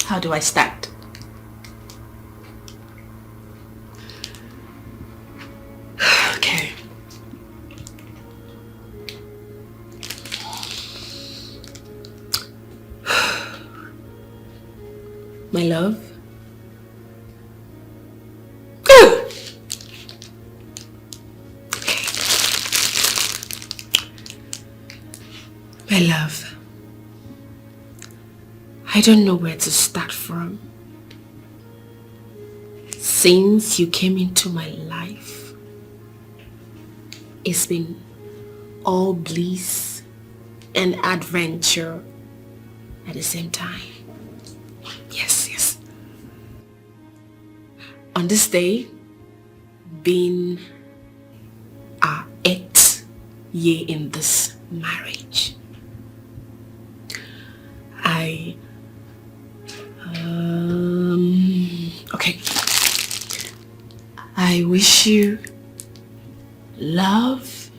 How do I start? Okay. My love. My love, I don't know where to start from. Since you came into my life, it's been all bliss and adventure at the same time. Yes. On this day, being our 8th year in this marriage, okay. I wish you love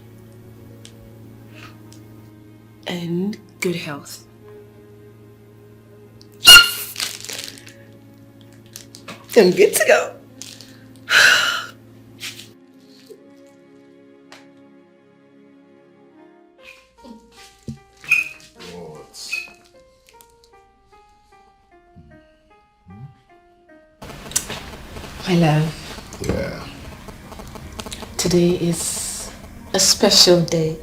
and good health. I'm good to go. My love. Yeah. Today is a special day.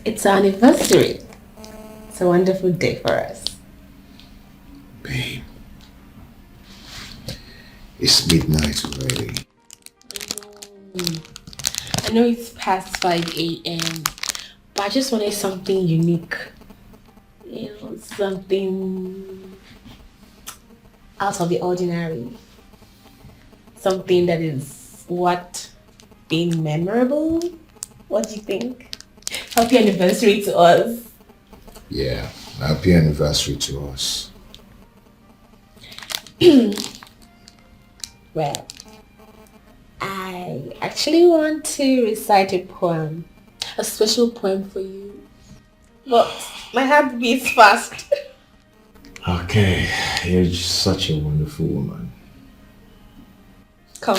It's our anniversary. It's a wonderful day for us. Babe. It's midnight already. I know it's past 5 a.m. but I just wanted something unique. Something out of the ordinary. Something that is being memorable. What do you think? Happy anniversary to us. Yeah, happy anniversary to us. Well, I actually want to recite a poem. A special poem for you. But my heart beats fast. Okay, you're just such a wonderful woman. Come,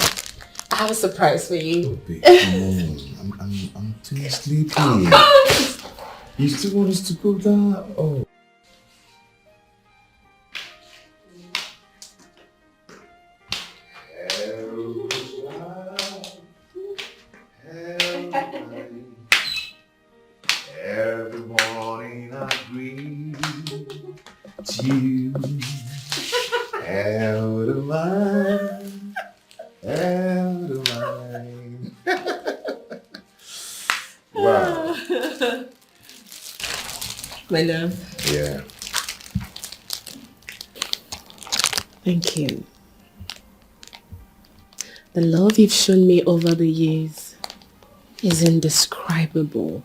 I have a surprise for you. Oh, babe, come on. I'm too sleepy. Come. You still want us to go down? Oh. Every morning I greet you. Out of mind. Out of mind. Wow. My love. Yeah. Thank you. The love you've shown me over the years is indescribable.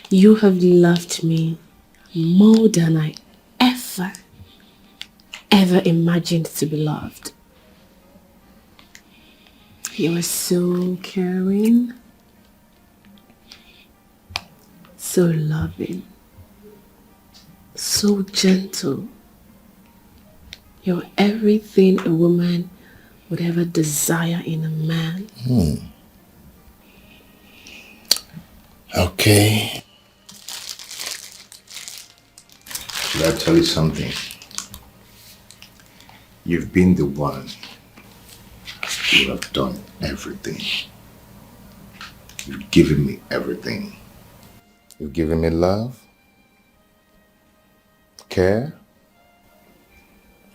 You have loved me more than I ever imagined to be loved. You are so caring, so loving, so gentle. You're everything a woman would ever desire in a man. Okay. Should I tell you something? You've been the one. You have done everything. You've given me everything. You've given me love, care,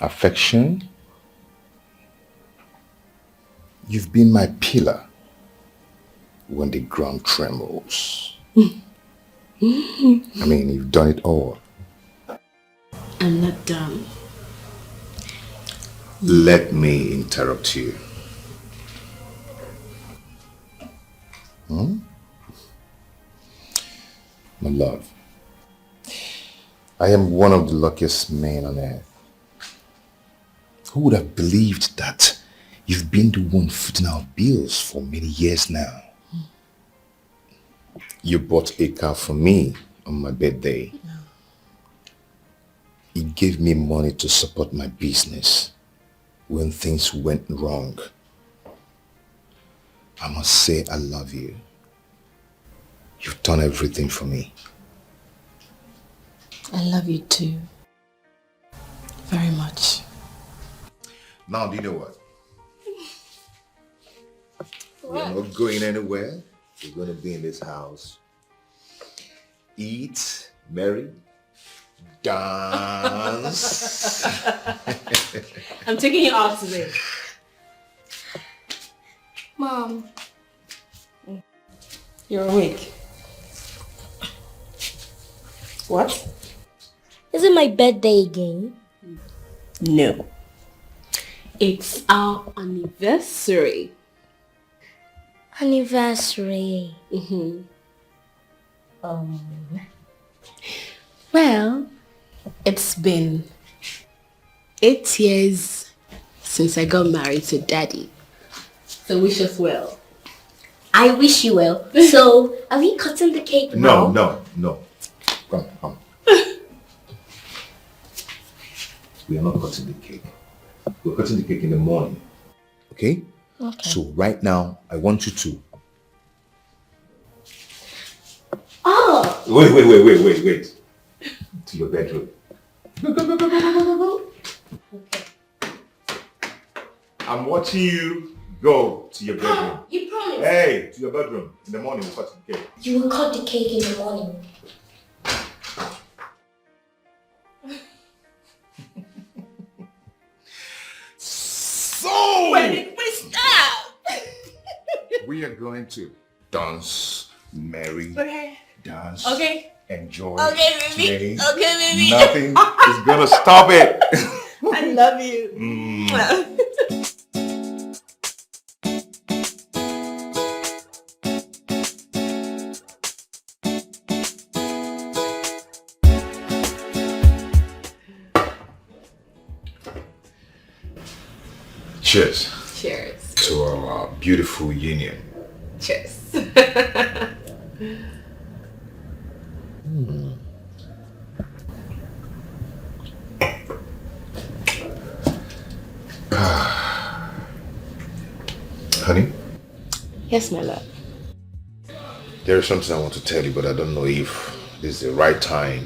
affection. You've been my pillar when the ground trembles. I mean, you've done it all. I'm not done. Let me interrupt you. My love, I am one of the luckiest men on earth. Who would have believed that you've been the one footing our bills for many years now? You bought a car for me on my birthday. He gave me money to support my business when things went wrong. I must say I love you. You've done everything for me. I love you too. Very much. Now, do you know what? We're not going anywhere. We're going to be in this house. Eat, marry, dance. I'm taking you out today. Mom. You're awake. What? Is it my birthday again? No. It's our anniversary. Anniversary. Well, it's been 8 years since I got married to Daddy. So wish us well. I wish you well. So, are we cutting the cake now? No. Come. We are not cutting the cake. We're cutting the cake in the morning. Okay? Okay. So right now, I want you to... Oh! Wait. To your bedroom. Go. Okay. I'm watching you go to your bedroom. You promise? Hey, to your bedroom. In the morning, we'll cut the cake. You will cut the cake in the morning. So! When did we stop? We are going to dance, marry, Okay. dance, Okay. enjoy. Okay, baby. Today. Okay, baby. Nothing is gonna stop it. I love you. Cheers Cheers. to our beautiful union. Cheers. Honey, Yes, my love. there is something I want to tell you, but I don't know if this is the right time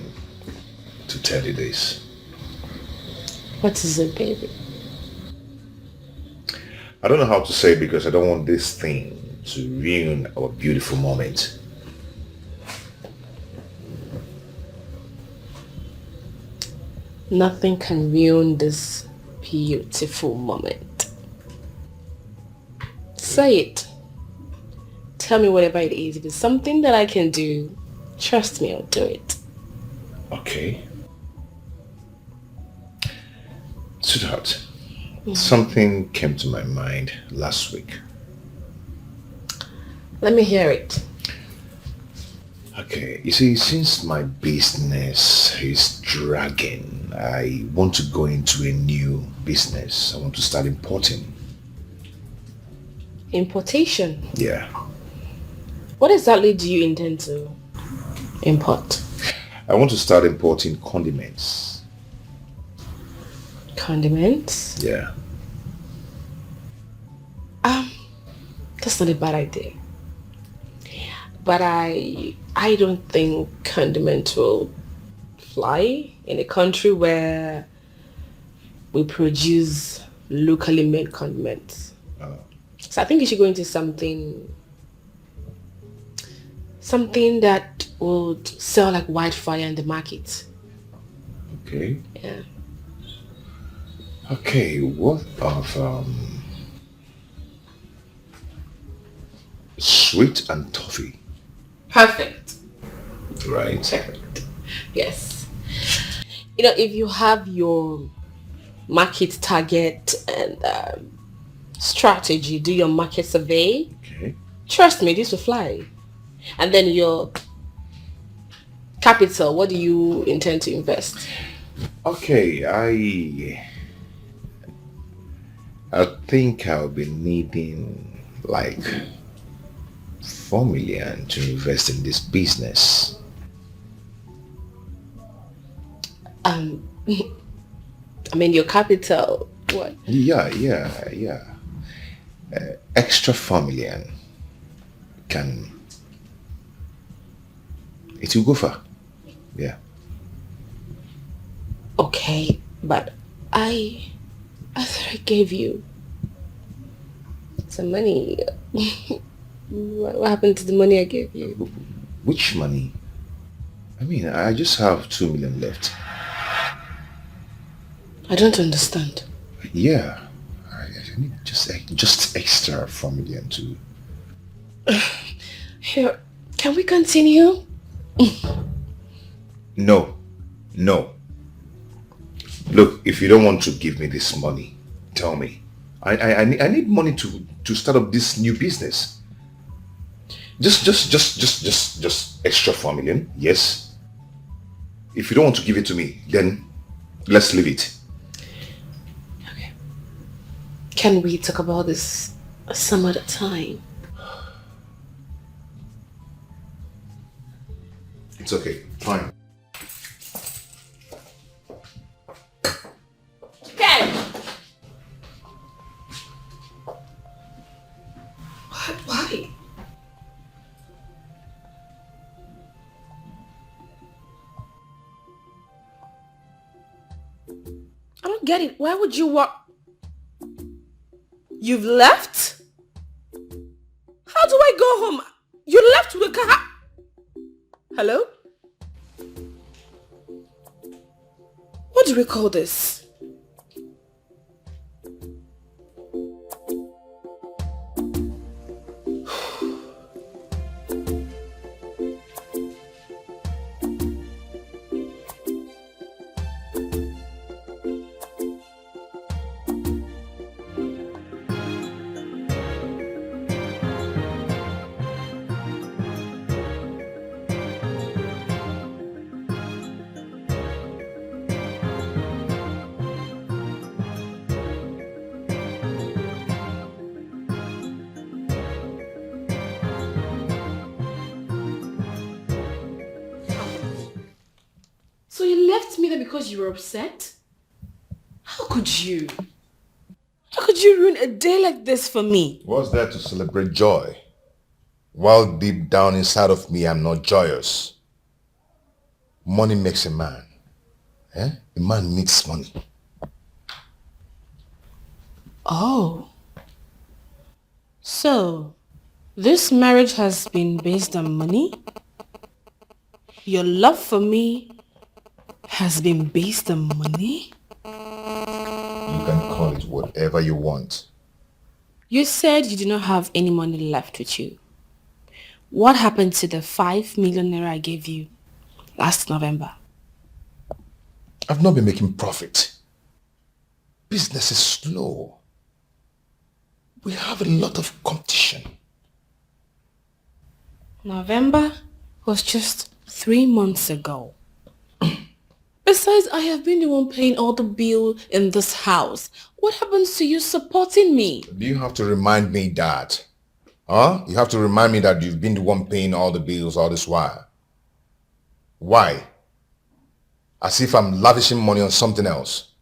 to tell you this. What is it, baby? I don't know how to say it because I don't want this thing to ruin our beautiful moment. Nothing can ruin this beautiful moment. Say it. Tell me whatever it is. If it's something that I can do, trust me, I'll do it. Okay. Sweetheart, something came to my mind last week. Let me hear it. Okay, you see, since my business is dragging, I want to go into a new business. I want to start importing. Importation. Yeah. What exactly do you intend to import? I want to start importing condiments. Condiments? Yeah. That's not a bad idea. But I don't think condiment will fly in a country where we produce locally made condiments. So I think you should go into something that would sell like wildfire in the market. Okay. Yeah. Okay, what of sweet and toffee? Perfect. Right. Perfect. Yes. You know, if you have your market target and strategy, do your market survey, Okay. trust me, this will fly. And then your capital, what do you intend to invest? Okay, I think I'll be needing like 4 million to invest in this business. Um, I mean, your capital, what? Yeah. Extra familiar can, it will go far. Yeah. Okay, but I thought I gave you some money. What happened to the money I gave you? Which money? I mean, I just have 2 million left. I don't understand. Yeah. I need just extra 4 million to. Here, can we continue? No. No. Look, if you don't want to give me this money, tell me. I need money to start up this new business. Just extra 4 million. Yes. If you don't want to give it to me, then let's leave it. Okay. Can we talk about this some other time? It's okay. Fine. Ken! Why? I don't get it. Why would you walk? You've left? How do I go home? You left with the car? Hello? What do we call this? So you left me there because you were upset? How could you? How could you ruin a day like this for me? What's there to celebrate joy? While deep down inside of me, I'm not joyous. Money makes a man. Eh? A man needs money. Oh. So, this marriage has been based on money? Your love for me has been based on money? You can call it whatever you want. You said you do not have any money left with you. What happened to the 5 million naira I gave you last November? I've not been making profit. Business is slow. We have a lot of competition. November was just 3 months ago. Besides, I have been the one paying all the bill in this house. What happens to you supporting me? Do you have to remind me that? Huh? You have to remind me that you've been the one paying all the bills all this while. Why? As if I'm lavishing money on something else.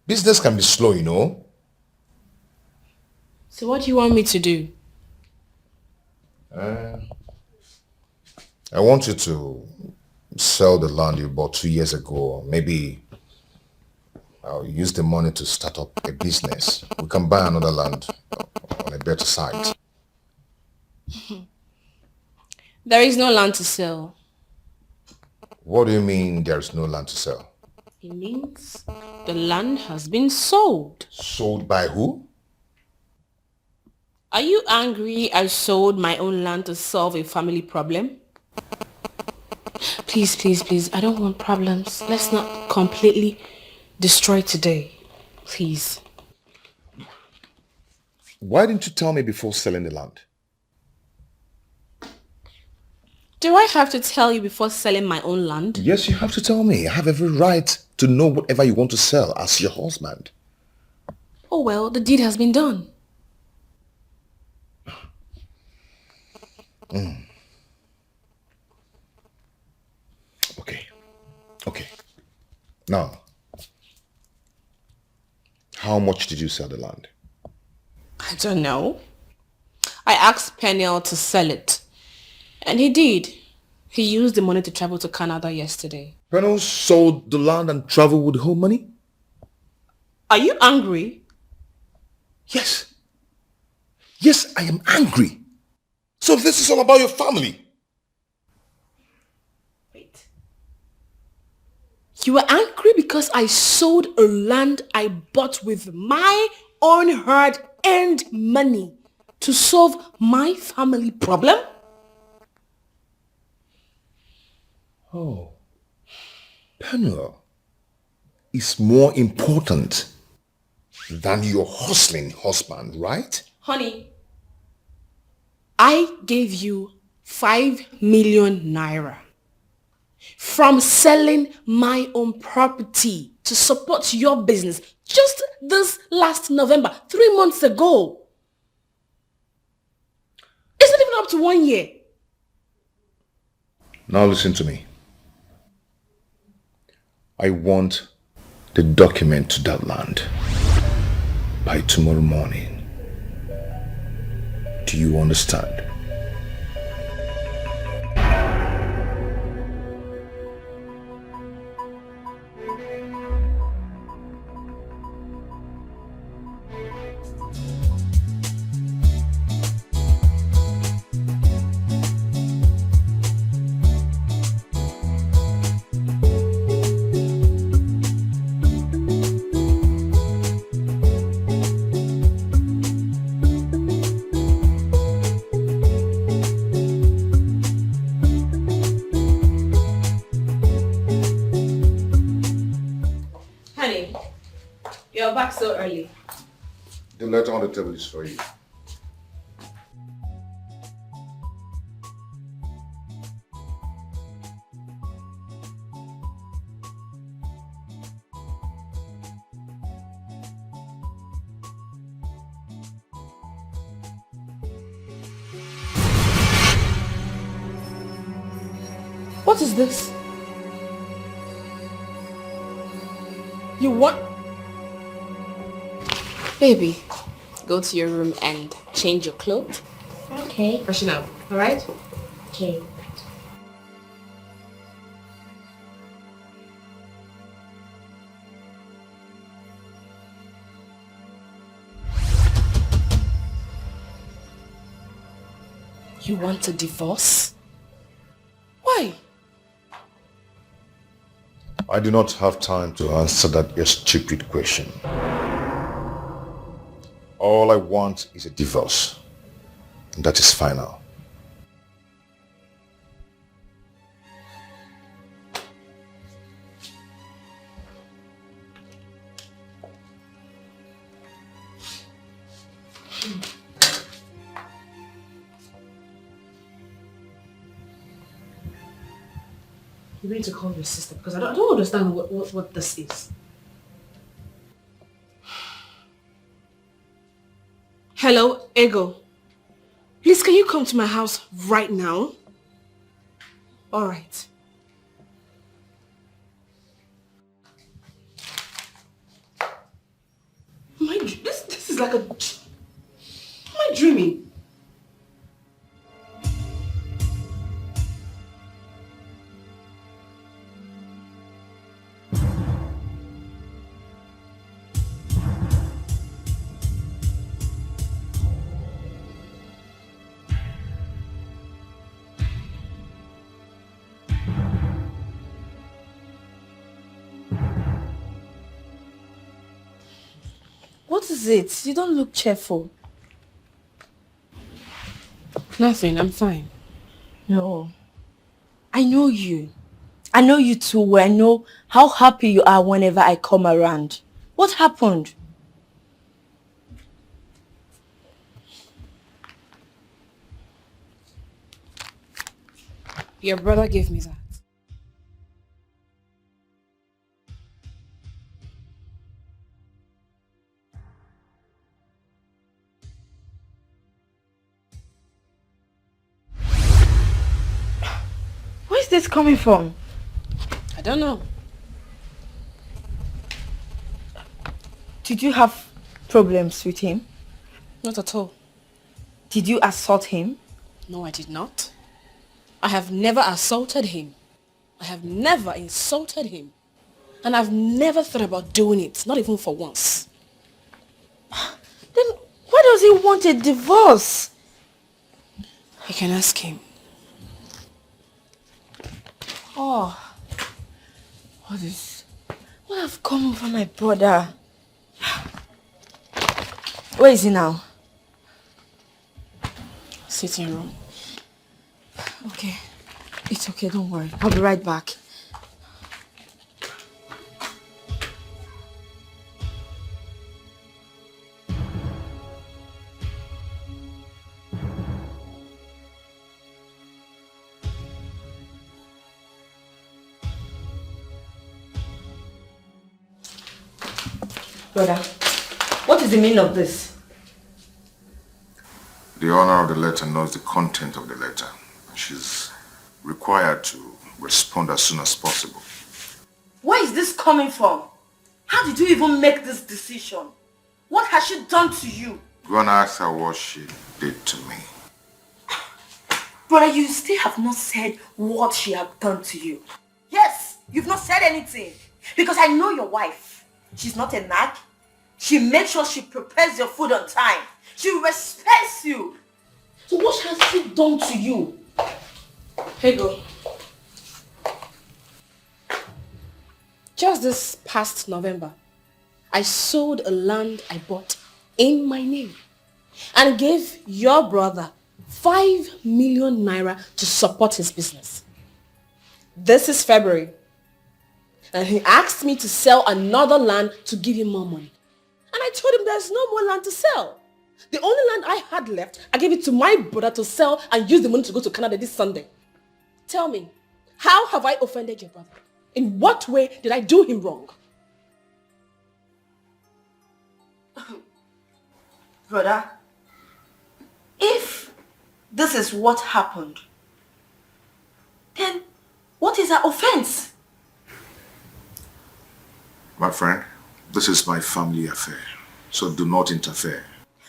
Business can be slow, you know. So what do you want me to do? I want you to sell the land you bought 2 years ago. Maybe I'll use the money to start up a business. We can buy another land on a better site. There is no land to sell. What do you mean there's no land to sell? It means the land has been sold. Sold by who? Are you angry I sold my own land to solve a family problem? Please, I don't want problems. Let's not completely destroy today. Please. Why didn't you tell me before selling the land? Do I have to tell you before selling my own land? Yes, you have to tell me. I have every right to know whatever you want to sell as your husband. Oh well, the deed has been done. Okay. Now, how much did you sell the land? I don't know. I asked Parental to sell it. And he did. He used the money to travel to Canada yesterday. Parental sold the land and traveled with the whole money? Are you angry? Yes. Yes, I am angry. So this is all about your family. Wait. You were angry because I sold a land I bought with my own hard-earned money to solve my family problem? Oh. Parental is more important than your hustling husband, right? Honey, I gave you 5 million naira from selling my own property to support your business just this last November, 3 months ago. It's not even up to 1 year. Now listen to me. I want the document to that land by tomorrow morning. Do you understand? Honey, you're back so early. The letter on the table is for you. What is this? You want... Baby, go to your room and change your clothes. Okay. Freshen up, alright? Okay. You want a divorce? Why? I do not have time to answer that your stupid question. All I want is a divorce. And that is final. You need to call your sister because I don't understand what this is. Hello, Ego. Please, can you come to my house right now? All right. This is like a... Am I dreaming? What is it? You don't look cheerful. Nothing, I'm fine. No. I know you. I know you too well. I know how happy you are whenever I come around. What happened? Your brother gave me that. Where is this coming from? I don't know. Did you have problems with him? Not at all. Did you assault him? No, I did not. I have never assaulted him. I have never insulted him. And I've never thought about doing it, not even for once. Then why does he want a divorce? You can ask him. Oh, what have come over my brother? Where is he now? Sitting room. Okay, it's okay, don't worry. I'll be right back. Brother, what is the meaning of this? The owner of the letter knows the content of the letter. She's required to respond as soon as possible. Where is this coming from? How did you even make this decision? What has she done to you? Go and ask her what she did to me. Brother, you still have not said what she had done to you. Yes, you've not said anything. Because I know your wife. She's not a nag. She makes sure she prepares your food on time. She respects you. So what has she done to you? Here you go. Just this past November, I sold a land I bought in my name and gave your brother 5 million naira to support his business. This is February, and he asked me to sell another land to give him more money. And I told him there's no more land to sell. The only land I had left, I gave it to my brother to sell and use the money to go to Canada this Sunday. Tell me, how have I offended your brother? In what way did I do him wrong? Brother, if this is what happened, then what is her offense? My friend, this is my family affair, so do not interfere.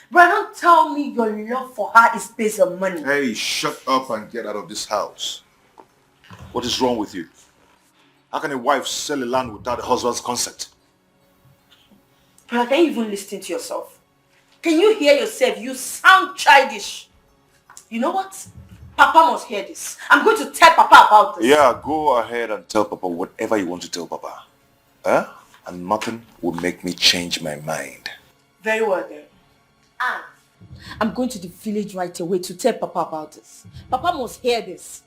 Brother, don't tell me your love for her is based on money. Hey, shut up and get out of this house. What is wrong with you? How can a wife sell a land without a husband's consent? Brother, can you even listen to yourself? Can you hear yourself? You sound childish. You know what? Papa must hear this. I'm going to tell Papa about this. Yeah, go ahead and tell Papa whatever you want to tell Papa. Huh? And nothing will make me change my mind. Very well then. I'm going to the village right away to tell Papa about this. Papa must hear this.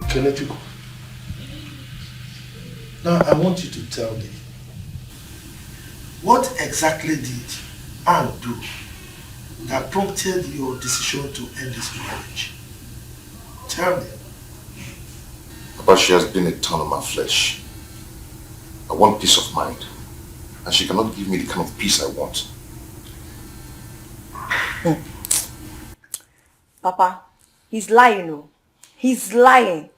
Can I let you go? Now I want you to tell me, what exactly did Anne do that prompted your decision to end this marriage? Tell me. But she has been a thorn on my flesh. I want peace of mind, and she cannot give me the kind of peace I want. Papa, he's lying, no? He's lying.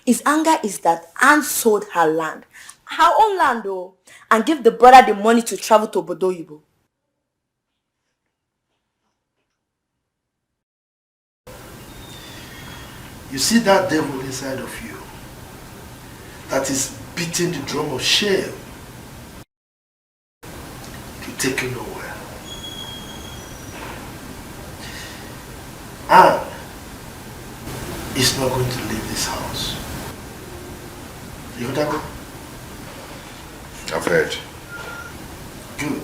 His anger is that Anne sold her land, her own land though, and gave the brother the money to travel to Bodoyibo. You see that devil inside of you that is beating the drum of shame to take you nowhere. Anne is not going to leave this house. You heard that? I've heard. Good.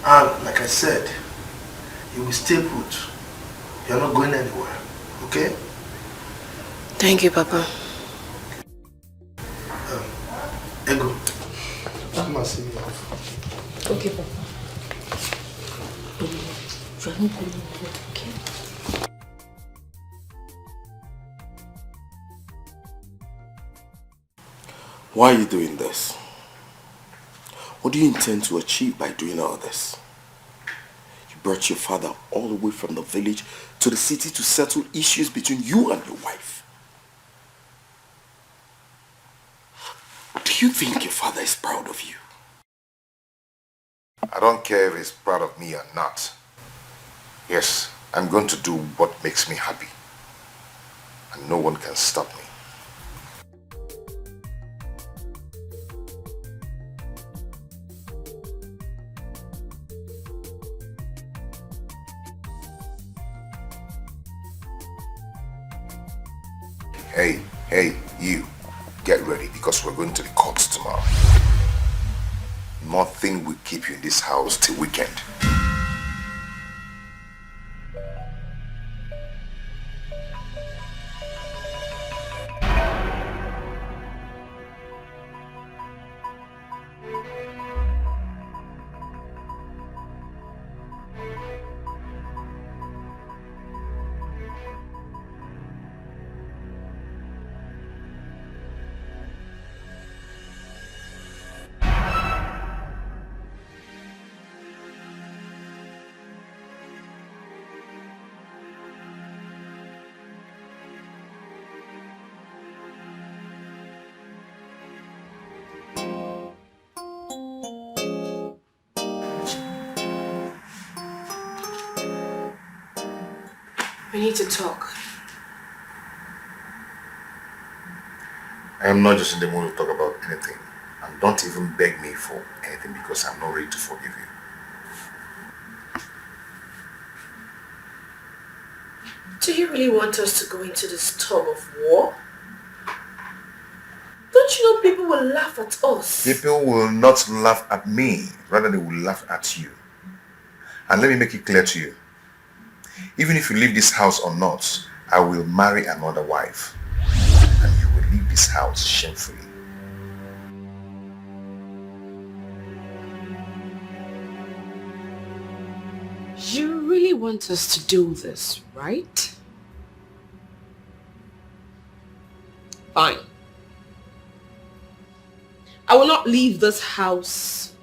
And like I said, you will stay put. You're not going anywhere. Okay? Thank you, Papa. Ego, come and see me off. Okay, Papa. Okay? Why are you doing this? What do you intend to achieve by doing all this? You brought your father all the way from the village to the city to settle issues between you and your wife. Do you think your father is proud of you? I don't care if he's proud of me or not. Yes, I'm going to do what makes me happy. And no one can stop me. Hey, you. Get ready because we're going to the courts tomorrow. Nothing will keep you in this house till weekend. We need to talk. I am not just in the mood to talk about anything. And don't even beg me for anything because I'm not ready to forgive you. Do you really want us to go into this tug of war? Don't you know people will laugh at us? People will not laugh at me. Rather, they will laugh at you. And let me make it clear to you. Even if you leave this house or not, I will marry another wife. And you will leave this house shamefully. You really want us to do this, right? Fine. I will not leave this house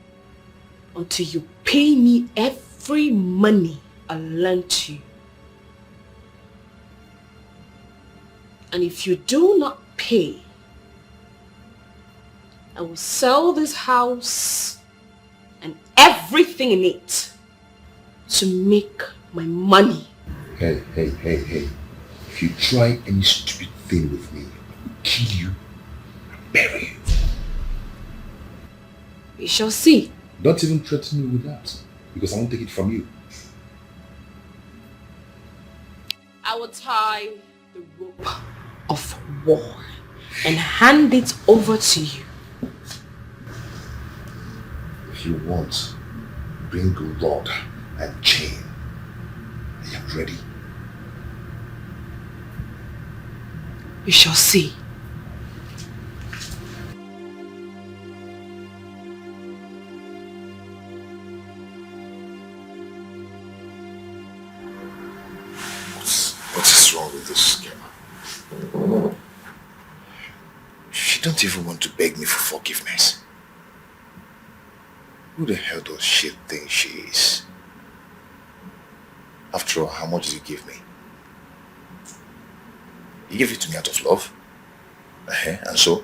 until you pay me every money I lent you. And if you do not pay, I will sell this house and everything in it to make my money. Hey. If you try any stupid thing with me, I will kill you and bury you. We shall see. Don't even threaten me with that, because I won't take it from you. I will tie the rope of war and hand it over to you. If you want, bring rod and chain. I am ready. We shall see. What is wrong with this girl? She don't even want to beg me for forgiveness. Who the hell does she think she is? After all, how much did you give me? You gave it to me out of love. And so?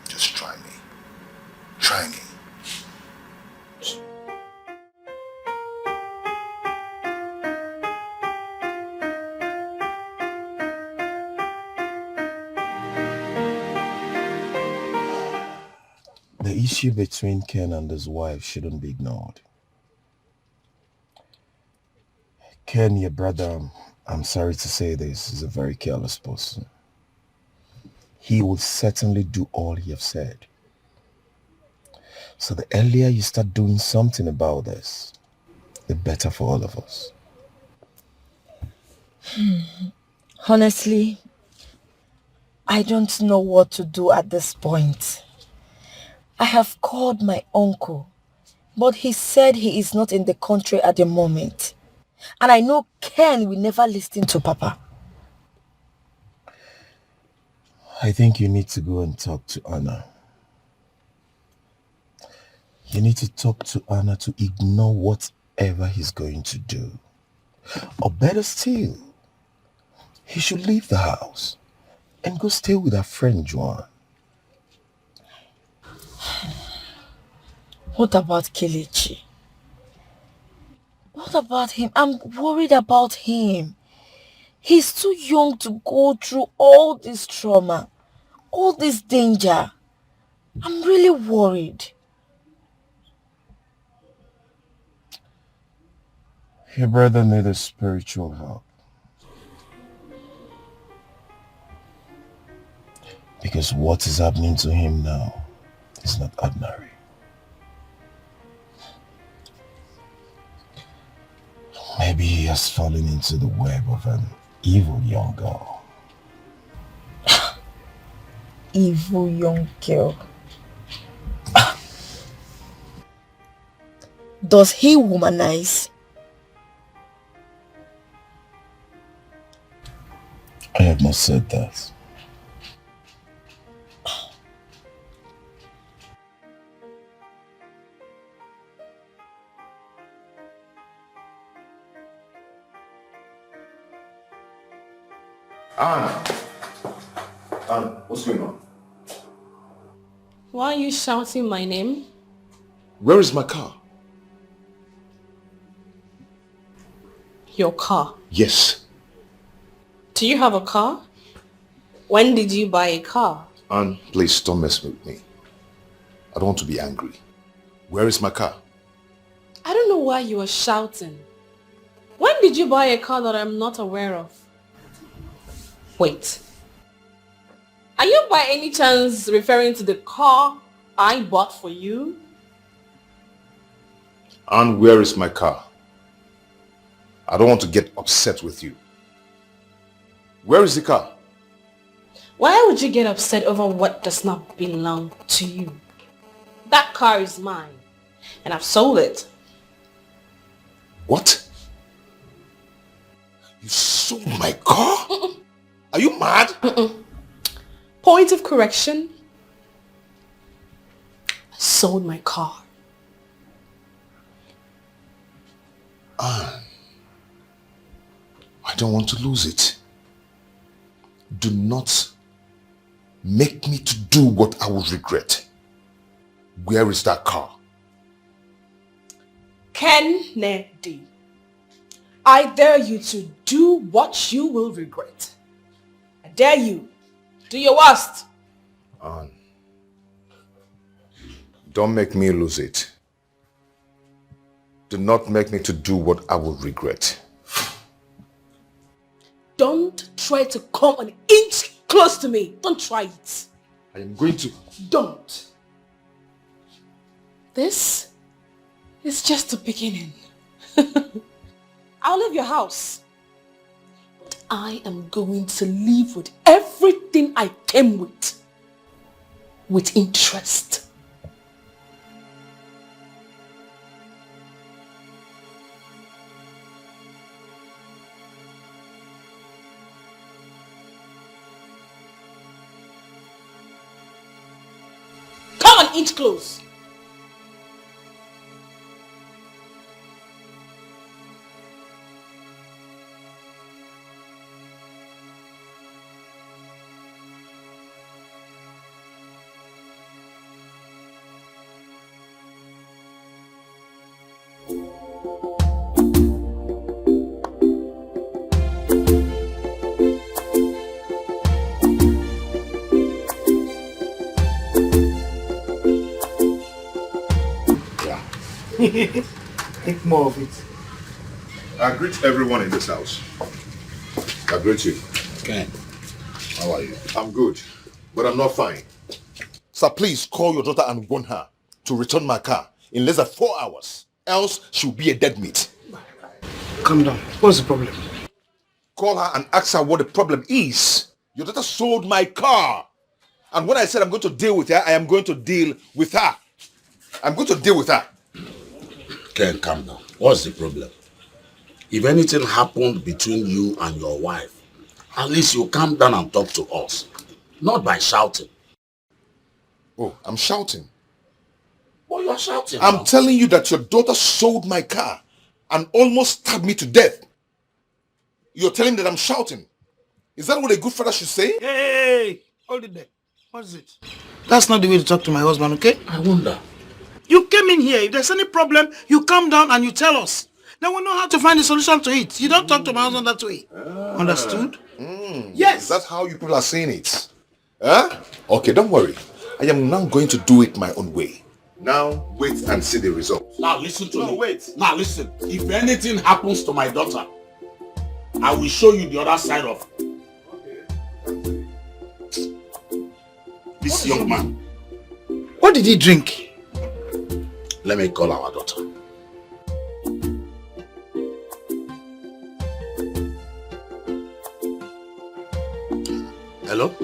Just try me. Try me. The issue between Ken and his wife shouldn't be ignored. Ken, your brother, I'm sorry to say this, is a very careless person. He will certainly do all he has said. So the earlier you start doing something about this, the better for all of us. Honestly, I don't know what to do at this point. I have called my uncle, but he said he is not in the country at the moment. And I know Ken will never listen to Papa. I think you need to go and talk to Anna. You need to talk to Anna to ignore whatever he's going to do. Or better still, he should leave the house and go stay with her friend Joan. What about Kelechi? What about him? I'm worried about him. He's too young to go through all this trauma, all this danger. I'm really worried. Your brother needs spiritual help. Because what is happening to him now is not ordinary. Maybe he has fallen into the web of an evil young girl. Evil young girl. Does he womanize? I have not said that. Anne, what's going on? Why are you shouting my name? Where is my car? Your car. Yes. Do you have a car? When did you buy a car? Anne, please don't mess with me. I don't want to be angry. Where is my car? I don't know why you are shouting. When did you buy a car that I'm not aware of? Wait. Are you by any chance referring to the car I bought for you? Anne, where is my car? I don't want to get upset with you. Where is the car? Why would you get upset over what does not belong to you? That car is mine, and I've sold it. What? You sold my car? Are you mad? Point of correction. I sold my car. Anne, I don't want to lose it. Do not make me to do what I will regret. Where is that car? Kennedy, I dare you to do what you will regret. I dare you. Do your worst. Anne, don't make me lose it. Do not make me to do what I will regret. Don't try to come an inch close to me. Don't try it. I am going to... Don't. This is just the beginning. I'll leave your house. But I am going to leave with everything I came with. With interest. Come an inch close. Take more of it. I greet everyone in this house. I greet you. Okay. How are you? I'm good, but I'm not fine. Sir, please call your daughter and warn her to return my car in less than 4 hours. Else, she'll be a dead meat. Calm down. What's the problem? Call her and ask her what the problem is. Your daughter sold my car. And when I said I'm going to deal with her, I am going to deal with her. I'm going to deal with her. Ken, calm down. What's the problem? If anything happened between you and your wife, at least you calm down and talk to us. Not by shouting. Oh, I'm shouting. Well, you're shouting I'm now. telling you that your daughter sold my car and almost stabbed me to death. You're telling me that I'm shouting. Is that what a good father should say? Hey, hold it there. What is it? That's not the way to talk to my husband, okay? I wonder. You came in here. If there's any problem, you come down and you tell us. Then we'll know how to find a solution to it. You don't talk to my husband that way. Understood? Yes. Is that how you people are saying it? Huh? Okay, don't worry. I am now going to do it my own way. Now, wait and see the result. Now listen to me. No, wait. Now listen. If anything happens to my daughter, I will show you the other side of this young man. What did he drink? Let me call our daughter. Hello?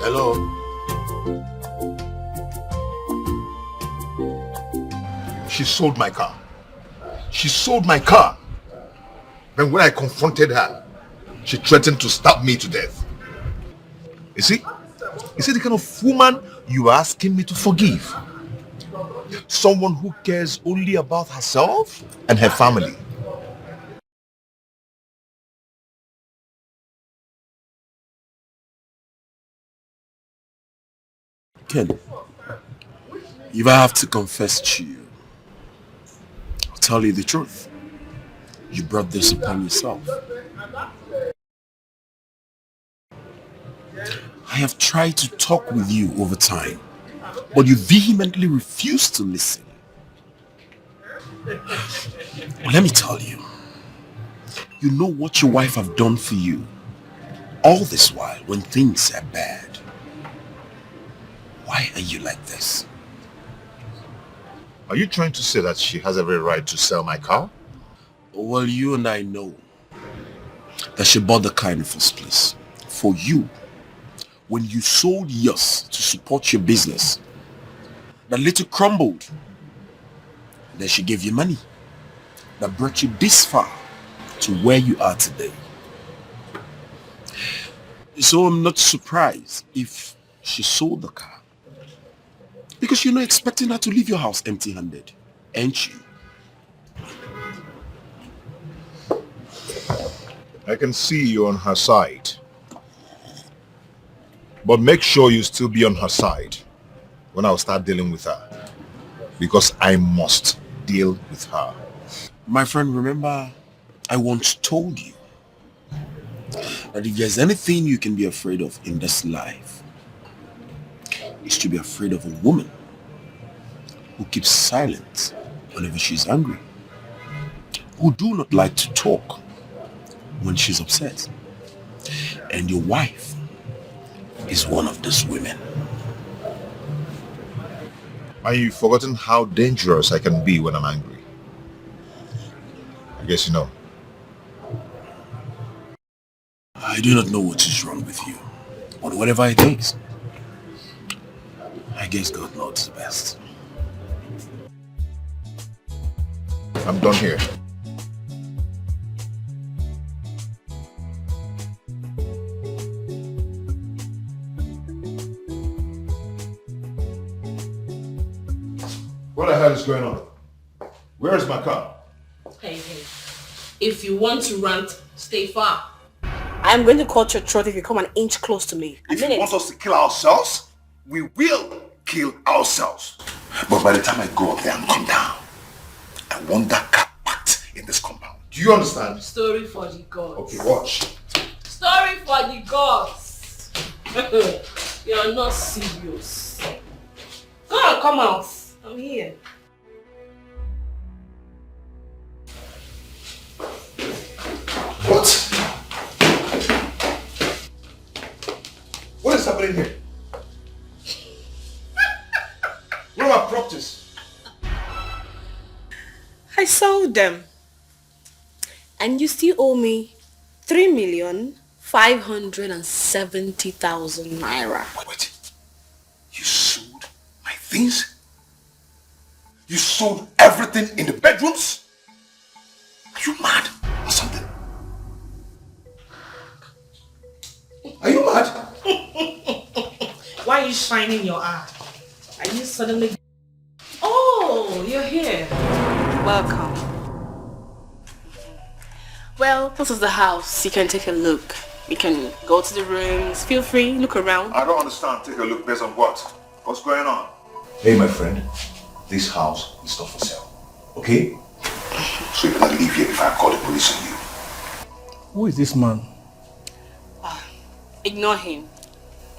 Hello? She sold my car. She sold my car. Then when I confronted her, she threatened to stab me to death. You see? Is it the kind of woman you are asking me to forgive? Someone who cares only about herself and her family. Ken, if I have to confess to you, I'll tell you the truth. You brought this upon yourself. I have tried to talk with you over time, but you vehemently refuse to listen. Well, let me tell you, you know what your wife have done for you all this while when things are bad. Why are you like this? Are you trying to say that she has every right to sell my car? Well, you and I know that she bought the car in the first place for you. When you sold yours to support your business, that little crumbled. Then she gave you money that brought you this far to where you are today. So I'm not surprised if she sold the car. Because you're not expecting her to leave your house empty-handed, ain't you? I can see you on her side. But make sure you still be on her side when I'll start dealing with her. Because I must deal with her. My friend, remember, I once told you that if there's anything you can be afraid of in this life, it's to be afraid of a woman who keeps silent whenever she's angry, who do not like to talk when she's upset. And your wife is one of those women. Are you forgotten how dangerous I can be when I'm angry? I guess you know. I do not know what is wrong with you, but whatever it is, I guess God knows best. I'm done here. What the hell is going on? Where is my car? Hey, if you want to rant, stay far. I'm going to cut your throat if you come an inch close to me. If you want us to kill ourselves, we will kill ourselves. But by the time I go up there and come down, I want that car packed in this compound. Do you understand? Story for the gods. Okay, watch. Story for the gods. You're not serious. Go on, come out. I'm here. What? What is happening here? Where are my properties? I sold them. And you still owe me 3,570,000 naira. Wait. You sold my things? You sold everything in the bedrooms? Are you mad or something? Are you mad? Why are you shining your eye? Are you suddenly... Oh, you're here. Welcome. Well, this is the house. You can take a look. You can go to the rooms. Feel free, look around. I don't understand. Take a look based on what? What's going on? Hey, my friend. This house is not for sale. Okay? So you cannot leave here if I call the police on you. Who is this man? Ignore him.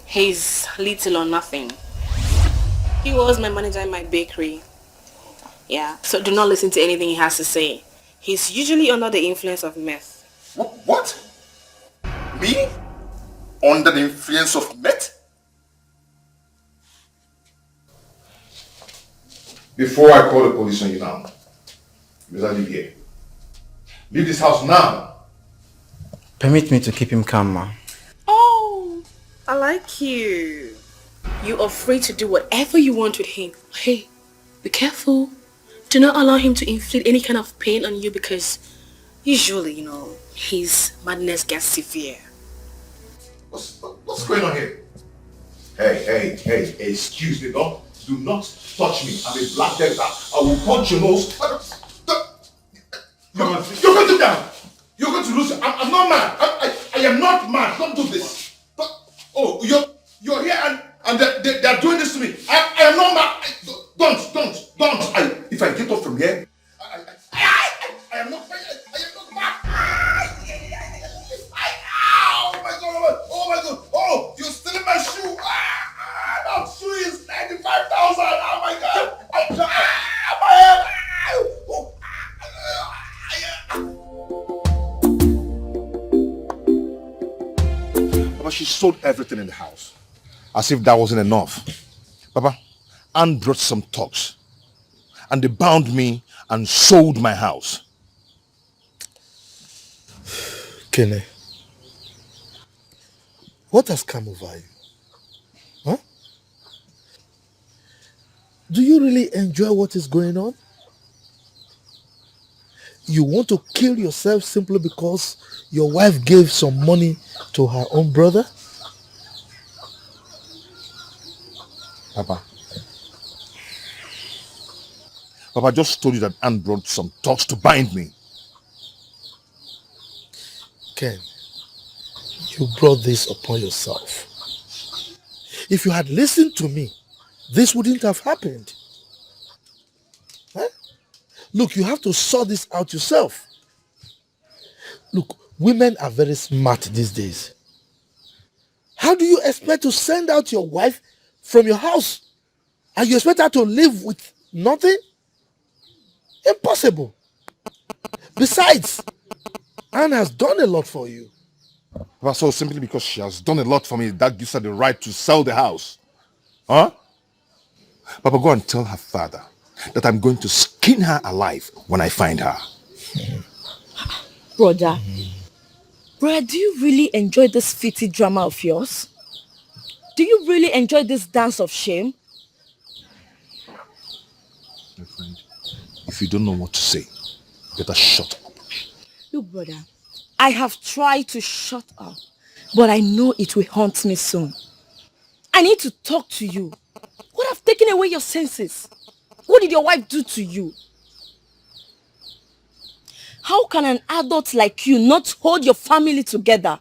He's little or nothing. He was my manager in my bakery. Yeah, so do not listen to anything he has to say. He's usually under the influence of meth. What? Me? Under the influence of meth? Before I call the police on you now, you better leave here. Leave this house now. Permit me to keep him calm, ma. Oh, I like you. You are free to do whatever you want with him. Hey, be careful. Do not allow him to inflict any kind of pain on you because usually, his madness gets severe. What's going on here? Hey, excuse me, no? Do not touch me. I'm a black devil. I will punch your nose. You're going to down. You're going to lose. I'm not mad. I am not mad. Don't do this. Oh, you're here and they're doing this to me. I am not mad. Don't. If I get up from here, I am not mad. Oh my god. Oh, you're stealing my shoe. That shoe is 95,000. Oh my god. My head. Papa, she sold everything in the house. As if that wasn't enough. Papa, Anne brought some thugs. And they bound me and sold my house. Kenny, what has come over you? Huh? Do you really enjoy what is going on? You want to kill yourself simply because your wife gave some money to her own brother? Papa, I just told you that Anne brought some thugs to bind me. Ken, you brought this upon yourself. If you had listened to me, this wouldn't have happened. Huh? Look, you have to sort this out yourself. Look, women are very smart these days. How do you expect to send out your wife from your house and you expect her to live with nothing? Impossible. Besides, Anne has done a lot for you. Papa, so simply because she has done a lot for me, that gives her the right to sell the house. Huh? Papa, go and tell her father that I'm going to skin her alive when I find her. Brother, do you really enjoy this fitty drama of yours? Do you really enjoy this dance of shame? My friend, if you don't know what to say, better shut up. Look, brother, I have tried to shut up, but I know it will haunt me soon. I need to talk to you. What have taken away your senses? What did your wife do to you? How can an adult like you not hold your family together?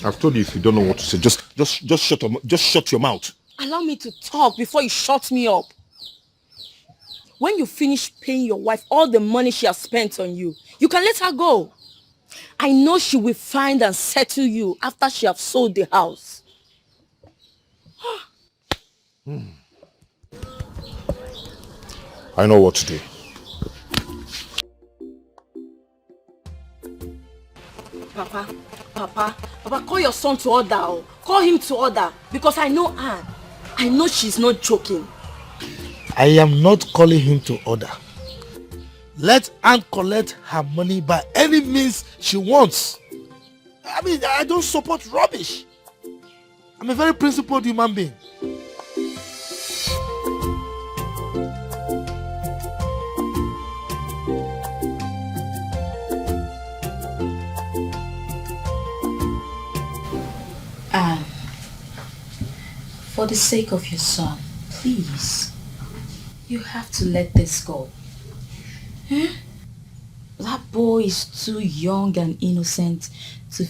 I've told you if you don't know what to say, just shut your mouth. Allow me to talk before you shut me up. When you finish paying your wife all the money she has spent on you, you can let her go. I know she will find and settle you after she has sold the house. I know what to do. Papa, call your son to order. Oh. Call him to order because I know Anne. I know she's not joking. I am not calling him to order. Let Anne collect her money by any means she wants. I mean, I don't support rubbish. I'm a very principled human being. For the sake of your son, please, you have to let this go. Eh? That boy is too young and innocent to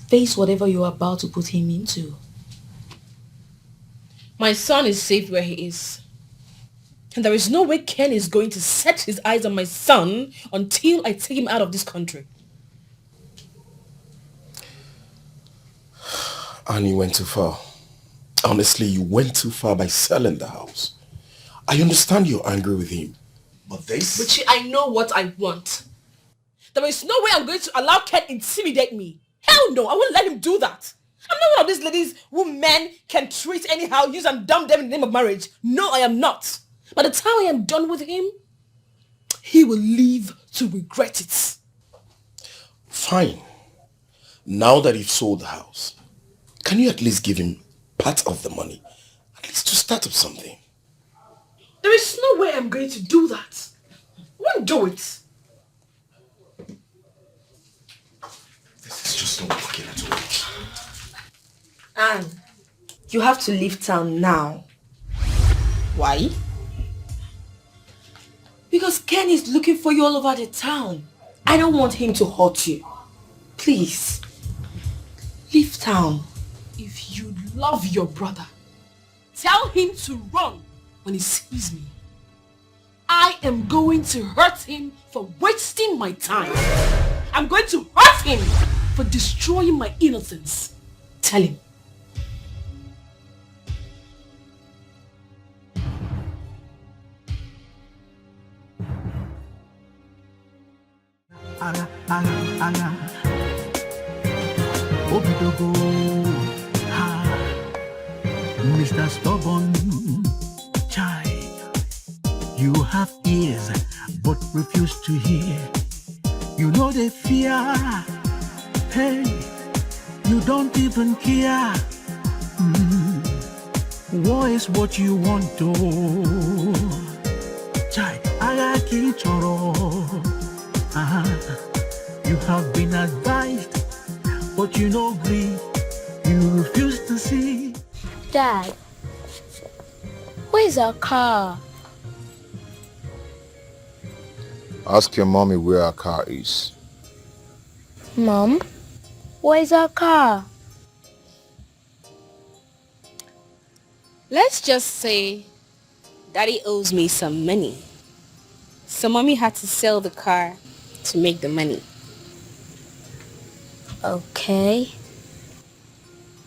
face whatever you're about to put him into. My son is safe where he is. And there is no way Ken is going to set his eyes on my son until I take him out of this country. And you went too far. Honestly, you went too far by selling the house. I understand you're angry with him. But this... Richie, I know what I want. There is no way I'm going to allow Ken intimidate me. Hell no, I won't let him do that. I'm not one of these ladies who men can treat anyhow, use and dump them in the name of marriage. No, I am not. By the time I am done with him, he will live to regret it. Fine. Now that you've sold the house, can you at least give him part of the money? At least to start up something. There is no way I'm going to do that. I won't do it. This is just not working at all. Anne, you have to leave town now. Why? Because Ken is looking for you all over the town. I don't want him to hurt you. Please, leave town. If you love your brother, tell him to run when he sees me. I am going to hurt him for wasting my time. I'm going to hurt him for destroying my innocence. Tell him. Obidogo, Mr. Stubborn, child. You have ears but refuse to hear. You know they fear. Hey, you don't even care. War is what you want to. Child, Agaki Choro. You have been advised, but you no agree. You refuse to see. Dad, where's our car? Ask your mommy where our car is. Mom, where's our car? Let's just say Daddy owes me some money. So Mommy had to sell the car to make the money. Okay.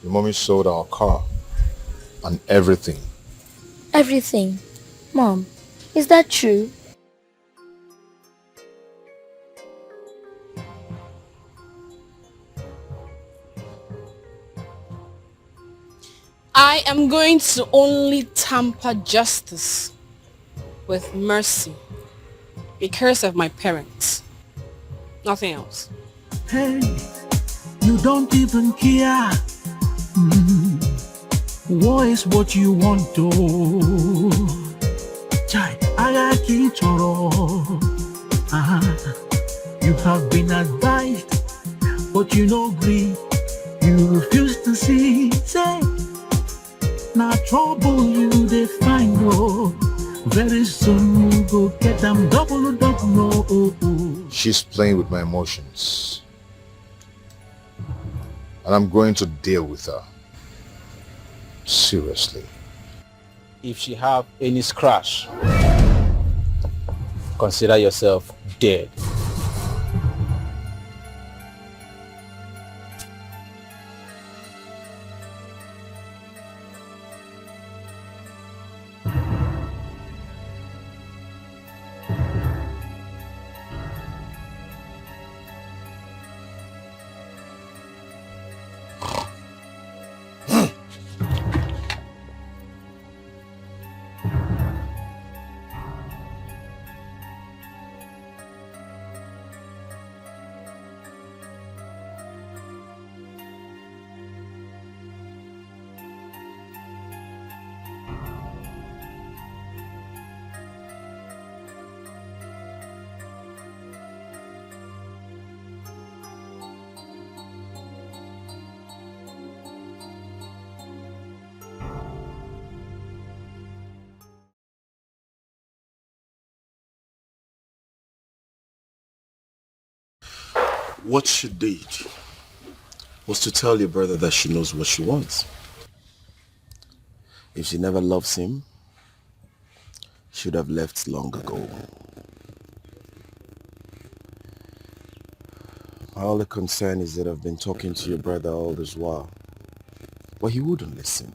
Your mommy sold our car and everything. Everything. Mom, is that true? I am going to only tamper justice with mercy because of my parents. Nothing else. Hey, you don't even care. War is what you want to. Child, Agaki Choro. You have been advised, but you no agree. You refuse to see. Say, now trouble you they find oh. Very soon you go get them double. She's playing with my emotions. And I'm going to deal with her. Seriously. If she have any scratch, consider yourself dead. What she did was to tell your brother that she knows what she wants. If she never loves him, she would have left long ago. My only concern is that I've been talking to your brother all this while, but he wouldn't listen.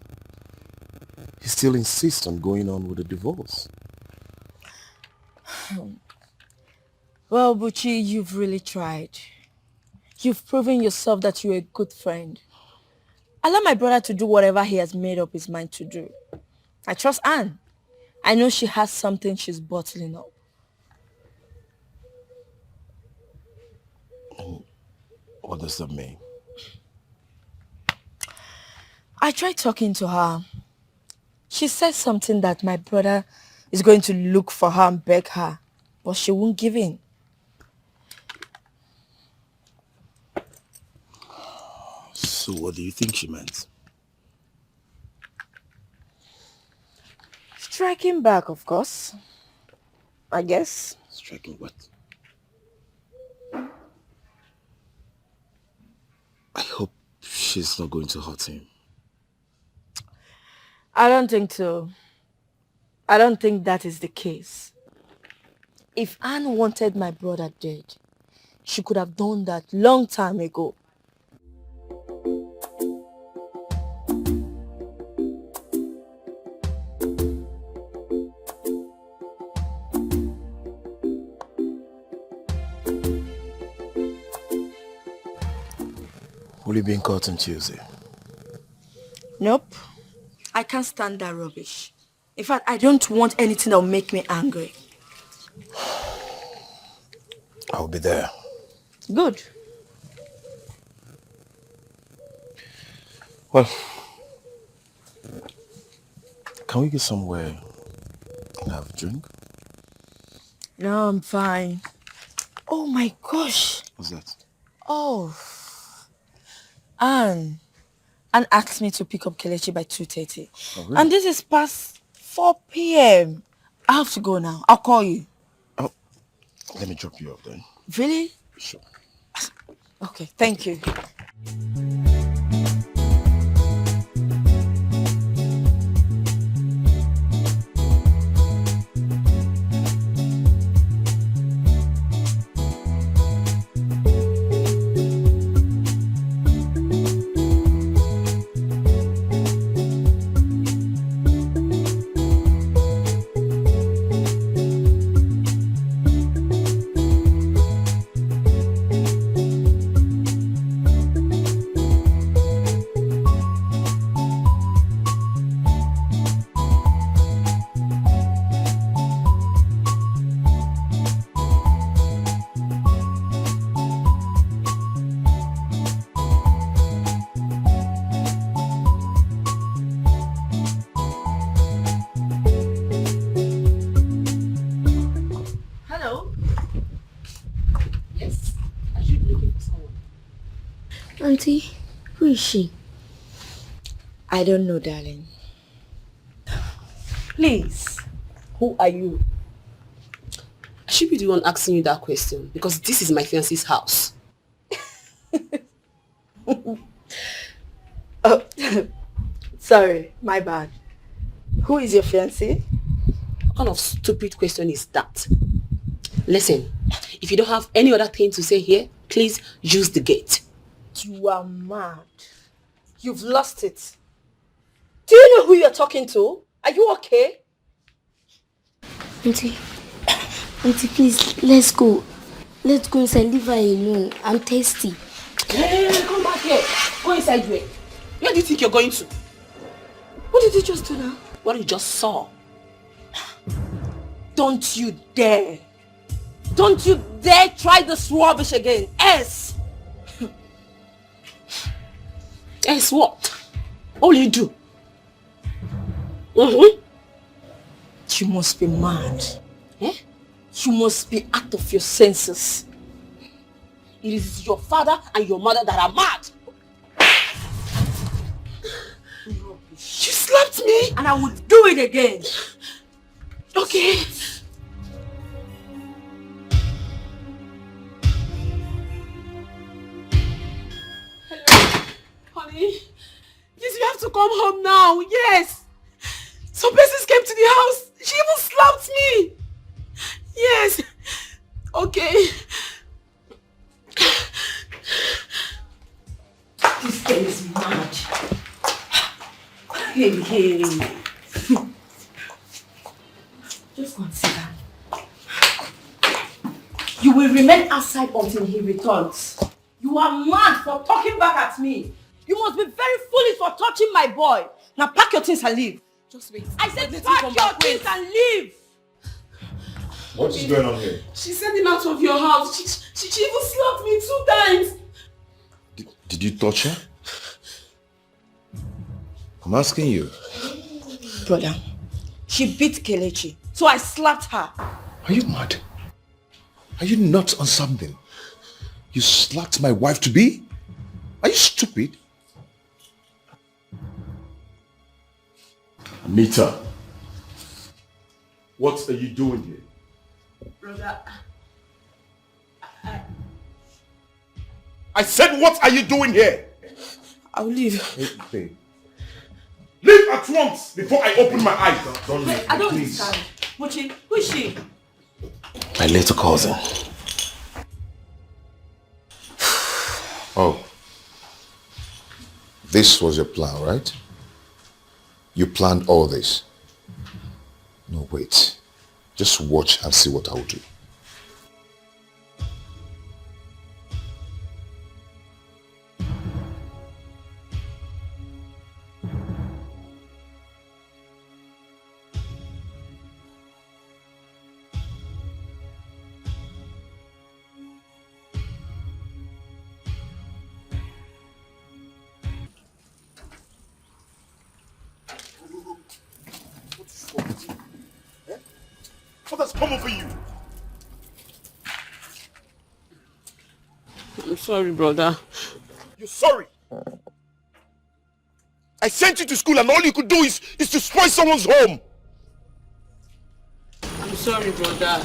He still insists on going on with the divorce. Well, Buchi, you've really tried. You've proven yourself that you're a good friend. Allow my brother to do whatever he has made up his mind to do. I trust Anne. I know she has something she's bottling up. What does that mean? I tried talking to her. She said something that my brother is going to look for her and beg her, but she won't give in. So what do you think she meant? Striking back, of course. I guess. Striking what? I hope she's not going to hurt him. I don't think so. I don't think that is the case. If Anne wanted my brother dead, she could have done that long time ago. Will you be in court on Tuesday? Nope. I can't stand that rubbish. In fact, I don't want anything that will make me angry. I'll be there. Good. Well, can we get somewhere and have a drink? No, I'm fine. Oh my gosh. What's that? Oh. Anne asked me to pick up Kelechi by 2:30. Oh, really? And this is past 4 p.m. I have to go now. I'll call you. Oh, let me drop you off then. Really? Sure. Okay, thank you. Auntie, who is she? I don't know, darling. Please, who are you? I should be the one asking you that question because this is my fiancé's house. Oh, sorry, my bad. Who is your fiancé? What kind of stupid question is that? Listen, if you don't have any other thing to say here, please use the gate. You are mad. You've lost it. Do you know who you're talking to? Are you okay? Auntie, please, let's go. Let's go inside. Leave her alone. I'm thirsty. Hey, come back here. Go inside where? Where do you think you're going to? What did you just do now? What you just saw. Don't you dare. Don't you dare try this rubbish again. S. S what? All you do. Mm-hmm. You must be mad. Eh? You must be out of your senses. It is your father and your mother that are mad. You slapped me. And I would do it again. Okay. come home now. Yes. Some persons came to the house. She even slapped me. Yes. Okay. This girl is mad. Hey. Just consider. You will remain outside until he returns. You are mad for talking back at me. You must be very foolish for touching my boy. Now pack your things and leave. Just wait. I said pack your things and leave. What is going on here? She sent him out of your house. She even slapped me 2 times. Did you touch her? I'm asking you. Brother, she beat Kelechi, so I slapped her. Are you mad? Are you not on something? You slapped my wife to be? Are you stupid? Anita, what are you doing here? Brother, I said, what are you doing here? I'll leave. Hey. Leave at once before I open my eyes. Don't leave. I don't understand. Mochi, who is she? My little cousin. Oh. This was your plan, right? You planned all this. No, wait. Just watch and see what I'll do. What has come over you? I'm sorry, brother. You're sorry? I sent you to school and all you could do is to spoil someone's home. I'm sorry, brother.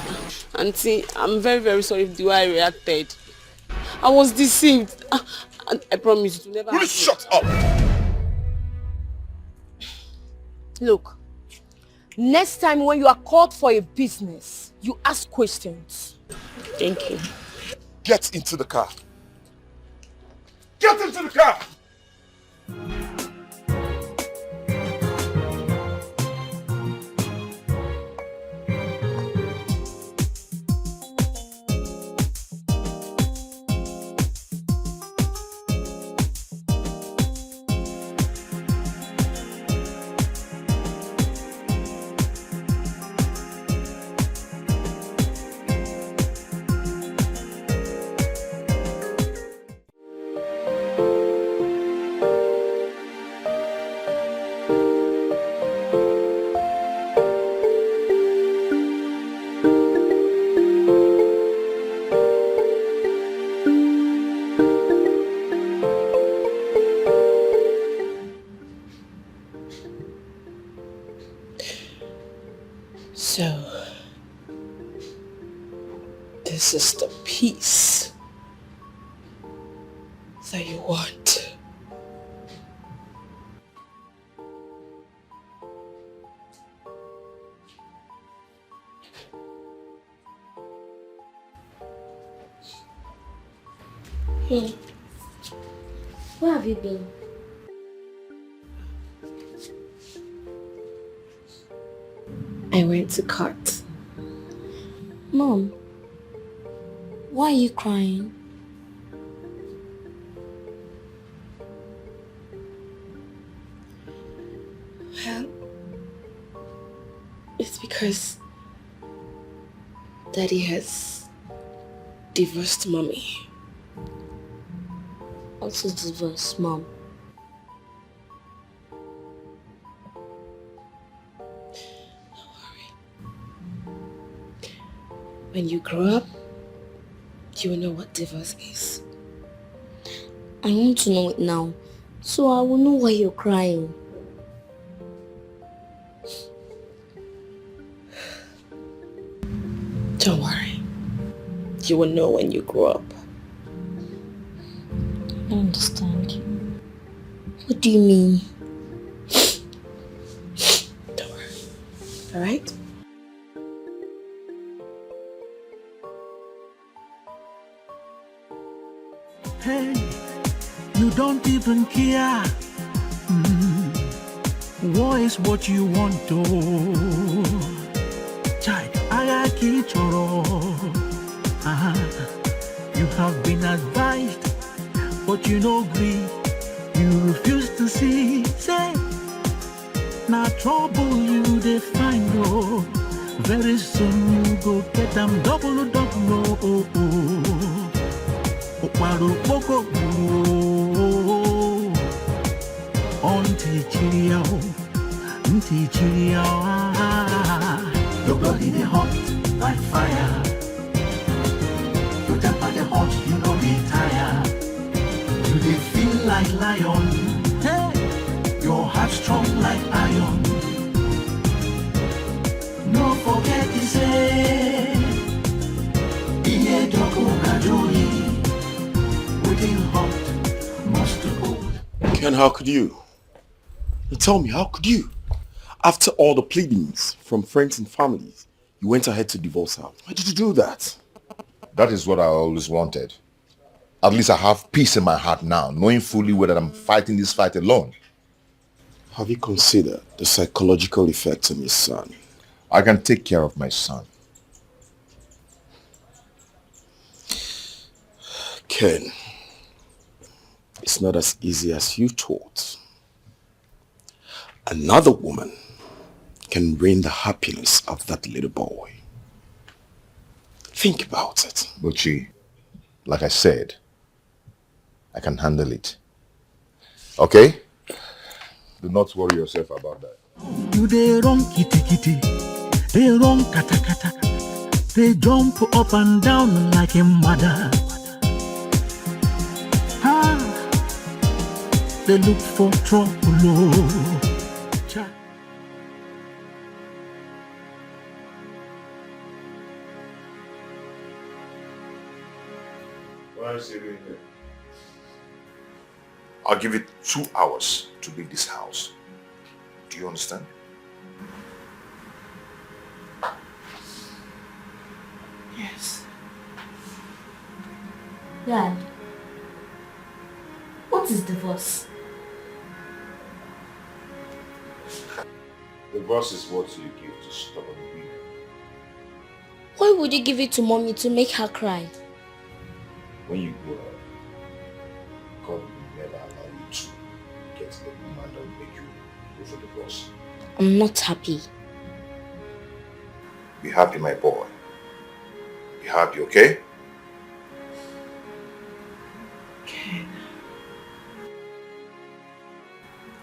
Auntie, I'm very, very sorry for the way I reacted. I was deceived. I promise you to never. Will you shut up? Look, next time when you are called for a business, you ask questions. Thank you. Get into the car. Get into the car! So, this is the peace that you want. Hey, where have you been? I went to court. Mom, why are you crying? Well, it's because Daddy has divorced Mommy. Also divorced, Mom. When you grow up, you will know what divorce is. I want to know it now, so I will know why you're crying. Don't worry. You will know when you grow up. I don't understand. What do you mean? Hey, you don't even care. War is what you want to. Chai, ayaki choro. You have been advised, but you no agree. You refuse to see. Say, now trouble you they find oh. Very soon you go get them double. Oh. Okwaru boko Onti chiria. Your body they hot like fire. Your temper they hot, you know they tire. You they feel like lion. Hey, your heart strong like iron. No forget to say, Iye doko kajoi. Waiting hot, must hold. Ken, how could you? Tell me, how could you? After all the pleadings from friends and families, you went ahead to divorce her. Why did you do that? That is what I always wanted. At least I have peace in my heart now, knowing fully well that I'm fighting this fight alone. Have you considered the psychological effects on your son? I can take care of my son. Ken, it's not as easy as you thought. Another woman can ruin the happiness of that little boy. Think about it. Buchi, like I said, I can handle it. Okay? Do not worry yourself about that. You they wrong kitty, they wrong kata. They jump up and down like a mother. They look for trouble. Why is he doing that? I'll give it 2 hours to leave this house. Do you understand? Yes. Dad, what is divorce? Divorce is what you give to stubborn women. Why would you give it to mommy to make her cry? When you grow up, God will never allow you to get the woman that will make you go for divorce. I'm not happy. Be happy, my boy. Be happy, okay? Ken,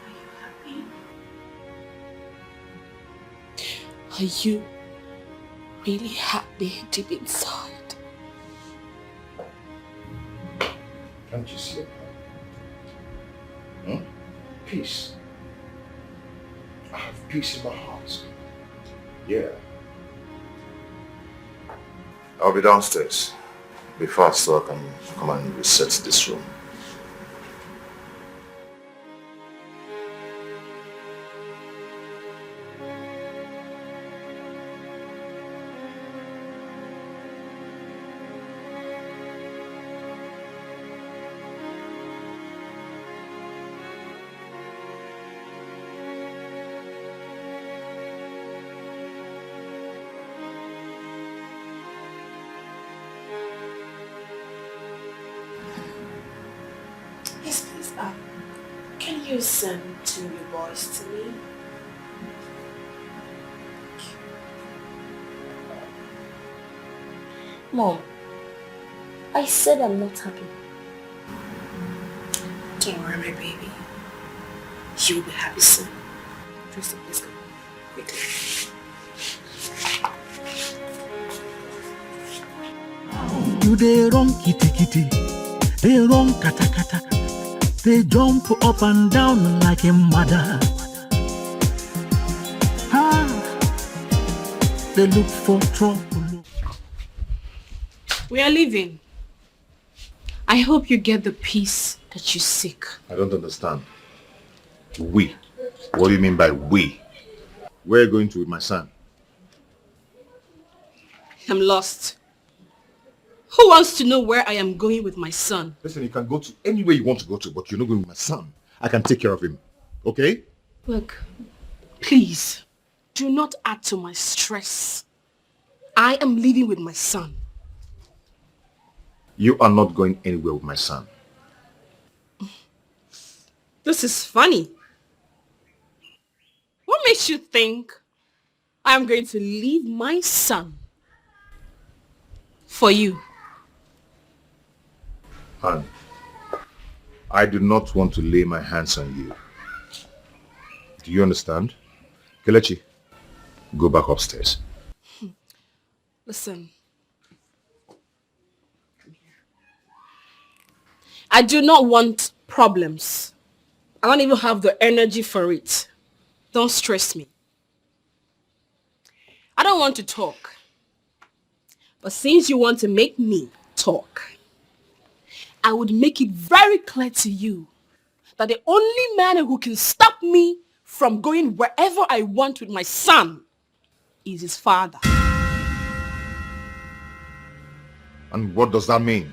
are you happy? Are you really happy deep inside? Can't you see it? Peace. I have peace in my heart. Yeah. I'll be downstairs. Be fast so I can come and reset this room. Yes, please. Can you send 2 new boys to me? Mom, I said I'm not happy. Don't worry, my baby. You'll be happy soon. Tristan, please go. Quickly. You they wrong kitty, they wrong kata. They jump up and down like a mother. They look for trouble. We are leaving. I hope you get the peace that you seek. I don't understand. We? What do you mean by we? Where are you going to with my son? I'm lost. Who wants to know where I am going with my son? Listen, you can go to anywhere you want to go to, but you're not going with my son. I can take care of him. Okay? Look, please, do not add to my stress. I am leaving with my son. You are not going anywhere with my son. This is funny. What makes you think I'm going to leave my son for you? Han, I do not want to lay my hands on you. Do you understand? Kelechi, go back upstairs. Listen. I do not want problems. I don't even have the energy for it. Don't stress me. I don't want to talk. But since you want to make me talk, I would make it very clear to you that the only man who can stop me from going wherever I want with my son is his father. And what does that mean?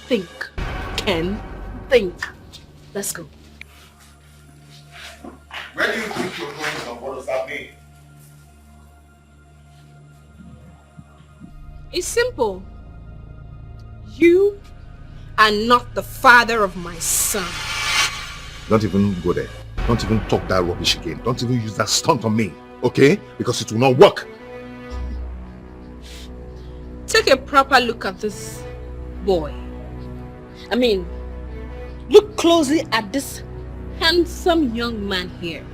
Think, Ken. Think. Let's go. Where do you think you're going and what does that mean? It's simple. You are not the father of my son. Don't even go there. Don't even talk that rubbish again. Don't even use that stunt on me, okay? Because it will not work. Take a proper look at this boy. I mean, look closely at this handsome young man here.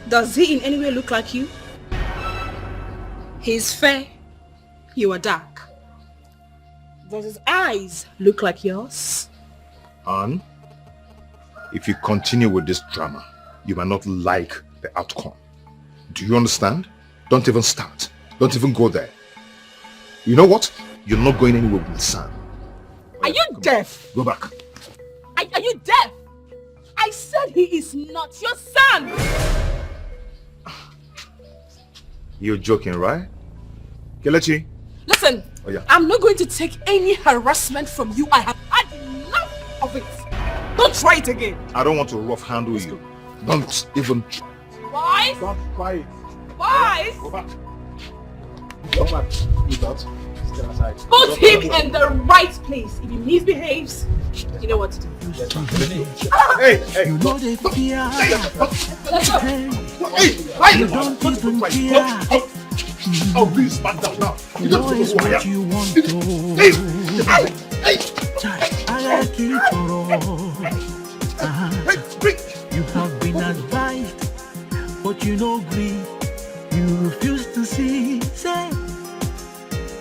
Does he in any way look like you? He's fair, you are dark. Does his eyes look like yours? And if you continue with this drama, you might not like the outcome. Do you understand? Don't even start. Don't even go there. You know what? You're not going anywhere with my son. Are you deaf? Go back. Are you deaf? I said he is not your son. You're joking, right? Kelechi. Listen, I'm not going to take any harassment from you. I have had enough of it. Don't try it again. I don't want to rough handle you. Don't even try. Boys? Don't try it. Boys? Go back. Go back. Leave that. Stay aside. Put him in the right place. If he misbehaves, you know what to do. Hey! You know they fear. Hey! You don't even care. Oh, please back down now. You know it's what you want to. I like it all. You have been advised, but you no agree. You refuse to see. Say,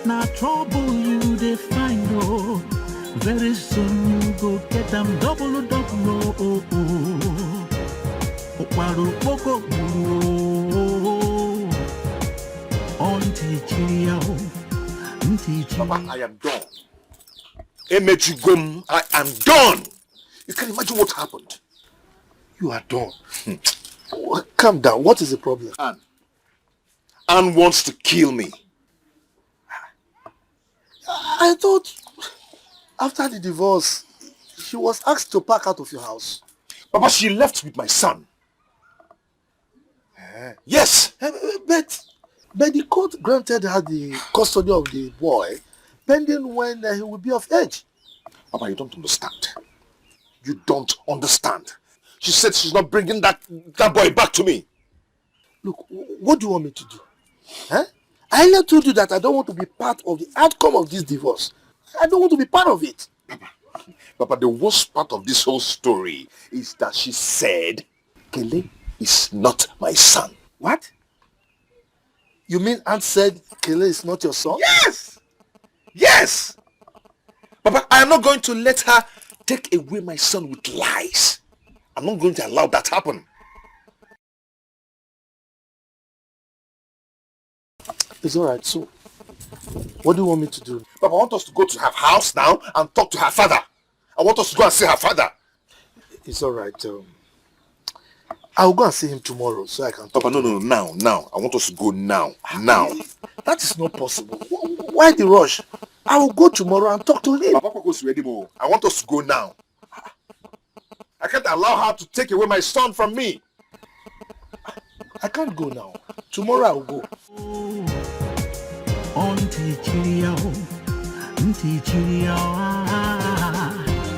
now trouble you they find oh. Very soon you go get them double. Oh. Papa, I am done. Emechigum, I am done. You can imagine what happened. You are done. Calm down. What is the problem? Anne wants to kill me. I thought after the divorce, she was asked to pack out of your house. Papa, she left with my son. Yes. But the court granted her the custody of the boy pending when he will be of age. Papa, you don't understand. You don't understand. She said she's not bringing that boy back to me. Look, what do you want me to do? Huh? I earlier told you that I don't want to be part of the outcome of this divorce. I don't want to be part of it. Papa, the worst part of this whole story is that she said Kele is not my son. What? You mean Aunt said Kele is not your son? Yes! Yes! Papa, I am not going to let her take away my son with lies. I'm not going to allow that happen. It's alright, so what do you want me to do? Papa, I want us to go to her house now and talk to her father. I want us to go and see her father. It's alright. I'll go and see him tomorrow so I can talk. Papa, no, now. I want us to go now. Now. That is not possible. Why the rush? I will go tomorrow and talk to him. Papa goes ready, I want us to go now. I can't allow her to take away my son from me. I can't go now. Tomorrow I will go.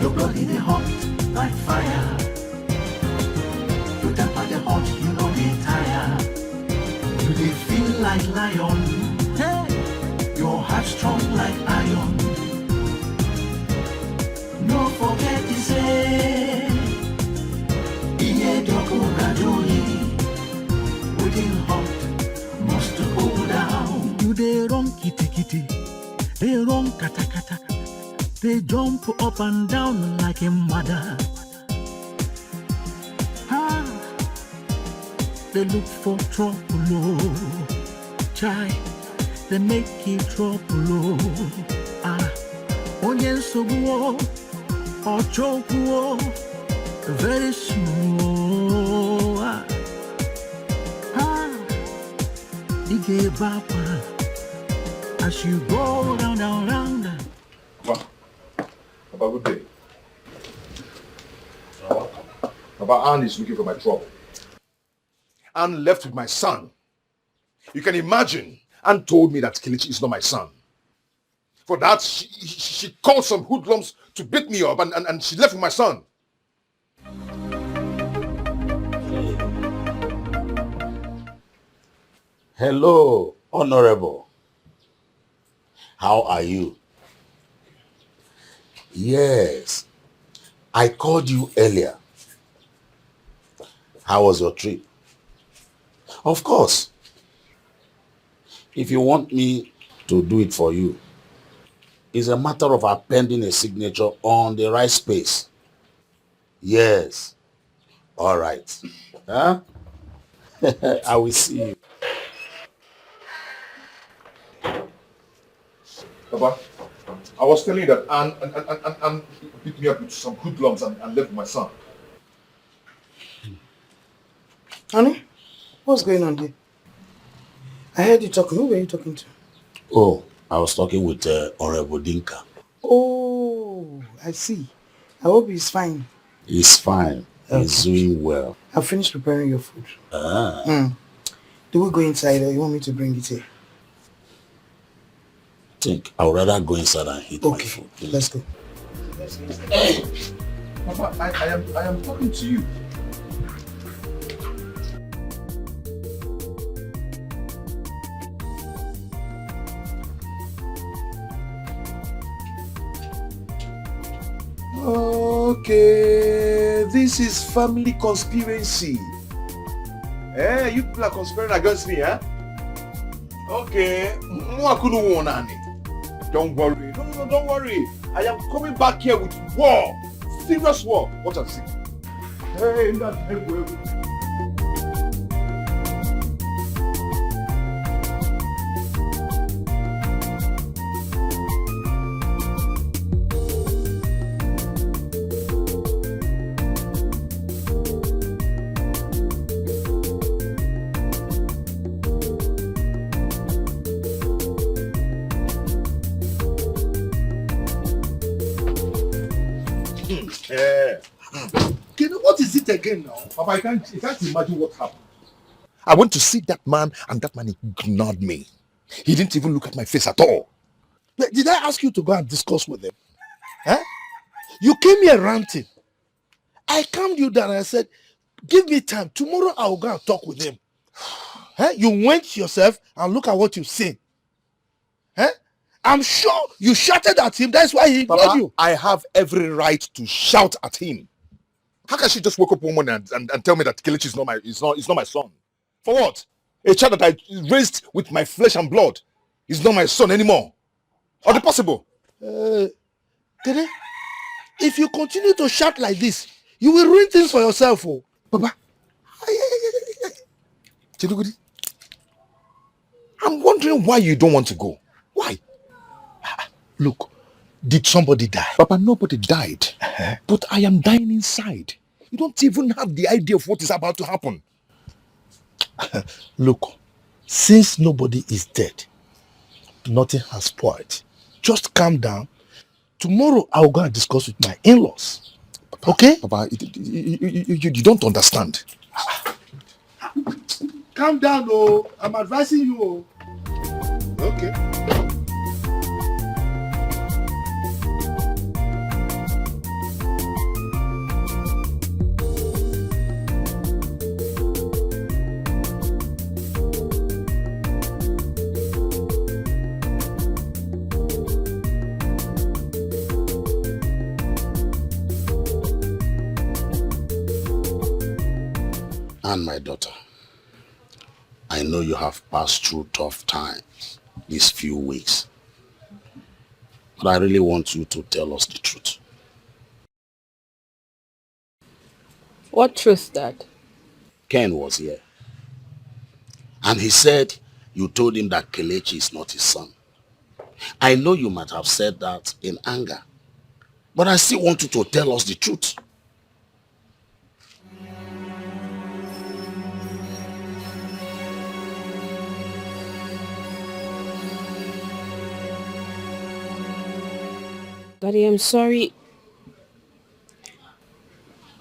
Your body they hot like fire. You temper the hot, you know they tire. You they feel like lion. Hey, your heart strong like iron. No forget to say, Iye doko gadoli. Within hot, must go down. You they run kitty kitty, they run kata kata. They jump up and down like a mother. They look for trouble, oh. Chai, they make it trouble, oh. Onion so go, or choke, very soon, It gave up as you go round, round, round. Papa, good day. Papa, Anne is looking for my trouble. Anne left with my son. You can imagine, Anne told me that Kelechi is not my son. For that, she called some hoodlums to beat me up and she left with my son. Hello, Honorable. How are you? Yes, I called you earlier. How was your trip? Of course. If you want me to do it for you, it's a matter of appending a signature on the right space. Yes. All right. Huh? I will see you. Papa, I was telling you that Anne beat me up with some hoodlums and left with my son. Honey, what's going on here? I heard you talking. Who were you talking to? Oh, I was talking with Honorable Dinka. Oh, I see. I hope he's fine. He's fine. He's doing well. I've finished preparing your food. Do we go inside or you want me to bring it here? I think I would rather go inside and eat my food. Let's go. Hey! Papa, I am talking to you. Okay, this is family conspiracy. You people are conspiring against me, huh? Okay, don't worry. No, don't worry. I am coming back here with war. Serious war. Watch and see. Hey, What is it again now? Papa, you can't imagine what happened. I went to see that man and that man ignored me. He didn't even look at my face at all. Did I ask you to go and discuss with him? Huh? You came here ranting. I calmed you down and I said, give me time. Tomorrow I will go and talk with him. Huh? You went yourself and look at what you say. Huh? I'm sure you shouted at him. That's why he ignored you. I have every right to shout at him. How can she just wake up one morning and tell me that Kelechi is not my son? For what? A child that I raised with my flesh and blood is not my son anymore. Are they possible? Dede, if you continue to shout like this, you will ruin things for yourself. Oh. Papa, I'm wondering why you don't want to go. Why? Look, did somebody die? Papa, nobody died. But I am dying inside. You don't even have the idea of what is about to happen. Look, since nobody is dead, Nothing has spoiled. Just calm down. Tomorrow I'll go and discuss with my in-laws. Okay? Papa, you don't understand. Calm down, oh. I'm advising you, oh. Okay. And my daughter, I know you have passed through tough times these few weeks. But I really want you to tell us the truth. What truth, Dad? Ken was here. And he said you told him that Kelechi is not his son. I know you might have said that in anger. But I still want you to tell us the truth. Daddy, I'm sorry.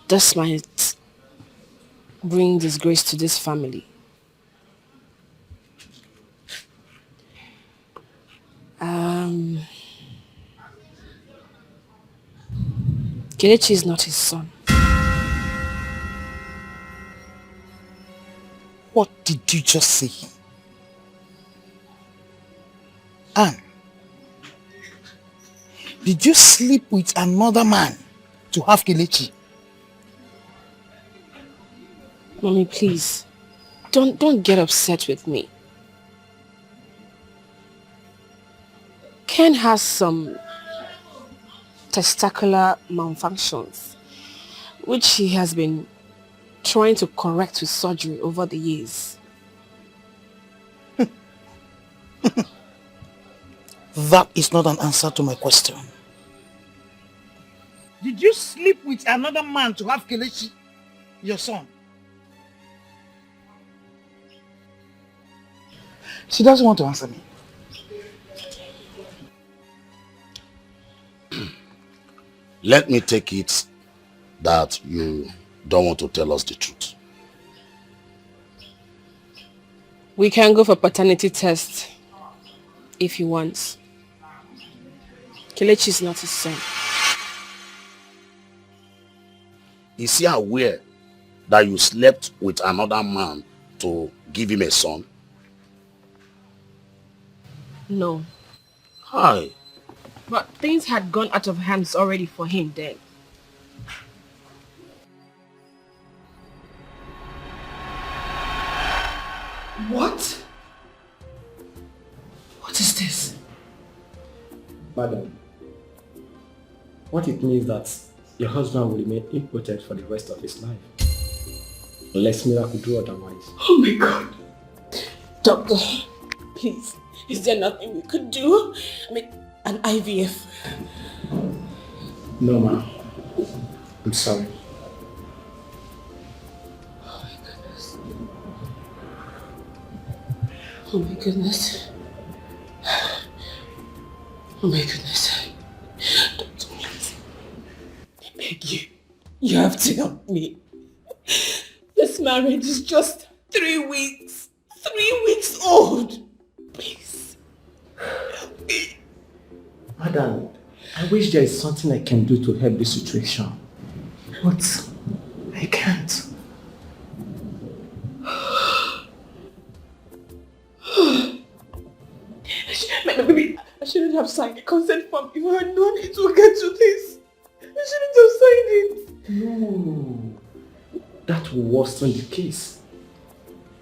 This might bring disgrace to this family. Kelechi is not his son. What did you just say? Anne, did you sleep with another man to have Kelechi? Mommy, please. Don't get upset with me. Ken has some testicular malfunctions, which he has been trying to correct with surgery over the years. That is not an answer to my question. Did you sleep with another man to have Kelechi, your son? She doesn't want to answer me. Let me take it that you don't want to tell us the truth. We can go for paternity test if he wants. Kelechi is not his son. Is he aware that you slept with another man to give him a son? No. Hi. But things had gone out of hands already for him then. What? What is this? Madam, what it means that your husband will remain impotent for the rest of his life. Unless miracle do otherwise. Oh my God. Doctor, please, is there nothing we could do? I mean, an IVF. No, ma'am. I'm sorry. Oh my goodness. Oh my goodness. Oh my goodness. Doctor, please. I beg you. You have to help me. This marriage is just 3 weeks. 3 weeks old. Please. Help me. Madam, I wish there is something I can do to help this situation. But I can't. Maybe I shouldn't have signed the consent form if I had known it would get to this. I shouldn't have signed it. No. That will worsen the case.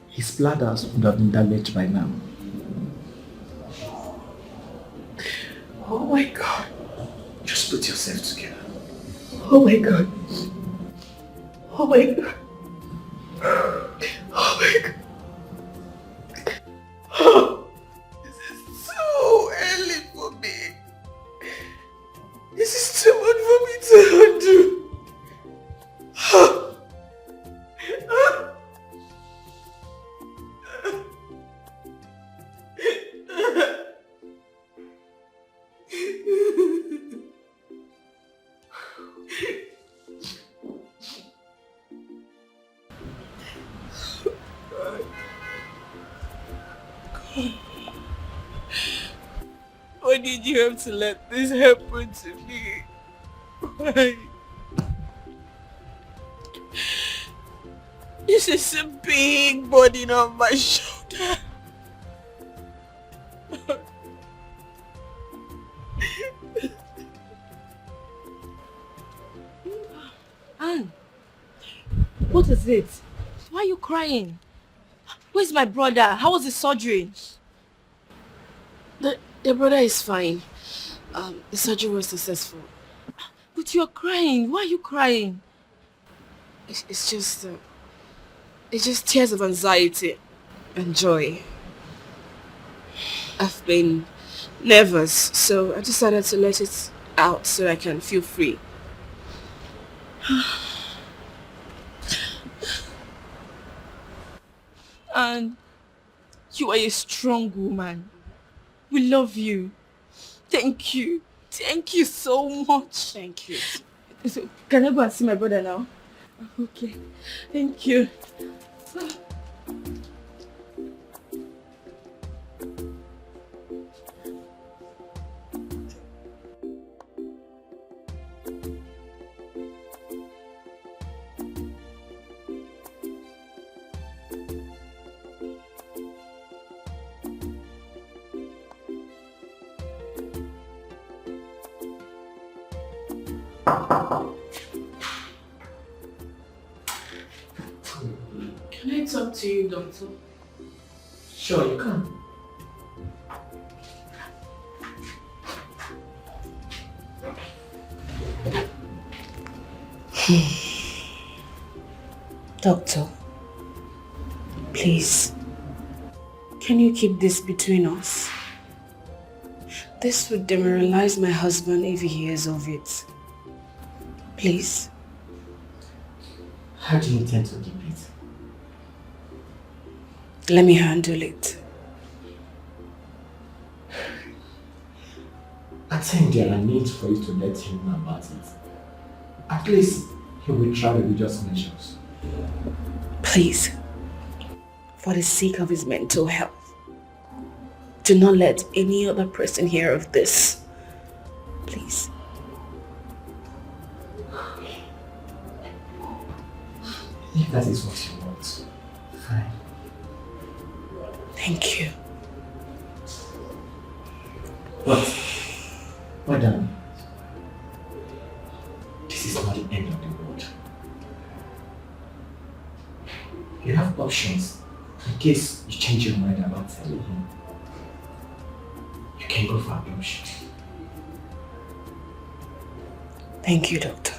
His bladders would have been damaged by now. Oh my God. Just put yourself together. Oh my God. Oh my God. Oh my God. Oh, this is too early for me. This is too much for me to undo. Why did you have to let this happen to me? Why? This is a big burden on my shoulder. Anne, what is it? Why are you crying? Where's my brother? How was the surgery? The brother is fine. The surgery was successful. But you're crying. Why are you crying? It's just tears of anxiety and joy. I've been nervous, so I decided to let it out so I can feel free. And you are a strong woman. We love you. Thank you. Thank you so much. Thank you. So, can I go and see my brother now? Okay. Thank you. Can I talk to you, doctor? Sure, you can. Doctor, please, can you keep this between us? This would demoralize my husband if he hears of it. Please. How do you intend to keep it? Let me handle it. I think there are needs for you to let him know about it. At least he will try religious measures. Please, for the sake of his mental health, do not let any other person hear of this. Please. If that is what you want, fine. Thank you. But, madam, this is not the end of the world. You have options in case you change your mind about telling him. You can go for adoption. Thank you, doctor.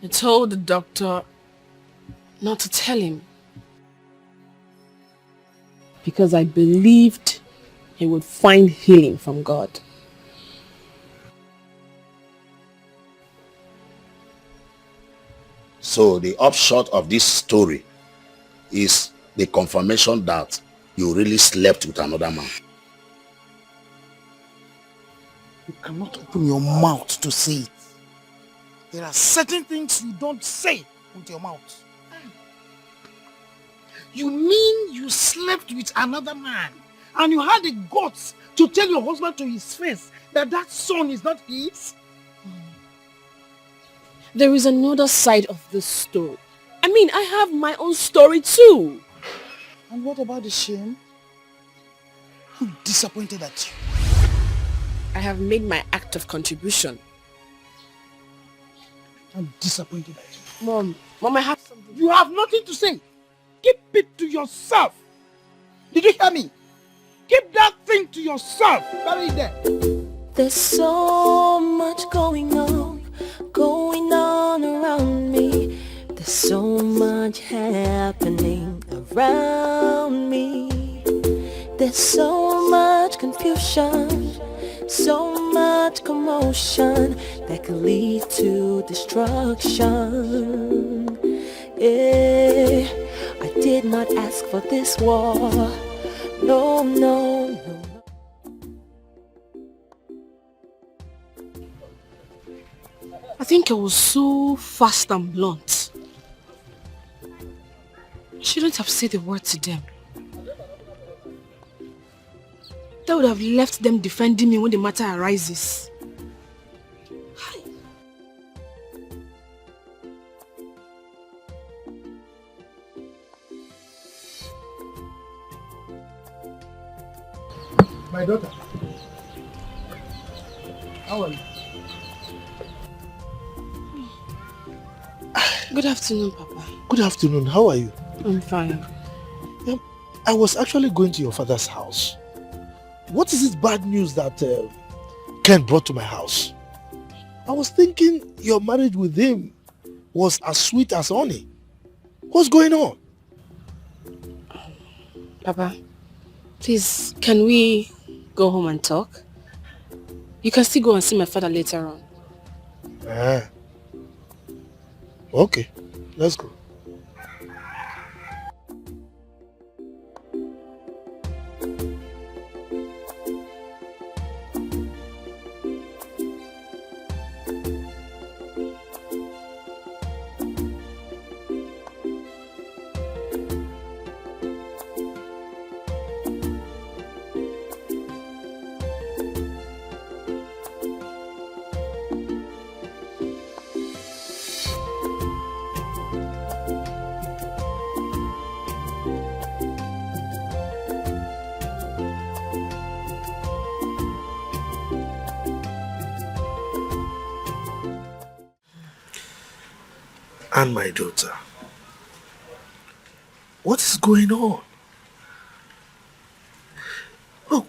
I told the doctor not to tell him because I believed he would find healing from God. So the upshot of this story is the confirmation that you really slept with another man. You cannot open your mouth to say it. There are certain things you don't say with your mouth. You mean you slept with another man and you had the guts to tell your husband to his face that that son is not his? There is another side of this story. I mean, I have my own story too. And what about the shame? I'm disappointed at you. I have made my act of contribution. I'm disappointed at you. Mom, I have something. You have nothing to say. Keep it to yourself. Did you hear me? Keep that thing to yourself. Bury it there. There's so much going on around me. There's so much happening around me. There's so much confusion, so much much commotion that could lead to destruction. Yeah, I did not ask for this war. No, no, no. I think I was so fast and blunt. I shouldn't have said a word to them. That would have left them defending me when the matter arises. My daughter. How are you? Good afternoon, Papa. Good afternoon. How are you? I'm fine. I was actually going to your father's house. What is this bad news that Ken brought to my house? I was thinking your marriage with him was as sweet as honey. What's going on? Papa, please, can we go home and talk? You can still go and see my father later on. Okay, let's go. And my daughter, what is going on? Oh,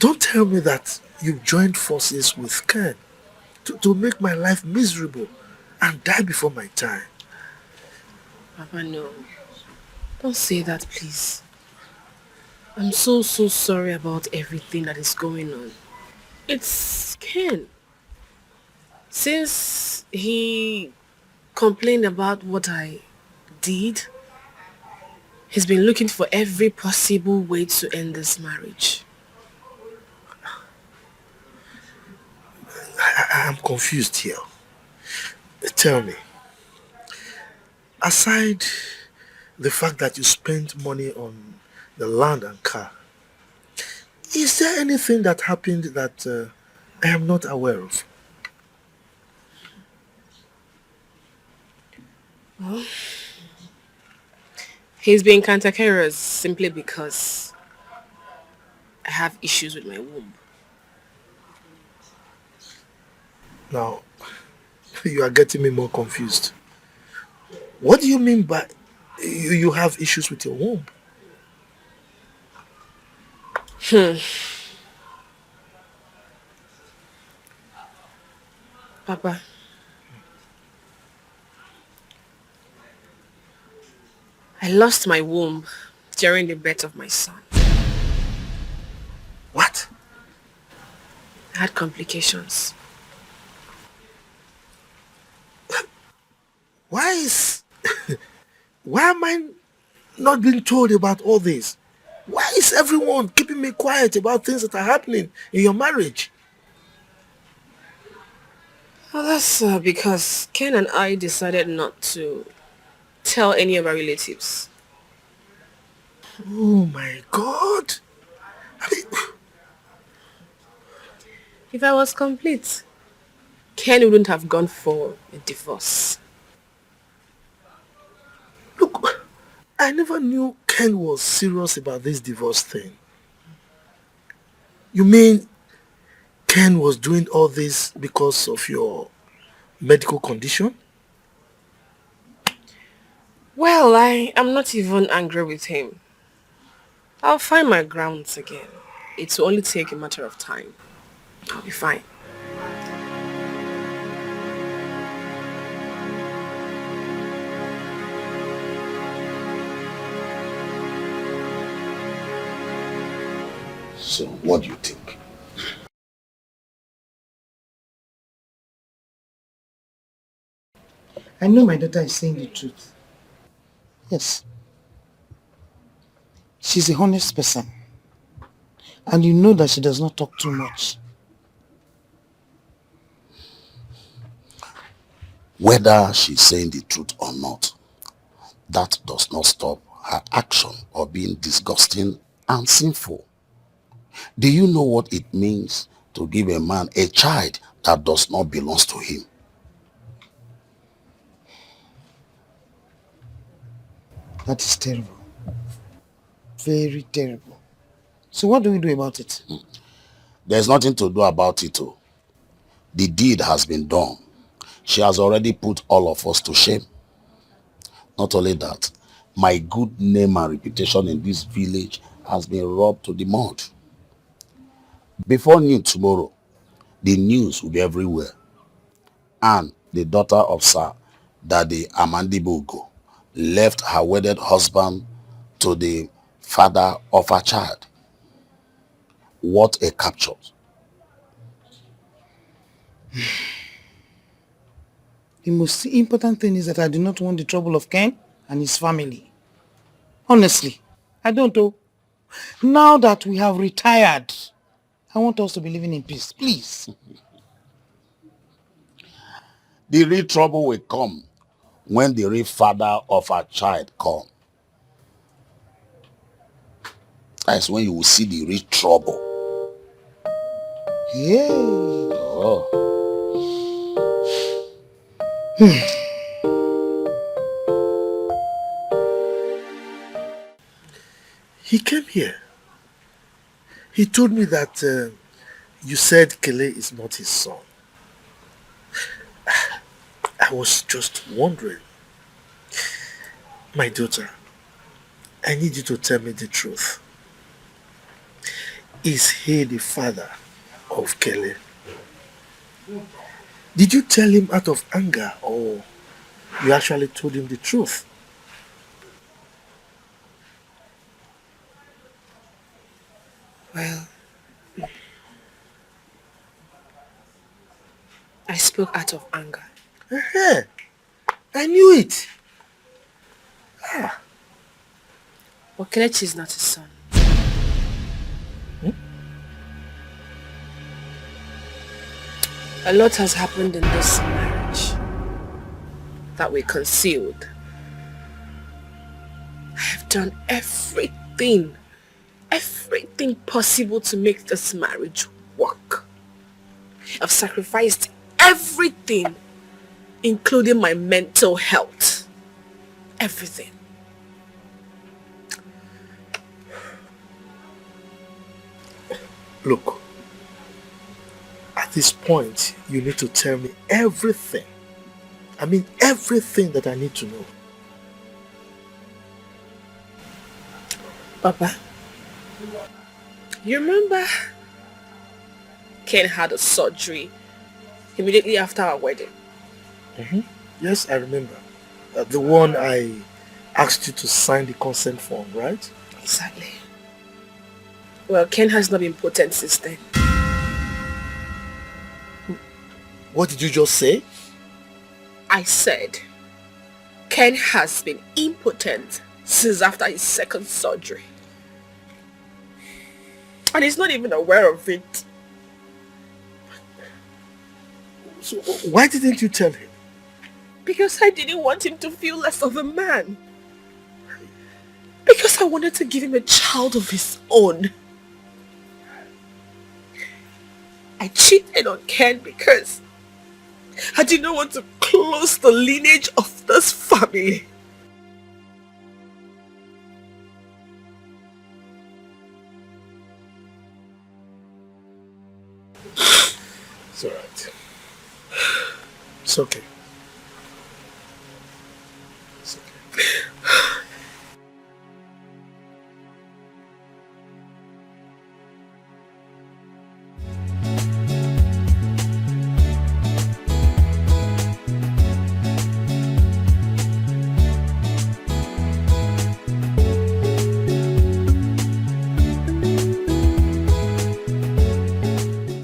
don't tell me that you've joined forces with Ken to make my life miserable and die before my time. Papa, no. Don't say that, please. I'm so sorry about everything that is going on. It's Ken. Since he complained about what I did, he's been looking for every possible way to end this marriage. I'm confused here. Tell me, aside the fact that you spent money on the land and car, is there anything that happened that I am not aware of? Well, he's being cantankerous simply because I have issues with my womb. Now, you are getting me more confused. What do you mean by you have issues with your womb? Papa, I lost my womb during the birth of my son. What? I had complications. Why am I not being told about all this? Why is everyone keeping me quiet about things that are happening in your marriage? Well, that's because Ken and I decided not to tell any of our relatives. Oh my God! If I was complete, Ken wouldn't have gone for a divorce. Look, I never knew Ken was serious about this divorce thing. You mean Ken was doing all this because of your medical condition? Well, I am not even angry with him. I'll find my grounds again. It will only take a matter of time. I'll be fine. So what do you think? I know my daughter is saying the truth. Yes. She's a honest person. And you know that she does not talk too much. Whether she's saying the truth or not, that does not stop her action or being disgusting and sinful. Do you know what it means to give a man a child that does not belong to him? That is terrible. Very terrible. So what do we do about it? There's nothing to do about it. Oh. The deed has been done. She has already put all of us to shame. Not only that, my good name and reputation in this village has been rubbed to the mud. Before noon tomorrow, the news will be everywhere. And the daughter of Sir Daddy Amandibogo left her wedded husband to the father of her child. What a capture. The most important thing is that I do not want the trouble of Ken and his family. Honestly, I don't know. Now that we have retired, I want us to be living in peace, please. The real trouble will come when the real father of her child come. That's when you will see the real trouble. Yeah. Oh. He came here. He told me that you said Kele is not his son. I was just wondering. My daughter, I need you to tell me the truth. Is he the father of Kele? Did you tell him out of anger or you actually told him the truth? Well, I spoke out of anger. I knew it. But Kelechi is not his son. A lot has happened in this marriage that we concealed. I have done everything possible to make this marriage work. I've sacrificed everything, including my mental health. Everything. Look, at this point, you need to tell me everything. I mean everything that I need to know. Papa, you remember Ken had a surgery immediately after our wedding? Yes, I remember. The one I asked you to sign the consent form, right? Exactly. Well, Ken has not been potent since then. What did you just say? I said Ken has been impotent since after his second surgery. And he's not even aware of it. So why didn't you tell him? Because I didn't want him to feel less of a man. Because I wanted to give him a child of his own. I cheated on Ken because I did not want to close the lineage of this family. It's alright. It's okay. It's okay.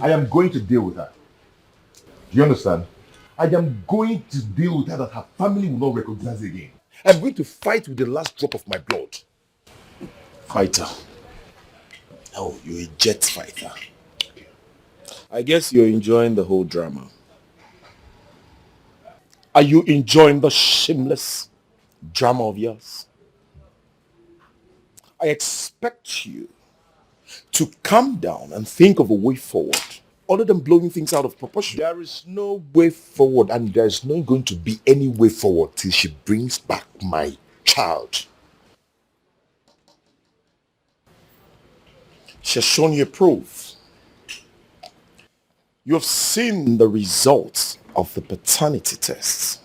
I am going to deal with her. Do you understand? I am going to deal with her that her family will not recognize again. I'm going to fight with the last drop of my blood. Fighter. Oh, you're a jet fighter. I guess you're enjoying the whole drama. Are you enjoying the shameless drama of yours? I expect you to calm down and think of a way forward other than blowing things out of proportion. There is no way forward, and there's not going to be any way forward till she brings back my child. She has shown you proof. You have seen the results of the paternity tests.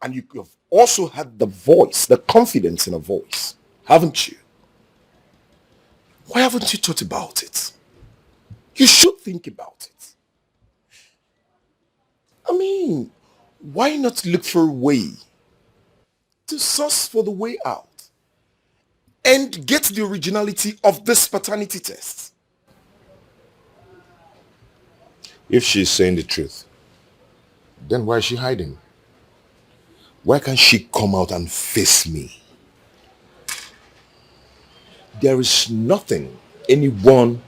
And you have also had the voice, the confidence in a voice, haven't you? Why haven't you thought about it? You should think about it. I mean, why not look for a way to source for the way out and get the originality of this paternity test? If she's saying the truth, then why is she hiding? Why can't she come out and face me? There is nothing anyone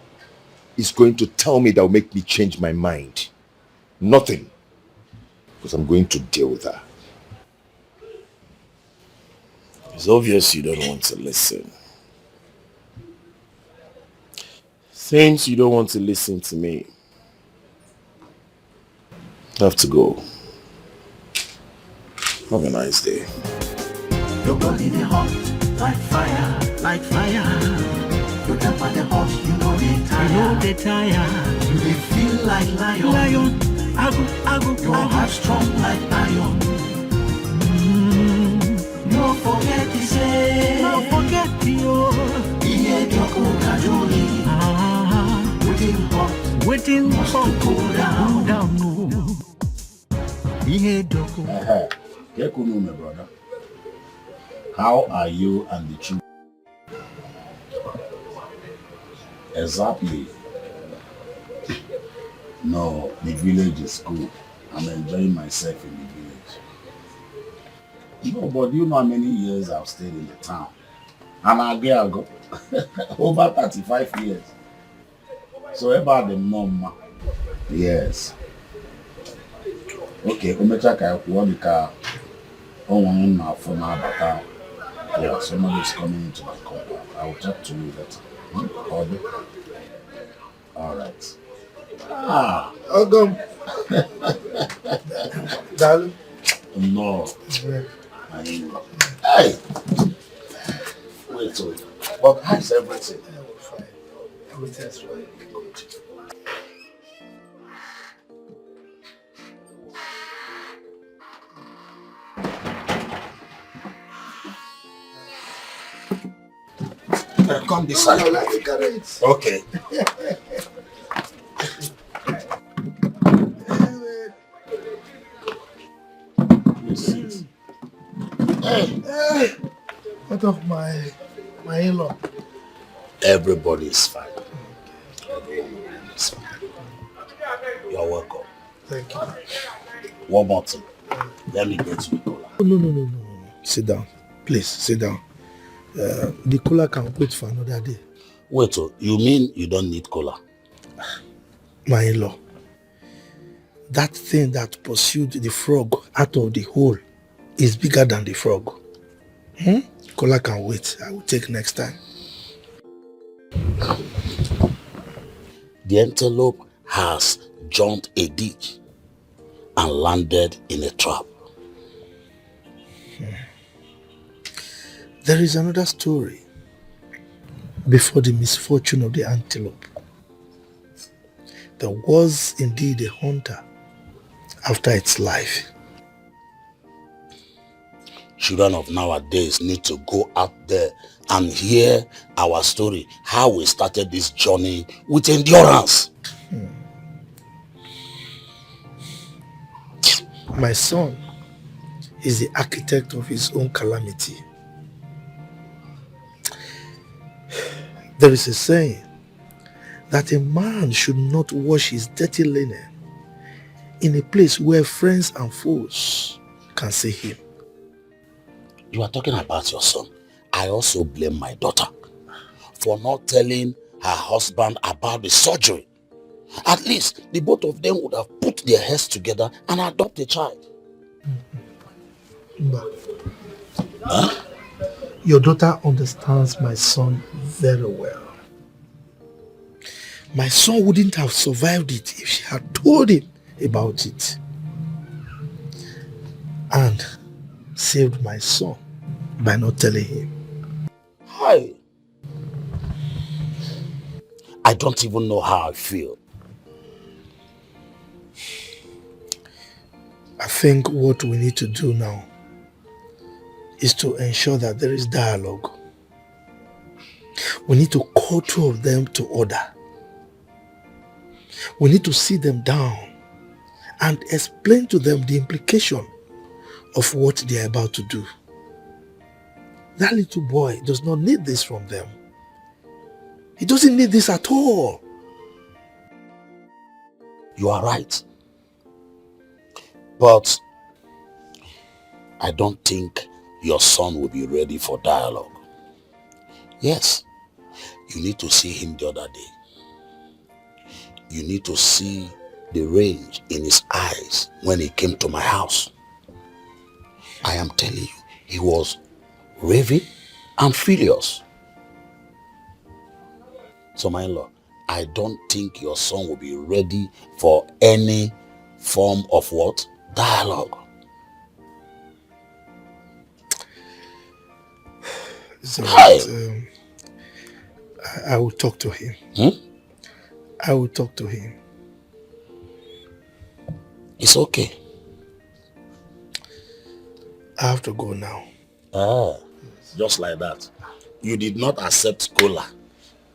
is going to tell me that will make me change my mind. Nothing. Because I'm going to deal with her. It's obvious you don't want to listen. Since you don't want to listen to me, I have to go. Have a nice day. Your body they hot like fire, like fire. Your temper they hot, you know they tire. You know they tire. You they feel like lion. Lion, I go. Your heart strong like iron. No forget the say. No forget the oh. Iye doko kajuli. Waiting hot to cool down, no. Iye doko. Kekuno, my brother. How are you and the children? Exactly. No, the village is cool. I'm enjoying myself in the village. No, but you know how many years I've stayed in the town? And I go over 35 years. So about the norm. Yes. Okay, umechaka kuandika on my phone about. Yeah, somebody is coming into my compound. I will talk to you later. All right. Welcome. Darling. No. Hey. Wait, but how's everything? Fine. Everything's fine. Good. Come this side. Okay. Hey. What of my in-law? Everybody is fine. Everyone is fine. You're welcome. Thank you. One more thing. Let me get you a cola. No. Sit down. Please, sit down. The cola can wait for another day. Wait, you mean you don't need cola? My in-law. That thing that pursued the frog out of the hole is bigger than the frog. Cola can wait. I will take next time. The antelope has jumped a ditch and landed in a trap. There is another story before the misfortune of the antelope. There was indeed a hunter after its life. Children of nowadays need to go out there and hear our story, how we started this journey with endurance. My son is the architect of his own calamity. There is a saying that a man should not wash his dirty linen in a place where friends and foes can see him. You are talking about your son. I also blame my daughter for not telling her husband about the surgery. At least the both of them would have put their heads together and adopt a child. Mba. Huh? Your daughter understands my son very well. My son wouldn't have survived it if she had told him about it. And saved my son by not telling him. Hi. I don't even know how I feel. I think what we need to do now is to ensure that there is dialogue. We need to call two of them to order. We need to sit them down and explain to them the implication of what they are about to do. That little boy does not need this from them. He doesn't need this at all. You are right. But I don't think your son will be ready for dialogue. Yes, you need to see him the other day. You need to see the rage in his eyes when he came to my house. I am telling you, he was raving and furious. So my in-law, I don't think your son will be ready for any form of what? Dialogue. So I will talk to him. I will talk to him. It's okay. I have to go now. Just like that. You did not accept cola.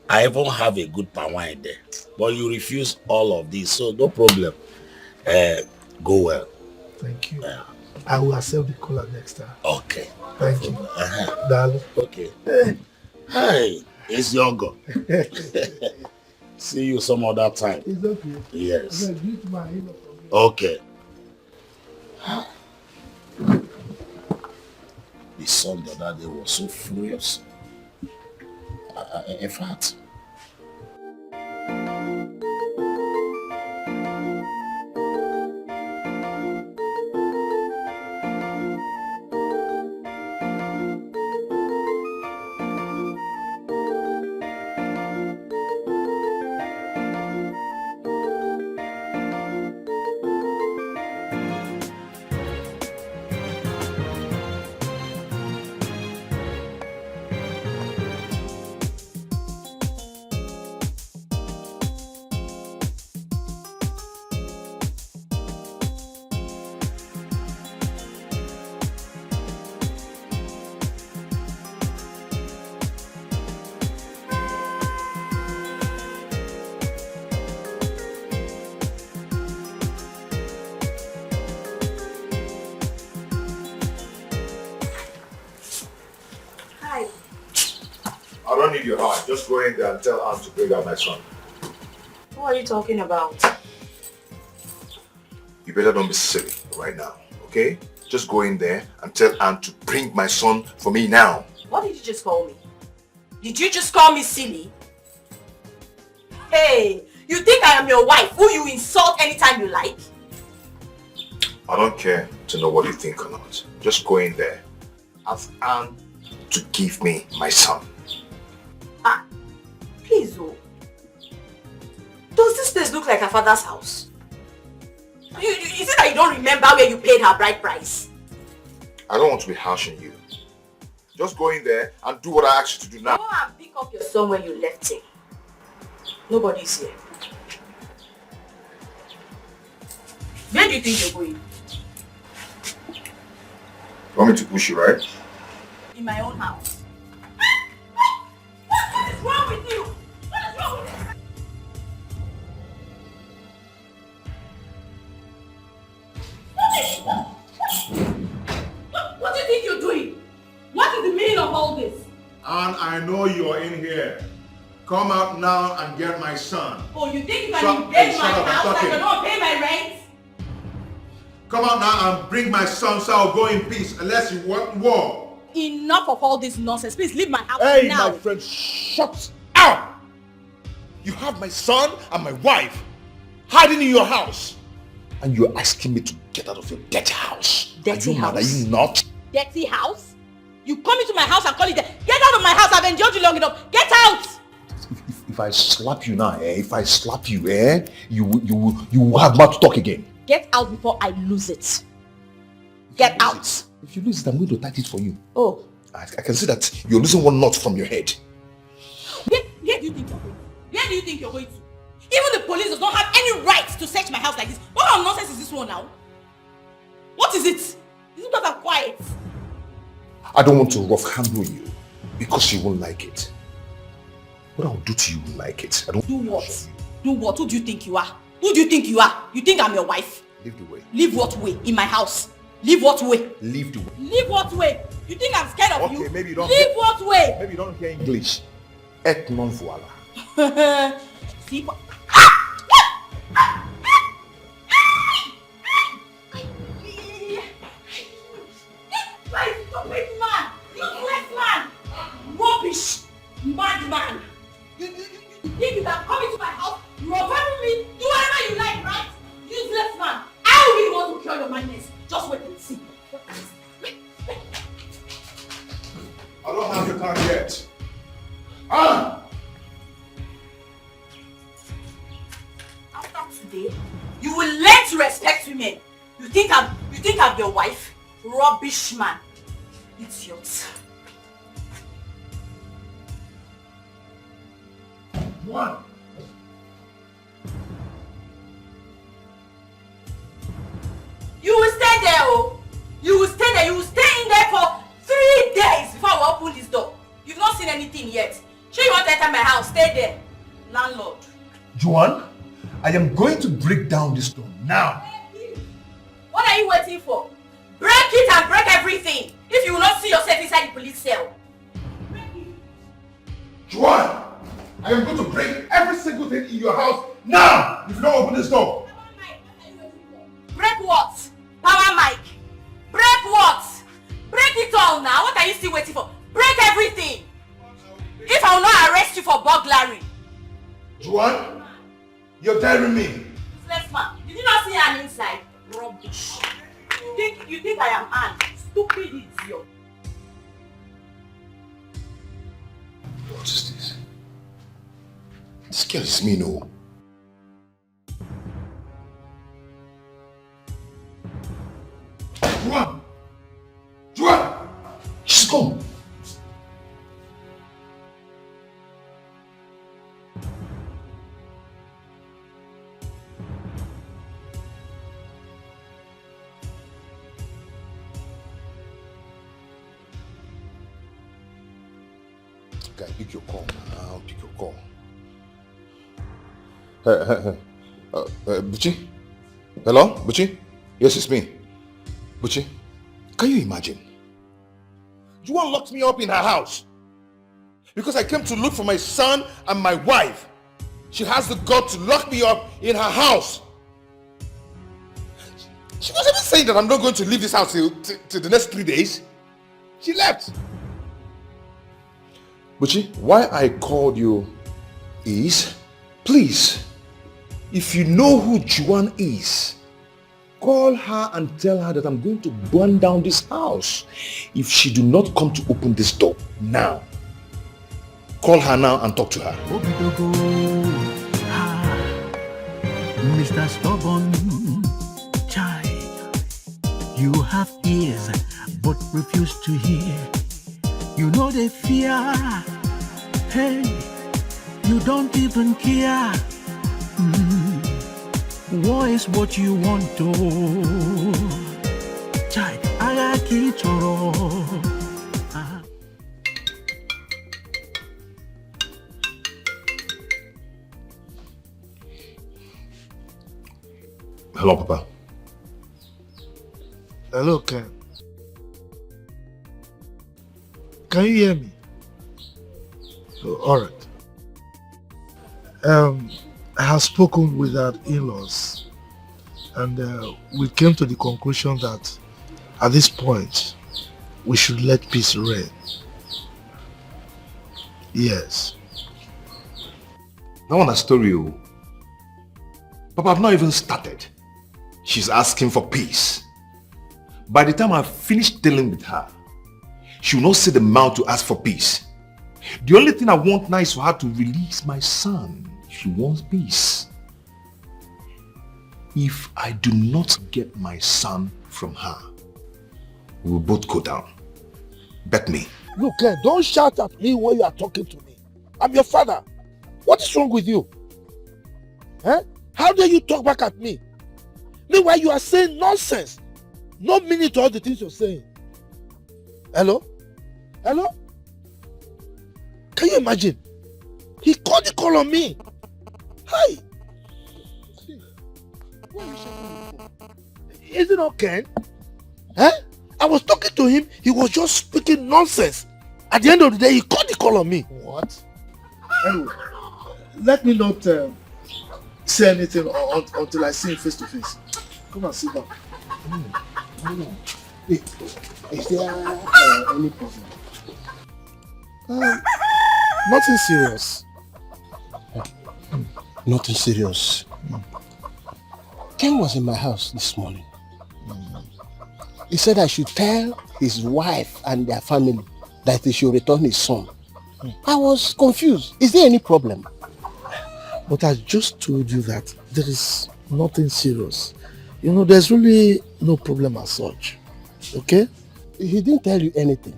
I even have a good palm wine there. But you refuse all of this, so no problem. Go well. Thank you. I will accept the cola next time. Okay. Thank you. Darling. Okay. Hi, it's Yogo. See you some other time. It's okay. Yes. Okay. The son the other day was so furious. In fact, I don't need your heart. Just go in there and tell Aunt to bring out my son. What are you talking about? You better don't be silly right now, okay? Just go in there and tell Aunt to bring my son for me now. What did you just call me? Did you just call me silly? Hey, you think I am your wife who you insult anytime you like? I don't care to know what you think or not. Just go in there. Ask Aunt to give me my son. Please, oh. Does this place look like her father's house? Is it that you don't remember where you paid her bride price? I don't want to be harsh on you. Just go in there and do what I asked you to do now. Go and pick up your son when you left him. Nobody's here. Where do you think you're going? You want me to push you, right? In my own house. What is wrong with you? What is wrong with you? What do you think you're doing? What is the meaning of all this? And I know you're in here. Come out now and get my son. Oh, you think if I invade my house, I cannot pay my rent? Come out now and bring my son so I'll go in peace, unless you want war. Enough of all this nonsense. Please leave my house Hey, now. my friend, shut up! You have my son and my wife hiding in your house. And you're asking me to get out of your dirty house. Dirty Are you house? mad? Are you not? Dirty house? You come into my house and call it that. Get out of my house. I've endured you long enough. Get out! If I slap you now, if I slap you, you will have mouth to talk again. Get out before I lose it. Get out. If you lose it, I'm going to tight it for you. Oh. I can see that you're losing one knot from your head. Where do you think you're going? Where do you think you're going to? Even the police does not have any right to search my house like this. What kind of nonsense is this one now? What is it? Is it because I'm quiet? I don't want to rough handle you because you won't like it. What I'll do to you will like it. I don't do what? Do what? Who do you think you are? Who do you think you are? You think I'm your wife? Leave the way. Leave what way? In my house? Leave what way? Leave the way. Leave what way? You think I'm scared of you? Okay, maybe you don't. Leave what way? Maybe you don't hear English. Et non voila. See what? Stupid man! Useless man! Rubbish! Madman! You think you can come into my house, robber me, do whatever you like, right? Useless man! I will be the one to cure your madness. Just wait and see. I don't have the time yet. After today, you will learn to respect women. You think I'm your wife? Rubbish man. Idiot. One. You will stay there, oh. You will stay there. You will stay in there for 3 days before I open this door. You've not seen anything yet. Sure you want to enter my house? Stay there. Landlord. Juan, I am going to break down this door now. What are you waiting for? Break it and break everything. If you will not see yourself inside the police cell. Juan, I am going to break every single thing in your house now if you don't open this door. Break what? Power Mike. Break what? Break it all now. What are you still waiting for? Break everything. If I will not arrest you for burglary. Juan, you're daring me. Useless man. Did you not see Anne inside? Rubbish. You think I am Anne? Stupid idiot. What is this? This girl is me, no. Juan! Juan! She's gone. Guy, pick your call now. Pick your call. Buchi? Hello, Buchi? Yes, it's me. Buchi, can you imagine? Juan locked me up in her house because I came to look for my son and my wife. She has the gut to lock me up in her house. She was even saying that I'm not going to leave this house till the next 3 days. She left. Buchi, why I called you is, please, if you know who Juan is, call her and tell her that I'm going to burn down this house if she do not come to open this door now. Call her now and talk to her. Mr. Stubborn Child, you have ears but refuse to hear. You know the fear. Hey, you don't even care. What is what you want to? Child, I keep Hello, Papa. Hello, Ken. Can you hear me? Oh, all right. I have spoken with our in-laws And we came to the conclusion that at this point, we should let peace reign. Yes. Now on a story, Papa, I've not even started. She's asking for peace. By the time I've finished dealing with her, she will not see the mouth to ask for peace. The only thing I want now is for her to release my son. She wants peace. If I do not get my son from her, we will both go down. Bet me. Look, don't shout at me when you are talking to me. I'm your father. What is wrong with you? How dare you talk back at me? Meanwhile, you are saying nonsense. No meaning to all the things you're saying. Hello? Hello? Can you imagine? He called the call on me. Hi. What are you shouting for? Is it okay? I was talking to him. He was just speaking nonsense. At the end of the day, he called the call on me. What? Anyway, let me not say anything until I see him face to face. Come and sit down. Is there any problem? Nothing serious. Nothing serious. Ken was in my house this morning. He said I should tell his wife and their family that he should return his son. I was confused. Is there any problem? But I just told you that there is nothing serious. You know, there's really no problem as such. Okay? He didn't tell you anything.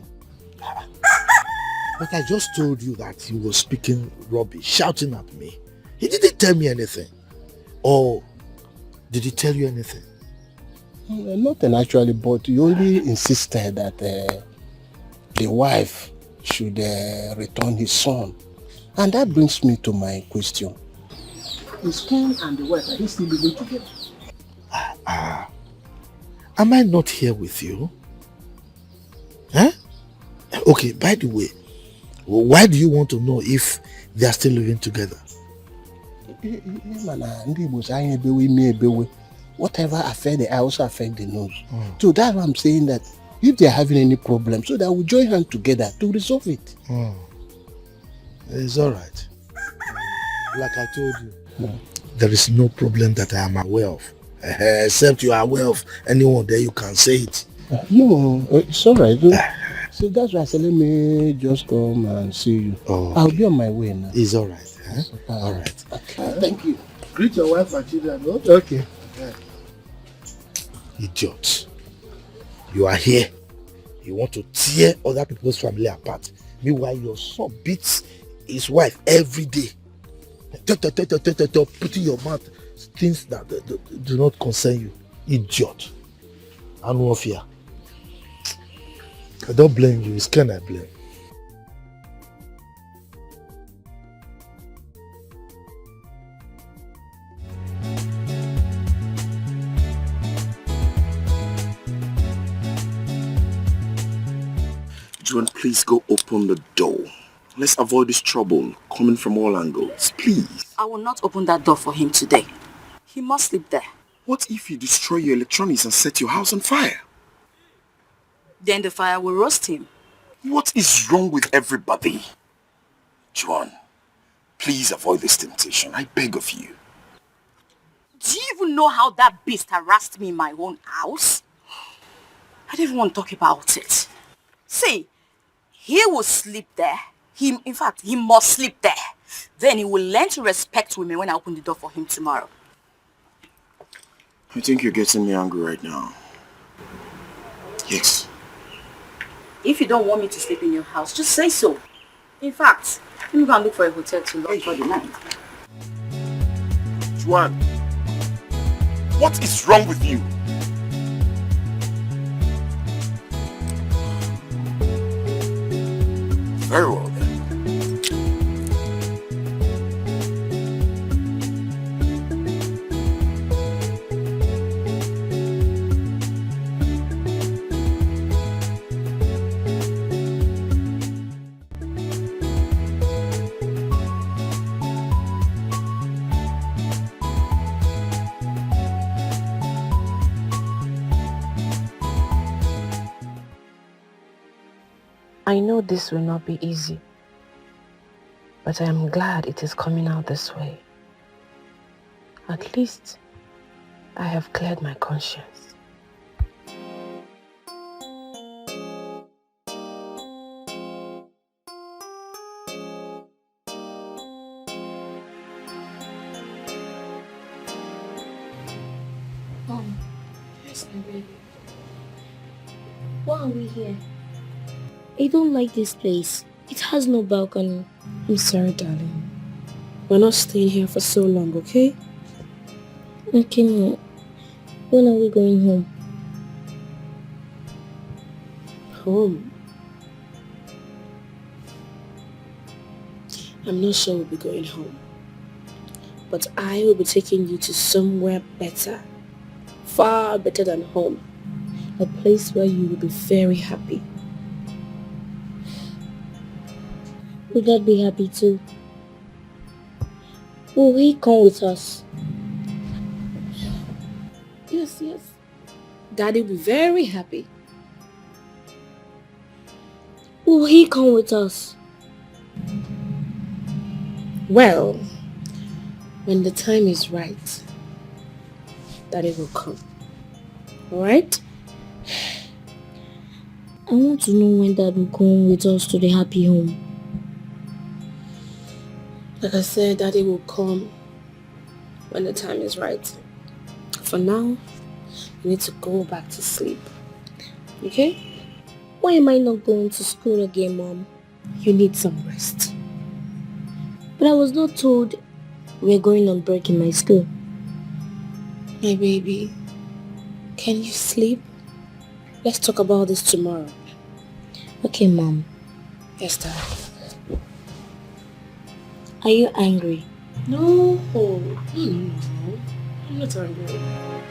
But I just told you that he was speaking rubbish, shouting at me. He didn't tell me anything. Or did he tell you anything? Nothing actually, but he only insisted that the wife should return his son. And that brings me to my question. Is Ken and the wife, are they still living together? Am I not here with you? Okay, by the way, why do you want to know if they are still living together? Whatever affect the eye also affect the nose. So that's why I'm saying that if they're having any problem, so that we join hands together to resolve it. It's alright. Like I told you, there is no problem that I am aware of. Except you are aware of anyone there, you can say it. No, it's alright. So that's why I said, let me just come and see you. I'll be on my way now. It's alright. Alright. Okay, thank you. Greet your wife and children. Okay. Idiot. You are here. You want to tear other people's family apart. Meanwhile, your son beats his wife every day. Putting your mouth things that do not concern you. Idiot. I no fear. I don't blame you. It's Ken I blame. John, please go open the door. Let's avoid this trouble coming from all angles, please. I will not open that door for him today. He must sleep there. What if you destroy your electronics and set your house on fire? Then the fire will roast him. What is wrong with everybody? John, please avoid this temptation. I beg of you. Do you even know how that beast harassed me in my own house? I don't even want to talk about it. See, he will sleep there. In fact, he must sleep there. Then he will learn to respect women when I open the door for him tomorrow. I think you're getting me angry right now. Yes. If you don't want me to sleep in your house, just say so. In fact, let me go and look for a hotel to lodge for the night. Juan, what is wrong with you? Very well then. I know this will not be easy, but I am glad it is coming out this way. At least I have cleared my conscience. Mom, Yes, my baby. why are we here? I don't like this place. It has no balcony. I'm sorry, darling. We're not staying here for so long, okay? Okay, Mom. When are we going home? Home? I'm not sure we'll be going home. But I will be taking you to somewhere better. Far better than home. A place where you will be very happy. Will Dad be happy too? Will he come with us? Yes, yes. Daddy will be very happy. Will he come with us? Well, when the time is right, Daddy will come. Alright? I want to know when Dad will come with us to the happy home. Like I said, Daddy will come when the time is right. For now, you need to go back to sleep. Okay? Why am I not going to school again, Mom? You need some rest. But I was not told we're going on break in my school. My baby, can you sleep? Let's talk about this tomorrow. Okay, Mom. Yes, Dad. Are you angry? No. No. I'm not angry.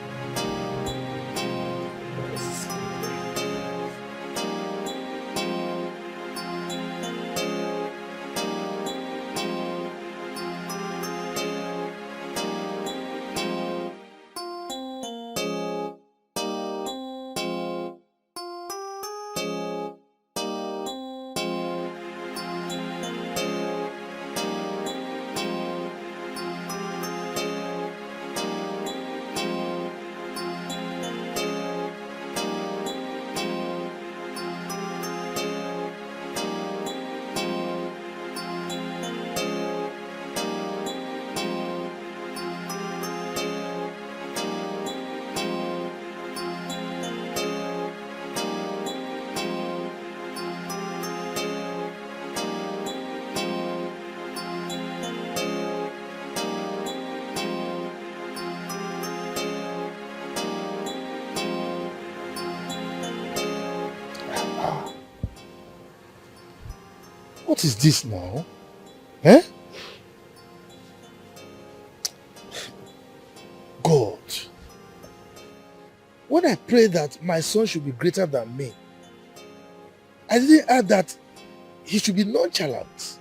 What is this now? Eh? God, when I pray that my son should be greater than me, I didn't add that he should be nonchalant.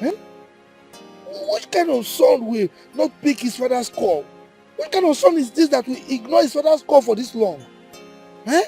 Eh? Which kind of son will not pick his father's call? What kind of son is this that will ignore his father's call for this long? Eh?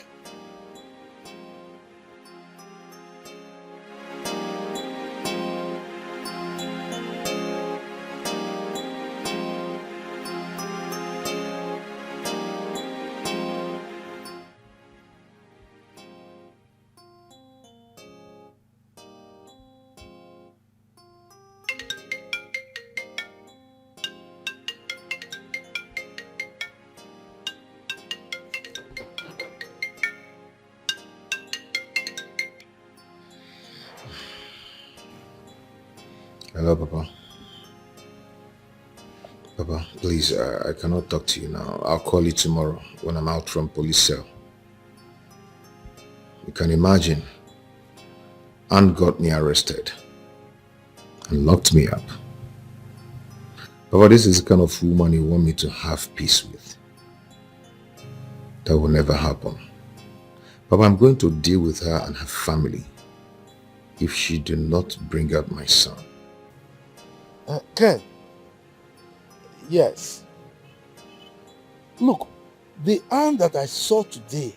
Hello, Papa. Papa, please, I cannot talk to you now. I'll call you tomorrow when I'm out from police cell. You can imagine, Aunt got me arrested and locked me up. Papa, this is the kind of woman you want me to have peace with. That will never happen. Papa, I'm going to deal with her and her family if she do not bring out my son. Ken, yes. Look, the aunt that I saw today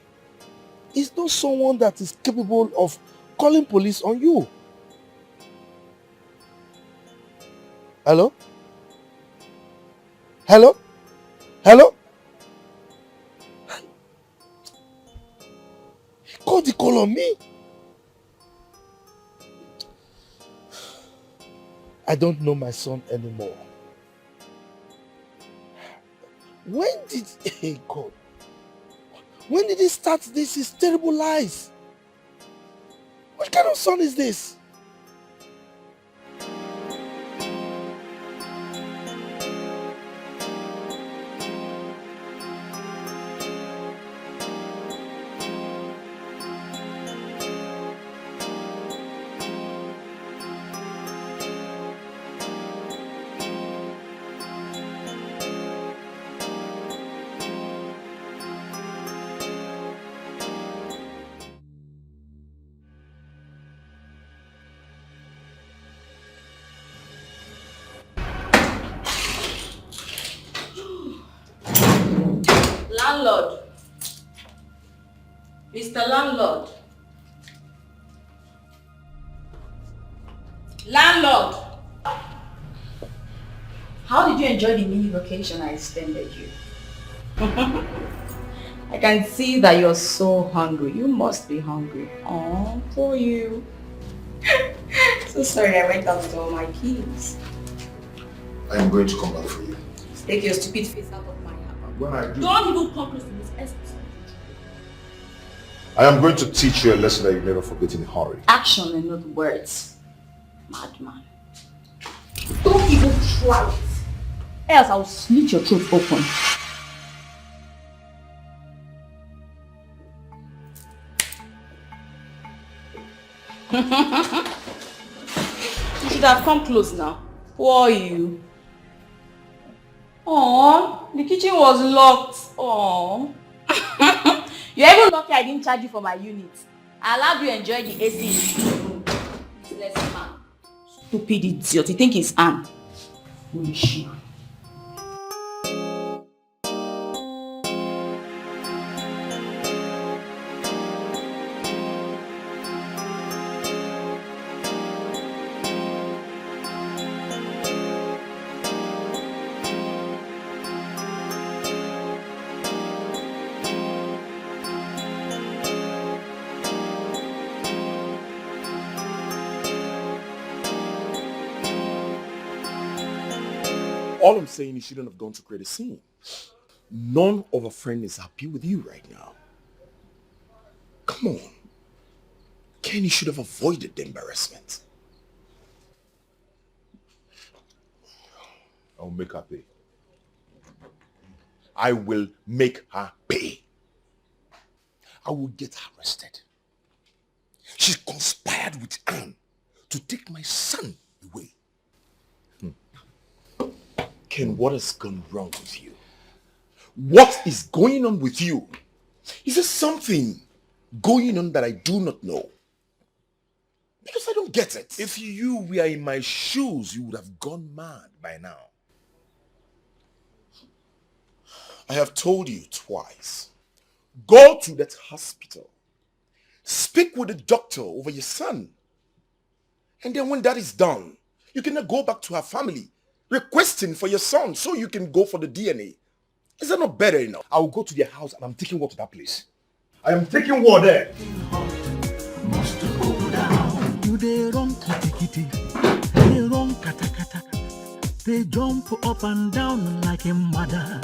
is not someone that is capable of calling police on you. Hello? Hello? Hello? He called the call on me. I don't know my son anymore. When did hey God? When did he start this? His terrible lies. What kind of son is this? Landlord. Mr. Landlord. Landlord. How did you enjoy the mini vacation I extended you? I can see that you're so hungry. You must be hungry. Oh, poor you. So sorry I went out with all my keys. I am going to come back for you. Take your stupid face out of my house. When I do, Don't even come close to this Escalation. I am going to teach you a lesson that you never forget in a hurry. Action and not words. Madman. Don't even try it. Else I'll slit your throat open. You should have come close now. Who are you? Oh, the kitchen was locked. Oh. You're even lucky I didn't charge you for my unit. I allowed you to enjoy the AC in the room. Useless man. Stupid idiot. You think he's Anne? Foolish you. All I'm saying, you shouldn't have gone to create a scene. None of a friend is happy with you right now. Come on. Ken, you should have avoided the embarrassment. I will make her pay. I will make her pay. I will get her arrested. She conspired with Anne to take my son away. Ken, what has gone wrong with you? What is going on with you? Is there something going on that I do not know? Because I don't get it. If you were in my shoes, you would have gone mad by now. I have told you twice. Go to that hospital. Speak with the doctor over your son. And then when that is done, you can go back to her family, requesting for your son so you can go for the DNA. Is that not better enough? I will go to their house and I'm taking war to that place. I am taking war there. You they run kitty kitty, they run kata kata, they jump up and down like a mother.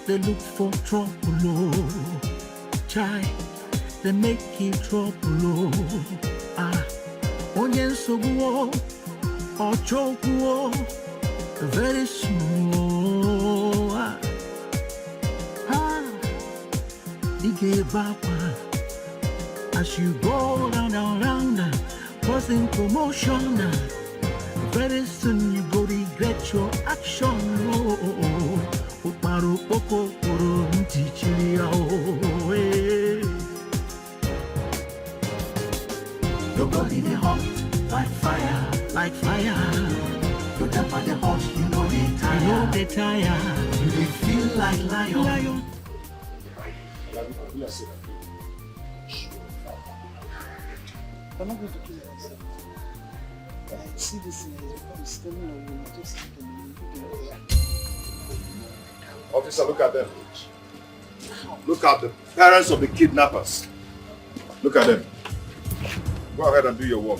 They look for trouble, oh. Chai, they make it trouble, oh. Onyen soguo, or chokuo, very small. Ige bapa, as you go round, causing commotion. Very soon you go regret your action, oh. Uparu poko puru ntichiri oh. Your body they hot like fire, like fire. Your temper they hot, you know they tire. You know they tire. You they feel like lion. I'm not going to kill myself. I see this is telling you just Officer, look at them. Look at the parents of the kidnappers. Look at them. Go ahead and do your work.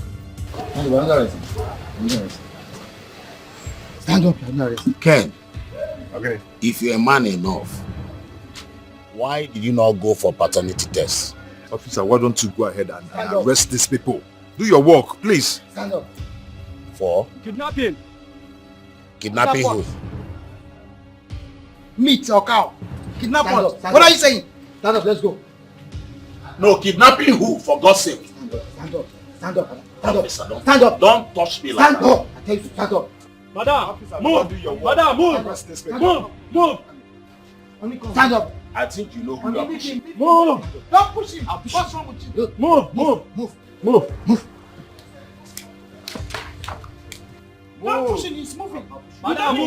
Stand up, Ken, okay. If you're a man enough, why did you not go for paternity test? Officer, why don't you go ahead and arrest these people? Do your work, please. Stand up. For? Kidnapping. Kidnapping who? Meat or cow? Kidnap us. What are you saying? Stand up, let's go. No, kidnapping who? For God's sake. Stand up. Stand up. Stand up. Officer, Stand up. Don't touch me like stand that. Up. I tell you, stand up. Madam, Officer, move. do your work. Madam, move. Move. Stand up. I think you know who you are pushing. Move. Don't push him. What's wrong with you? Move. Move. Don't push him, he's moving. Madam,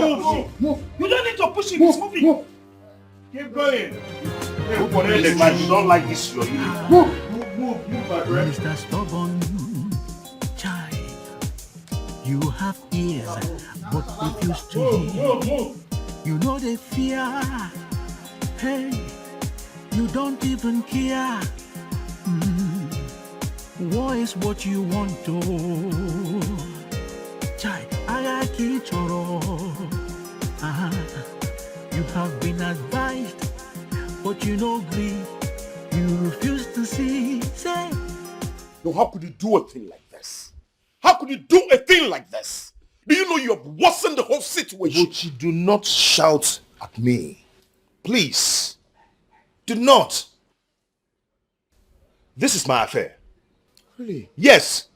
move. You don't need to push him, he's moving. Move. Keep going. You don't like this, you're leaving. Move, my friend. Mr. Stubborn child, you have ears, but refuse to hear. You know the fear. Hey, you don't even care. War is what you want to. Child, I keep you have been advised, but you no agree. You refuse to see. Say, No, how could you do a thing like this? How could you do a thing like this? Do you know you have worsened the whole situation? But you do not shout at me. Please. Do not. This is my affair. Really? Yes.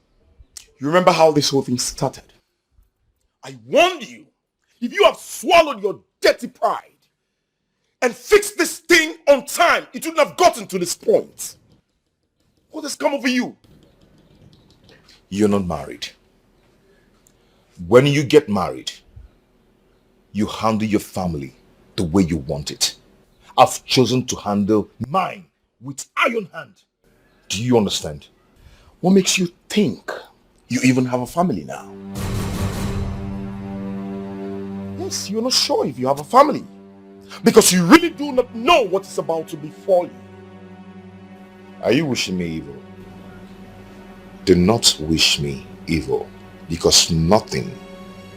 You remember how this whole thing started? I warned you. If you have swallowed your dirty pride and fixed this thing on time, it wouldn't have gotten to this point. What has come over you? You're not married. When you get married, you handle your family the way you want it. I've chosen to handle mine with iron hand. Do you understand? What makes you think you even have a family now? Yes, you're not sure if you have a family. Because you really do not know what is about to befall you. Are you wishing me evil? Do not wish me evil, because nothing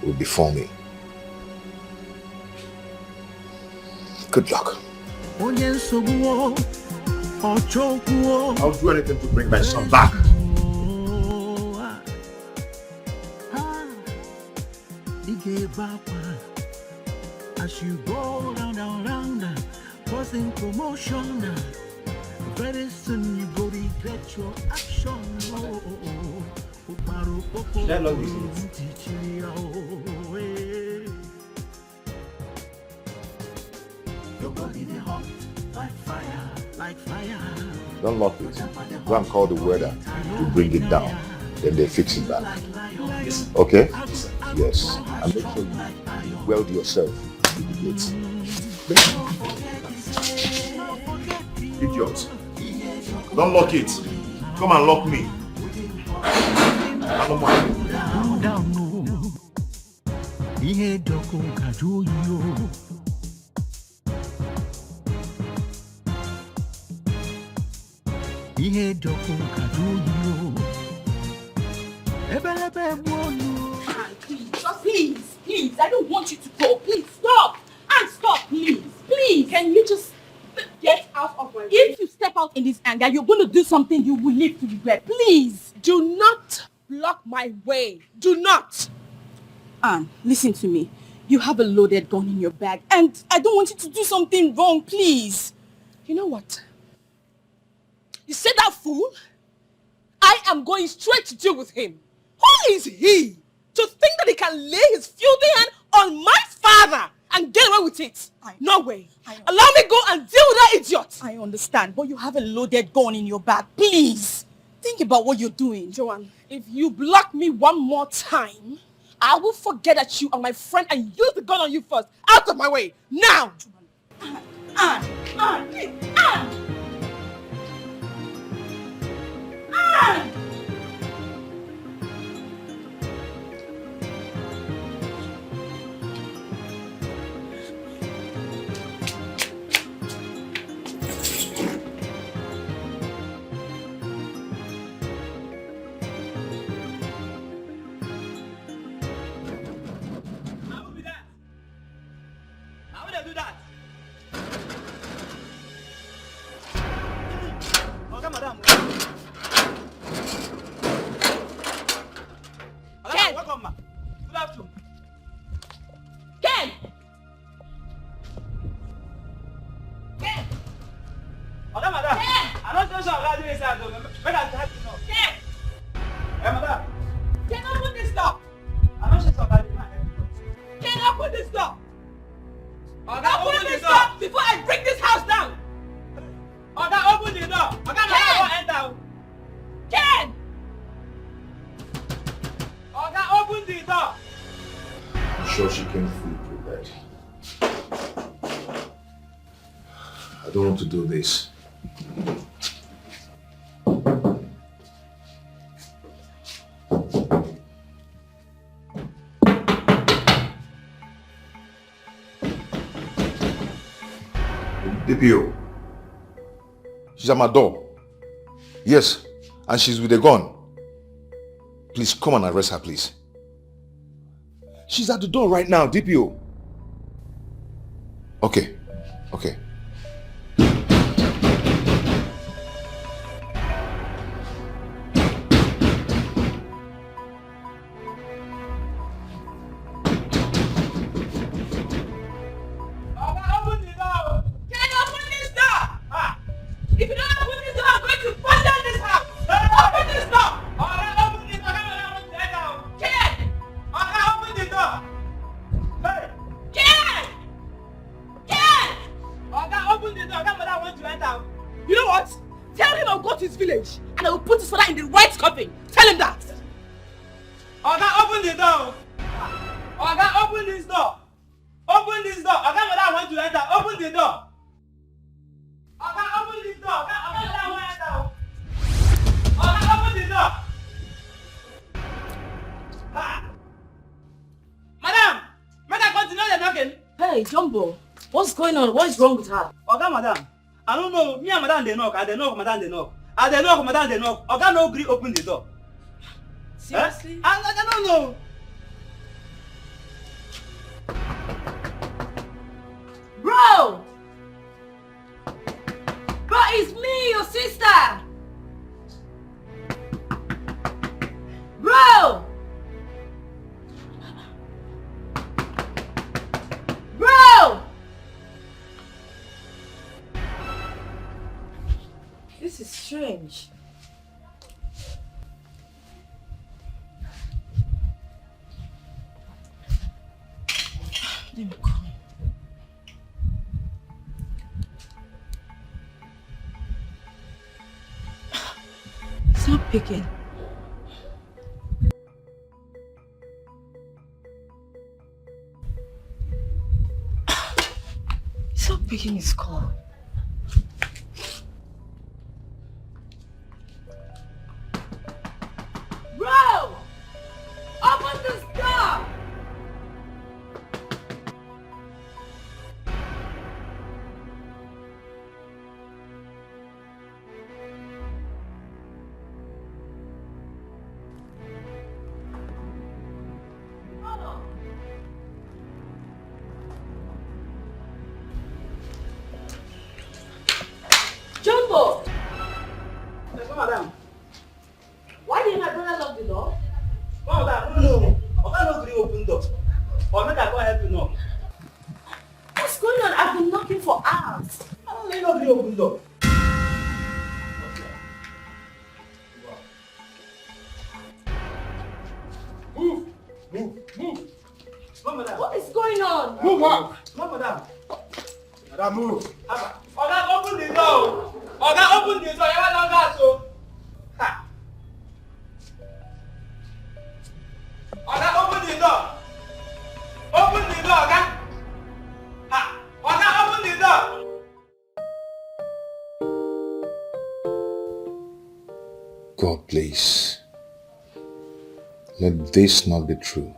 will befall me. Good luck. I'll do anything to bring my son back. As you go round, causing commotion. Very soon you go regret your action. Should I love you? Your body they hot like fire. Don't lock it. Go and call the weather to bring it down. Then they fix it back. Okay? Yes. And make sure you weld yourself to the gates. Idiot. Don't lock it. Come and lock me. Please, I don't want you to go. Please, stop. And stop, please. Can you just get out of my way? If you step out in this anger, you're going to do something you will live to regret. Please, do not block my way. Do not. Anne, listen to me. You have a loaded gun in your bag, and I don't want you to do something wrong, please. You know what? You said that fool? I am going straight to deal with him. Who is he to think that he can lay his filthy hand on my father and get away with it? No way. Allow me go and deal with that idiot. I understand, but you have a loaded gun in your bag. Please, think about what you're doing. Joanne, if you block me one more time, I will forget that you are my friend and use the gun on you first. Out of my way, now! Sure she came fully prepared. I don't want to do this. DPO. She's at my door. Yes, and she's with a gun. Please come and arrest her, please. She's at the door right now, DPO. Okay, okay. What is wrong with her? Oga, madam, I don't know. Me and madam they knock. I they knock, madam they knock. I they knock, madam they knock. Oga no agree open the door. Seriously? I don't know. Bro! Bro, it's me, your sister! Bro! Bro! This is strange. Let me call. It's not picking. It's not picking his call. Bro! Open this door! Jumbo! Yes, madam. Why didn't my brother lock the door? Come madam, no. Oga no agree open door. Or make I go help you knock. What's going on? I've been knocking for hours. I don't know agree open door. Move. Come madam. What is going on? Move up. Come madam. Madam, move. Oga, open the door. Oga, open the door. You want to gas, so. Ha. Oga, open the door. Open the door, Oga. Ha. Oga, open the door. God, please. Let this not be true.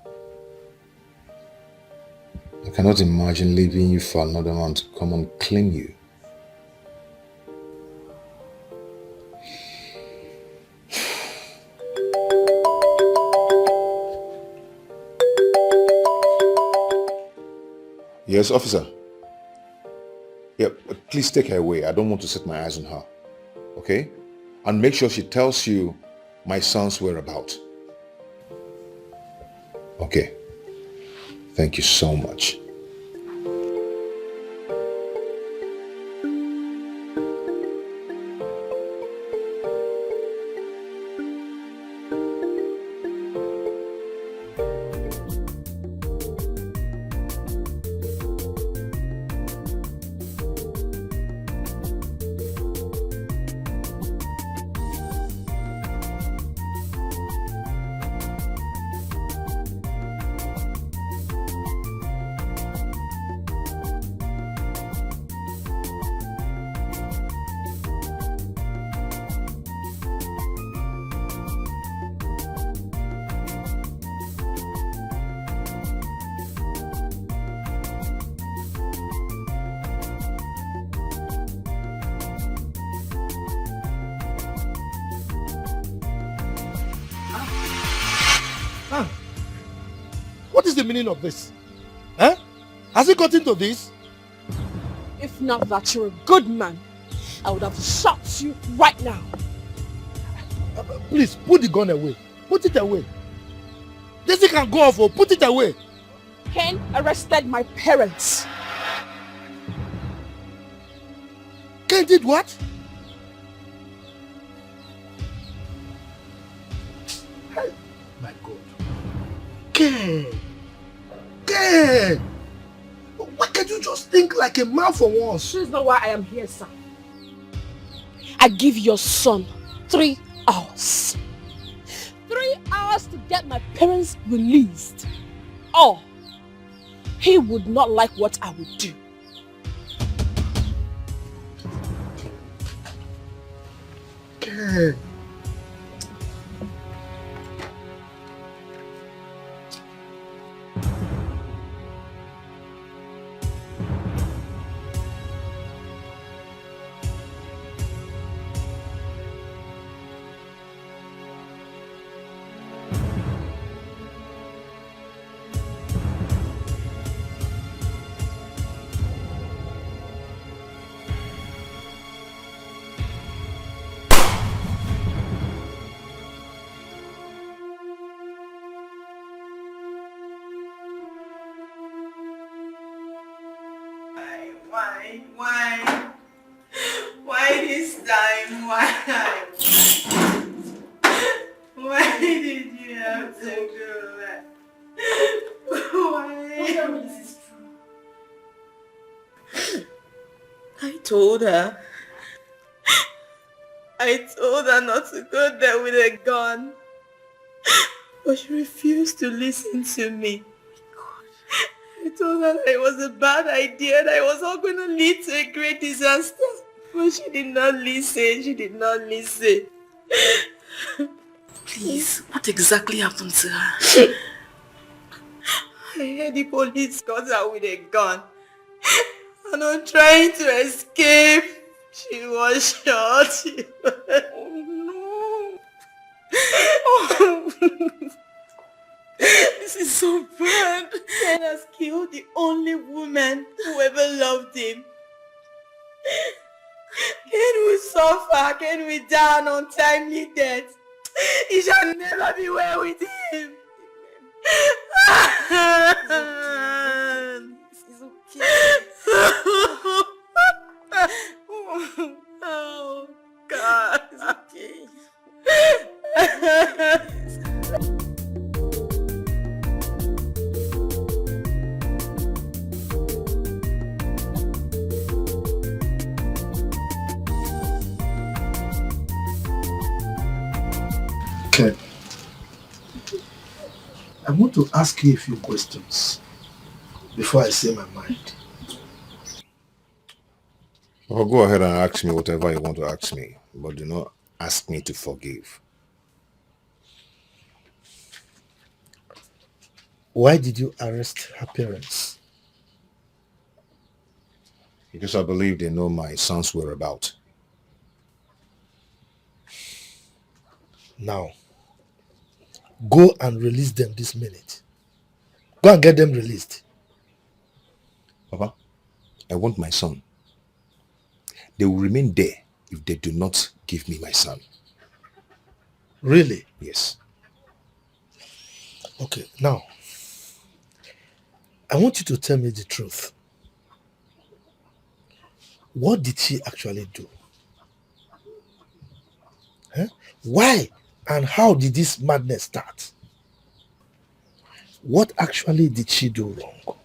I cannot imagine leaving you for another man to come and claim you. Yes, officer. Yeah, please take her away. I don't want to set my eyes on her. Okay? And make sure she tells you my son's whereabouts. Okay. Thank you so much. What is the meaning of this? Huh? Has it got into this? If not that you're a good man, I would have shot you right now. Please, put the gun away. Put it away. This thing can go off, or put it away. Ken arrested my parents. Ken did what? My God. Ken! Ken! Why can't you just think like a man for once? This is not why I am here, sir. I give your son 3 hours. 3 hours to get my parents released. Or he would not like what I would do. Ken. Why this time? Why did you have to go back? Why? This is true. I told her not to go there with a gun. But she refused to listen to me. I told her that it was a bad idea, that it was all going to lead to a great disaster. But she did not listen. She did not listen. Please, what exactly happened to her? I heard the police got her with a gun. And on trying to escape, she was shot. Oh no. Oh. This is so bad. Ken has killed the only woman who ever loved him. Ken will suffer. Ken will die an untimely death. He shall never be well with him. This is okay. Oh God. It's okay. Ken, I want to ask you a few questions before I say my mind. Well, go ahead and ask me whatever you want to ask me, but do not ask me to forgive. Why did you arrest her parents? Because I believe they know my son's whereabouts. Now, go and release them this minute. Go and get them released. Papa, I want my son. They will remain there if they do not give me my son. Really? Yes. Okay, now, I want you to tell me the truth. What did she actually do? Huh? Why and how did this madness start? What actually did she do wrong?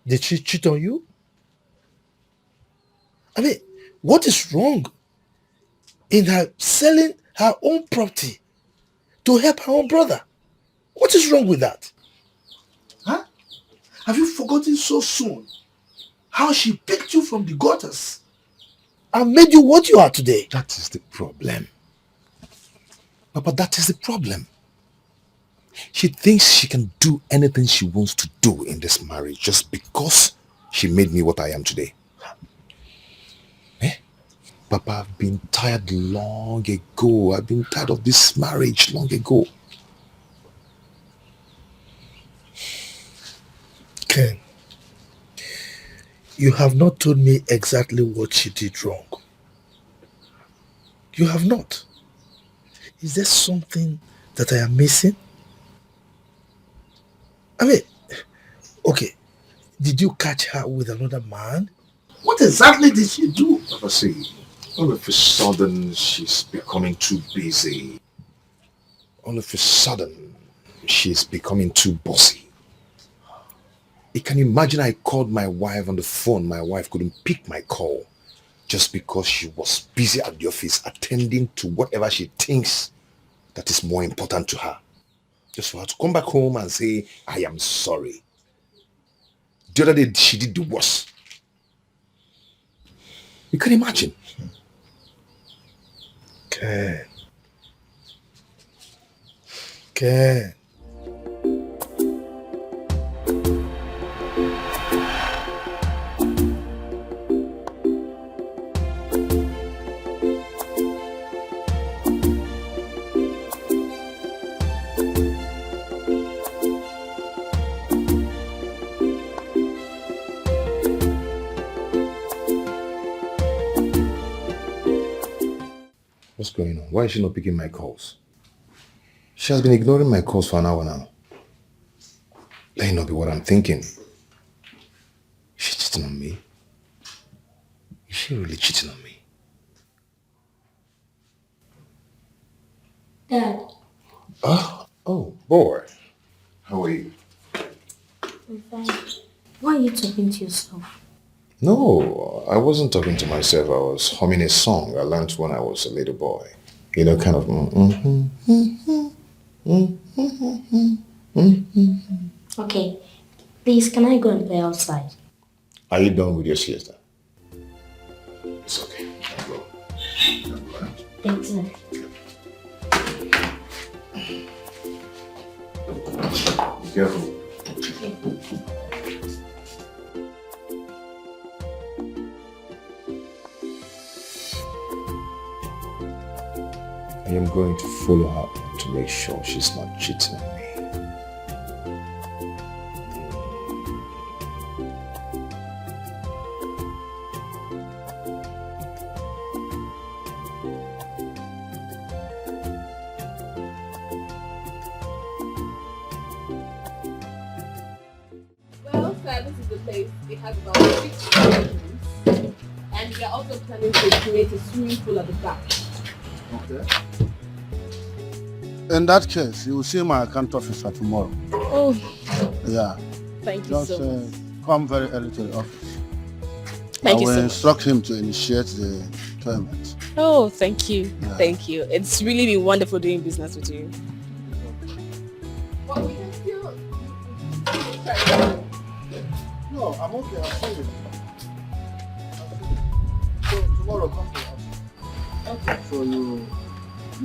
Did she cheat on you? I mean, what is wrong in her selling her own property to help her own brother? What is wrong with that? Huh? Have you forgotten so soon how she picked you from the gutters and made you what you are today? That is the problem. Papa, that is the problem. She thinks she can do anything she wants to do in this marriage just because she made me what I am today. Papa, I've been tired long ago. I've been tired of this marriage long ago. Ken, you have not told me exactly what she did wrong. You have not. Is there something that I am missing? I mean, okay, did you catch her with another man? What exactly did she do? Papa, see, all of a sudden she's becoming too busy. All of a sudden she's becoming too bossy. You can imagine I called my wife on the phone. My wife couldn't pick my call just because she was busy at the office attending to whatever she thinks that is more important to her. Just for her to come back home and say, I am sorry. The other day she did the worst. You can imagine. Ken. Ken. What's going on? Why is she not picking my calls? She has been ignoring my calls for an hour now. Let it not be what I'm thinking. She's cheating on me. Is she really cheating on me? Dad. Oh, boy. How are you? I'm fine. Why are you talking to yourself? No, I wasn't talking to myself. I was humming a song I learned when I was a little boy. You know, kind of. Okay, please, can I go and play outside? Are you done with your siesta? It's okay. I'll go. Thanks, sir. Be careful. Okay. I am going to follow her to make sure she's not cheating on me. Well, sir, this is the place. It has about 6 bedrooms. And we are also planning to create a swimming pool at the back. Okay. In that case, you will see my account officer tomorrow. Oh, Yeah. thank you Just so much. come very early to the office. Thank I you will so much. instruct him to initiate the payment. Oh, thank you. Yeah. Thank you. It's really been wonderful doing business with you. Well, we can still... No, I'm okay. I'll see you. So tomorrow, come to the office. Okay. So you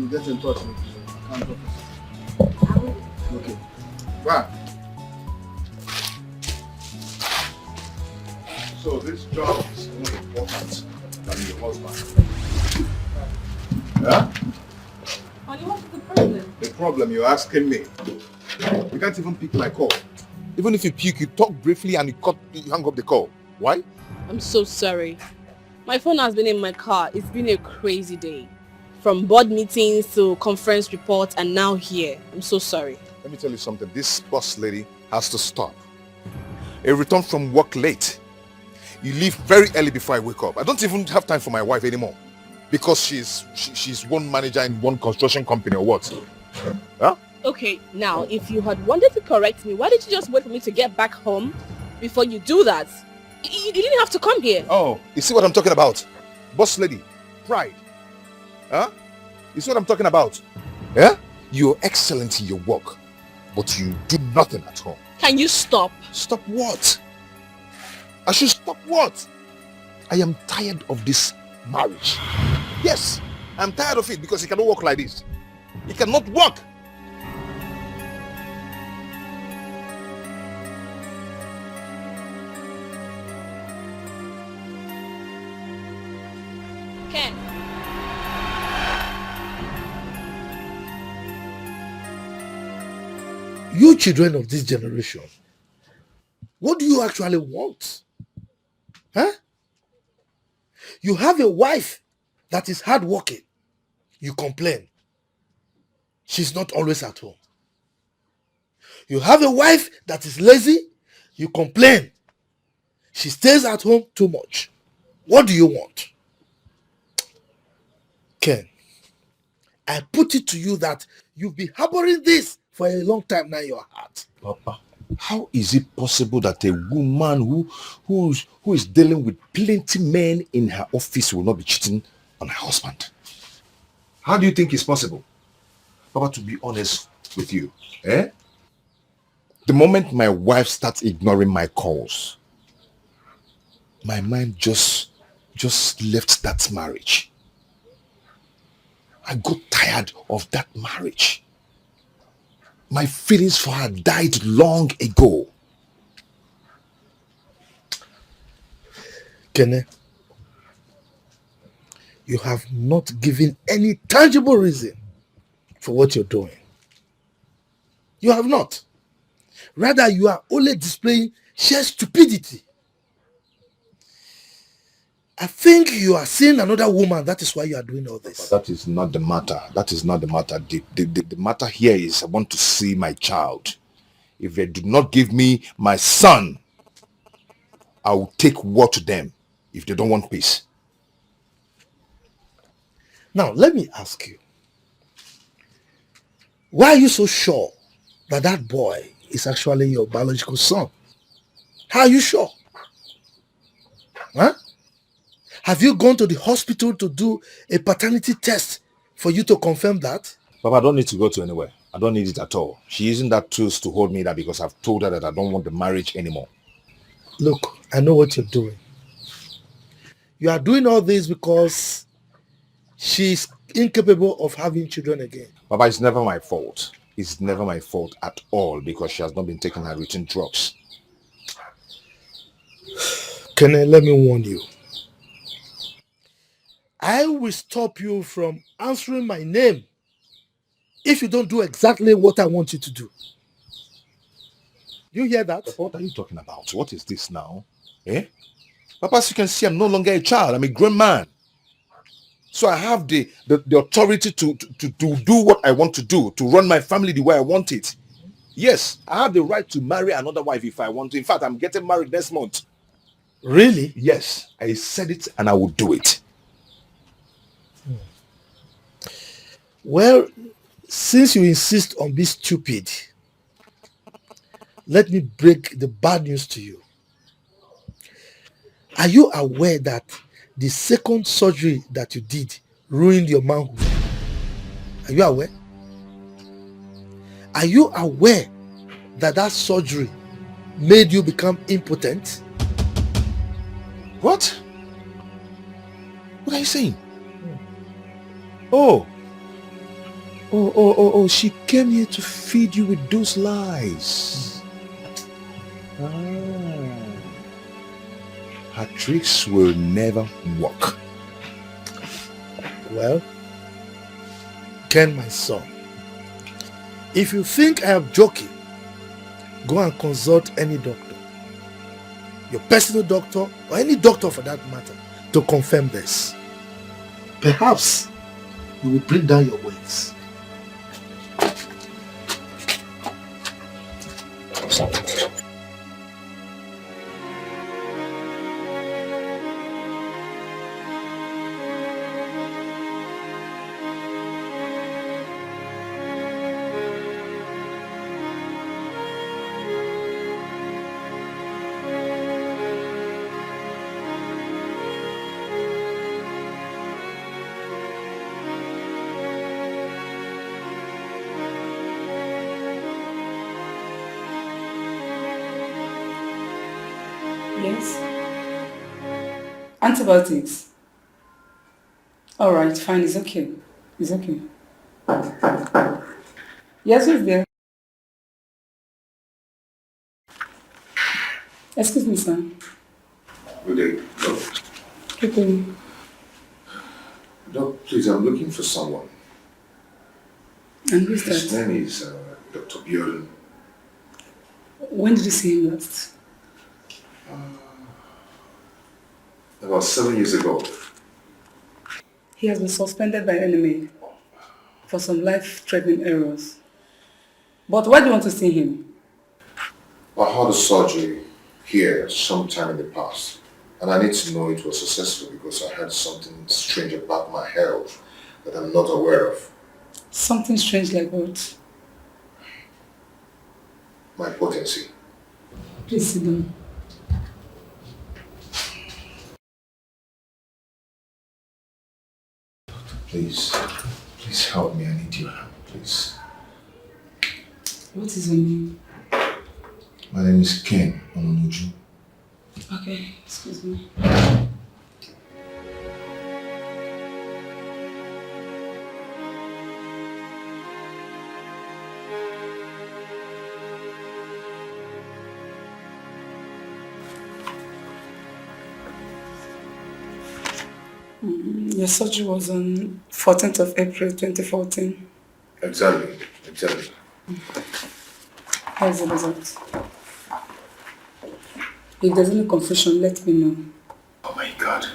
get in touch with the account officer. I will. Okay. Fine. So this job is more important than your husband. Yeah? Honey, what is the problem? The problem you're asking me. You can't even pick my call. Even if you pick, you talk briefly and you hang up the call. Why? I'm so sorry. My phone has been in my car. It's been a crazy day. From board meetings to conference reports and now here. I'm so sorry. Let me tell you something. This boss lady has to stop. I return from work late. You leave very early before I wake up. I don't even have time for my wife anymore. Because she's one manager in one construction company or what? Huh? Okay, now, if you had wanted to correct me, why did you just wait for me to get back home before you do that? You didn't have to come here. Oh, you see what I'm talking about? Boss lady, pride. Huh? You see what I'm talking about? Yeah? You're excellent in your work, but you do nothing at home. Can you stop? Stop what? I should stop what? I am tired of this marriage. Yes, I'm tired of it because it cannot work like this. It cannot work. Ken. You children of this generation, what do you actually want? Huh? You have a wife that is hardworking. You complain. She's not always at home. You have a wife that is lazy. You complain. She stays at home too much. What do you want? Ken, I put it to you that you've been harboring this for a long time now in your heart. Papa, how is it possible that a woman who is dealing with plenty men in her office will not be cheating on her husband? How do you think it's possible? Papa, to be honest with you, the moment my wife starts ignoring my calls, my mind just left that marriage. I got tired of that marriage. My feelings for her died long ago. Kene, you have not given any tangible reason for what you're doing. You have not. Rather, you are only displaying sheer stupidity. I think you are seeing another woman. That is why you are doing all this. But that is not the matter. That is not the matter. The matter here is I want to see my child. If they do not give me my son, I will take war to them if they don't want peace. Now, let me ask you. Why are you so sure that that boy is actually your biological son? How are you sure? Huh? Have you gone to the hospital to do a paternity test for you to confirm that? Papa, I don't need to go to anywhere. I don't need it at all. She using that tools to hold me that because I've told her that I don't want the marriage anymore. Look, I know what you're doing. You are doing all this because she's incapable of having children again. Papa, it's never my fault. It's never my fault at all because she has not been taking her routine drugs. Kene, let me warn you. I will stop you from answering my name if you don't do exactly what I want you to do. You hear that? Papa, what are you talking about? What is this now? Papa, as you can see, I'm no longer a child. I'm a grown man. So I have the authority to do what I want to do, to run my family the way I want it. Yes, I have the right to marry another wife if I want to. In fact, I'm getting married next month. Really? Yes, I said it and I will do it. Well, since you insist on being stupid, let me break the bad news to you. Are you aware that the second surgery that you did ruined your manhood? Are you aware? Are you aware that that surgery made you become impotent? What? What are you saying? Oh, Oh, she came here to feed you with those lies. Her tricks will never work. Well, Ken, my son, if you think I am joking, go and consult any doctor, your personal doctor or any doctor for that matter, to confirm this. Perhaps you will bring down your weights. Yes. Antibiotics. All right, fine. It's okay. It's okay. Yes, who's there? Excuse me, sir. Good day. Doc. Good day. Doc, please, I'm looking for someone. And who's His that? name is Dr. Bjorn. When did you see him last? About 7 years ago. He has been suspended by enemy for some life-threatening errors. But why do you want to see him? I had a surgery here sometime in the past. And I need to know it was successful because I had something strange about my health that I'm not aware of. Something strange like what? My potency. Please sit down. Please help me. I need your help, please. What is your name? My name is Ken Ononuju. Okay, excuse me. Your surgery was on 14th of April 2014. Exactly. Here's the result. If there's any confusion, let me know. Oh my God.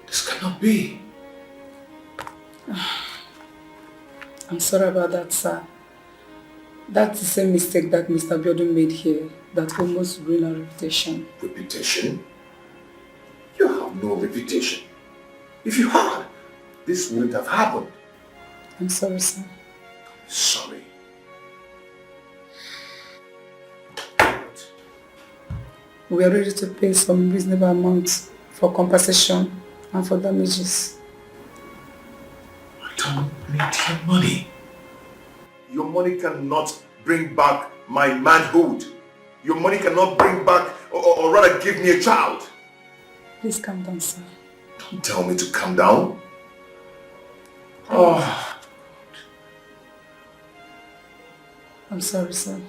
This cannot be. I'm sorry about that, sir. That's the same mistake that Mr. Biodun made here that almost ruined our reputation. Reputation? You have no reputation. If you had, this wouldn't have happened. I'm sorry, sir. Sorry. We are ready to pay some reasonable amounts for compensation and for damages. I don't need your money. Your money cannot bring back my manhood. Your money cannot bring back, or rather give me a child. Please calm down, sir. Don't tell me to calm down. Oh. I'm sorry, sir.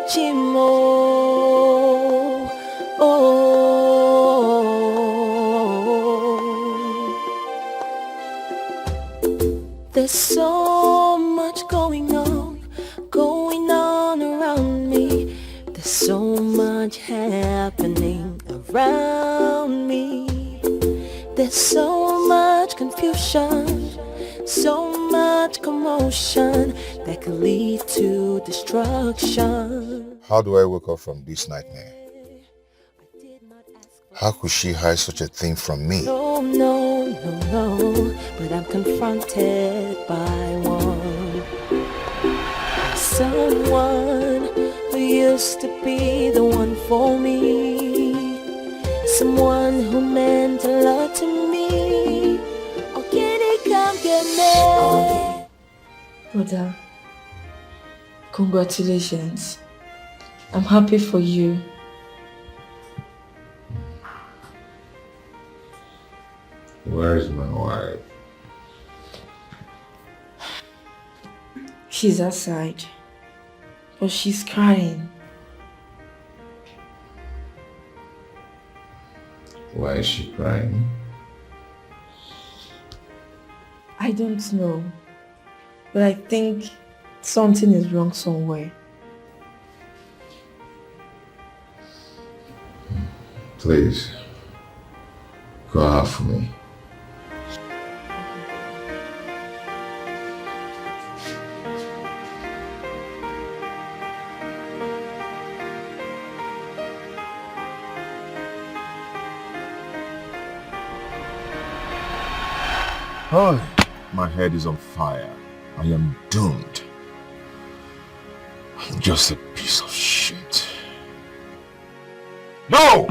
Chimo, oh, there's so much going on around me. There's so much happening around me. There's so much confusion, so much commotion that could lead to destruction. How do I wake up from this nightmare? How could she hide such a thing from me? No, no, but I'm confronted by one. Someone who used to be the one for me. Someone who meant a lot to me. Oh, can he come get me? Brother, congratulations. I'm happy for you. Where is my wife? She's outside, but she's crying. Why is she crying? I don't know, but I think something is wrong somewhere. Please, go out for me. Oh, my head is on fire. I am doomed. I'm just a piece of shit. No!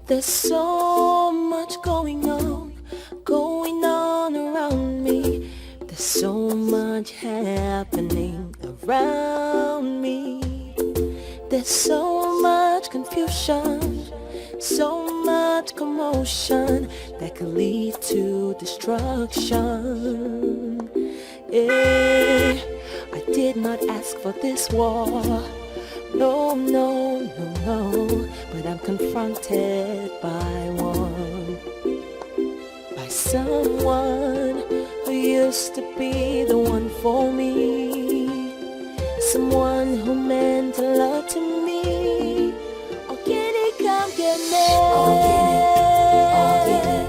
There's so much going on around me. There's so much happening around me. There's so much confusion, so much commotion that could lead to destruction. Yeah, I did not ask for this war. No, but I'm confronted by one. By someone who used to be the one for me. Someone who meant a lot to me. Oh, can he come get me? Oh, get it.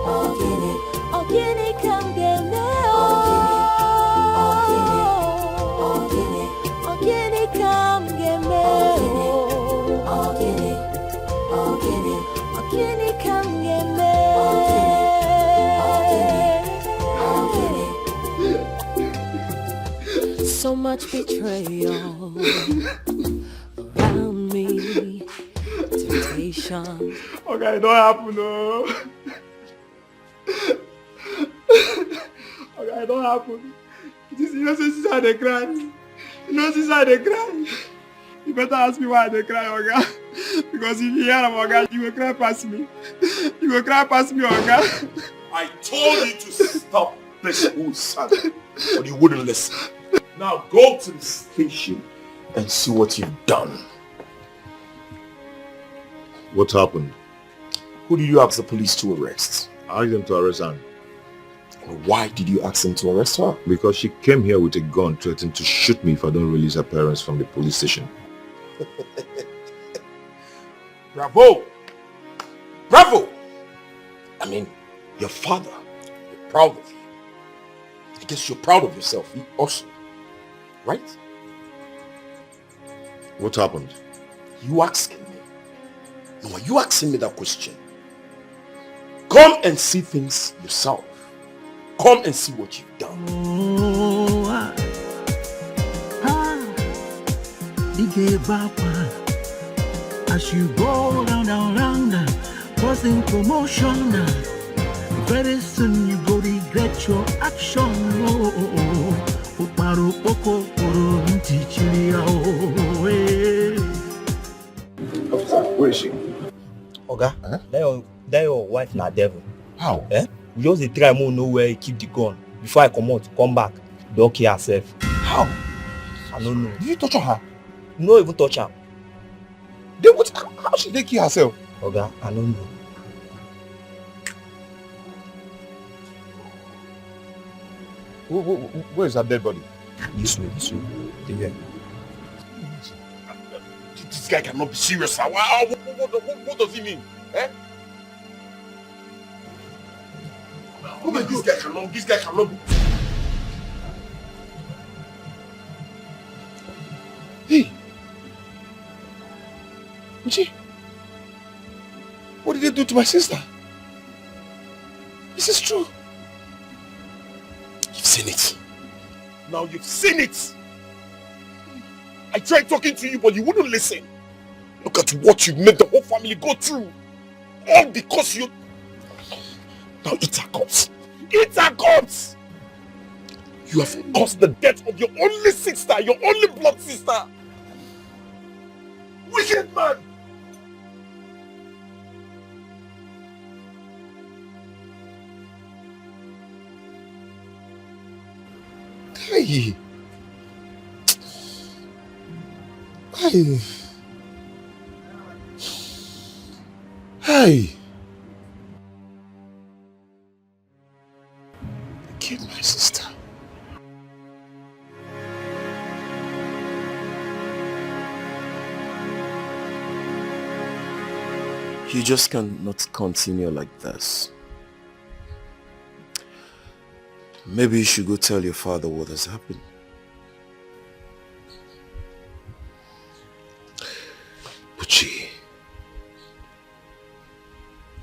Oh, get it. Oh, can he come get me? Oh, get it. Oh, can he come get me? Oh, get it. Oh, get it. Oh, can he come get me? Oh, get it. So much betrayal around me. Temptation. Okay, it don't happen, no. Okay, it don't happen. You know, since I they cry. You know, since I they cry. You better ask me why they cry, Oga. Because if you hear them, Oga, you will cry past me. You will cry past me, Oga. I told you to stop this son, but you wouldn't listen. Now go to the station and see what you've done. What happened? Who did you ask the police to arrest? I asked them to arrest Anne. Why did you ask them to arrest her? Because she came here with a gun threatening to shoot me if I don't release her parents from the police station. Bravo! Bravo! I mean, your father, you're proud of you. I guess you're proud of yourself also, right? What happened? You asking me? No, are you asking me that question? Come and see things yourself. Come and see what you've done. As you go round, causing commotion. Very soon you go regret your action. Where is she? Oga, that your wife na devil. How? We just dey try more know where he keep the gun. Before I come back, don't kill herself. How? I don't know. Did you torture her? No even touch her. Then what? How should they kill herself? Oga, I don't know. Where is that dead body? This way. Yeah. This guy cannot be serious, sir. What does he mean? Eh? This guy cannot be. Hey! Uchi! What did they do to my sister? This is true. You've seen it. Now you've seen it. I tried talking to you, but you wouldn't listen. Look at what you made the whole family go through. All because you... Now eat our corpse. Eat our corpse! You have caused the death of your only sister, your only blood sister. Wicked man! Hey! Hey! Hey! I killed my sister. You just cannot continue like this. Maybe you should go tell your father what has happened.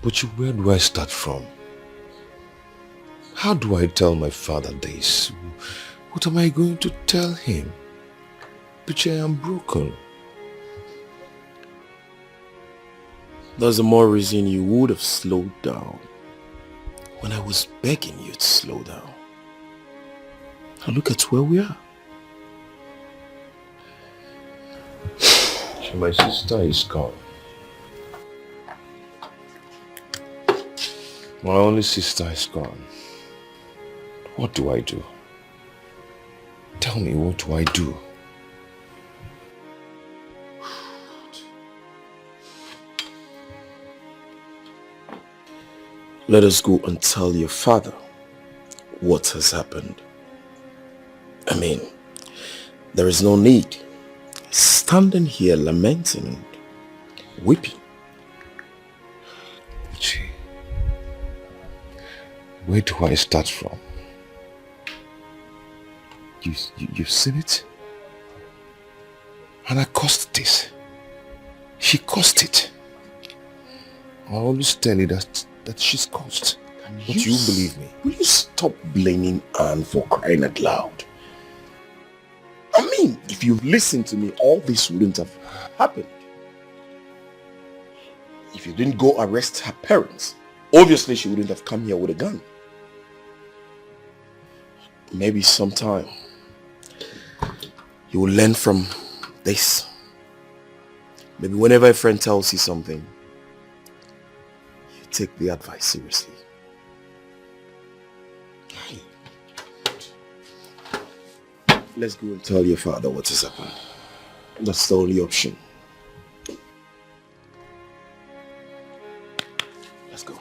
Buchi, where do I start from? How do I tell my father this? What am I going to tell him? Buchi, I am broken. There's the more reason you would have slowed down when I was begging you to slow down. And look at where we are. My sister is gone. My only sister is gone. What do I do? Tell me, what do I do? Let us go and tell your father what has happened. I mean, there is no need standing here lamenting and weeping. Gee, where do I start from? You've seen it? And I caused this. She caused it. I always tell you that she's caused. But you believe me. Will you stop blaming Anne for crying out loud? I mean, if you listened to me, all this wouldn't have happened. If you didn't go arrest her parents, obviously she wouldn't have come here with a gun. Maybe sometime you will learn from this. Maybe whenever a friend tells you something, you take the advice seriously. Let's go and tell your father what has happened. That's the only option. Let's go.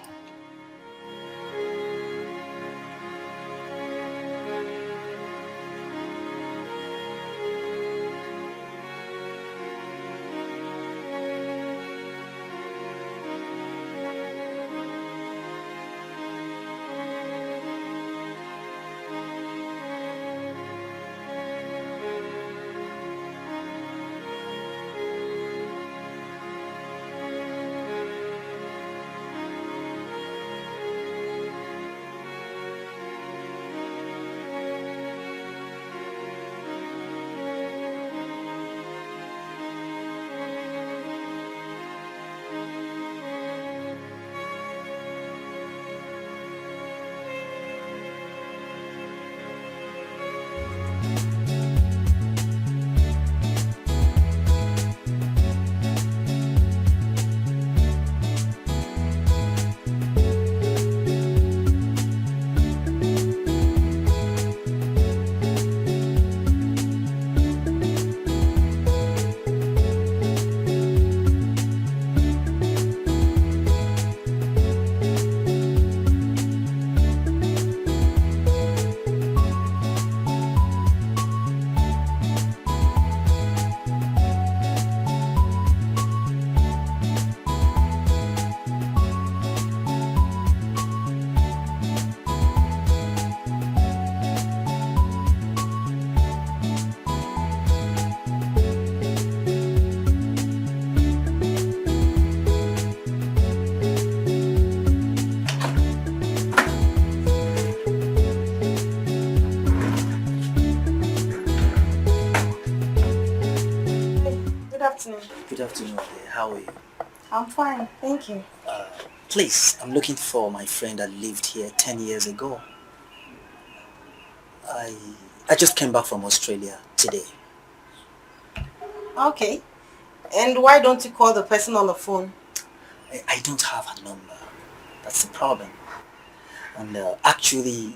Good afternoon, dear. How are you? I'm fine, thank you. Please, I'm looking for my friend that lived here 10 years ago. I just came back from Australia today. Okay. And why don't you call the person on the phone? I don't have her number. That's the problem. And actually,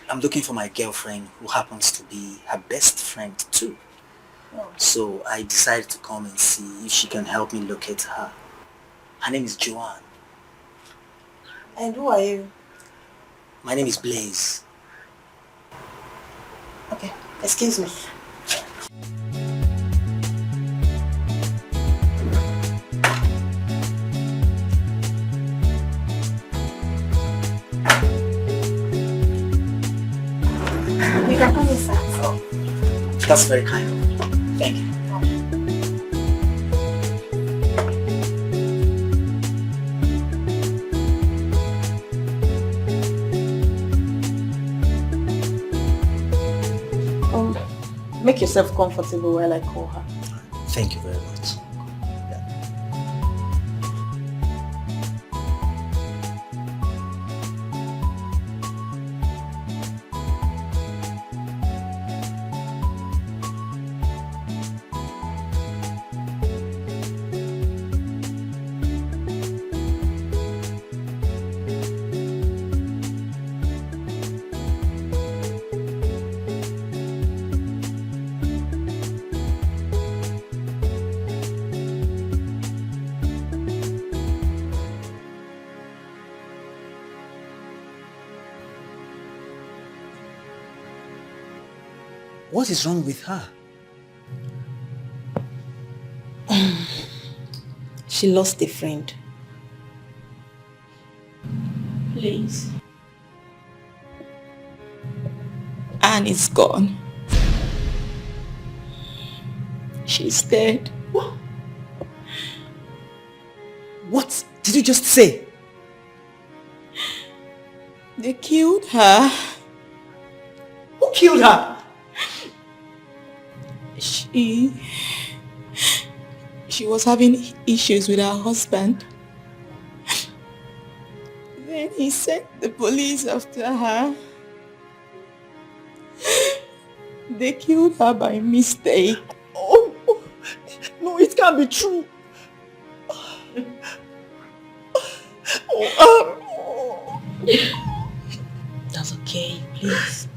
I'm looking for my girlfriend who happens to be her best friend too. Oh. So I decided to come and see if she can help me locate her. Her name is Joanne. And who are you? My name is Blaze. Okay, excuse me. You can come inside. Oh, that's very kind of you. Thank you. Make yourself comfortable while I call her. Thank you very much. What is wrong with her? She lost a friend. Please. Anne is gone. She's dead. What did you just say? They killed her. Who killed her? She was having issues with her husband. Then he sent the police after her. They killed her by mistake. Oh, no, it can't be true. That's okay, please.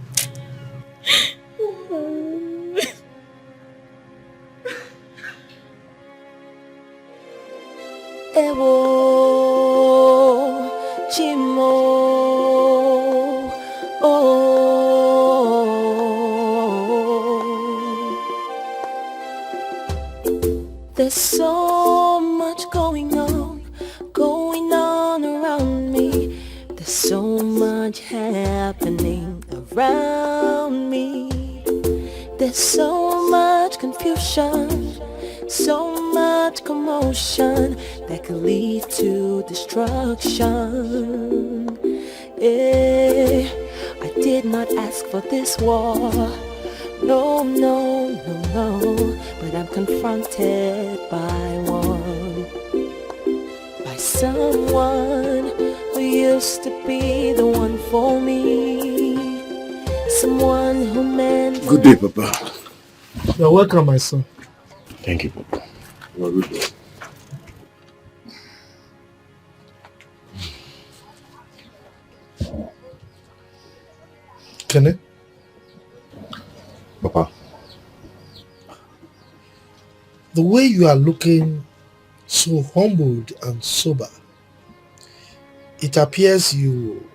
Ewo Chimo There's so much going on around me. There's so much happening around me. There's so much confusion, so much commotion that could lead to destruction. I did not ask for this war. No, no, no, no. But I'm confronted by one. By someone who used to be the one for me. Someone who meant... Good day, Papa. You're welcome, my son. Thank you, Papa. You're good day. Kenny? Papa. The way you are looking so humbled and sober, it appears you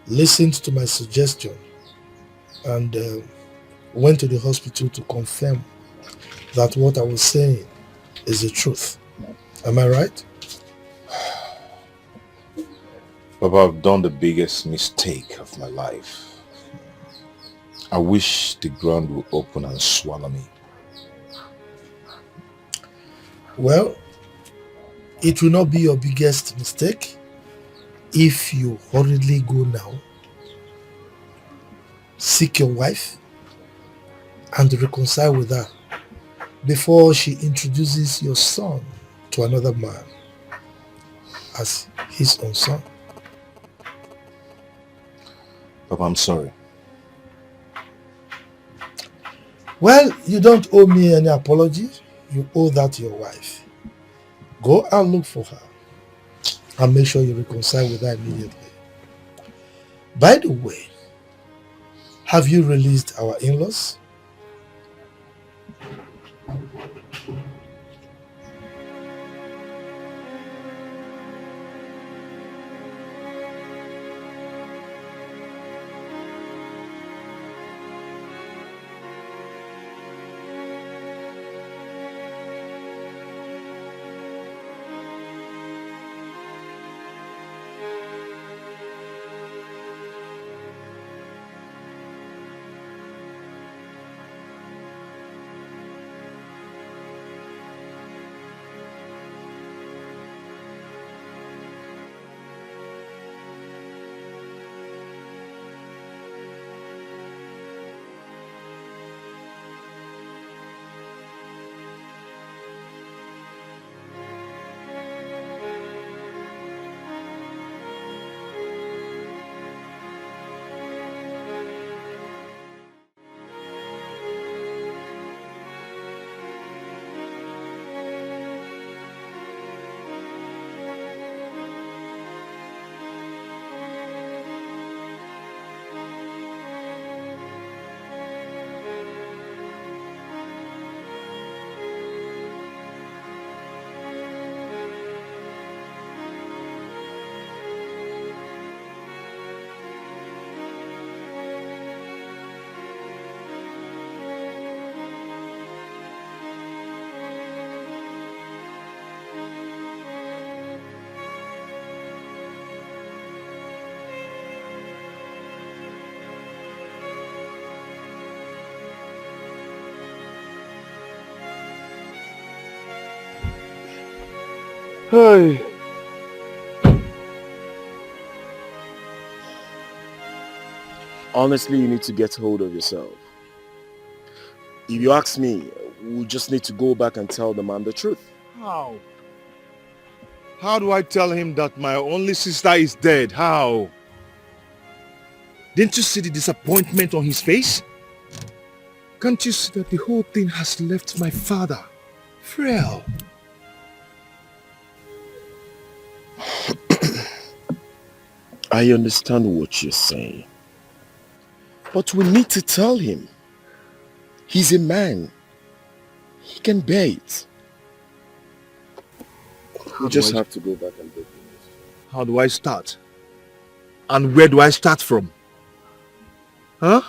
listened to my suggestion and went to the hospital to confirm that what I was saying is the truth. Am I right? Papa, I've done the biggest mistake of my life. I wish the ground would open and swallow me. Well, it will not be your biggest mistake if you hurriedly go now, seek your wife, and reconcile with her before she introduces your son to another man as his own son. Papa, I'm sorry. Well, you don't owe me any apology. You owe that to your wife. Go and look for her and make sure you reconcile with her immediately. By the way, have you released our in-laws? Hey. Honestly, you need to get hold of yourself. If you ask me, we just need to go back and tell the man the truth. How? How do I tell him that my only sister is dead? How? Didn't you see the disappointment on his face? Can't you see that the whole thing has left my father frail? I understand what you're saying. But we need to tell him. He's a man. He can bear it. We just have to go back and break the news. How do I start? And where do I start from? Huh?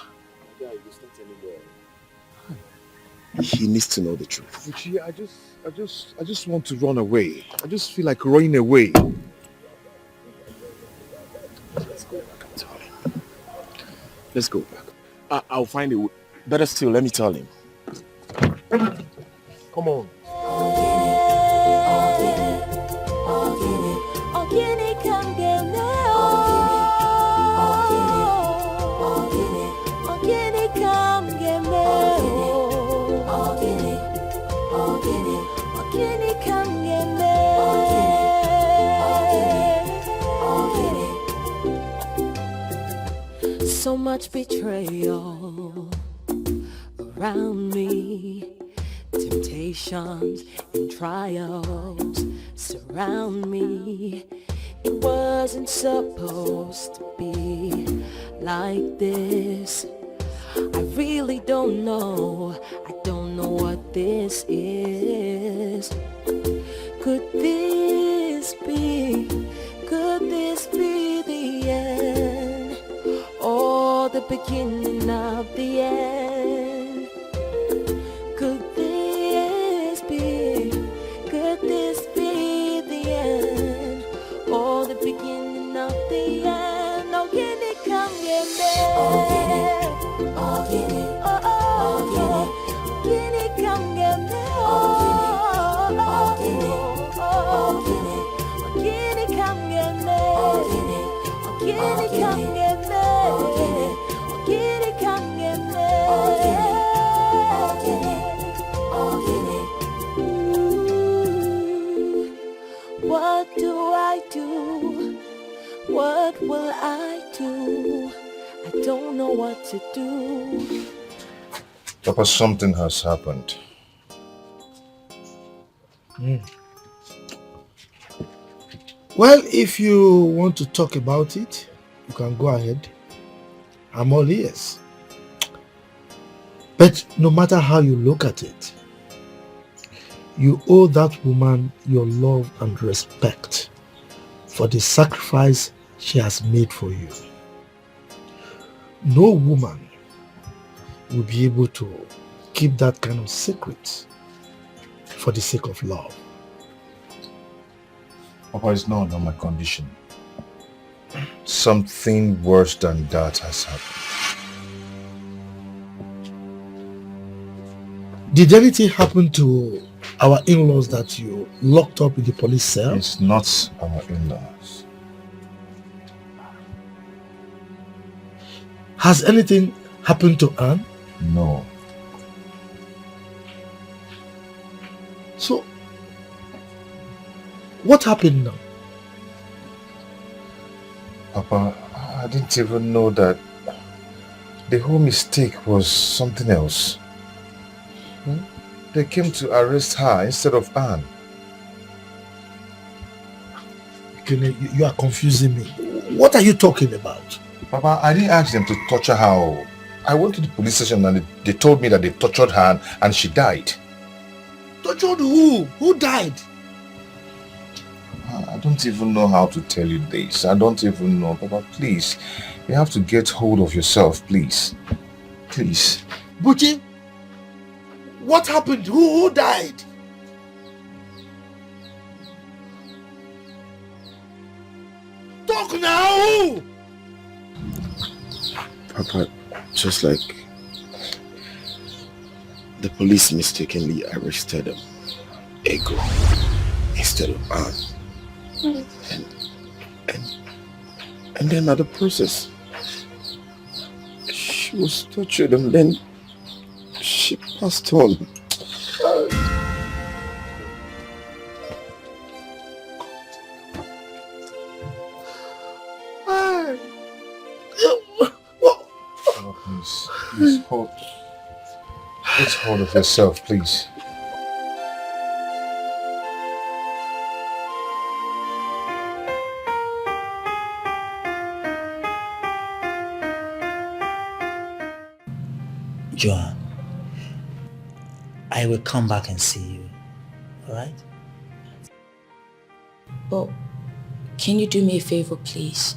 He needs to know the truth. Uchi, I just want to run away. I just feel like running away. Let's go back and tell him. Let's go back. I'll find a way. Better still, let me tell him. Come on. So much betrayal around me, temptations and trials surround me. It wasn't supposed to be like this. I really don't know, I don't know what this is. Could this be the end? Or the beginning of the end? Could this be the end? Or the beginning of the end? Oh, can it come get me? Oh, can it? Oh, can it come get me? Oh, can it come get me? Oh, can it come get me? Oh, can it come get me? I do? What will I do? I don't know what to do. Papa, something has happened. Well, if you want to talk about it, you can go ahead. I'm all ears. But no matter how you look at it, you owe that woman your love and respect for the sacrifice she has made for you. No woman will be able to keep that kind of secret for the sake of love. Papa, it's not on my condition. Something worse than that has happened. Did anything happen to our in-laws that you locked up in the police cell? It's not our in-laws. Has anything happened to Anne? No. So, what happened now? Papa, I didn't even know that the whole mistake was something else. They came to arrest her instead of Anne. You are confusing me. What are you talking about? Papa, I didn't ask them to torture her. I went to the police station and they told me that they tortured her and she died. Tortured who? Who died? I don't even know how to tell you this. I don't even know. Papa, please. You have to get hold of yourself, please. Please. Buchi, what happened? Who died? Talk now! Papa, just like the police mistakenly arrested Ego instead of Anne. And then at the process, she was tortured and then she passed on. Please hold. Let's hold of yourself, please. Joanne, I will come back and see you, alright? But can you do me a favor, please?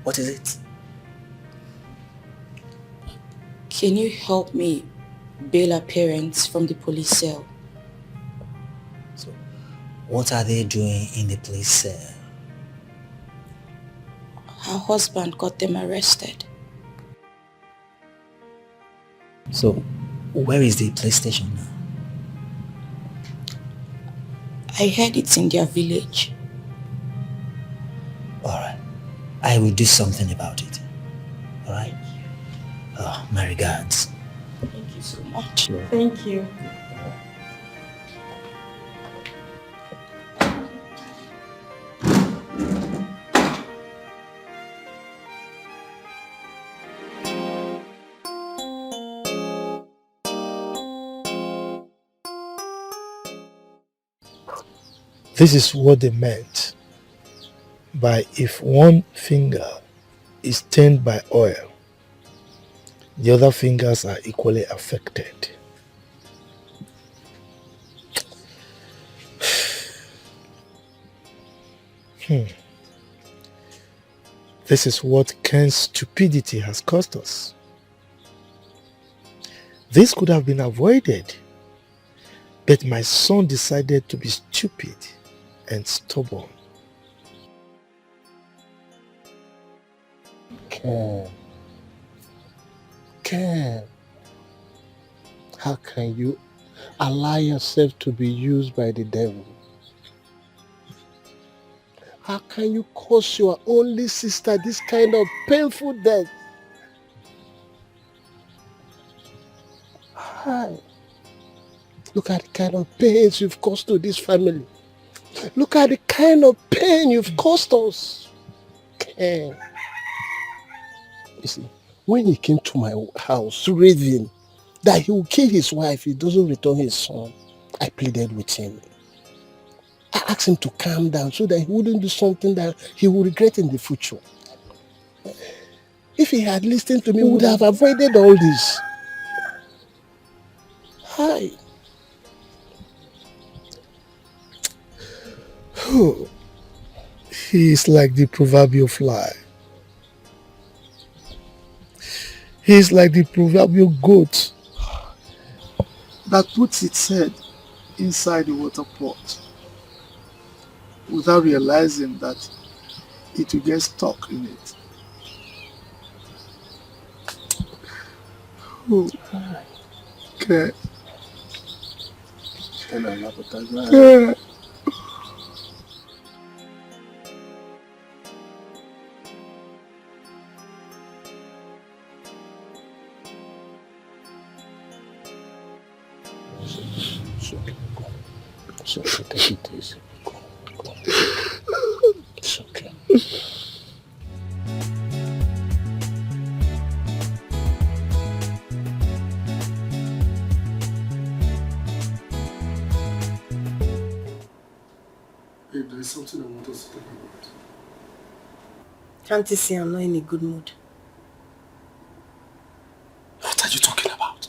What is it? Can you help me bail her parents from the police cell? So, what are they doing in the police cell? Her husband got them arrested. So, where is the police station now? I heard it's in their village. Alright. I will do something about it. Alright? Oh, my regards. Thank you so much. Thank you. This is what they meant by if one finger is stained by oil, the other fingers are equally affected. This is what Ken's stupidity has cost us. This could have been avoided, but my son decided to be stupid and stubborn. Ken, how can you allow yourself to be used by the devil? How can you cause your only sister this kind of painful death? Hi. Look at the kind of pains you've caused to this family. Look at the kind of pain you've caused us. Ken. You see, when he came to my house raving that he will kill his wife if he doesn't return his son, I pleaded with him. I asked him to calm down so that he wouldn't do something that he would regret in the future. If he had listened to me, we would have avoided all this. Hi. He is like the proverbial fly. He is like the proverbial goat that puts its head inside the water pot without realizing that it will get stuck in it. Oh, okay. Yeah. It's okay, take it easy. It's okay. Babe, there is something I want us to talk about. Can't you see I'm not in a good mood? What are you talking about?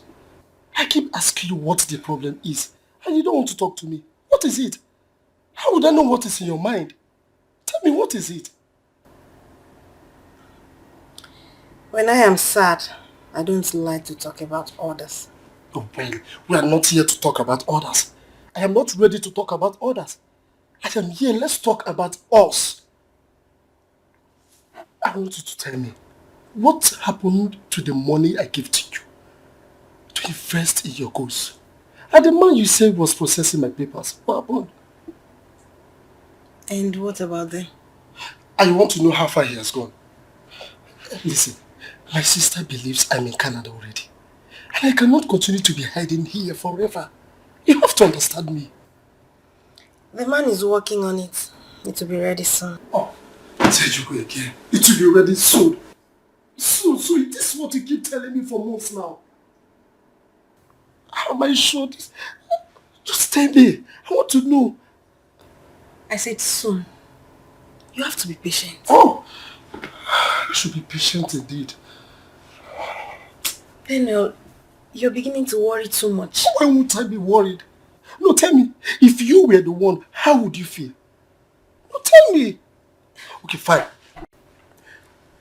I keep asking you what the problem is, and you don't want to talk to me. What is it? How would I know what is in your mind? Tell me, what is it? When I am sad, I don't like to talk about others. Oh, well, we are not here to talk about others. I am not ready to talk about others. I am here, let's talk about us. I want you to tell me, what happened to the money I gave to you to invest in your goals? And the man you said was processing my papers, what happened? And what about them? I want to know how far he has gone. Listen, my sister believes I'm in Canada already. And I cannot continue to be hiding here forever. You have to understand me. The man is working on it. It will be ready soon. Oh, I said you go again. It will be ready soon. Soon. This is what you keep telling me for months now. How am I sure this? Just tell me. I want to know. I said soon. You have to be patient. Oh, I should be patient indeed. Daniel, you're beginning to worry too much. Why won't I be worried? No, tell me. If you were the one, how would you feel? No, tell me. Okay, fine.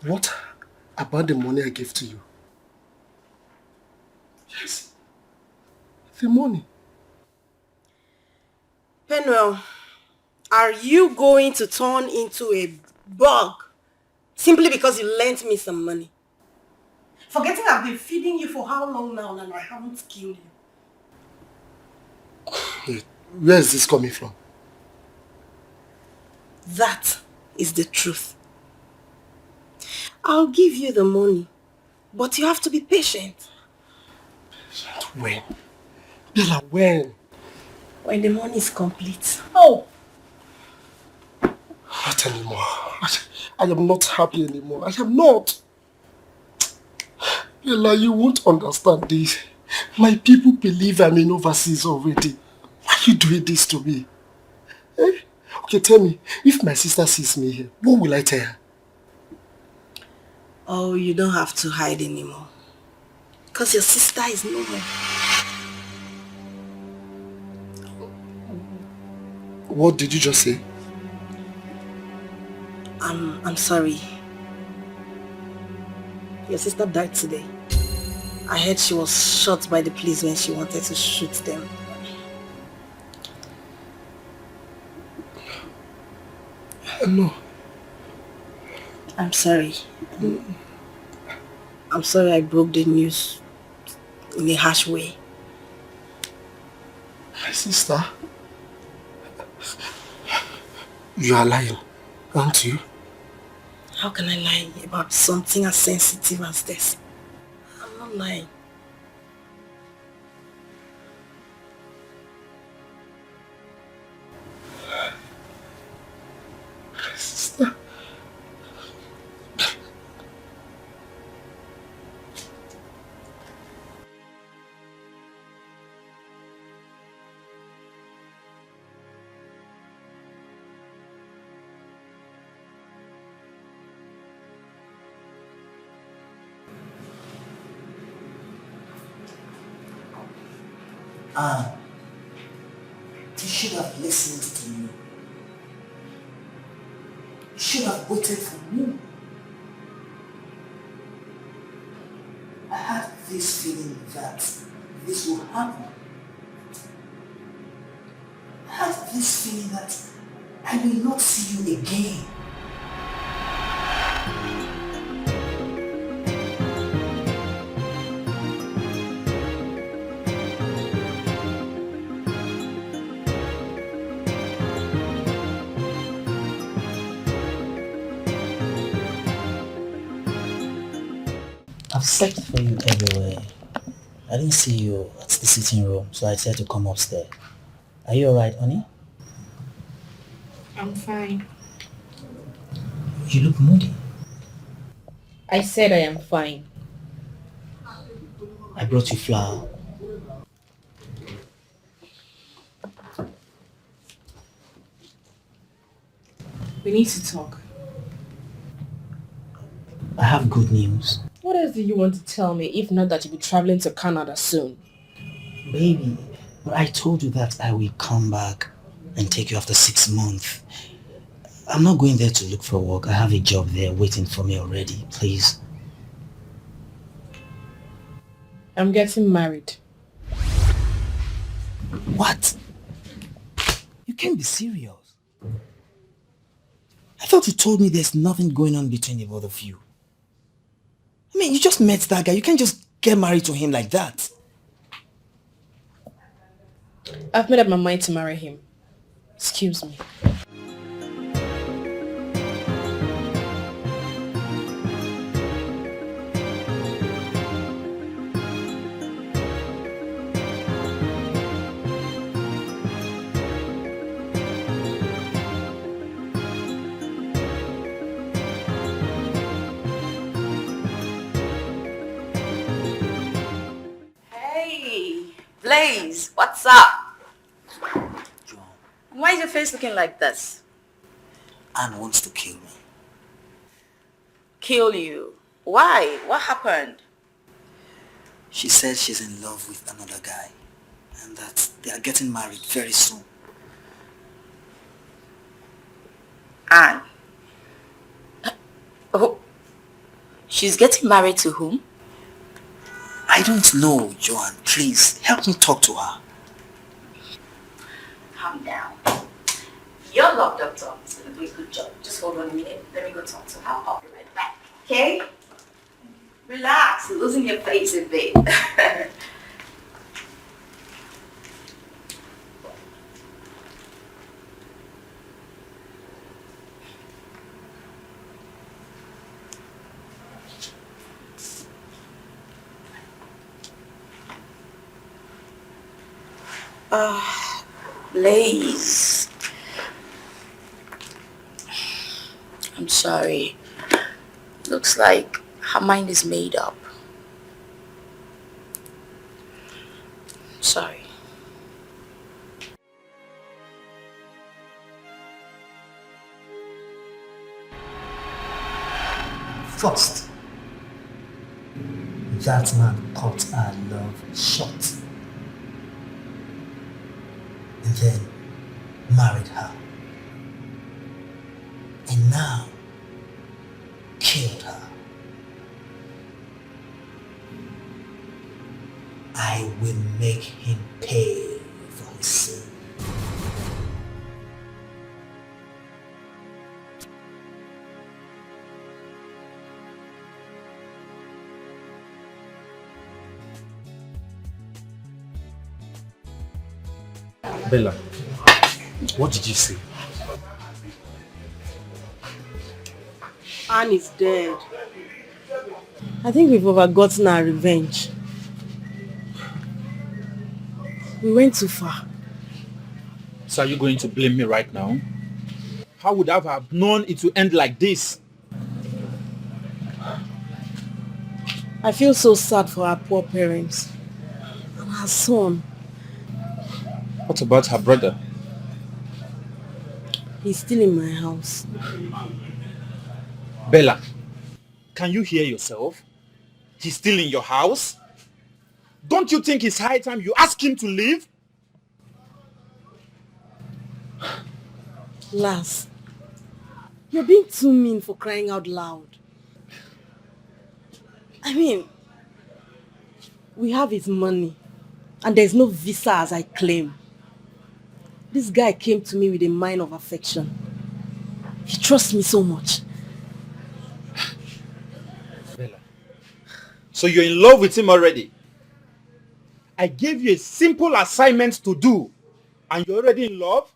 What about the money I gave to you? Yes. The money. Penuel, are you going to turn into a bug simply because you lent me some money? Forgetting I've been feeding you for how long now and I haven't killed you. Wait, where is this coming from? That is the truth. I'll give you the money, but you have to be patient. When? Bella, when? When the money is complete. Oh! Not anymore. I am not happy anymore. I am not. Bella, you won't understand this. My people believe I'm in overseas already. Why are you doing this to me? Eh? Okay, tell me, if my sister sees me here, what will I tell her? Oh, you don't have to hide anymore. Because your sister is nowhere. What did you just say? I'm sorry. Your sister died today. I heard she was shot by the police when she wanted to shoot them. No. I'm sorry. I'm sorry I broke the news in a harsh way. My sister? You are lying, aren't you? How can I lie about something as sensitive as this? I'm not lying. Sister. Anne, you should have listened to me. You should have waited for me. I had this feeling that this will happen. I had this feeling that I may not see you again. I've searched for you everywhere. I didn't see you at the sitting room, so I said to come upstairs. Are you alright, honey? I'm fine. You look moody. I said I am fine. I brought you flour. We need to talk. I have good news. What else do you want to tell me if not that you'll be traveling to Canada soon? Baby, I told you that I will come back and take you after 6 months. I'm not going there to look for work. I have a job there waiting for me already. Please. I'm getting married. What? You can't be serious. I thought you told me there's nothing going on between the both of you. I mean, you just met that guy. You can't just get married to him like that. I've made up my mind to marry him. Excuse me. Hey, Blaze, what's up? Why is your face looking like this? Anne wants to kill me. Kill you? Why? What happened? She says she's in love with another guy and that they are getting married very soon. Anne. Oh, she's getting married to whom? I don't know, Joanne. Please, help me talk to her. Calm down. You're locked up, Tom. It's going to do a good job. Just hold on a minute. Let me go talk to her. I'll be right back. Okay? Relax. You're losing your face a bit. Blaze. I'm sorry. Looks like her mind is made up. Sorry. First, that man cut her love short. And then married her. And now killed her. I will make him pay for his sin. Bella, what did you say? Anne is dead. I think we've overgotten our revenge. We went too far. So are you going to blame me right now? How would I have known it would end like this? I feel so sad for her poor parents and her son. What about her brother? He's still in my house. Bella, can you hear yourself? He's still in your house? Don't you think it's high time you ask him to leave? Lars, you're being too mean for crying out loud. I mean, we have his money and there's no visa as I claim. This guy came to me with a mind of affection. He trusts me so much. Bella, so you're in love with him already? I gave you a simple assignment to do and you're already in love?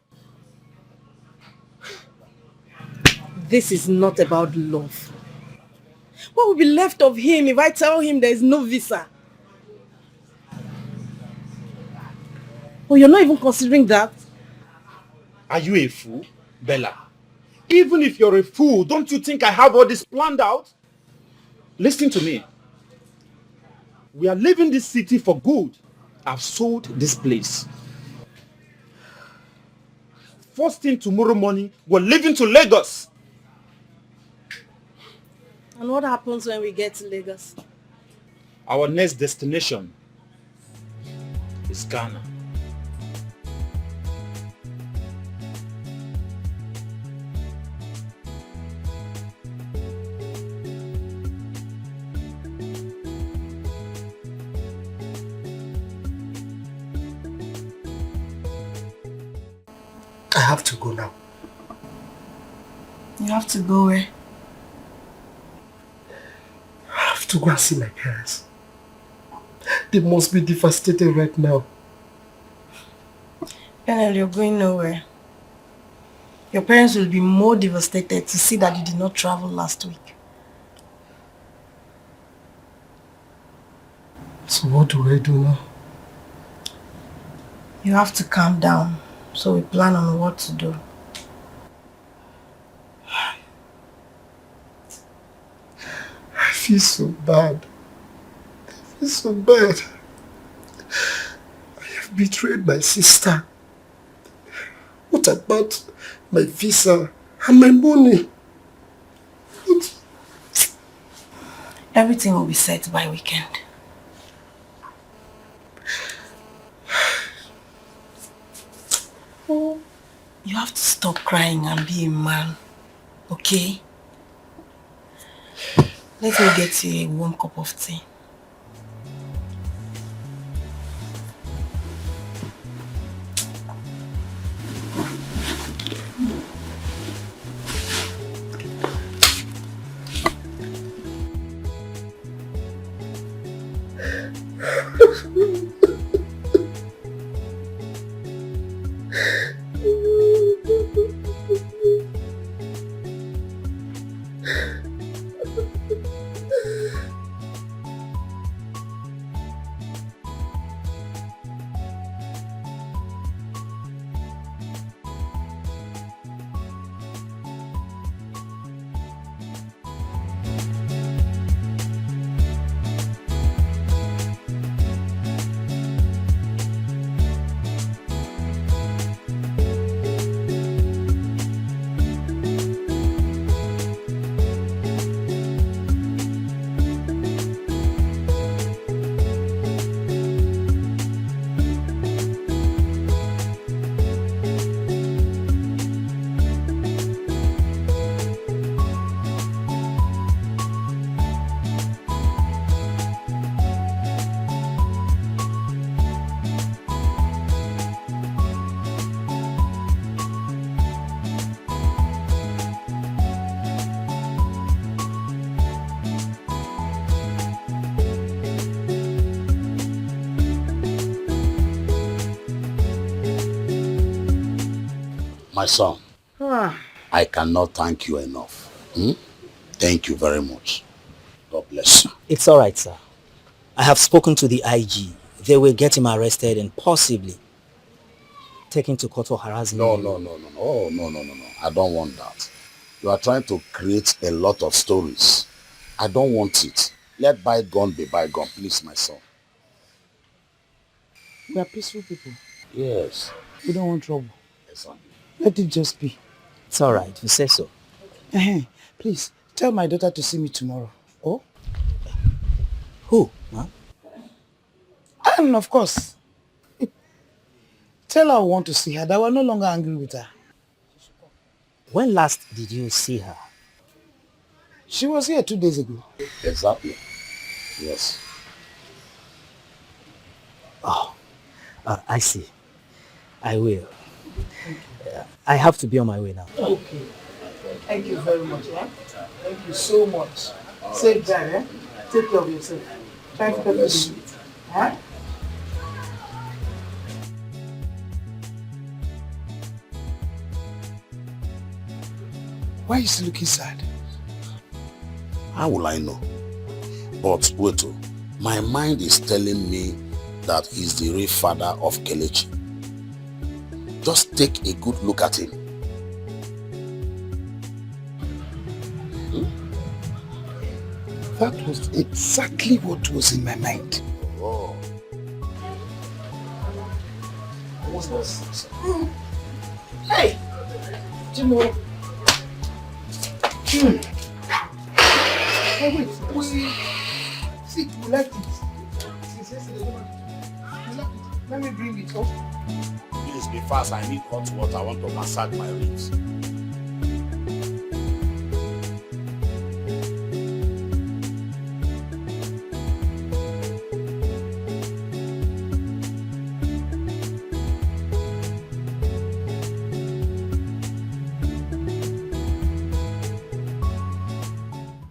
This is not about love. What will be left of him if I tell him there is no visa? Oh, you're not even considering that? Are you a fool, Bella? Even if you're a fool, don't you think I have all this planned out? Listen to me. We are leaving this city for good. I've sold this place. First thing tomorrow morning, we're leaving to Lagos. And what happens when we get to Lagos? Our next destination is Ghana. I have to go now. You have to go where? I have to go and see my parents. They must be devastated right now. Penel, you're going nowhere. Your parents will be more devastated to see that you did not travel last week. So what do I do now? You have to calm down, so we plan on what to do. I feel so bad. I feel so bad. I have betrayed my sister. What about my visa and my money? Everything will be set by weekend. You have to stop crying and be a man, okay? Let me get you a warm cup of tea. My son, I cannot thank you enough. Thank you very much. God bless you. It's all right, sir. I have spoken to the IG. They will get him arrested and possibly taken to court for harassing No, you. no, no, no, no. Oh, no, no, no, no. I don't want that. You are trying to create a lot of stories. I don't want it. Let bygone be bygone, please, my son. We are peaceful people. Yes. We don't want trouble. Exactly. Let it just be. It's all right, you say so. Please, tell my daughter to see me tomorrow. Oh? Who, huh? And of course, tell her I want to see her, that we're no longer angry with her. When last did you see her? She was here 2 days ago. Exactly. Yes. Oh, I see. I will. I have to be on my way now. Okay. Thank you very much. Yeah? Thank you so much. Safe drive, eh? Take care of yourself. Try to get to the meet. Huh? Why is he looking sad? How will I know? But wait, my mind is telling me that he's the real father of Kelechi. Just take a good look at him. That was exactly what was in my mind. Oh. What's this? Hey! Jimo! Hey, wait. See, we left it. Since yesterday, we left it. Let me bring it up. Please be fast. I need hot water. I want to massage my ribs.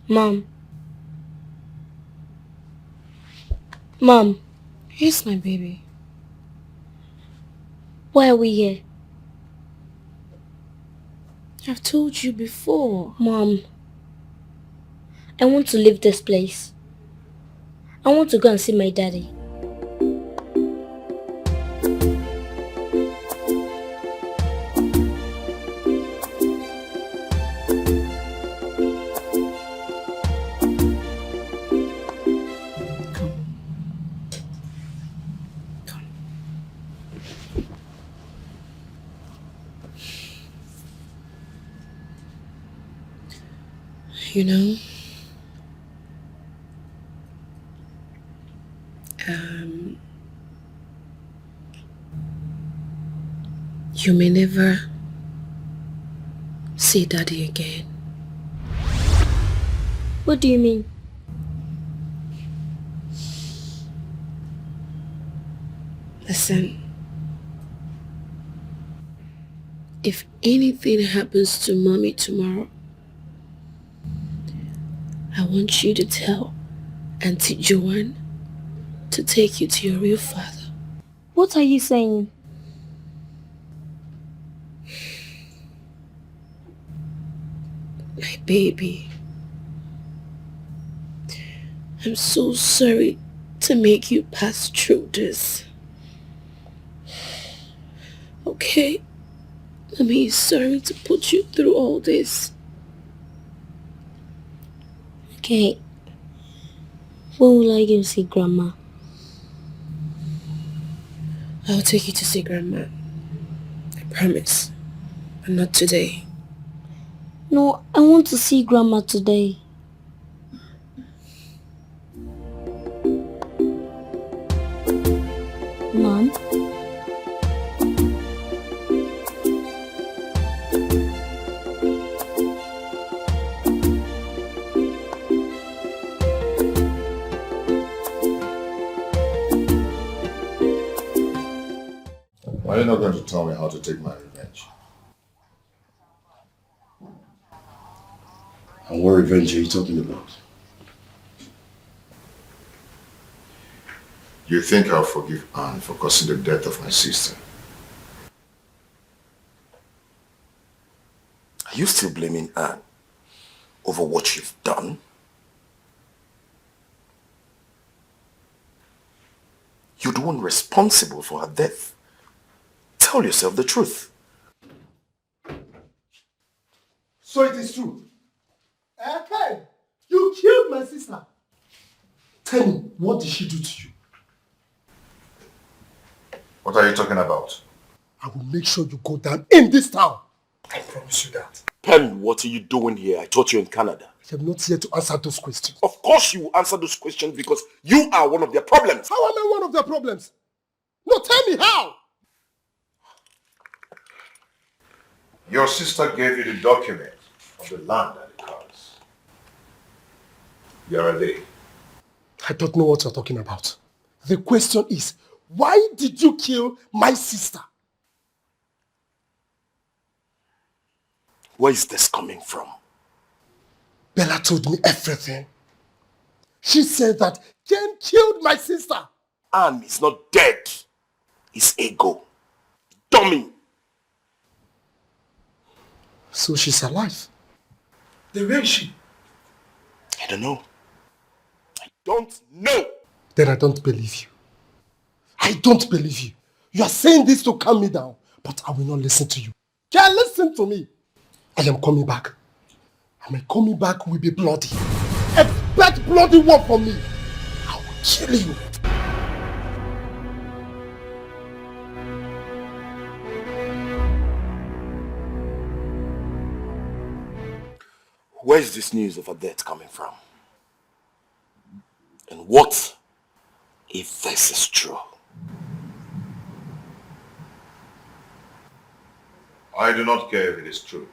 Mom. Mom. Here's my baby. Why are we here? I've told you before. Mom, I want to leave this place. I want to go and see my daddy. You know, you may never see Daddy again. What do you mean? Listen, if anything happens to Mommy tomorrow, I want you to tell Auntie Joanne to take you to your real father. What are you saying? My baby, I'm so sorry to make you pass through this. Okay? Mommy is sorry to put you through all this. Okay. When will I go see Grandma? I'll take you to see Grandma. I promise. But not today. No, I want to see Grandma today. Mom? Why are you not going to tell me how to take my revenge? And what revenge are you talking about? You think I'll forgive Anne for causing the death of my sister? Are you still blaming Anne over what you've done? You're the one responsible for her death. tell yourself the truth. So it is true. Ken, you killed my sister. Tell me, what did she do to you? What are you talking about? I will make sure you go down in this town. I promise you that. Pen, what are you doing here? I thought you were in Canada. I am not here to answer those questions. Of course you will answer those questions because you are one of their problems. How am I one of their problems? No, tell me how. Your sister gave you the document of the land and the cars. Where are they? I don't know what you're talking about. The question is, why did you kill my sister? Where is this coming from? Bella told me everything. She said that Ken killed my sister. Anne is not dead. It's ego. Dummy. So she's alive. Then where is she? I don't know. I don't know. Then I don't believe you. I don't believe you. You are saying this to calm me down, but I will not listen to you. Ken, listen to me. I am coming back. And my coming back will be bloody. Expect bloody one from me. I will kill you. Where is this news of her death coming from? And what if this is true? I do not care if it is true.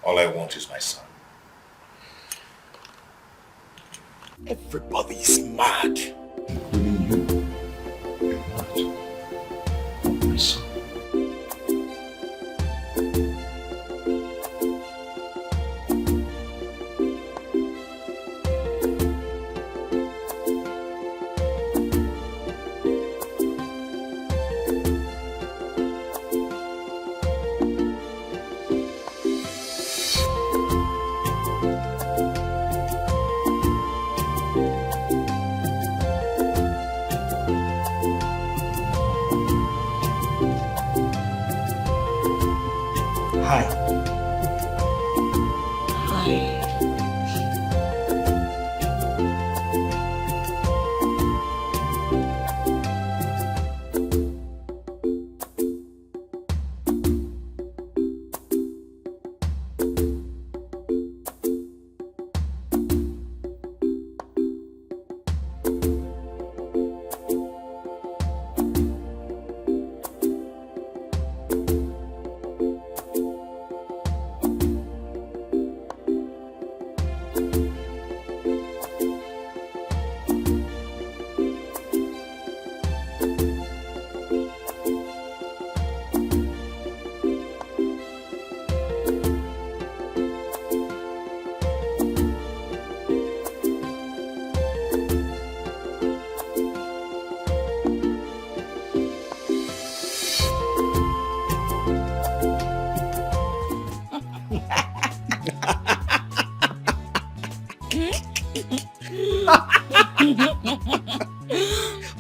All I want is my son. Everybody is mad. Including you. You're not my son.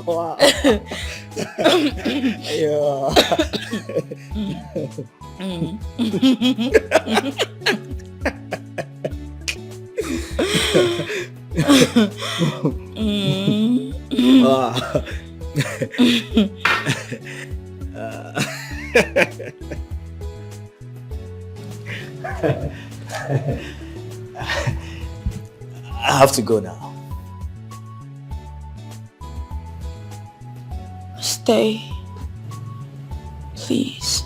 Wow. Yeah. I have to go now. Stay. Please.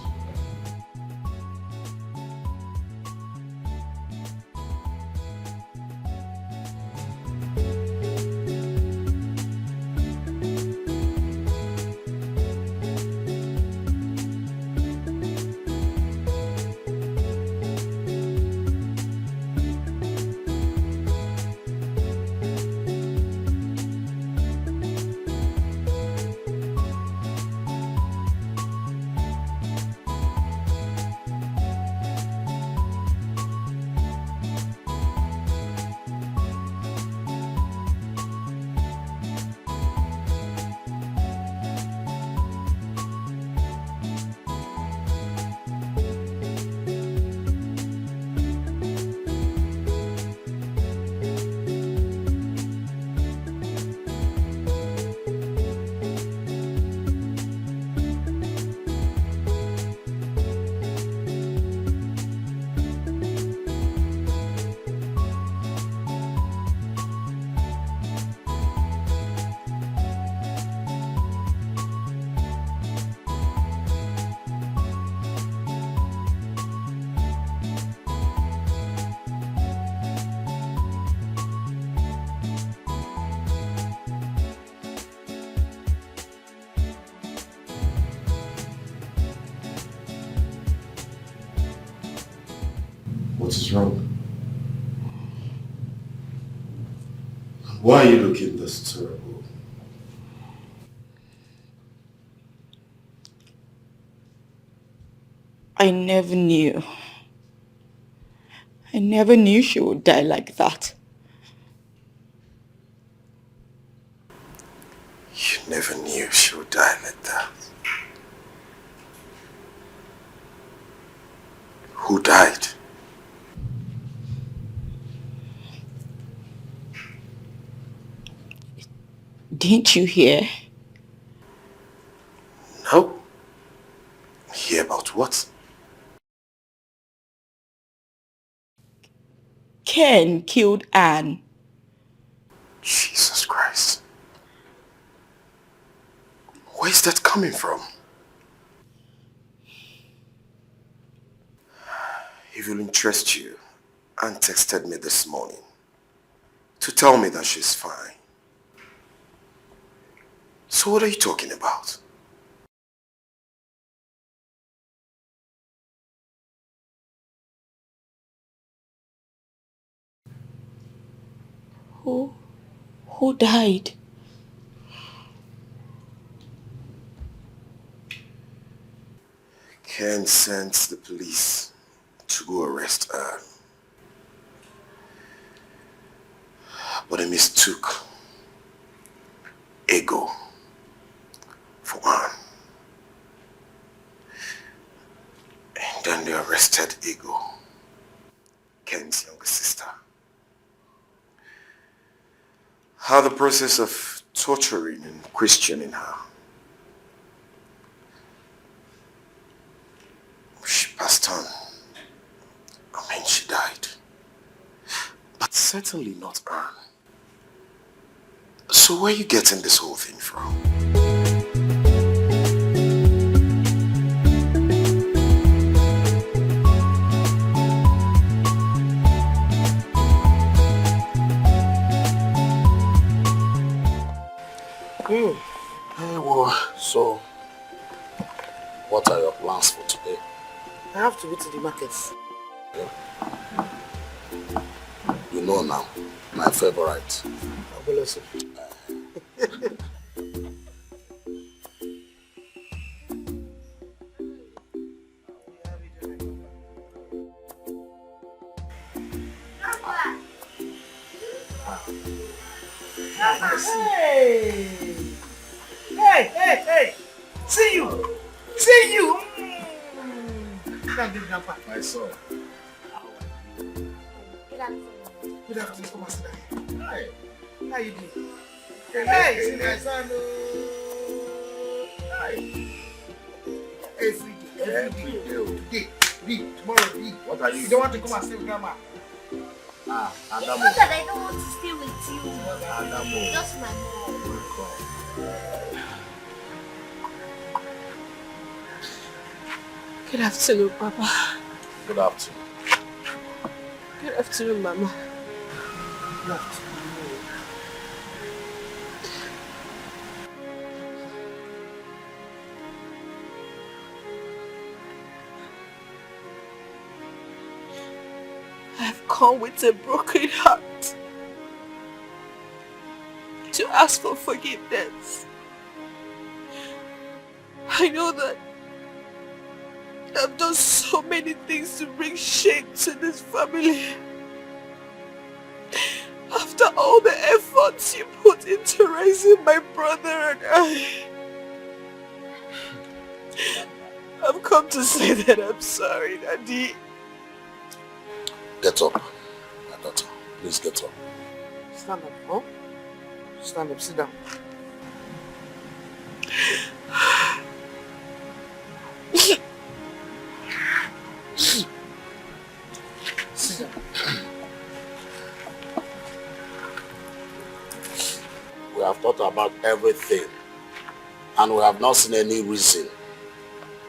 What is wrong? Why are you looking this terrible? I never knew. I never knew she would die like that. You never knew she would die like that. Who died? Didn't you hear? No. Hear about what? Ken killed Anne. Jesus Christ. Where's that coming from? If it will interest you, Anne texted me this morning to tell me that she's fine. So what are you talking about? Who died? Ken sent the police to go arrest Anne. But they mistook ego for Anne. And then they arrested Ego, Ken's younger sister. How the process of torturing and questioning her. She passed on. I mean, she died. But certainly not Anne. So where are you getting this whole thing from? Hey, well, so what are your plans for today? I have to go to the markets. You know now, my favorite. Abuloso. Hey! Hey! See you! See you! Grandpa. My son. Good afternoon, come and sit down. Hi. How you doing? Hey, see my son. Hi. Every day. Today, read. Tomorrow, read. What are you? You don't want to come and stay with grandma? Adamo. It's not that I don't want to stay with you. Adamo. Just my mom. Good afternoon, Papa. Good afternoon. Good afternoon, Mama. Good afternoon. I've come with a broken heart to ask for forgiveness. I know that I've done so many things to bring shame to this family. After all the efforts you put into raising my brother and I, I've come to say that I'm sorry, Daddy. Get up, my daughter. Please get up. Stand up, huh? Stand up, sit down. Sit down. We have thought about everything, and we have not seen any reason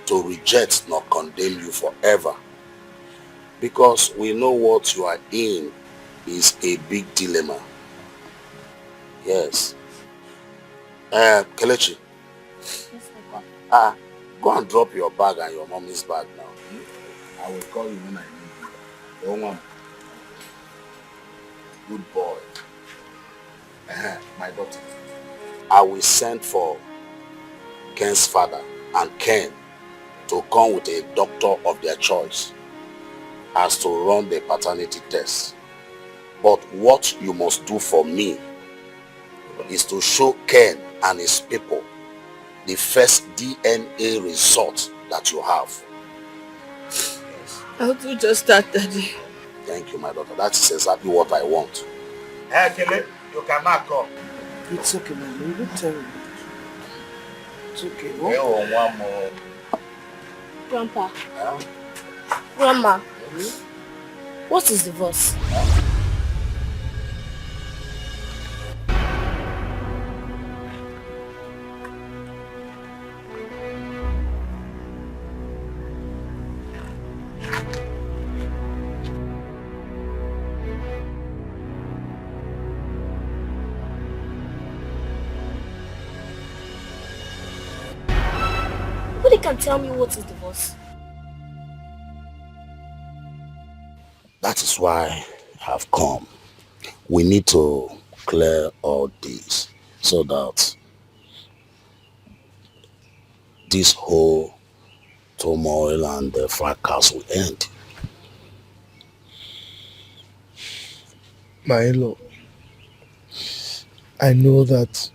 to reject nor condemn you forever. Because we know what you are in is a big dilemma. Yes. Kelechi. Go and drop your bag and your mommy's bag now. I will call you when I need you. Woman. Good boy. My daughter. I will send for Ken's father and Ken to come with a doctor of their choice as to run the paternity test. But what you must do for me is to show Ken and his people the first DNA result that you have. I'll do just that, Daddy. Thank you, my daughter. That is exactly what I want. Hey, Kele, you cannot come. It's okay, man. You don't tell me. It's okay. Oh, one more. Grandpa. Grandma. What is divorce? Nobody can tell me what is divorce. That is why I have come. We need to clear all this so that this whole turmoil and the fracas will end. My in-law, I know that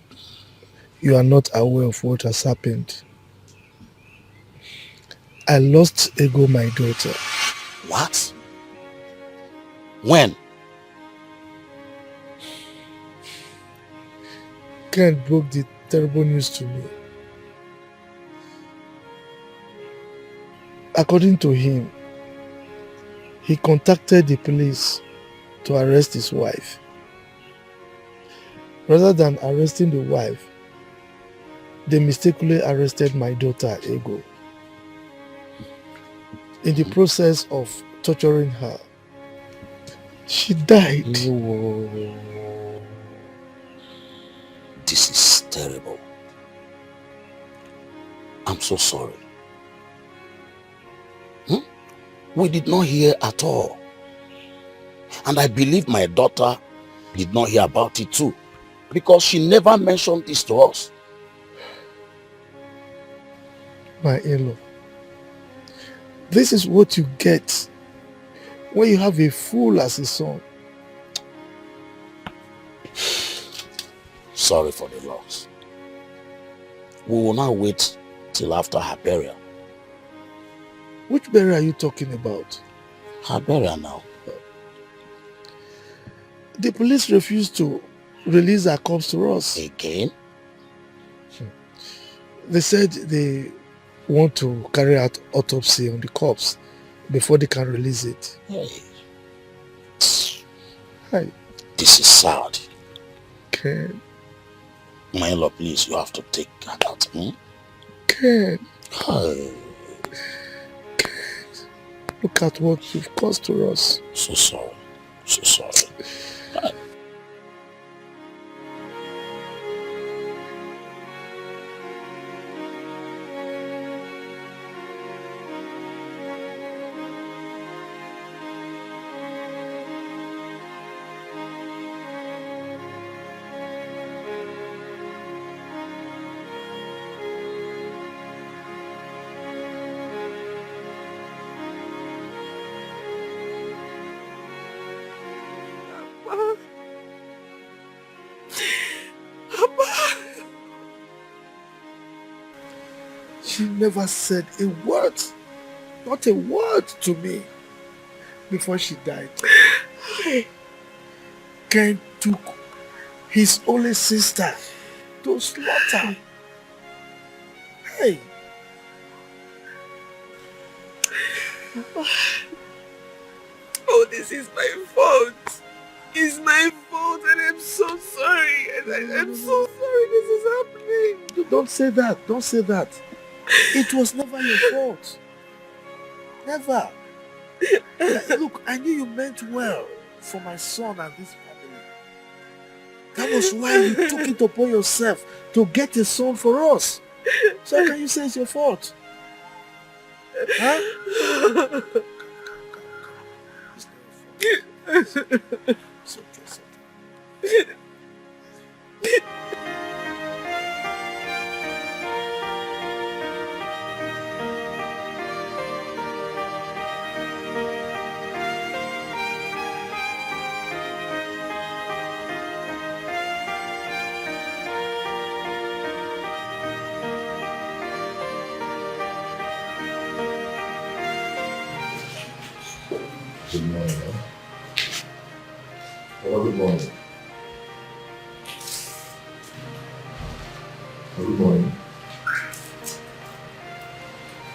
you are not aware of what has happened. I lost Ego, my daughter. What? When? Ken broke the terrible news to me. According to him, he contacted the police to arrest his wife. Rather than arresting the wife, they mistakenly arrested my daughter, Ego. In the process of torturing her, she died. This is terrible. I'm so sorry. We did not hear at all. And I believe my daughter did not hear about it too, because she never mentioned this to us. My in-law, this is what you get when you have a fool as a son. Sorry for the loss. We will now wait till after her burial. Which burial are you talking about? Her burial now. The police refused to release her corpse to us. Again? They said they want to carry out autopsy on the corpse before they can release it. Hey. Hi. This is sad. Ken. My in-law, please, you have to take her out. Ken. Hi. Ken. Look at what you've caused to us. So sorry. So sorry. She never said a word, not a word to me before she died. Ken took his only sister to slaughter. Hey. Oh, this is my fault. It's my fault and I'm so sorry. And I'm so sorry this is happening. Don't say that. Don't say that. It was never your fault. Never. Look, I knew you meant well for my son and this family. That was why you took it upon yourself to get a son for us. So how can you say it's your fault? Huh? It's okay. Good morning, man. Well, good morning. Good morning.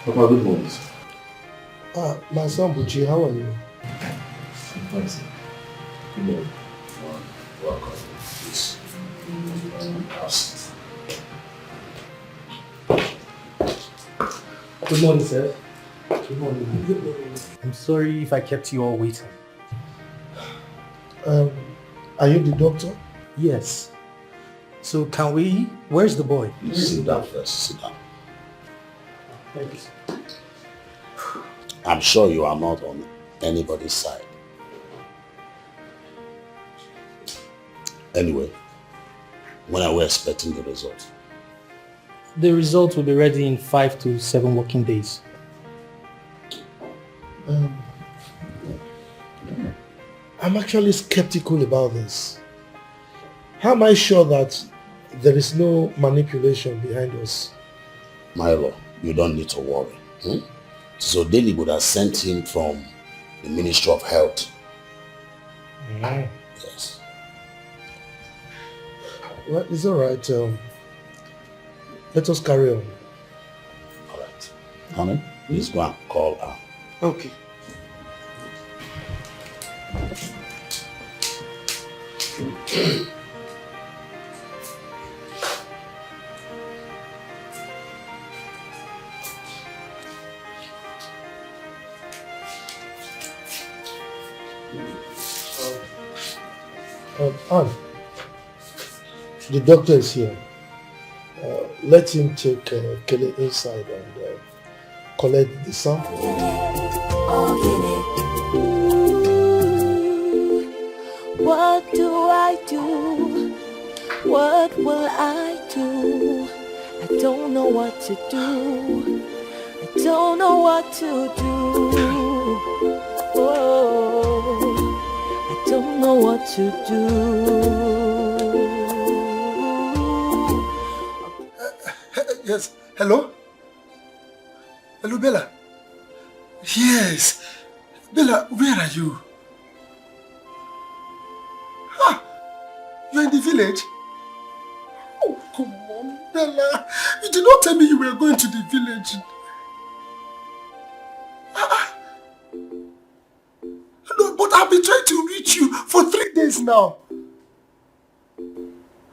Papa, good morning. My son Buchi, how are you? I'm fine, sir. Good morning. Welcome. Please. Good morning, sir. Good morning. Good morning. I'm sorry if I kept you all waiting. Are you the doctor? Yes. So can we? Where's the boy? Sit down first. Sit down. Thank you, sir. I'm sure you are not on anybody's side. Anyway, when are we expecting the result? The result will be ready in 5 to 7 working days. I'm actually skeptical about this. How am I sure that there is no manipulation behind us? Milo, you don't need to worry. So Daily would have sent him from the Ministry of Health. Yes. Well, it's all right. Let us carry on. All right. Honey, please go and call her. Okay. Anne, the doctor is here. Let him take Kelly inside and collect the sample. What do I do? What will I do? I don't know what to do. I don't know what to do. Oh, I don't know what to do. Yes. Hello? Hello, Bella? Yes. Bella, where are you? You're in the village? Oh, come on, Bella. You did not tell me you were going to the village. No, but I've been trying to reach you for 3 days now.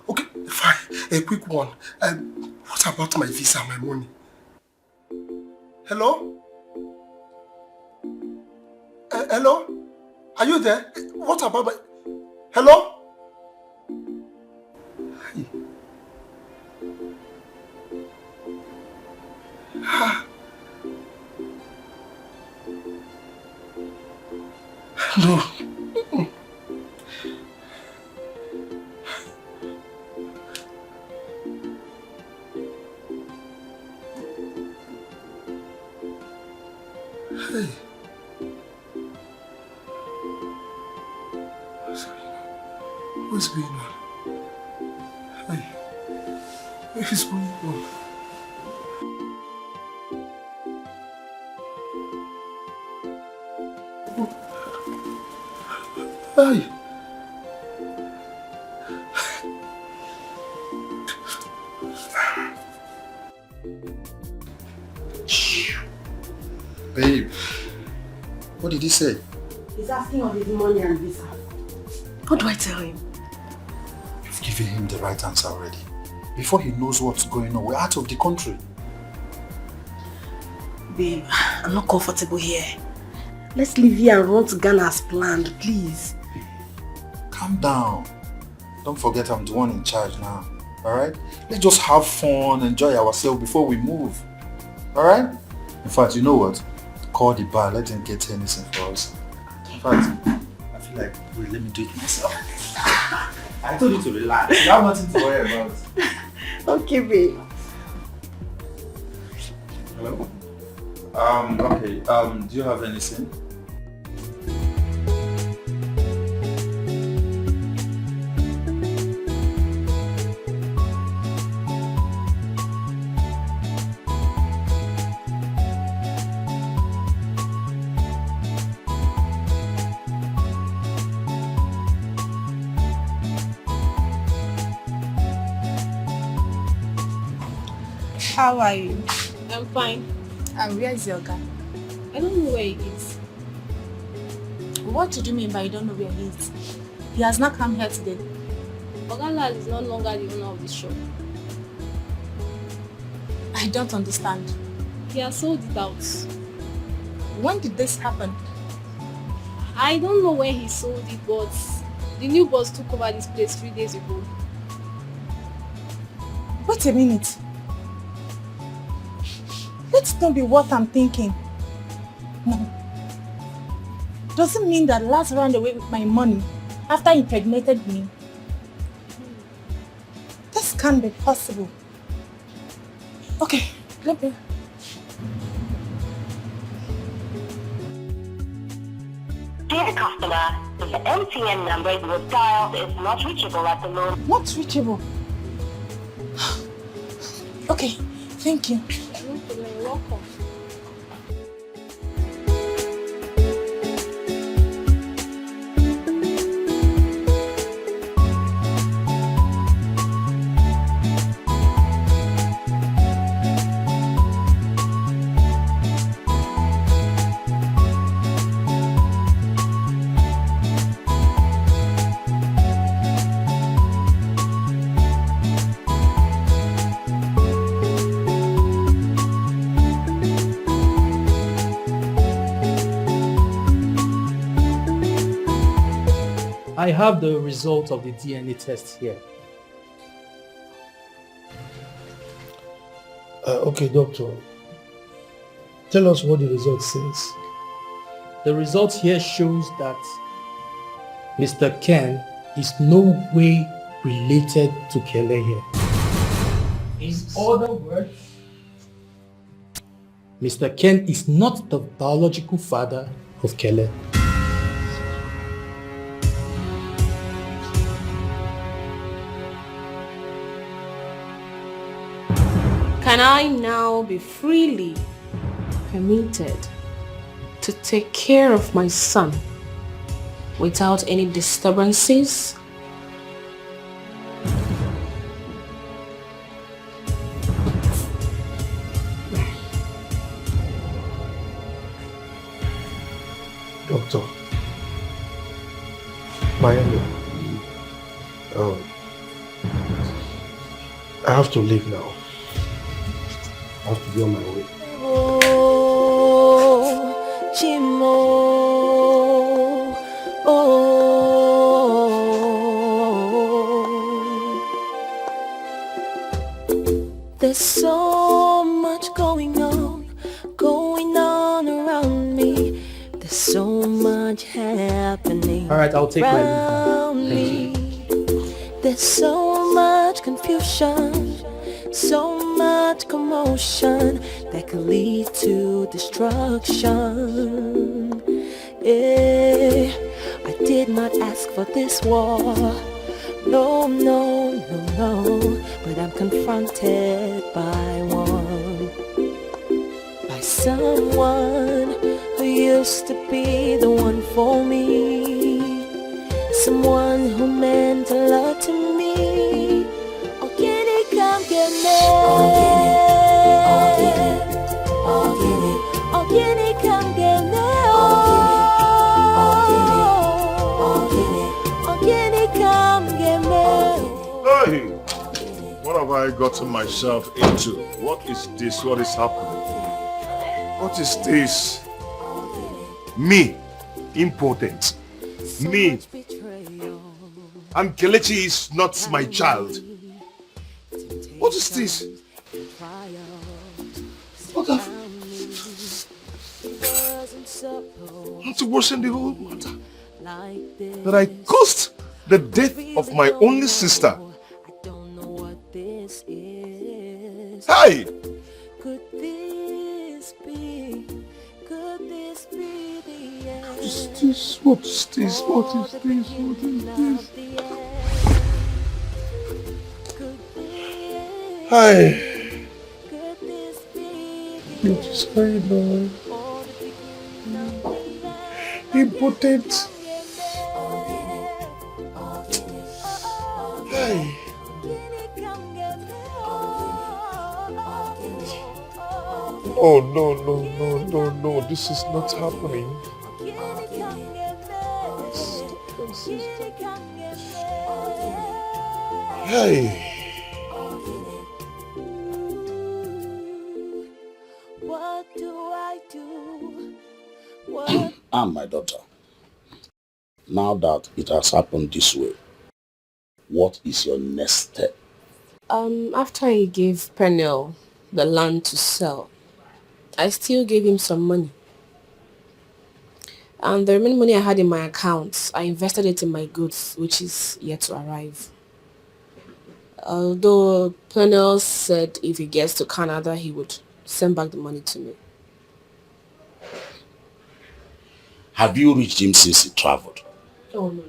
Okay, fine. A quick one. What about my visa and my money? Hello? Hello? Are you there? What about my... Hello? No. Hey. What's going on? Hey. What is going on? Hey. Babe, what did he say? He's asking of his money and visa. What do I tell him? You've given him the right answer already. Before he knows what's going on, we're out of the country. Babe, I'm not comfortable here. Let's leave here and run to Ghana as planned, please. Calm down. Don't forget I'm the one in charge now. Alright? Let's just have fun, enjoy ourselves before we move. Alright? In fact, you know what? Call the bar, let them get anything for us. In fact, feel like, wait, let me do it myself. I told you to relax. You have nothing to worry about. Okay, babe. Hello? Okay. Do you have anything? How are you? I'm fine. And where is your guy? I don't know where he is. What do you mean by you don't know where he is? He has not come here today. Ogalal is no longer the owner of the shop. I don't understand. He has sold it out. When did this happen? I don't know when he sold it, but the new boss took over this place 3 days ago. Wait a minute. Let's not be what I'm thinking. No. Doesn't mean that Lars ran away with my money after he impregnated me. This can't be possible. Okay, let me... Dear customer, the MTN number you have dialed is not reachable at the moment. Not reachable? Okay, thank you. You're welcome. I have the result of the DNA test here. Okay, doctor. Tell us what the result says. The result here shows that Mr. Ken is no way related to Kele here. In other words, Mr. Ken is not the biological father of Kele. Can I now be freely permitted to take care of my son without any disturbances? Doctor. Miami. I have to leave now. I have to be on my way. Oh, Chimo. Oh. There's so much going on around me. There's so much happening. All right, I'll take my leave. Thank you. There's so much confusion, so much commotion that could lead to destruction. Yeah, I did not ask for this war. No, no, no, no. But I'm confronted by one. By someone who used to be the one for me. Someone who meant a lot to me. Oh, can he come get me? Oh, can he come get me? Oh, can he come get me? Hey! What have I gotten myself into? What is this? What is happening? What is this? Me, impotent. Me. And Kelechi is not my child. What is this? What have... Not to worsen the whole matter. that I caused the death of my only sister. Hey! Could this be? Could this be the end? What is this? What is this? What is this? What is this? Hey! What is going on? Impotent. Hey! Oh no, this is not happening. Hey! What do I do? And my daughter, now that it has happened this way, what is your next step? After I gave Parental the land to sell, I still gave him some money. And the remaining money I had in my accounts, I invested it in my goods, which is yet to arrive. Although Parental said if he gets to Canada, he would send back the money to me. Have you reached him since he traveled? Oh, no.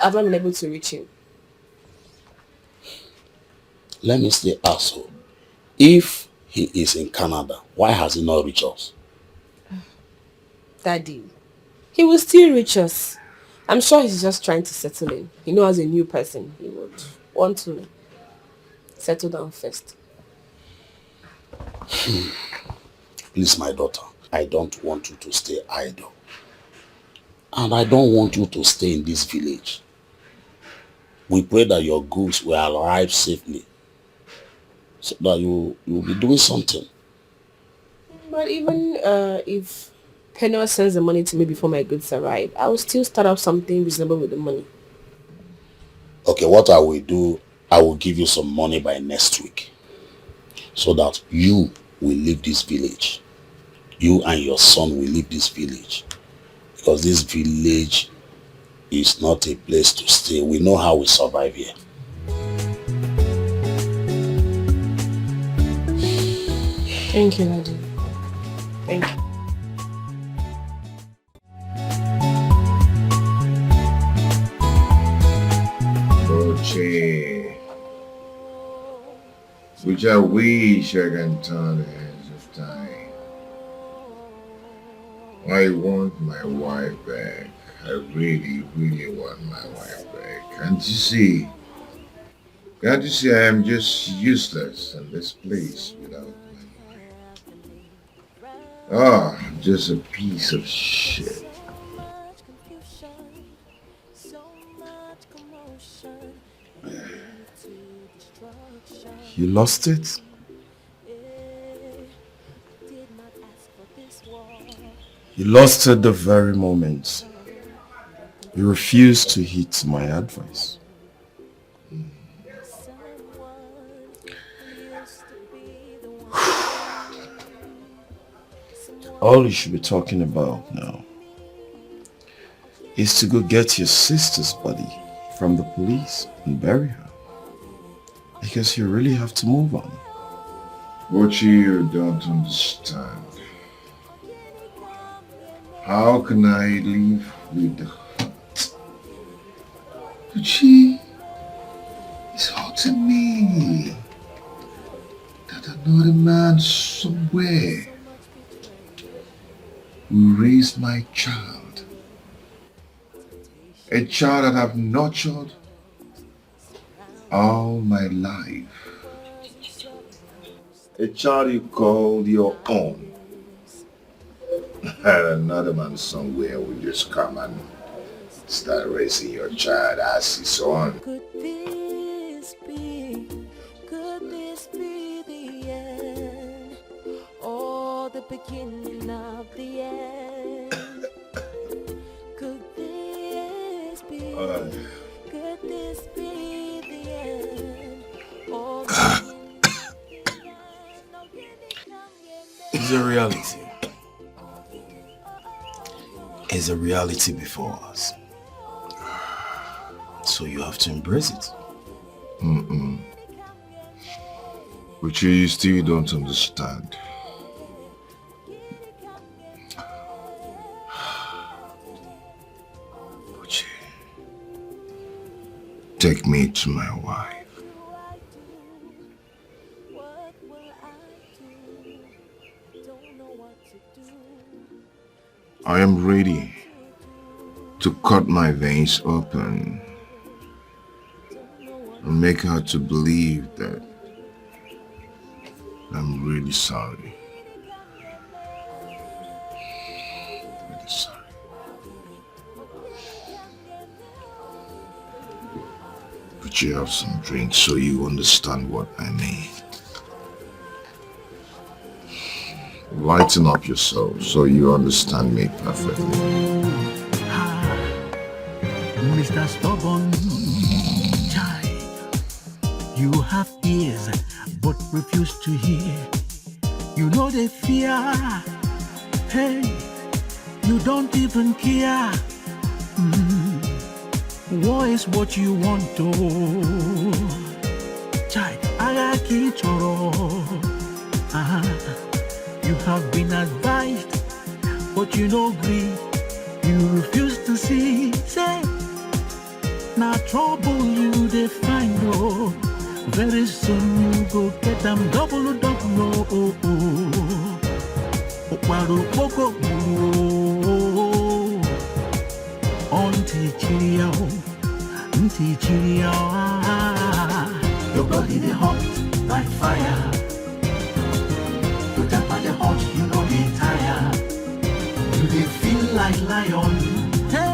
I've not been able to reach him. Let me stay asshole. If he is in Canada, why has he not reached us? Daddy, he will still reach us. I'm sure he's just trying to settle in. You know, as a new person, he would want to settle down first. Please, my daughter, I don't want you to stay idle. And I don't want you to stay in this village. We pray that your goods will arrive safely, so that you will be doing something. But even if Parental sends the money to me before my goods arrive, I will still start up something reasonable with the money. Okay, what I will do, I will give you some money by next week, so that you will leave this village. You and your son will leave this village, because this village is not a place to stay. We know how we survive here. Thank you, Daddy. Thank you. Boche, which I wish I can turn the hands of time. I want my wife back. I really want my wife back. Can't you see I am just useless in this place without my wife. Just a piece of shit. You lost it? You lost it the very moment you refused to heed my advice. All you should be talking about now is to go get your sister's body from the police and bury her. Because you really have to move on. What you don't understand. How can I live with the hurt? But she is hurting me. That another man somewhere will raise my child. A child that I've nurtured all my life. A child you call your own. And another man somewhere will just come and start raising your child as his own. Could this be the end? Or the beginning of the end? Could this be the end? Or It's a reality. is a reality before us. So you have to embrace it. But you still don't understand. But take me to my wife. I am ready to cut my veins open and make her to believe that I'm really sorry. Really sorry. But you have some drink so you understand what I mean. Lighten up yourself so you understand me perfectly. Mr. Stubborn, child, you have ears but refuse to hear. You know the fear. Hey, you don't even care. War is what you want to. Child, I can't. You have been advised, but you no agree. You refuse to see. Say, now trouble you they find. Oh, very soon you go get them double. Your body they hot like fire. You tap the hot, you know they tire. You they feel like lion. Hey,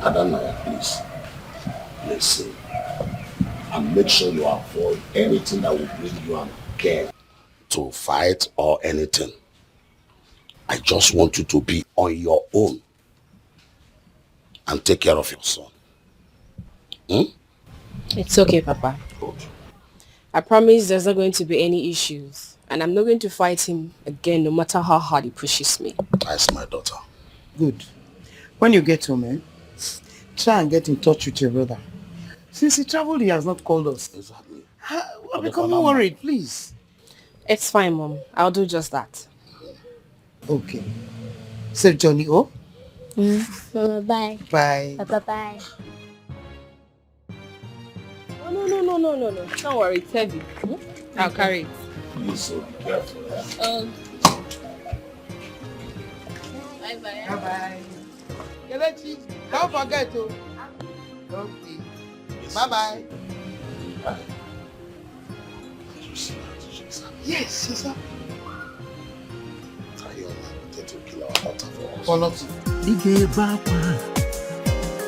Adonai, please listen and make sure you avoid anything that will bring you and Ken to fight or anything. I just want you to be on your own and take care of your son. It's okay, Papa. Good. I promise there's not going to be any issues. And I'm not going to fight him again, no matter how hard he pushes me. That's my daughter. Good. When you get home, try and get in touch with your brother. Since he traveled, he has not called us. Exactly. I'm becoming worried, please. It's fine, Mom. I'll do just that. Okay. Sir Johnny O. Bye. Bye. Bye. No. Don't worry, it's heavy. I'll carry it. Please, so be careful. Bye. Bye. Kelechi, don't forget to. Okay. Bye. Yes, sir.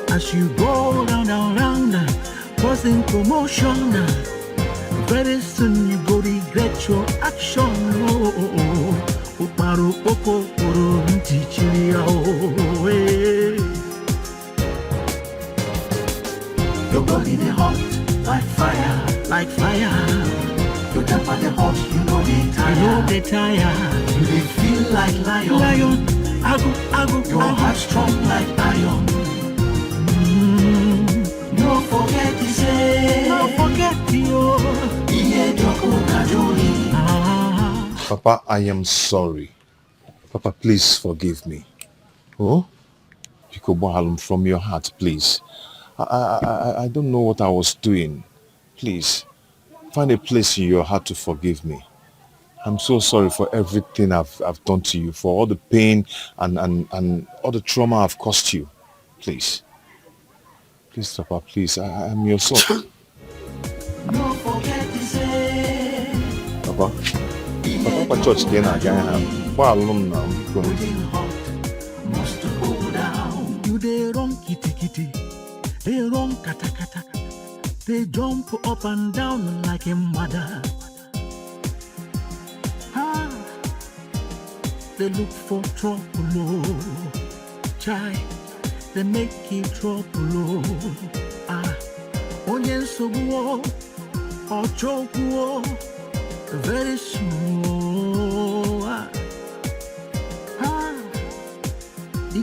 As you go round, causing commotion. Very soon you go regret your action. Your body they hot like fire. You tap at the hot, you know they tire. You they feel like lion. Your heart strong like iron. No forget to say. No forget you. Papa, I am sorry. Papa, please forgive me. Oh? Pikobo, from your heart, please. I don't know what I was doing. Please, find a place in your heart to forgive me. I'm so sorry for everything I've done to you, for all the pain and all the trauma I've caused you. Please. Please, Papa, please. I'm your son. No forget to say. Papa, church again. Why alone now? Must go down. You they run kitty. They run kata. They jump up and down like a mother. They look for trouble. Chai, they make it trouble. Onion so or choke very slow.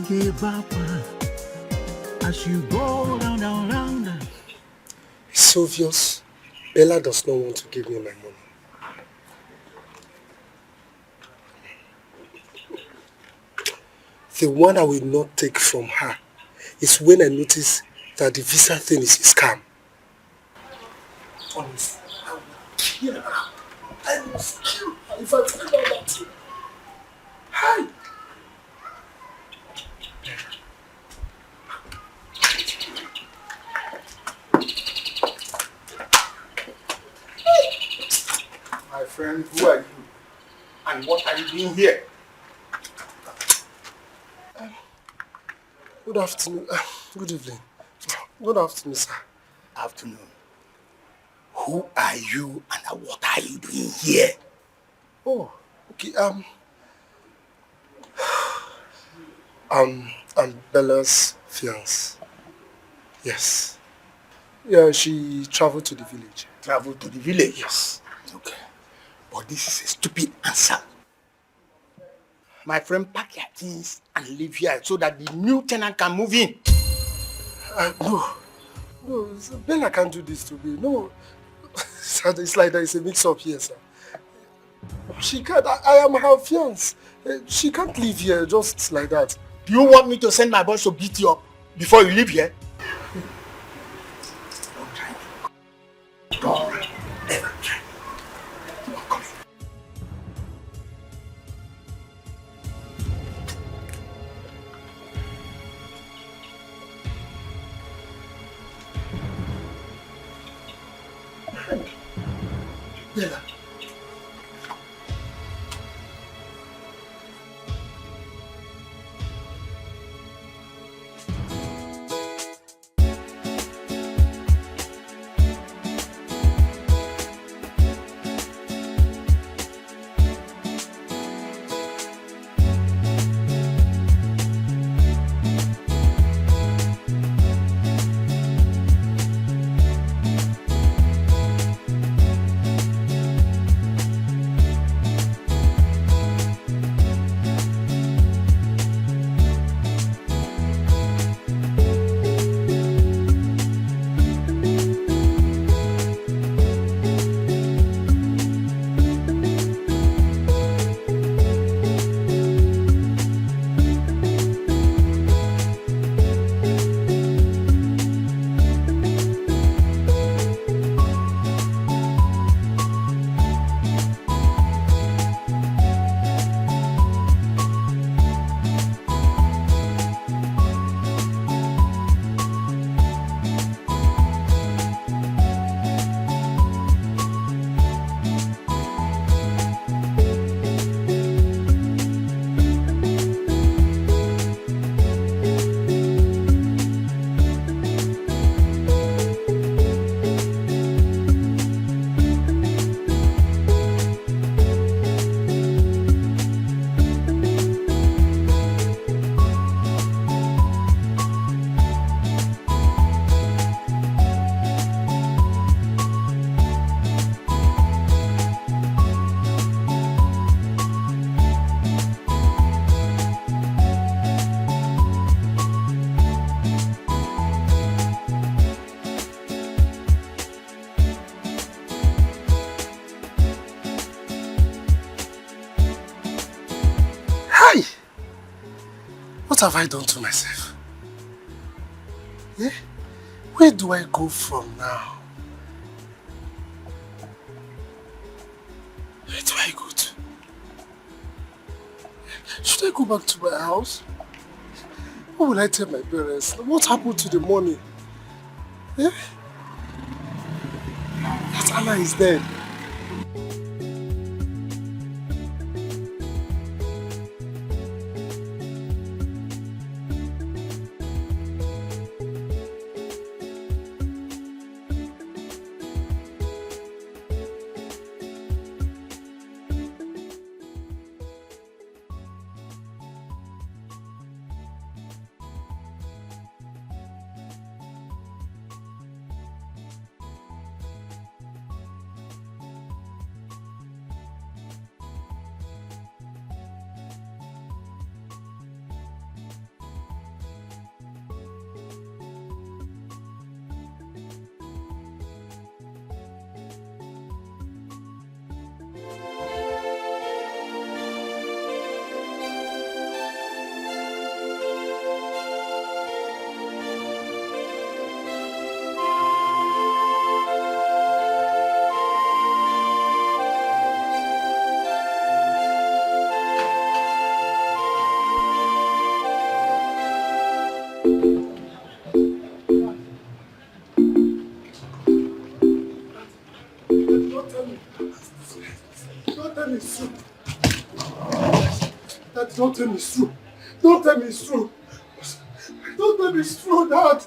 get backward as you go round and round. It's obvious Bella does not want to give me my money. The one I will not take from her is when I notice that the visa thing is a scam. Honestly, I will kill her. I will kill her if I tell her that. Hi! My friend, who are you? And what are you doing here? Good afternoon. Good evening. Good afternoon, sir. Afternoon. Who are you and what are you doing here? Oh, okay. I'm Bella's fiance. Yes. Yeah, she traveled to the village. Traveled to the village? Yes. Okay. But this is a stupid answer. My friend, pack your things and leave here so that the new tenant can move in. No, Bella can't do this to me. No, it's like there is a mix-up here, sir. She can't. I am her fiance. She can't live here just like that. Do you want me to send my boys to beat you up before you leave here? Don't try. Don't ever try. Come. Bella. What have I done to myself? Eh? Where do I go from now? Where do I go to? Should I go back to my house? What will I tell my parents? What happened to the money? Eh? That Anna is dead. Don't tell me it's true. Dad, don't tell me it's true. Don't tell me it's true. Don't tell me it's true, Dad.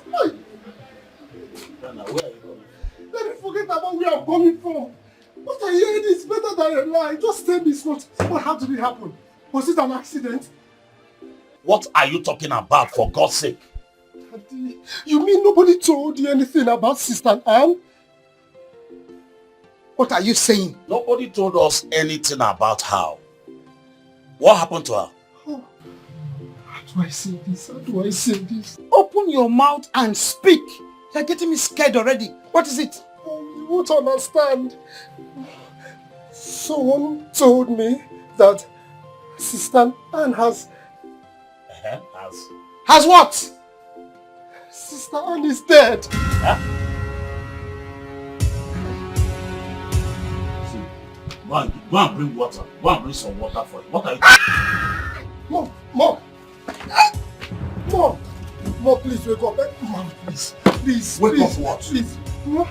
Dana, where are you coming from? Let me forget about where I'm coming from. What I heard is better than a lie. Just tell me it's not. How did it happen? Was it an accident? What are you talking about, for God's sake? Daddy, you mean nobody told you anything about Sister Anne? What are you saying? Nobody told us anything about her. What happened to her? Oh, how do I say this? How do I say this? Open your mouth and speak. You're getting me scared already. What is it? Oh, you won't understand. Someone told me that Sister Anne has... Has what? Sister Anne is dead. Huh? Go and bring water. Go and bring some water for you. What are you doing? Mom! Mom, please wake up. Mom, please. Wake up what? Please. Mom,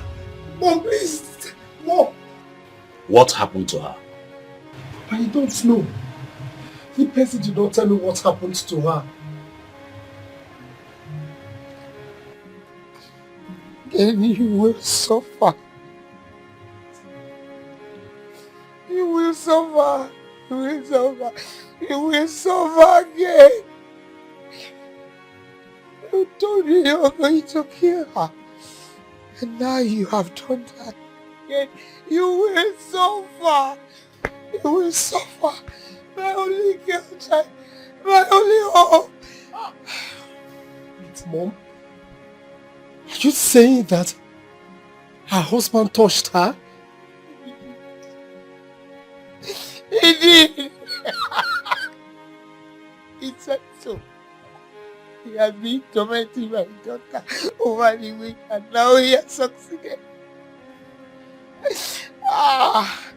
please. Mom. What happened to her? I don't know. The person did not tell me what happened to her. Then you will suffer. You will suffer. You will suffer. You will suffer again. You told me you were going to kill her. And now you have done that again. You will suffer. You will suffer. My only girl child. My only hope. Wait, Mom. Are you saying that her husband touched her? He did. He said so. He has been tormenting my daughter over the week and now he has succeeded.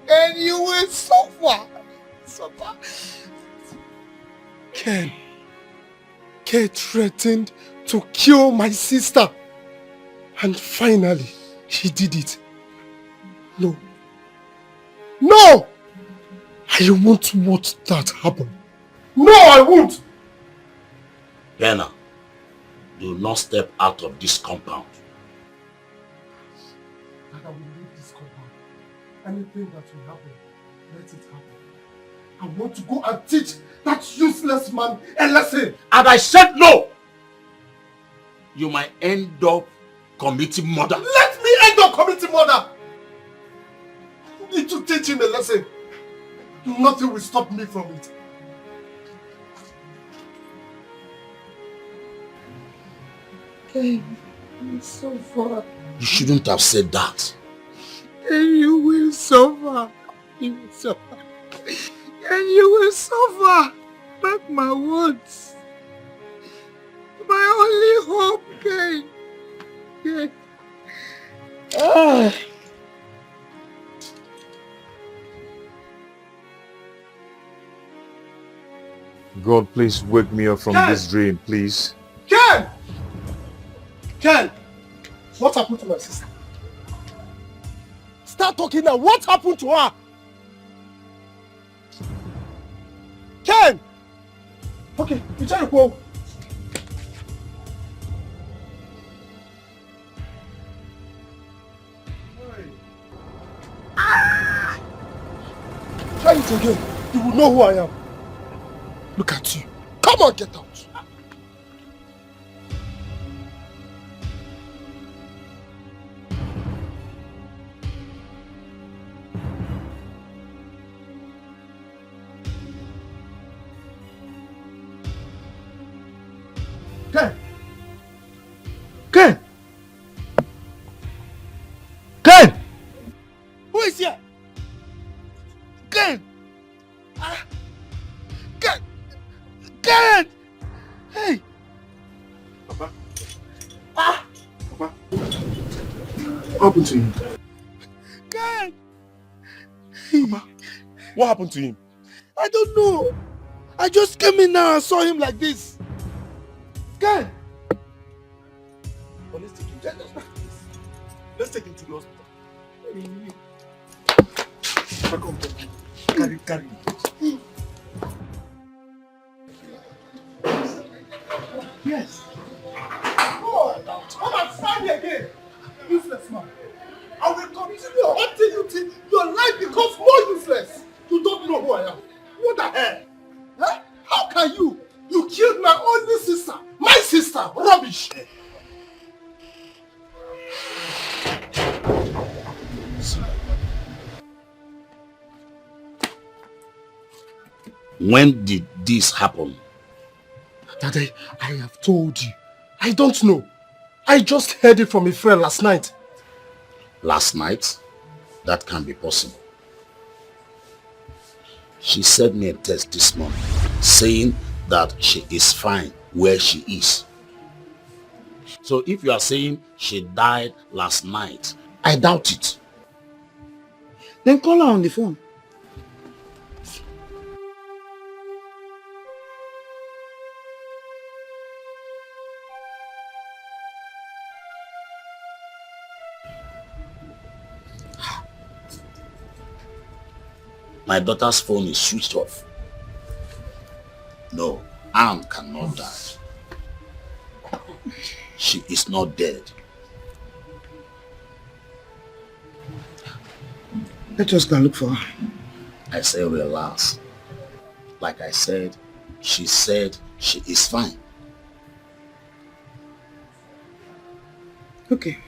And you will suffer. Ken threatened to kill my sister. And finally, he did it. No! I won't watch that happen. No, I won't! Bernard, do not step out of this compound. That I will leave this compound. Anything that will happen, let it happen. I want to go and teach that useless man a lesson. And I said no! You might end up committing murder. Let me end up committing murder! You need to teach him a lesson. Nothing will stop me from it. Okay, you suffer. You shouldn't have said that. And you will suffer. You will suffer. And you will suffer. Mark my words. My only hope, Kay. Yeah. God, please wake me up from this dream, please. Ken! What happened to my sister? Start talking now. What happened to her? Ken! Okay, you try to go. Try it again. You will know who I am. Look at you. Come on, get out. Ken! Who is here? Ken! Ken! Hey! Papa? Papa? What happened to him? Ken! Papa, what happened to him? I don't know. I just came in now and saw him like this. Ken! take him to the hospital. Carry. Yes. Oh, come and find me again. Useless man. I will continue hunting you till your life becomes more useless. You don't know who I am. What the hell? Huh? How can you? You killed my only sister. My sister. Rubbish. When did this happen? Daddy, I have told you. I don't know. I just heard it from a friend last night. Last night? That can't be possible. She sent me a text this morning saying that she is fine where she is. So if you are saying she died last night, I doubt it. Then call her on the phone. My daughter's phone is switched off. No, Anne cannot die. She is not dead. Let us go and look for her. I say relax. Like I said, she said she is fine. Okay.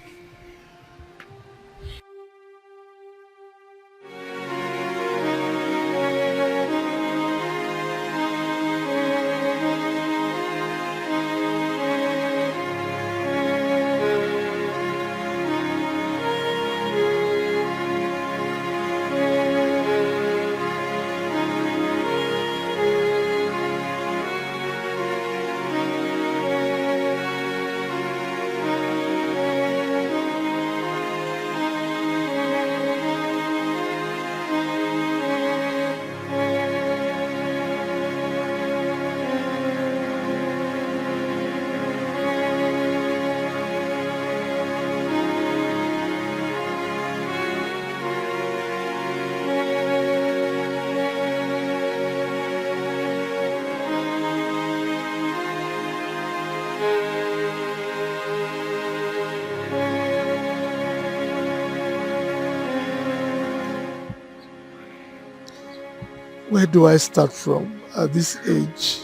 Where do I start from at this age?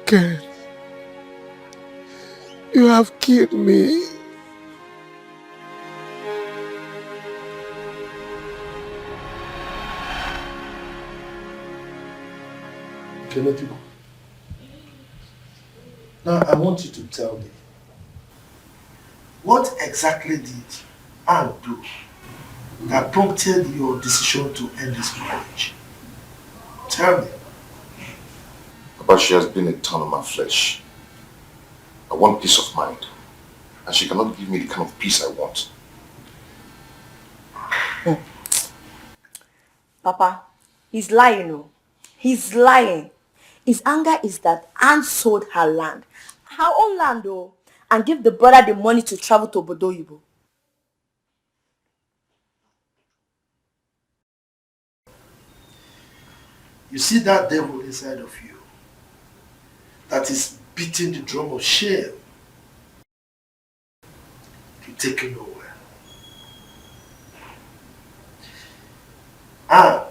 Ken, you have killed me. Kennedy, now I want you to tell me, what exactly did Anne do that prompted your decision to end this marriage? Tell me. But she has been a thorn in my flesh. I want peace of mind, and she cannot give me the kind of peace I want. Papa, he's lying, oh. He's lying. His anger is that Anne sold her land, her own land, oh, and give the brother the money to travel to Obodoyibo. You see that devil inside of you that is beating the drum of shame. You take it nowhere. Anne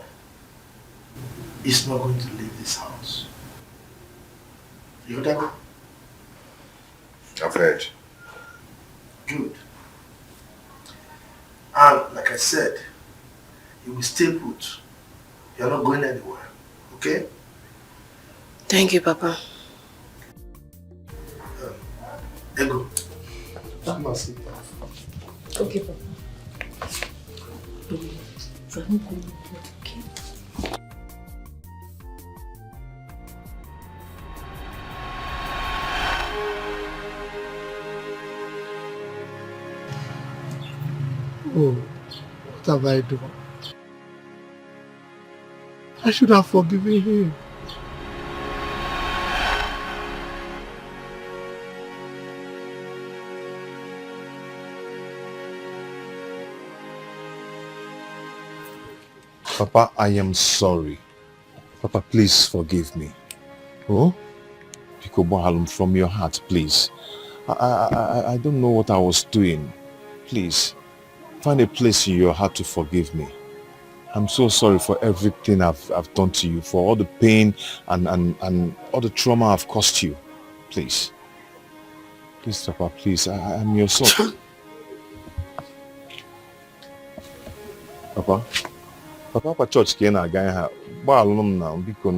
is not going to leave this house. You heard that? I've heard. Good. And like I said, you will stay put. You're not going anywhere. Okay? Thank you, Papa. Ego. Come and sit down. Okay, Papa. Oh, what have I done? I should have forgiven him. Papa, I am sorry. Papa, please forgive me. Oh? Pikobo from your heart, please. I don't know what I was doing. Please, find a place in your heart to forgive me. I'm so sorry for everything I've done to you, for all the pain and all the trauma I've caused you. Please. Please, Papa, please. I'm your son. Papa? Papa, church ka ị na-aga ha. Gbaalụ m na biko.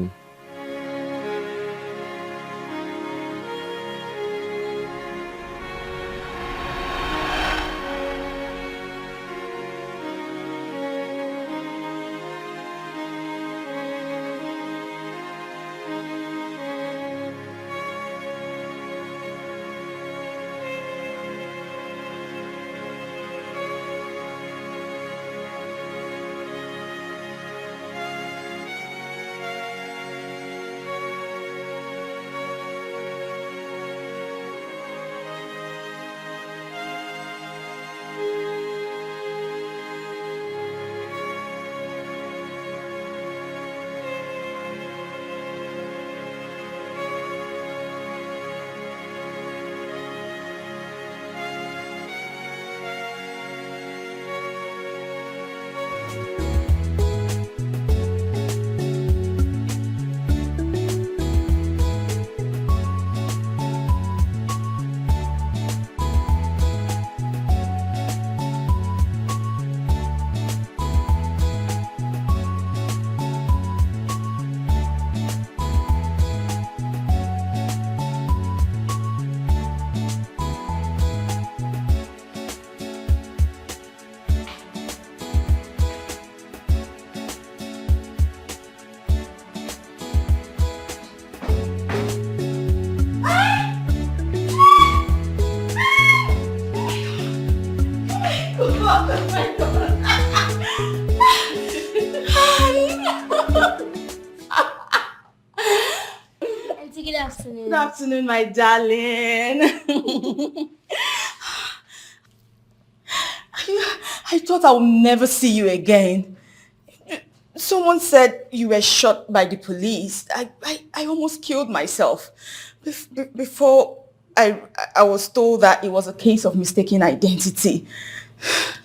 Good afternoon. Good afternoon, my darling. I thought I would never see you again. Someone said you were shot by the police. I almost killed myself before I was told that it was a case of mistaken identity.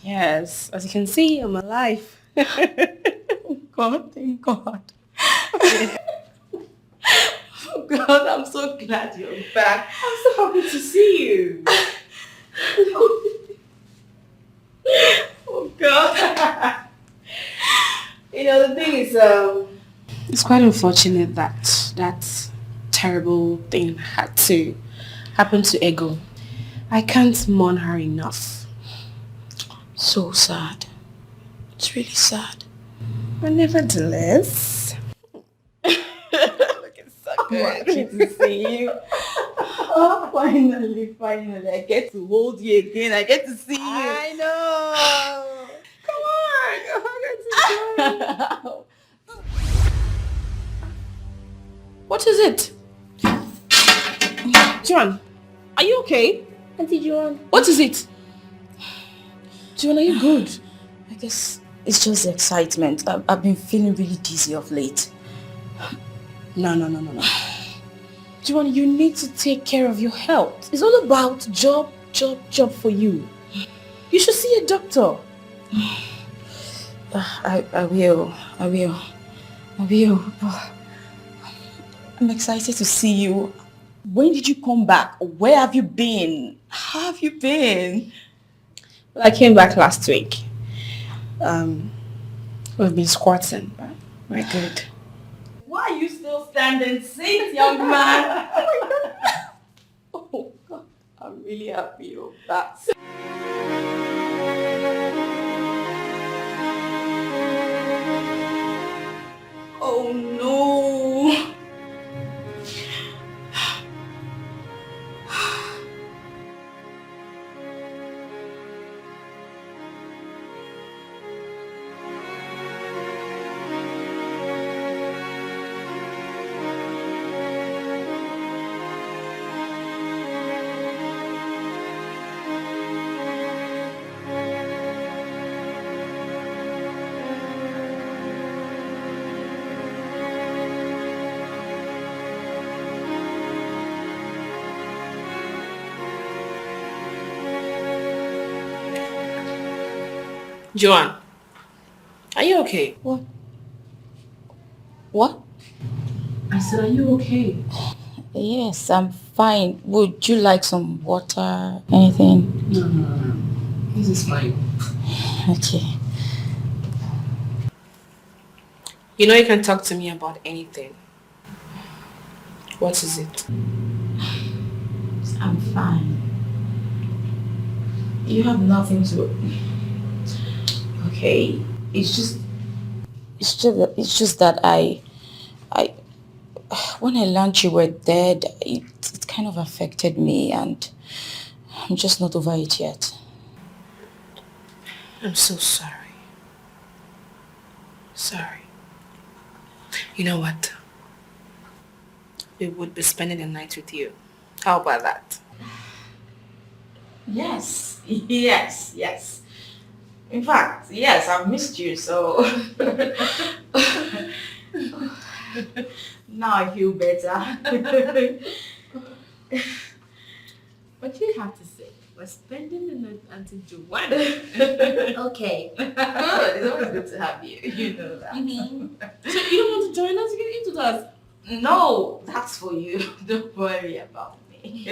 Yes, as you can see, I'm alive. God, thank God. Oh God, I'm so glad you're back. I'm so happy to see you. Oh God. You know, the thing is, it's quite unfortunate that that terrible thing had to happen to Ego. I can't mourn her enough. So sad. It's really sad. But nevertheless, I'm happy to see you. Oh, finally, I get to hold you again. I get to see you. I know. Come on. What is it? John, are you okay? Auntie Joan. What is it? John, are you good? I guess it's just the excitement. I've been feeling really dizzy of late. No. John, you need to take care of your health. It's all about job for you. You should see a doctor. I will. I'm excited to see you. When did you come back? Where have you been? How have you been? Well, I came back last week. We've been squatting, but we're good. Why are you still standing? Sit, young man. Oh God, I'm really happy you're back. Oh no. Joanne, are you okay? What? What? I said, are you okay? Yes, I'm fine. Would you like some water? Anything? No. This is fine. Okay. You know you can talk to me about anything. What is it? I'm fine. You have nothing to... Okay. It's just that I when I learned you were dead, it kind of affected me, and I'm just not over it yet. I'm so sorry. Sorry. You know what? We would be spending the night with you. How about that? Yes. Yes. In fact, yes, I've missed you, so now I feel better. What you have to say? We're spending the night until July. Okay. Good. It's always good to have you. You know that. So you don't want to join us? Get into that. No, that's for you. Don't worry about me.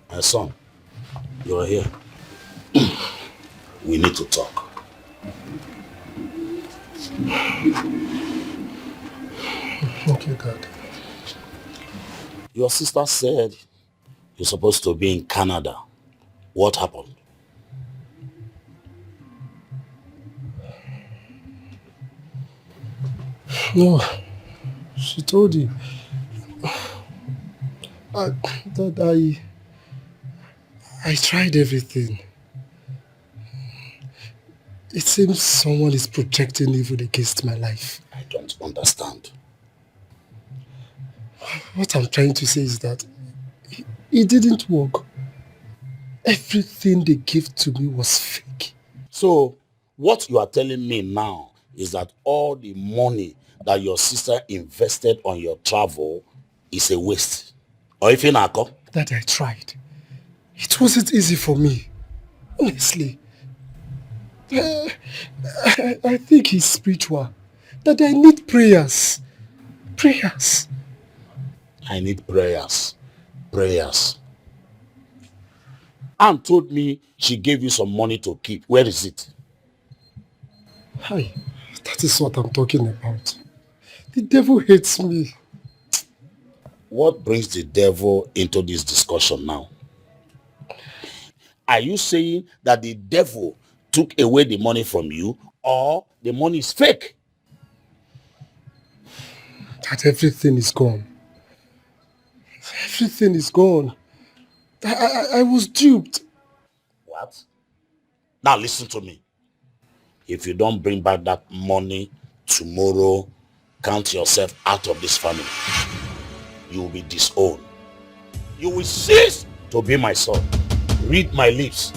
My son, you're here. We need to talk. Okay, Dad. Your sister said you're supposed to be in Canada. What happened? No, she told you. That I tried everything. It seems someone is projecting evil against my life. I don't understand. What I'm trying to say is that it didn't work. Everything they gave to me was fake. So, what you are telling me now is that all the money that your sister invested on your travel is a waste. Or if in Ako? That I tried. It wasn't easy for me. Honestly. I think he's spiritual. That I need prayers. Prayers. I need prayers. Prayers. Anne told me she gave you some money to keep. Where is it? Hi. That is what I'm talking about. The devil hates me. What brings the devil into this discussion now? Are you saying that the devil took away the money from you, or the money is fake? That everything is gone. Everything is gone. I was duped. What? Now listen to me. If you don't bring back that money tomorrow, count yourself out of this family. You will be disowned. You will cease to be my son. Read my lips.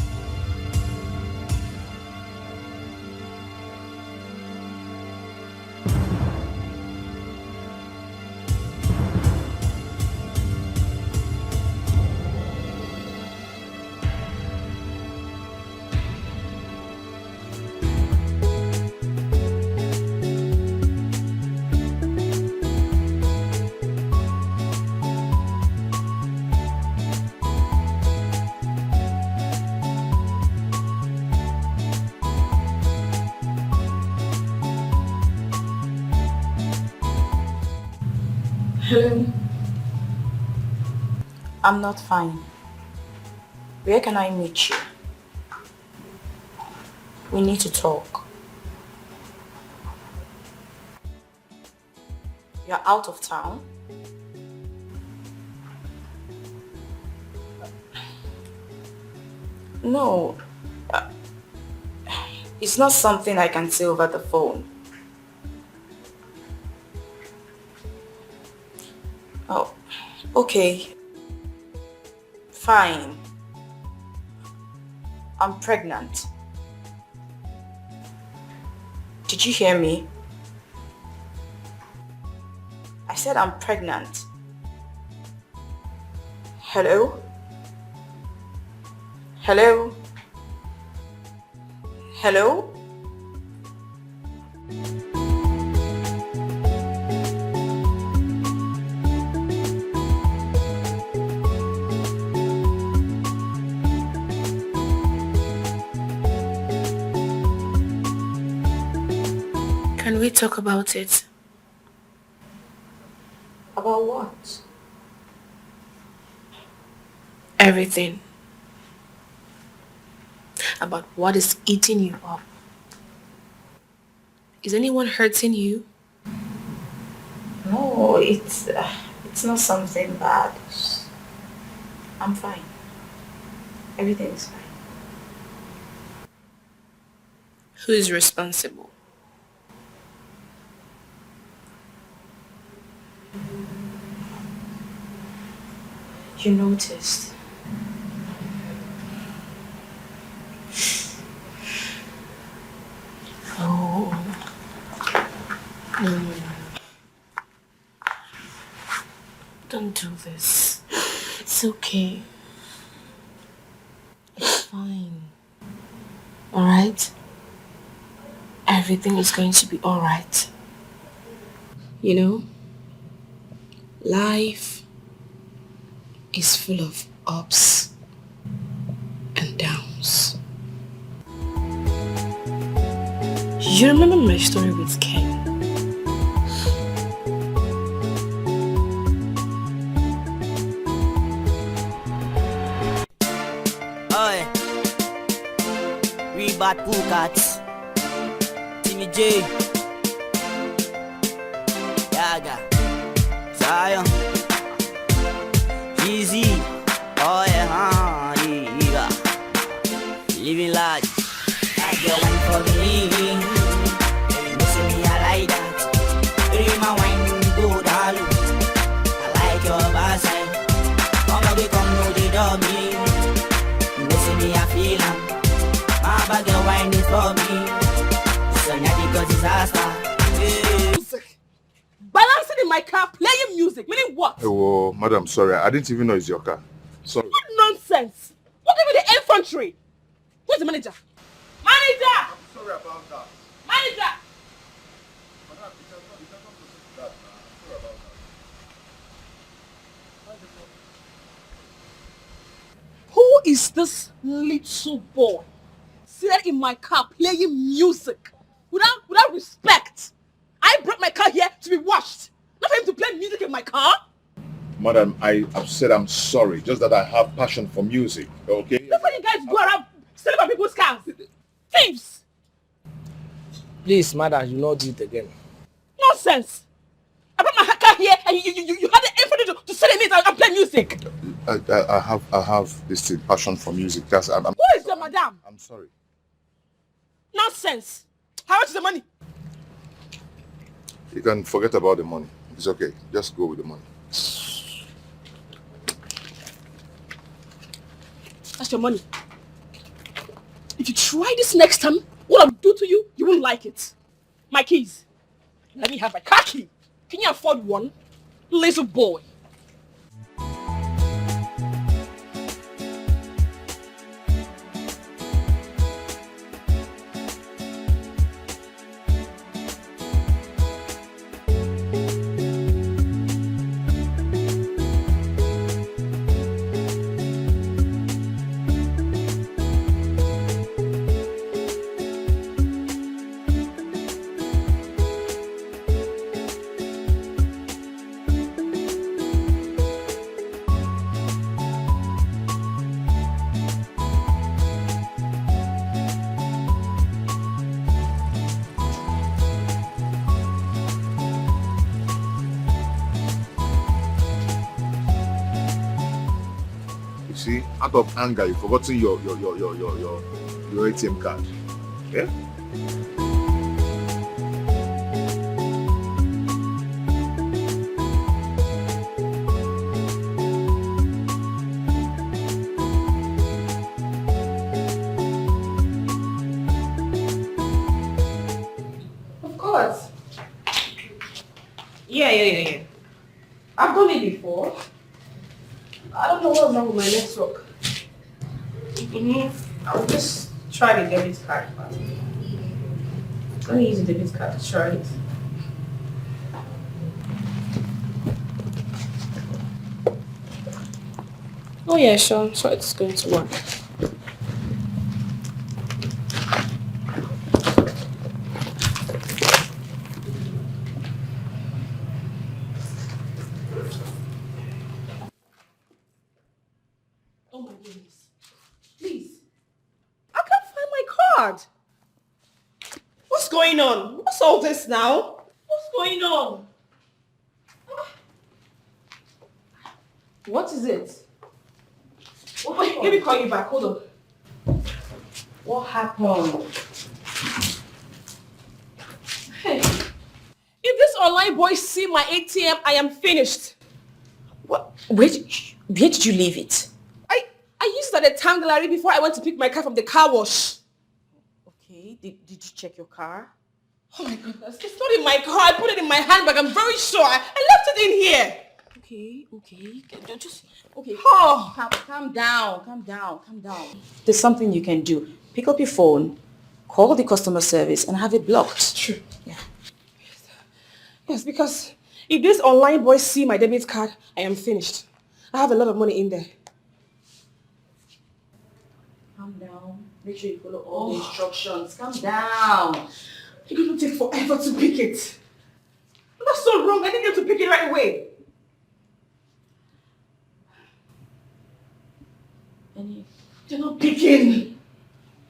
Hello. I'm not fine. Where can I meet you? We need to talk. You're out of town? No. It's not something I can say over the phone. Oh, Okay, fine. I'm pregnant. Did you hear me? I said I'm pregnant. Hello? Hello? Hello? Can we talk about it? About what? Everything. About what is eating you up. Is anyone hurting you? No, it's not something bad. I'm fine. Everything is fine. Who is responsible? You noticed. Oh. No. Don't do this. It's okay. It's fine. Alright? Everything is going to be alright. You know, life is full of ups and downs. You remember my story with Ken? Oi, we bad pool cats. Timmy J, Yaga, Zion, Easy, oh yeah, yeah. Living large, I get one for me. You see me, I like that. Bring my wine, go down low. I like your backside. Come know the dummy. You see me, I feel am. My bag of wine is for me. So now because disaster. Balancing in my car, playing music, meaning what? Oh, madam, sorry. I didn't even know it's your car. Sorry. What nonsense! What gave you the infantry? Who's the manager? Manager! I'm sorry about that. Manager! Madam, it has not that. I'm sorry about that. Who is this little boy sitting in my car playing music without respect? I brought my car here to be washed, not for him to play music in my car. Madam, I've said I'm sorry, just that I have passion for music, okay? That's why you guys go around stealing my people's cars. Thieves! Please, madam, you not do it again. Nonsense! I brought my car here and you had the infantry to sit in it and play music. I have this thing, passion for music. That's Who is the madam? I'm sorry. Nonsense! How much is the money? You can forget about the money. It's okay. Just go with the money. That's your money. If you try this next time, what I'll do to you, you won't like it. My keys. Let me have my car key. Can you afford one? Little boy. See, out of anger, you've forgotten your ATM card. Yeah? Yeah. I've done it before. I don't know what's wrong with my network. I'll just try the debit card. Let me use the debit card to try it. Oh yeah, sure. So it's going to work. Oh my goodness. Please. I can't find my card. What's going on? What's all this now? What's going on? What is it? Oh, wait, let me call you back. Hold on. What happened? Hey. If this online boy see my ATM, I am finished. What? Where did you leave it? I used it at the town gallery before I went to pick my car from the car wash. Okay, did you check your car? Oh my goodness, it's not in my car. I put it in my handbag. I'm very sure. I left it in here. Okay. Just okay. Oh. Calm down. There's something you can do. Pick up your phone, call the customer service, and have it blocked. True. Yeah. Yes, because if this online boy see my debit card, I am finished. I have a lot of money in there. Calm down. Make sure you follow all the instructions. Calm down. It will take forever to pick it. That's so wrong. I need you to pick it right away. You're not picking.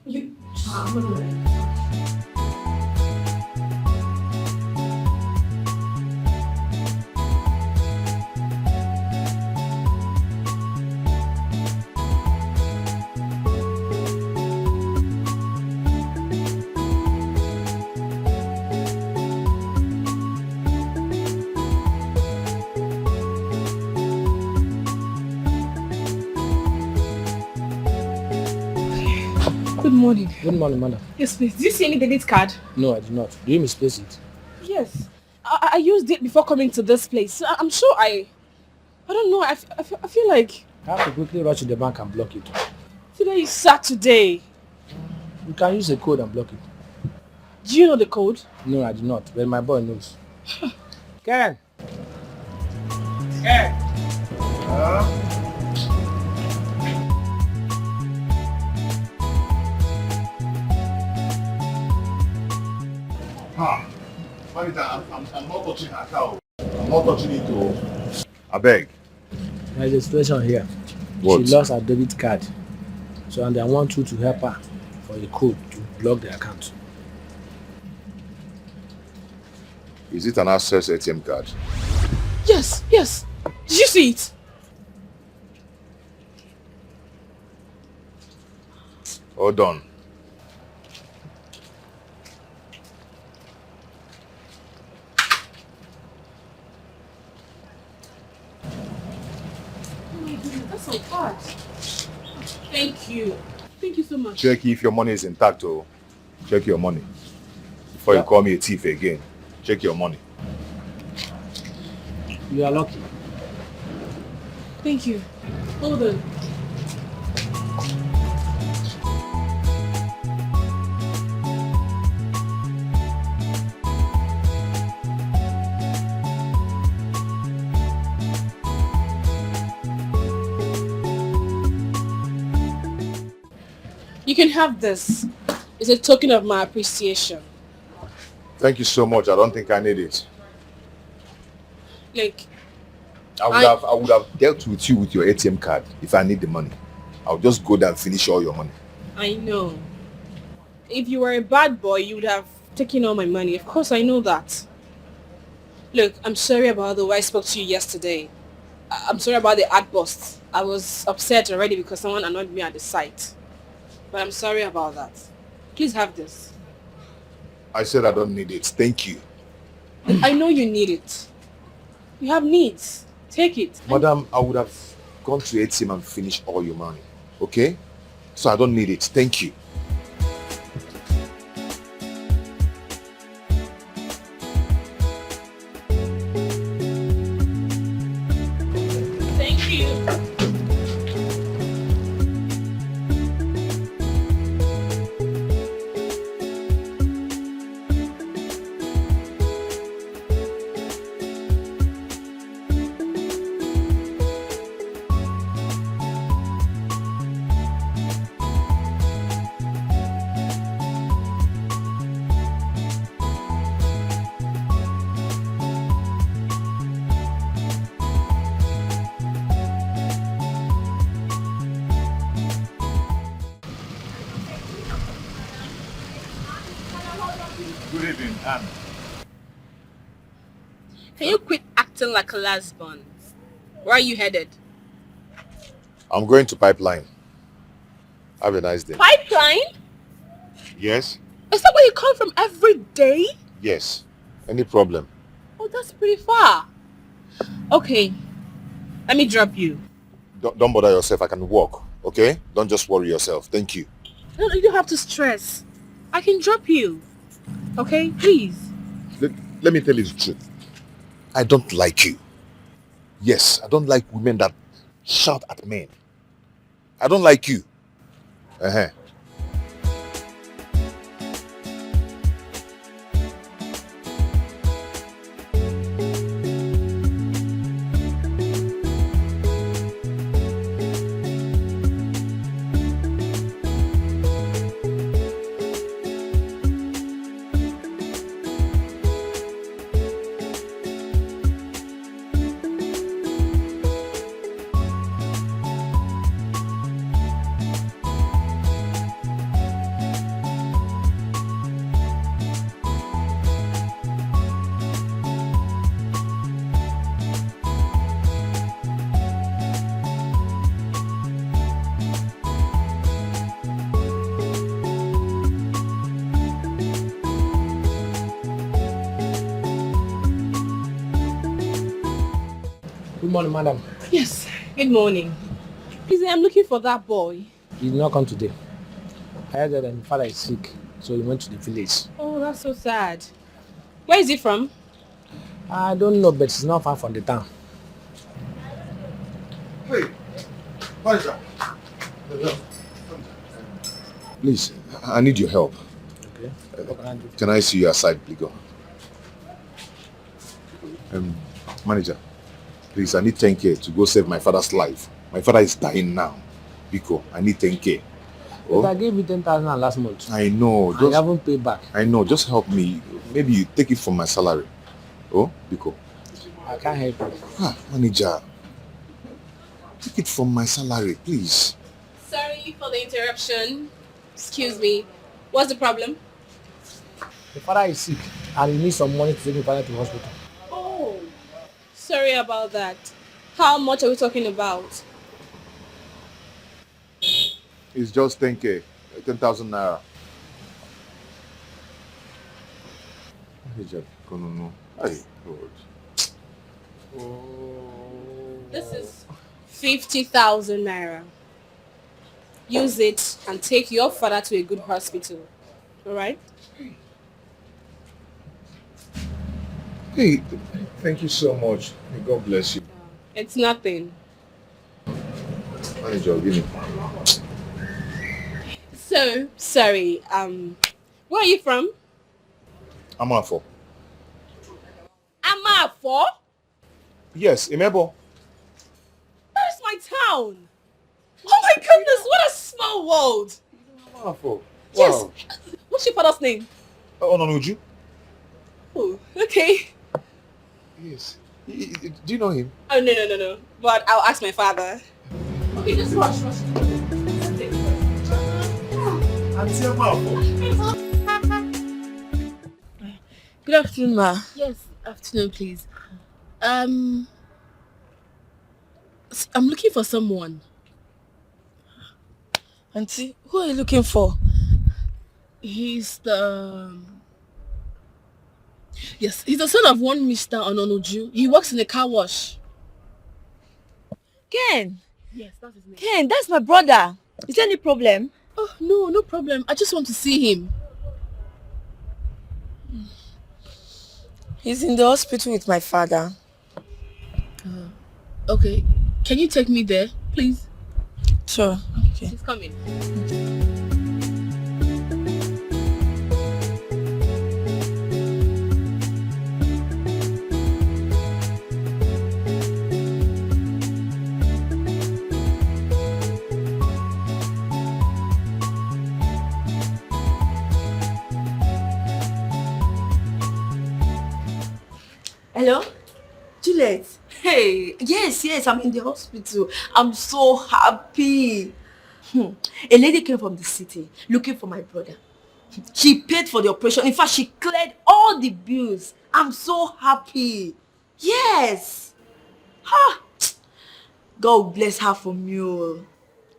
I'm gonna... Good morning. Good morning, madam. Yes, please. Did you see any debit card? No, I did not. Do you misplace it? Yes. I used it before coming to this place. I'm sure I don't know. I feel like... I have to quickly rush to the bank and block it. Today is Saturday. You can use the code and block it. Do you know the code? No, I do not. But my boy knows. Karen! I'm not touching her cow. I'm not touching it too. I beg. There is a situation here. What? She lost her debit card. So and I want you to help her for a code to block the account. Is it an access ATM card? Yes. Did you see it? Hold on. That's so hard. Thank you. Thank you so much. Check if your money is intact, oh. Check your money. Before you call me a thief again. Check your money. You are lucky. Thank you. Hold on. You can have this. It's a token of my appreciation. Thank you so much. I don't think I need it. Like, I would have dealt with you with your ATM card if I need the money. I'll just go there and finish all your money. I know. If you were a bad boy, you would have taken all my money. Of course, I know that. Look, I'm sorry about the way I spoke to you yesterday. I'm sorry about the ad bust. I was upset already because someone annoyed me at the site. But I'm sorry about that. Please have this. I said I don't need it. Thank you. I know you need it. You have needs. Take it. Madam, I would have gone to ATM and finished all your money. Okay? So I don't need it. Thank you. Good evening, Anne. Can you quit acting like a last bun? Where are you headed? I'm going to Pipeline. Have a nice day. Pipeline? Yes? Is that where you come from every day? Yes. Any problem? Oh, that's pretty far. Okay, let me drop you. Don't bother yourself. I can walk, okay? Don't just worry yourself. Thank you. No, you don't have to stress. I can drop you. Okay, please. Let me tell you the truth. I don't like you. Yes, I don't like women that shout at men. I don't like you. Uh-huh. Good morning, madam. Yes, good morning. Please, I'm looking for that boy. He did not come today. I heard that my father is sick, so he went to the village. Oh, that's so sad. Where is he from? I don't know, but it's not far from the town. Hey, what is that? Please, I need your help. Okay. What can I do? Can I see you aside, Pligo? Manager, please, I need 10K to go save my father's life. My father is dying now. Biko, I need 10K. But I gave you 10,000 last month. I know. And you haven't paid back. I know. Just help me. Maybe you take it from my salary. Oh, Biko. I can't help you. Manager. Take it from my salary, please. Sorry for the interruption. Excuse me. What's the problem? The father is sick and he needs some money to take his father to the hospital. Oh, sorry about that. How much are we talking about? It's just 10K. 10,000 naira. Manager, no. Hey, God. This is 50,000 naira. Use it and take your father to a good hospital. Alright? Hey, thank you so much. May God bless you. It's nothing. Manager, give me. So, sorry, where are you from? Amafo. Amafo? Yes, Imebo. Where's my town? Oh my goodness, what a small world! Amafo. Yes. Wow. What's your father's name? Ononuju. Oh, okay. Yes. Do you know him? Oh, no. But I'll ask my father. Okay, just rush. Good afternoon, ma. Yes, afternoon, please. I'm looking for someone. Auntie, who are you looking for? He's the... Yes, he's the son of one Mr. Ononuju. He works in a car wash. Ken. Yes, that's his name. Ken, that's my brother. Is there any problem? Oh, no problem. I just want to see him. He's in the hospital with my father. Okay. Can you take me there, please? Sure. Okay. He's coming. Hello? Juliet? Hey, yes, I'm in the hospital. I'm so happy. A lady came from the city looking for my brother. She paid for the operation. In fact, she cleared all the bills. I'm so happy. Yes. Ha! God bless her for me. Oh.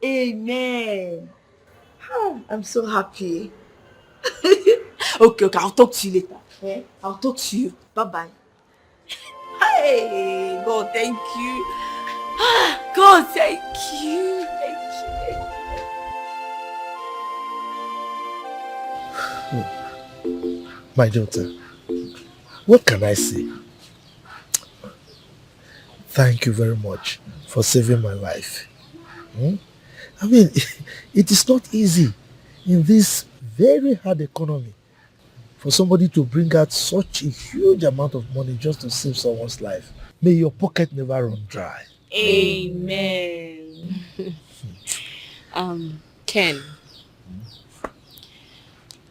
Amen. I'm so happy. Okay, I'll talk to you later. Yeah? I'll talk to you. Bye-bye. Hey, God, thank you. God, thank you. Thank you. My daughter, what can I say? Thank you very much for saving my life. I mean, it is not easy in this very hard economy for somebody to bring out such a huge amount of money just to save someone's life. May your pocket never run dry. Amen. Ken,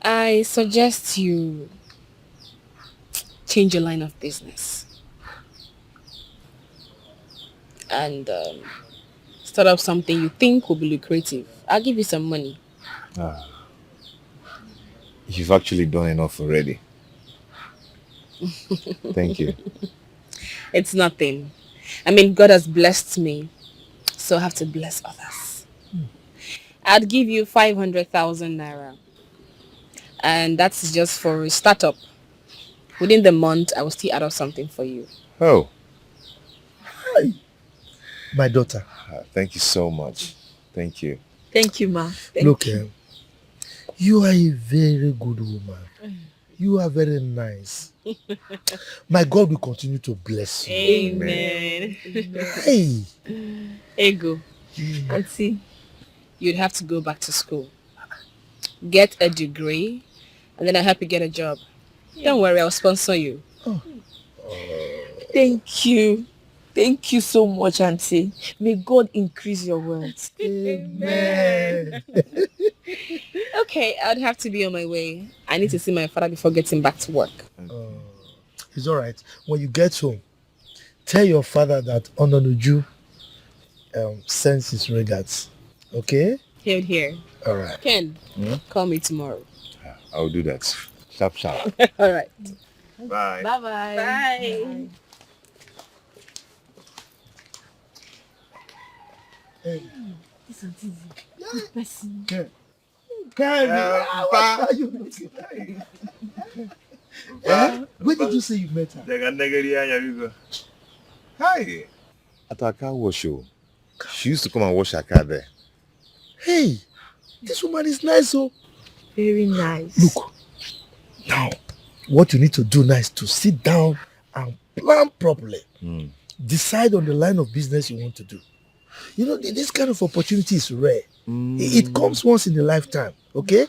I suggest you change your line of business and start up something you think will be lucrative. I'll give you some money. You've actually done enough already. Thank you. It's nothing. I mean, God has blessed me, so I have to bless others. I'd give you 500,000 naira. And that's just for a startup. Within the month, I will still add up something for you. Oh. Hi. My daughter. Thank you so much. Thank you. Thank you, ma. Look, you are a very good woman. You are very nice. My God will continue to bless you. Amen. Hey. Ego. Auntie. You'd have to go back to school. Get a degree, and then I'll help you get a job. Don't worry, I'll sponsor you. Thank you. Thank you so much, Auntie. May God increase your wealth. Amen. Okay, I'd have to be on my way. I need to see my father before getting back to work. It's all right. When you get home, tell your father that Ononuju sends his regards. Okay? Here. All right. Ken, call me tomorrow. I'll do that. Sharp. All right. Bye. Bye-bye. Bye. Hey. This is easy. Good person. Where did you say you met her? Hi. At our car wash show. She used to come and wash her car there. Hey, this woman is nice, oh. Very nice. Look, now, what you need to do now is to sit down and plan properly. Decide on the line of business you want to do. You know, this kind of opportunity is rare. It comes once in a lifetime, okay?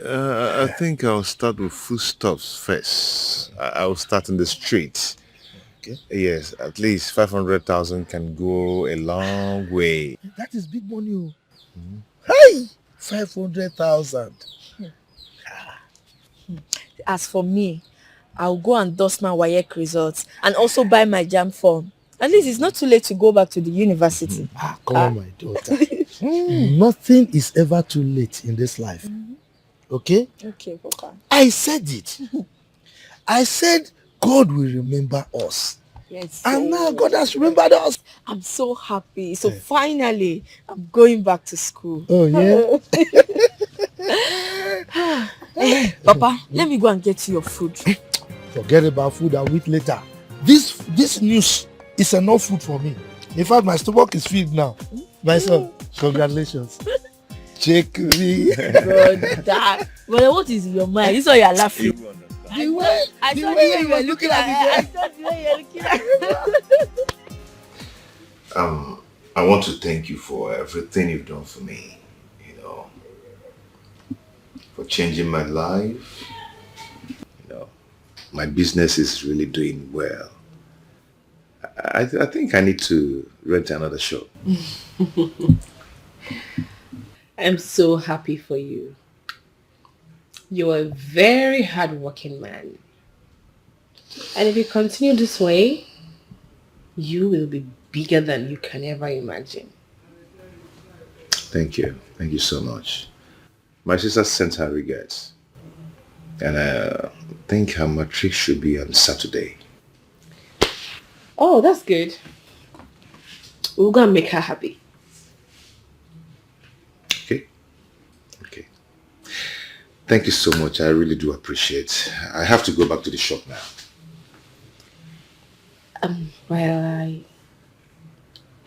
I think I'll start with foodstuffs first. I'll start in the street. Okay. Yes, at least 500,000 can go a long way. That is big money, oh. Hey, 500,000. As for me, I'll go and dust my WAEC results and also buy my JAM form. At least it's not too late to go back to the university. Come on, my daughter. Nothing is ever too late in this life. Okay? Okay, Papa. I said it. I said God will remember us. Yes. And now God has remembered us. I'm so happy. So finally, I'm going back to school. Oh, yeah? Papa, let me go and get you your food. Forget about food, I'll eat later. This news is enough food for me. In fact, my stomach is filled now. My son, congratulations. Check me. God, Dad. Well, what is in your mind? This is why you're laughing. The way you were looking at me. I saw the way you're looking at me. I want to thank you for everything you've done for me. You know, for changing my life. You know, my business is really doing well. I think I need to rent another shop. I'm so happy for you. You're a very hardworking man. And if you continue this way, you will be bigger than you can ever imagine. Thank you. Thank you so much. My sister sent her regards. And I think her matric should be on Saturday. Oh, that's good. We're gonna make her happy. Okay. Okay. Thank you so much. I really do appreciate. I have to go back to the shop now. Well, I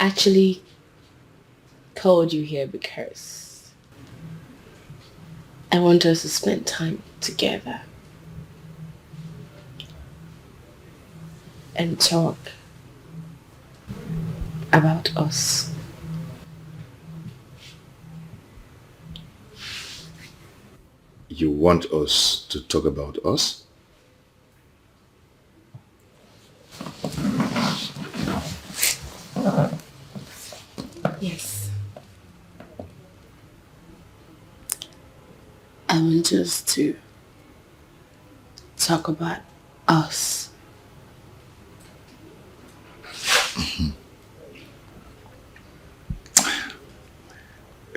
actually called you here because I want us to spend time together and talk about us. You want us to talk about us? Yes. I want us to talk about us.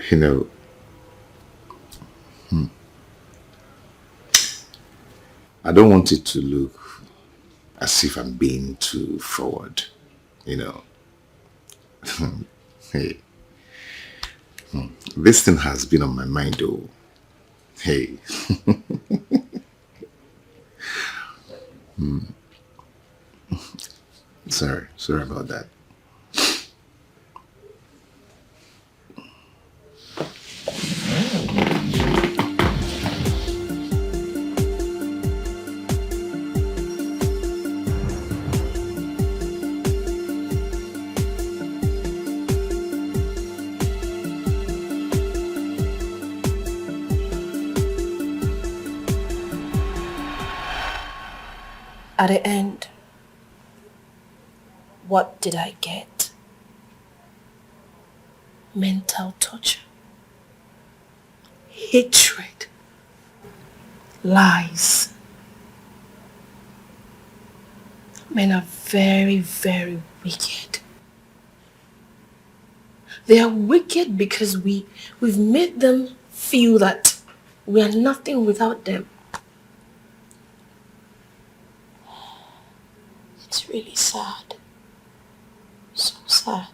You know, I don't want it to look as if I'm being too forward, you know. Hey, this thing has been on my mind though. Hey. Sorry about that. At the end, what did I get? Mental torture, hatred, lies. Men are very, very wicked. They are wicked because we've made them feel that we are nothing without them. It's really sad. So sad.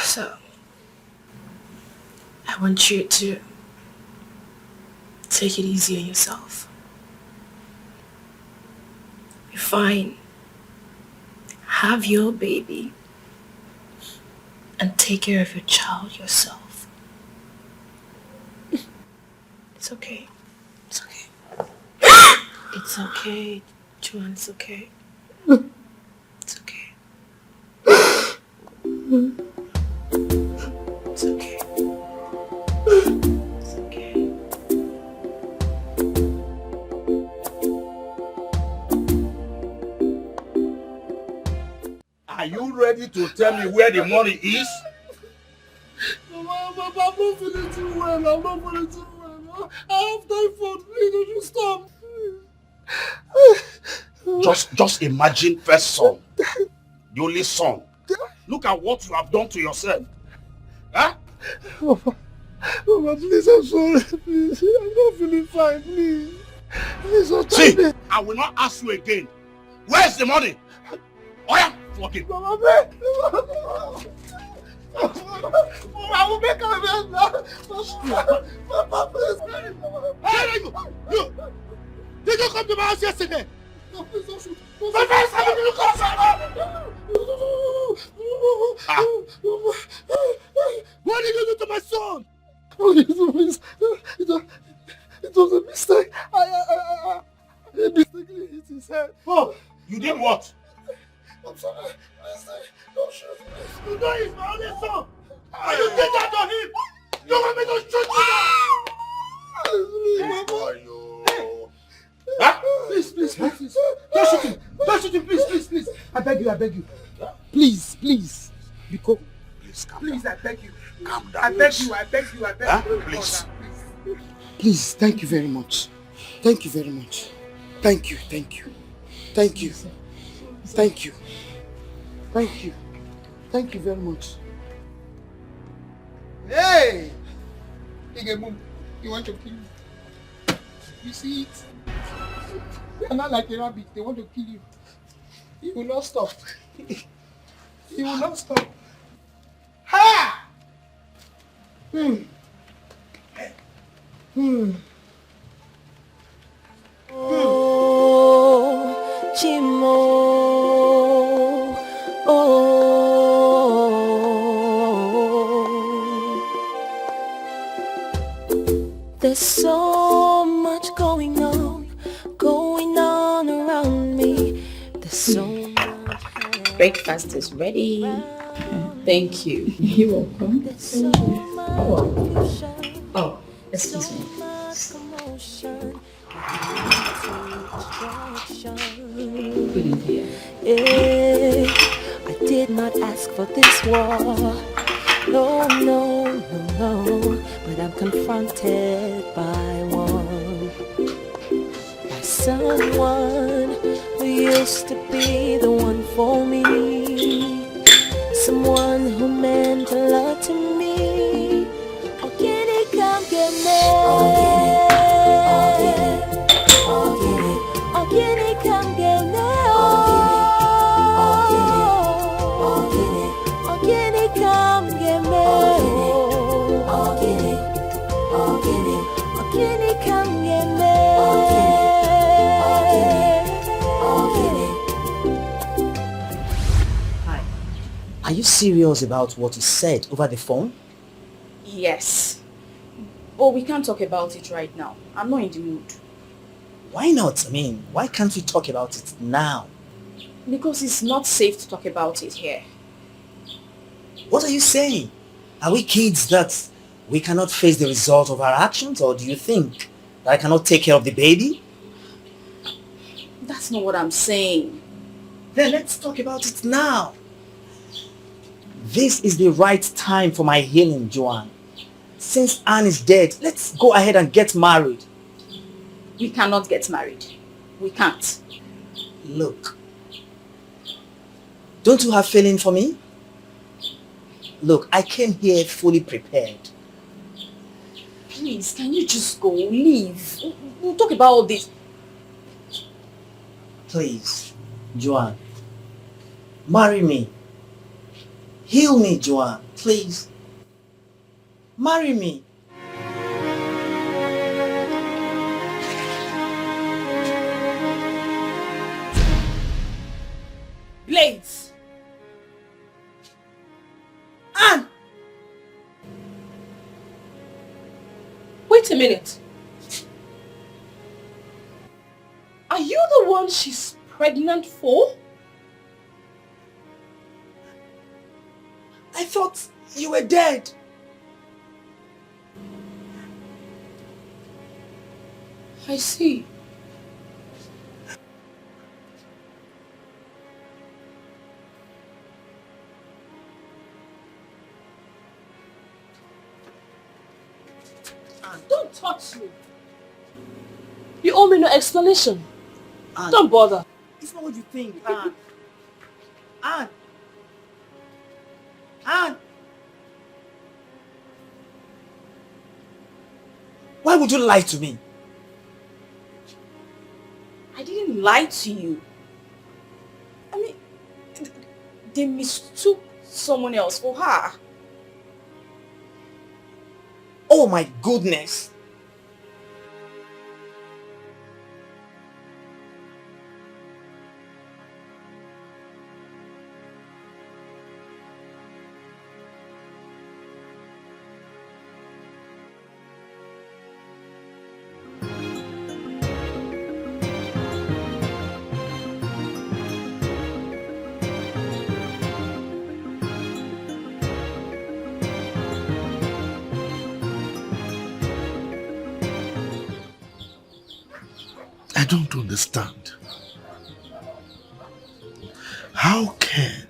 So, I want you to take it easy on yourself. Be fine. Have your baby. And take care of your child yourself. It's okay. It's okay. It's okay, Joanne, it's okay. It's okay. It's okay. It's okay. Are you ready to tell me where the money is? Mama, I'm not feeling too well. I'm not feeling too well. I have typhoid. Please, don't you stop. Just imagine first son, the only son. Look at what you have done to yourself. Huh? Mama, please, I'm sorry. Please, I'm not feeling fine. Please. Please, don't See, me. I will not ask you again. Where's the money? Oh yeah, fuck it. Mama, I will make a mess. Mama, please. Hey, you! Did you come to my house yesterday? No, please don't shoot. My face, how did you What did you do to my son? Oh, please. It was a mistake. I mistakenly hit his head. Oh, you did what? I'm sorry. Please, don't shoot me. You know he's my only son. And you did that to him. You want me to shoot you now? Please. Don't shoot him. Don't shoot him, please. I beg you. Please. Because... Please, I beg you. Calm down. I beg you. Please. Please, thank you very much. Thank you very much. Thank you. Thank you very much. Hey! They want to kill you. You see it? You are not like a rabbit. They want to kill you. You will not stop. You will not stop. Ha! Oh, Chimo. Oh, there's so much going on around me. There's so much. Breakfast is ready. Thank you. You're welcome. Oh, excuse me. Good idea. I did not ask for this war. No, but I'm confronted by one. By someone who used to be the one for me. Someone who meant a lot to me. Oh, can he come get me? Oh, can he come get me? Oh, can he come get me? Oh, can he come get me? Hi. Are you serious about what you said over the phone? Yes. But we can't talk about it right now. I'm not in the mood. Why not? I mean, why can't we talk about it now? Because it's not safe to talk about it here. What are you saying? Are we kids that we cannot face the result of our actions, or do you think that I cannot take care of the baby? That's not what I'm saying. Then let's talk about it now. This is the right time for my healing, Joanne. Since Anne is dead, let's go ahead and get married. We cannot get married. We can't. Look. Don't you have feeling for me? Look, I came here fully prepared. Please, can you just go? Leave. We'll talk about all this. Please, Joanne. Marry me. Heal me, Joanne. Please. Marry me. Blades! Anne! Wait a minute. Are you the one she's pregnant for? I thought you were dead. I see. Don't touch me. You owe me no explanation. Anne, don't bother. It's not what you think, Anne. Anne. Anne. Why would you lie to me? I didn't lie to you. I mean, they mistook someone else for her. Oh my goodness. I don't understand. How Ken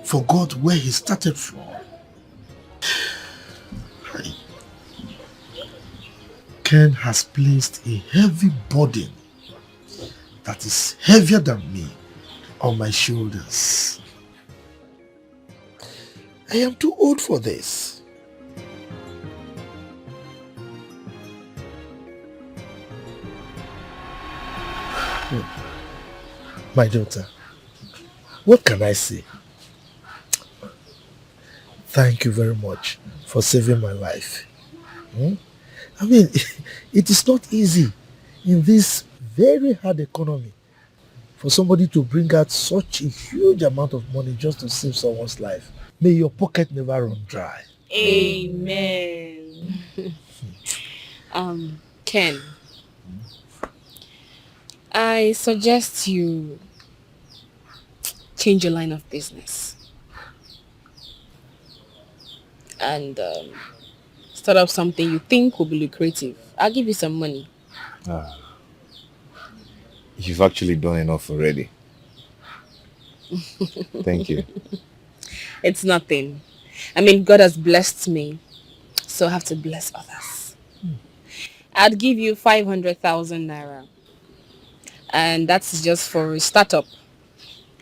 forgot where he started from? Ken has placed a heavy burden that is heavier than me on my shoulders. I am too old for this. My daughter, what can I say? Thank you very much for saving my life. I mean, it is not easy in this very hard economy for somebody to bring out such a huge amount of money just to save someone's life. May your pocket never run dry. Amen. Ken, I suggest you change your line of business and start up something you think will be lucrative. I'll give you some money. You've actually done enough already. Thank you. It's nothing. I mean, God has blessed me, so I have to bless others. I'd give you 500,000 naira, and that's just for a startup.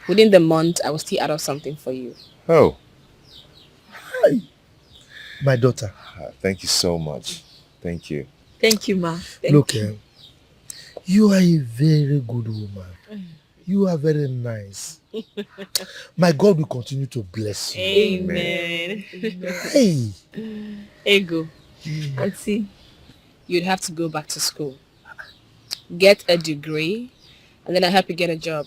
Within the month, I will still add up something for you. Oh. Hi. My daughter. Thank you so much. Thank you. Thank you, ma. Look, you are a very good woman. You are very nice. My God will continue to bless you. Amen. Hey. Ego. Auntie. You'd have to go back to school. Get a degree, and then I'll help you get a job.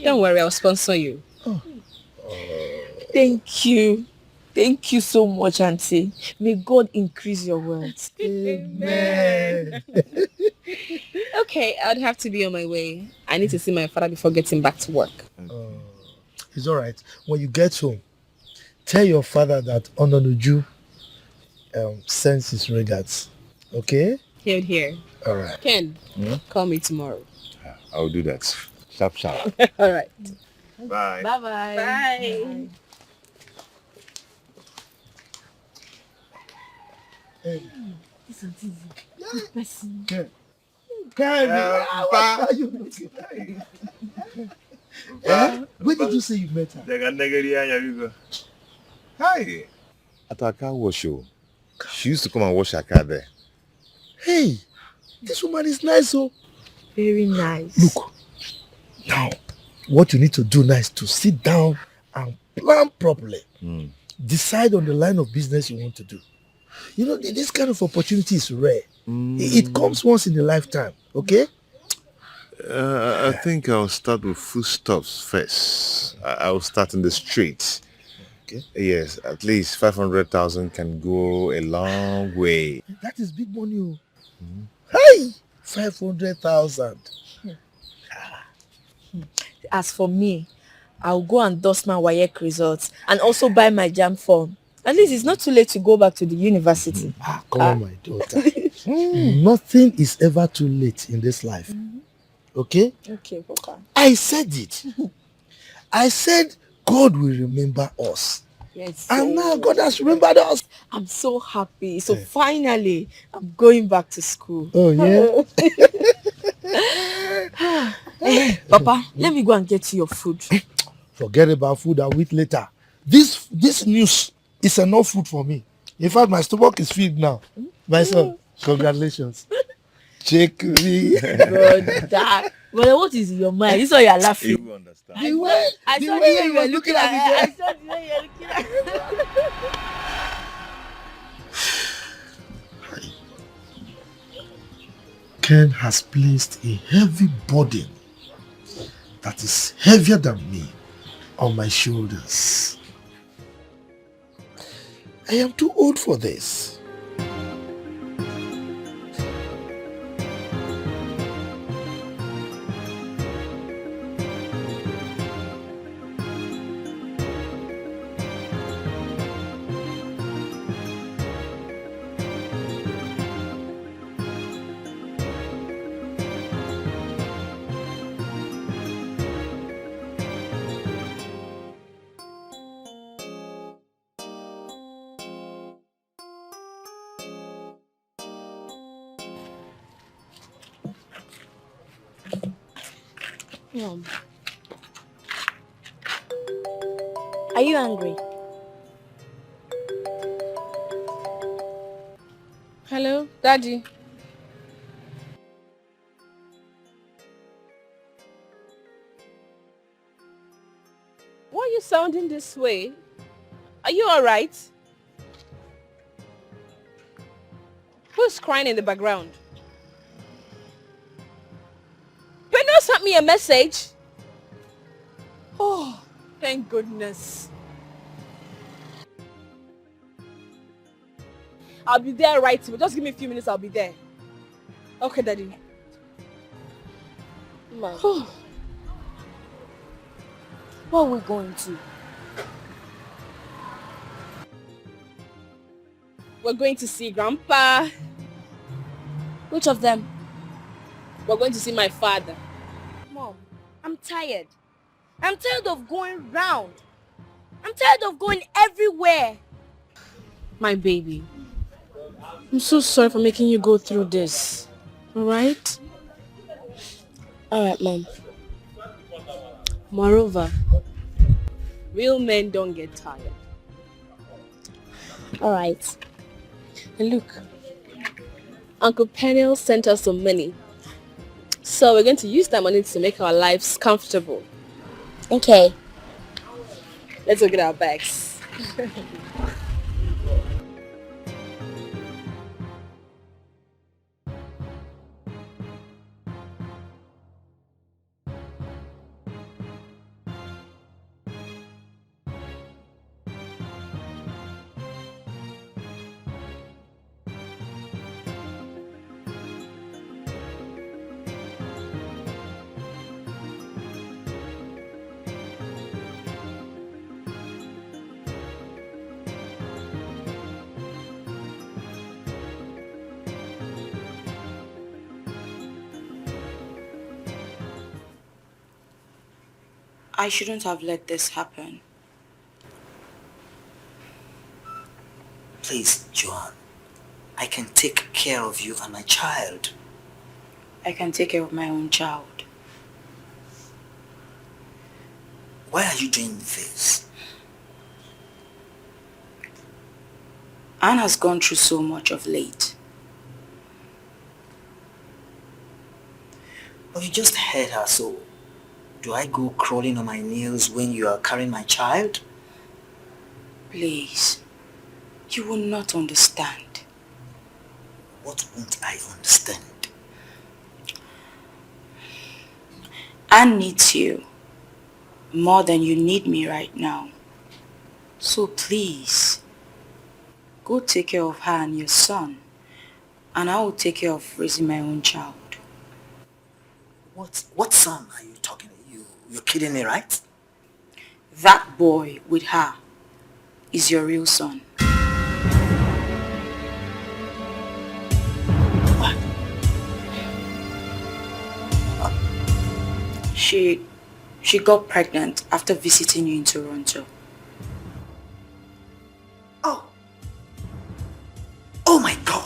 Don't worry, I'll sponsor you. Thank you. Thank you so much, Auntie. May God increase your wealth. Amen. Okay, I'd have to be on my way. I need to see my father before getting back to work. It's all right. When you get home, tell your father that Ononuju sends his regards. Okay? Here. All right. Ken, call me tomorrow. I'll do that. Sharp. All right. Bye. Bye-bye. Bye. Hey. This auntie is a good person. Where did you say you met her? Hi. At our car wash show. She used to come and wash her car there. Hey, this woman is nice, oh. Very nice. Look, now, what you need to do now is to sit down and plan properly. Decide on the line of business you want to do. You know, this kind of opportunity is rare. It comes once in a lifetime, okay? I think I'll start with foodstuffs first. I'll start in the streets. Okay. Yes, at least 500,000 can go a long way. That is big money, oh. Hey, 500,000. As for me, I'll go and dust my WAEC results and also buy my JAM form. At least it's not too late to go back to the university. Come on, my daughter. Nothing is ever too late in this life. Okay? Okay, Papa. I said it. I said God will remember us. Yes. And now God has remembered us. I'm so happy. So finally, I'm going back to school. Oh, yeah? Papa, let me go and get you your food. Forget about food, I'll eat later. This news is enough food for me. In fact, my stomach is filled now. My son, congratulations. Check me. Brother. Well, what is in your mind? This is why you're laughing. You will understand. I saw the way you were looking at me. I saw the way you were looking at me. Ken has placed a heavy burden that is heavier than me on my shoulders. I am too old for this. Are you angry? Hello, Daddy. you sounding this way? Are you alright? Who's crying in the background? Peno sent me a message. Oh, thank goodness. I'll be there right away. Just give me a few minutes, I'll be there. Okay, Daddy. Mom. What are we going to? We're going to see Grandpa. Which of them? We're going to see my father. Mom, I'm tired. I'm tired of going round. I'm tired of going everywhere. My baby. I'm so sorry for making you go through this. Alright? Alright, Mom. Moreover, real men don't get tired. Alright. And look, Uncle Parental sent us some money. So we're going to use that money to make our lives comfortable. Okay. Let's go get our bags. I shouldn't have let this happen. Please, Joanne, I can take care of you and my child. I can take care of my own child. Why are you doing this? Anne has gone through so much of late. But you just heard her, so do I go crawling on my nails when you are carrying my child? Please, you will not understand. What won't I understand? Anne needs you more than you need me right now. So please, go take care of her and your son, and I will take care of raising my own child. What son are you talking about? You're kidding me, right? That boy with her is your real son. What? She got pregnant after visiting you in Toronto. Oh my God!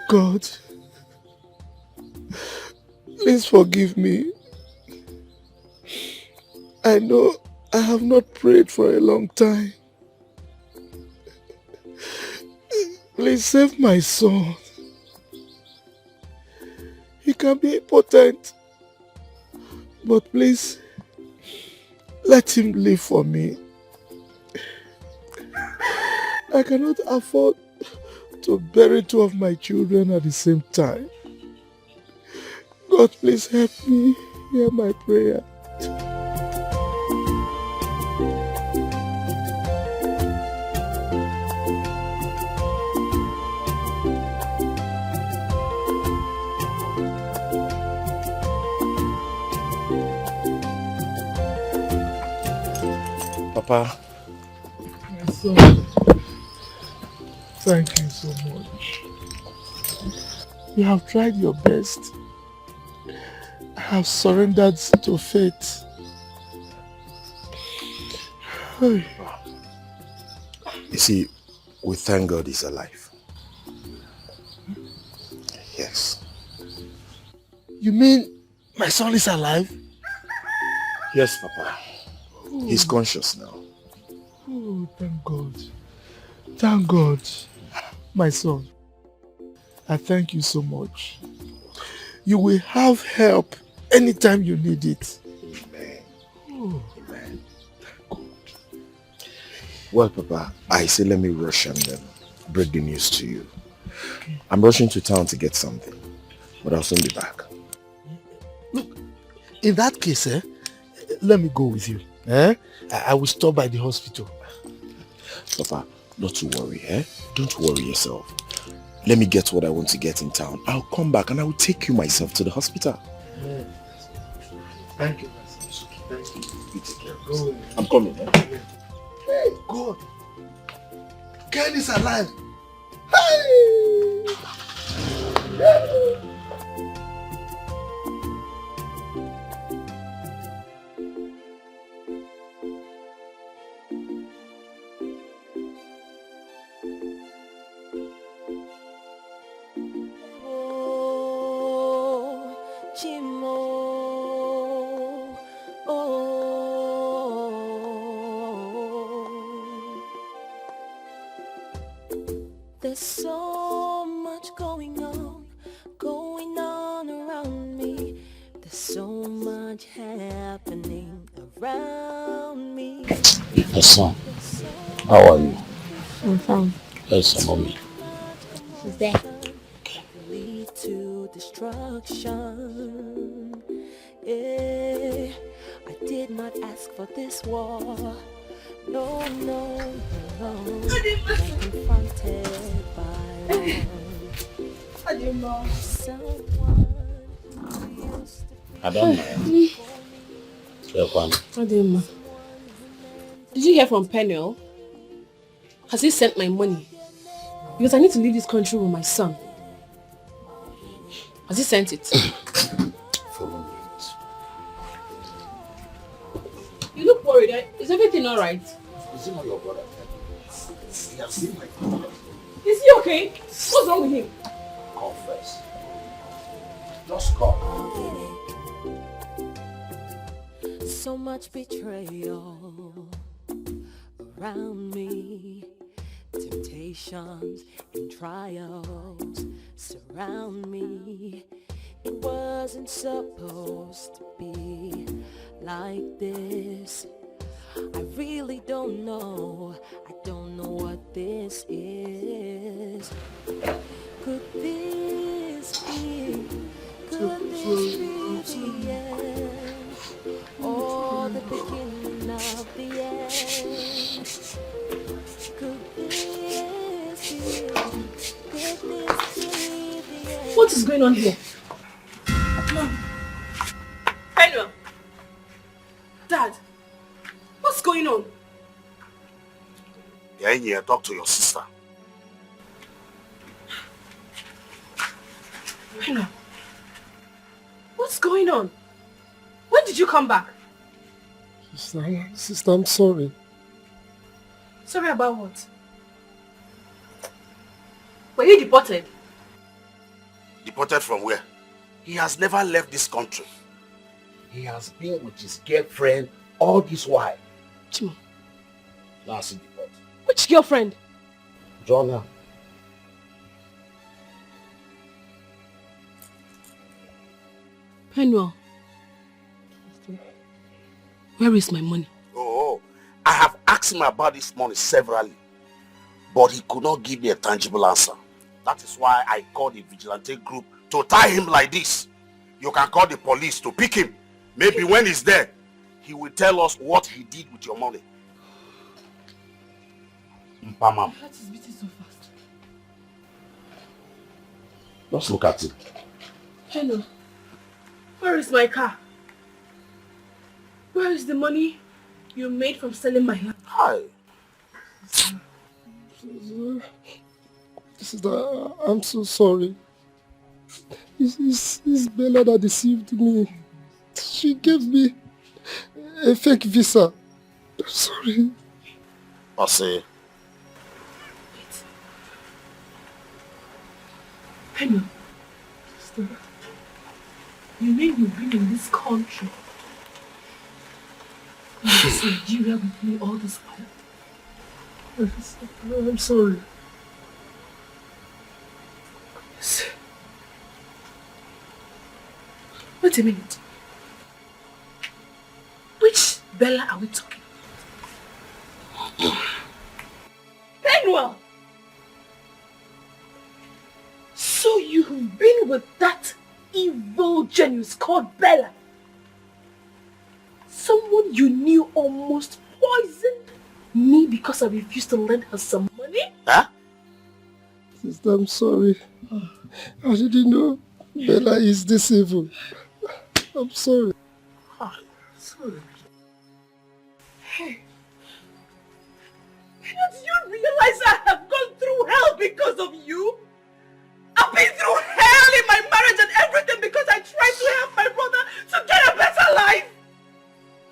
God, please forgive me. I know I have not prayed for a long time. Please save my son. He can be impotent, but please let him live for me. I cannot afford to bury two of my children at the same time. God, please help me. Hear my prayer. Papa. My son, thank you so much. You have tried your best. I have surrendered to fate. You see, we thank God he's alive. Yes. You mean my son is alive? Yes, Papa. He's conscious now. Oh, thank God. Thank God. My son, I thank you so much. You will have help anytime you need it. Amen. Oh. Amen. Well, Papa, I say let me rush and break the news to you. I'm rushing to town to get something, but I'll soon be back. Look, in that case, let me go with you. I will stop by the hospital. Papa, not to worry, Don't worry yourself. Let me get what I want to get in town. I'll come back and I will take you myself to the hospital. Thank you. Thank you. You take care of yourself. I'm coming, Hey, God. Ken is alive. Hey! There's so much going on around me. There's so much happening around me. Hey son, how are you? I'm fine. Yes, mommy. Who's there? Lead to destruction. Yeah, I did not ask for this war. No, no, no. I'm confronted by someone who used to be. I don't know. Adema, did you hear from Parental? Has he sent my money? Because I need to leave this country with my son. Has he sent it? Follow me. You look worried. Is everything alright? Is he not your brother? He has seen my father. Is he okay? What's wrong with him? Come first. Just come. So much betrayal around me. Temptations and trials surround me. It wasn't supposed to be like this. I really don't know. I don't know what this is. Could this be? Could this be the end? Or the beginning of the end? Could this be? Could this be the end? What is going on here? Mom. Parental. Dad. What's going on? You're in here, talk to your sister. Parental. What's going on? When did you come back? Sister, I'm sorry. Sorry about what? Were you deported? Deported from where? He has never left this country. He has been with his girlfriend all this while. Chimo. Now he's deported. Which girlfriend? Jonah. Parental. Where is my money? Oh, I have asked him about this money severally, but he could not give me a tangible answer. That is why I called the vigilante group to tie him like this. You can call the police to pick him. Maybe when he's there, he will tell us what he did with your money. Mpamam. My heart is beating so fast. Just look at it. Hello. Where is my car? Where is the money you made from selling my land? Hi. Sister, I'm so sorry. It's Bella that deceived me. She gave me a fake visa. I'm sorry. Ose. Henry, sister, you mean you've been in this country, in this Nigeria with me all this while? I'm sorry. Yes. Wait a minute. Which Bella are we talking about? Penwell! So you've been with that evil genius called Bella? Someone you knew almost poisoned me because I refused to lend her some money? Huh? Sister, I'm sorry. I didn't know Bella is this evil. I'm sorry. Sorry. Hey. Don't you realize I have gone through hell because of you? I've been through hell in my marriage and everything because I tried to help my brother to get a better life.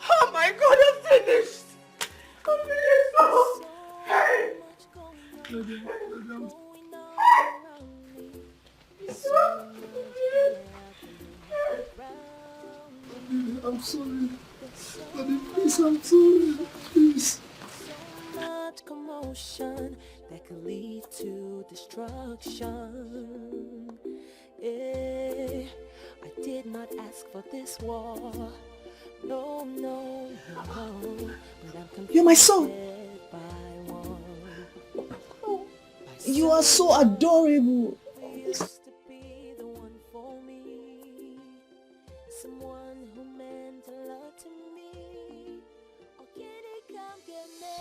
Oh my God, I'm finished. I'm finished. Oh. Hey. I'm sorry. Daddy, please, I'm sorry. Please. Much commotion that could lead to destruction. I did not ask for this war. No, no, no. But I'm You're my son. by one. You are so adorable. Used to be the one for me. Someone who meant a lot to me. Oh, can it come get me?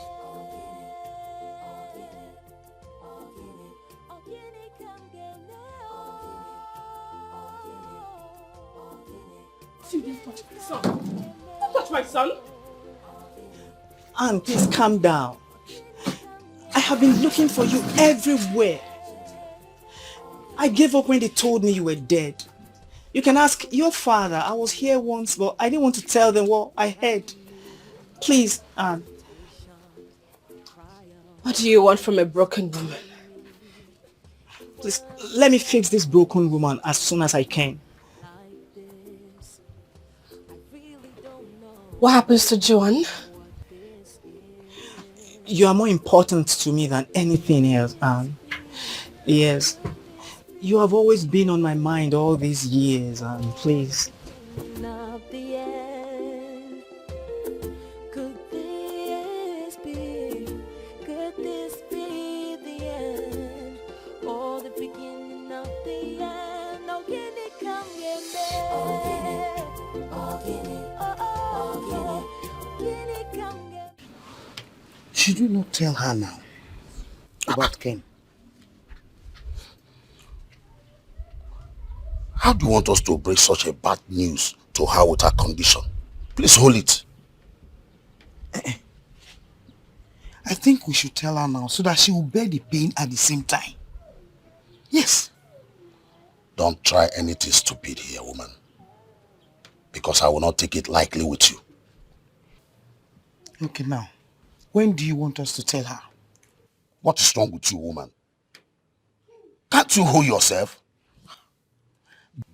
Oh, can it come get me? You didn't touch my son. Don't touch my son. Anne, please calm down. I have been looking for you everywhere. I gave up when they told me you were dead. You can ask your father. I was here once, but I didn't want to tell them what I heard. Please, Anne. What do you want from a broken woman? Please, let me fix this broken woman as soon as I can. What happens to Joan? You are more important to me than anything else, Anne. Yes. You have always been on my mind all these years, Anne. Please. Not the end. Could this be the end? Or the beginning of the end? Oh, can it come get me? Oh, can it come get me? Should you not tell her now about Ken? How do you want us to break such a bad news to her with her condition? Please hold it. I think we should tell her now so that she will bear the pain at the same time. Yes. Don't try anything stupid here, woman. Because I will not take it lightly with you. Okay, now. When do you want us to tell her? What is wrong with you, woman? Can't you hold yourself?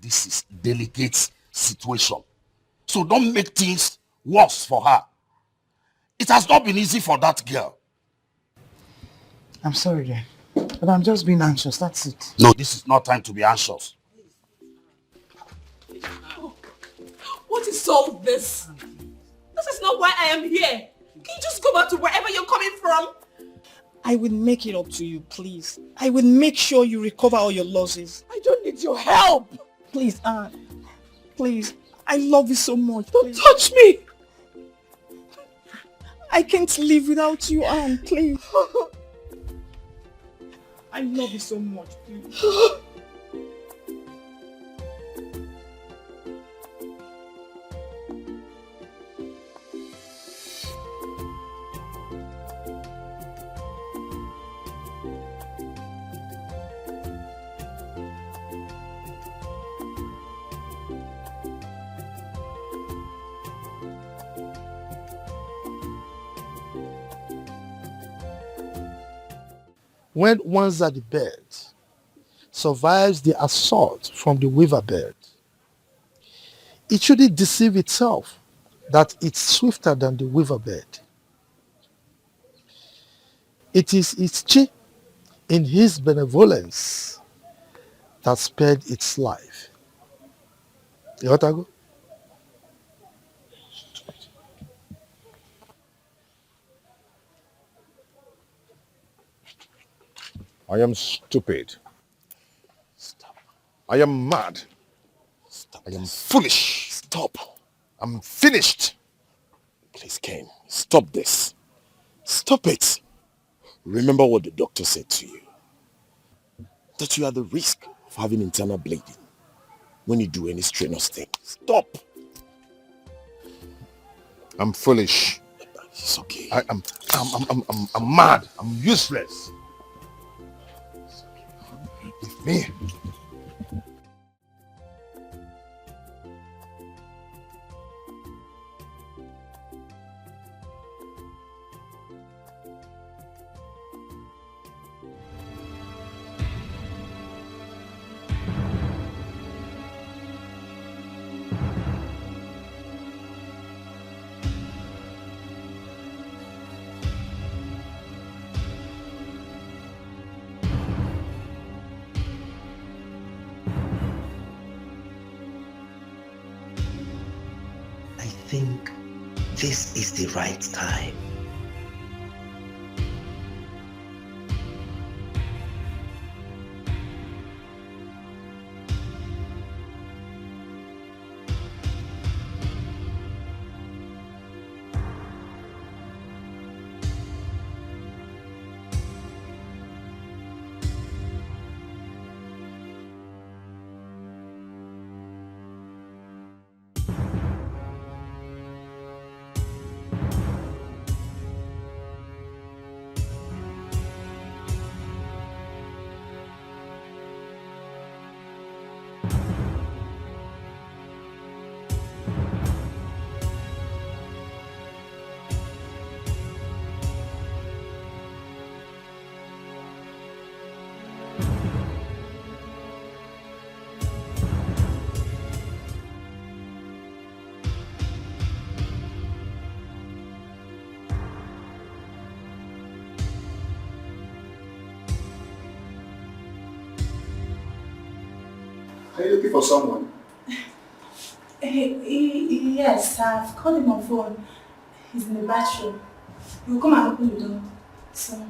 This is a delicate situation. So don't make things worse for her. It has not been easy for that girl. I'm sorry then. But I'm just being anxious, that's it. No, this is not time to be anxious. What is all this? This is not why I am here. Can you just go back to wherever you're coming from? I will make it up to you, please. I will make sure you recover all your losses. I don't need your help. Please, Anne. Please. I love you so much. Don't touch me. I can't live without you, Anne. Please. I love you so much, please. when one's at the bed, survives the assault from the weaver bird, it shouldn't deceive itself that it's swifter than the weaver bird. It is its chi in his benevolence that spared its life. You want to go? I am stupid. Stop. I am mad. Stop. I am foolish. Stop. I'm finished. Please, Ken, stop this. Stop it. Remember what the doctor said to you. That you are the risk of having internal bleeding when you do any strenuous thing. Stop. I'm foolish. It's okay. I'm mad. I'm useless. Leave me. I think this is the right time. Are you looking for someone? Yes, I've called him on phone. He's in the bathroom. He'll come and open the door. So.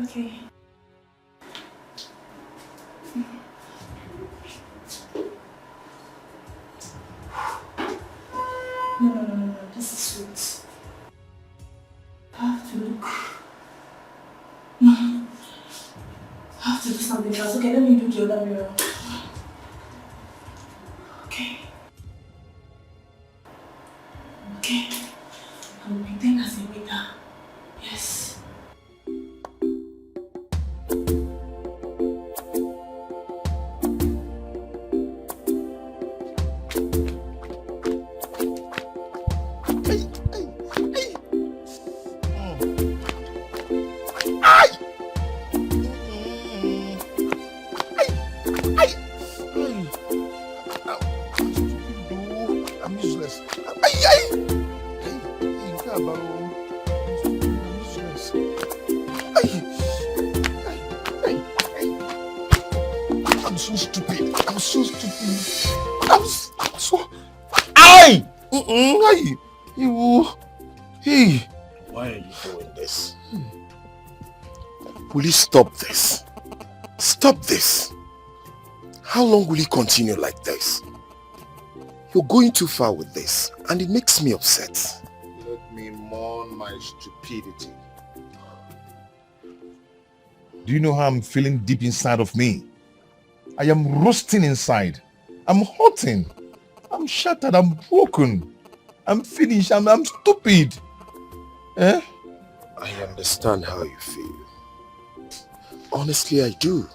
Okay. No. This is sweet. I have to look. No. I have to do something else. Okay, let me do the other mirror. Okay. I will pretend as a waiter. Yes. I'm useless. I'm so stupid. I'm so stupid. I'm so. Aye! Aye! Hey! Why are you doing this? Will you stop this? Stop this! How long will you continue like this? You're going too far with this, and it makes me upset. Let me mourn my stupidity. Do you know how I'm feeling deep inside of me? I am roasting inside. I'm hurting. I'm shattered. I'm broken. I'm finished. I'm stupid. Eh? I understand how you feel. Honestly, I do.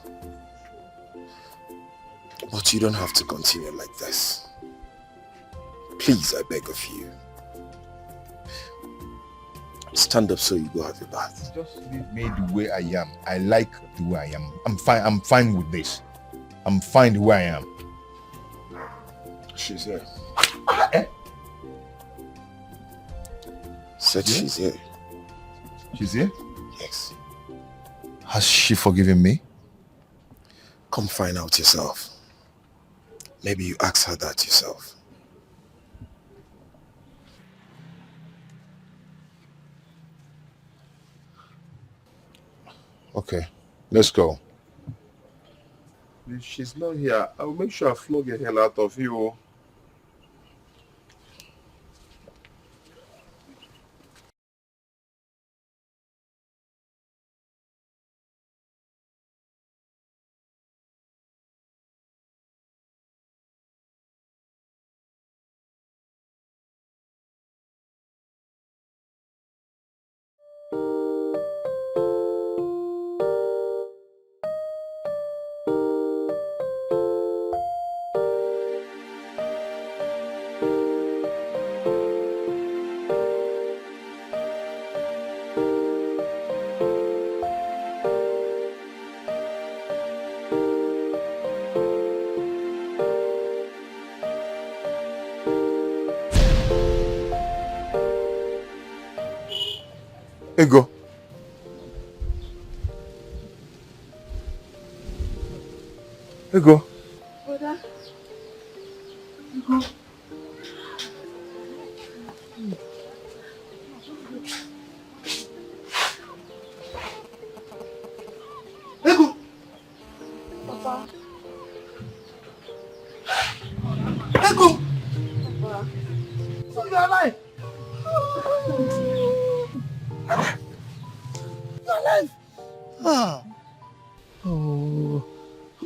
But you don't have to continue like this. Please, I beg of you. Stand up so you go have your bath. Just leave me the way I am. I like the way I am. I'm fine. I'm fine with this. I'm fine the way I am. She's here. Said she's here. She's here? Yes. Has she forgiven me? Come find out yourself. Maybe you ask her that yourself. Okay, let's go. If she's not here, I'll make sure I flog the hell out of you. Ego. Ego. Brother. Ego. Ego. Papa. Ego. Papa. So you're alive. You're alive. Ah. Oh.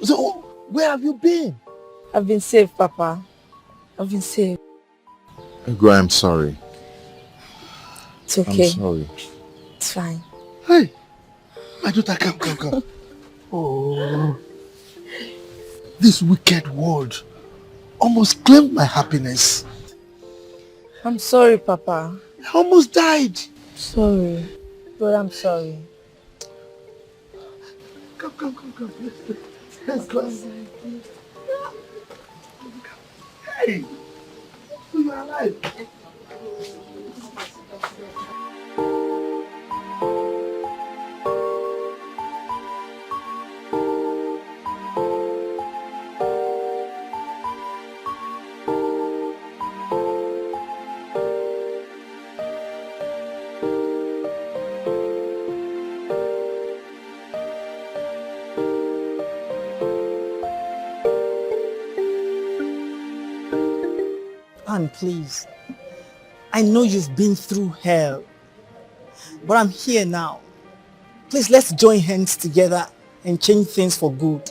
So, where have you been? I've been safe, Papa. I've been safe. Ego, I'm sorry. It's okay. I'm sorry. It's fine. Hey, my daughter, come. Oh, this wicked world almost claimed my happiness. I'm sorry, Papa. I almost died. Sorry. But I'm sorry. Come. Let's go. Hey, you're alive. Anne, please. I know you've been through hell, but I'm here now. Please, let's join hands together and change things for good.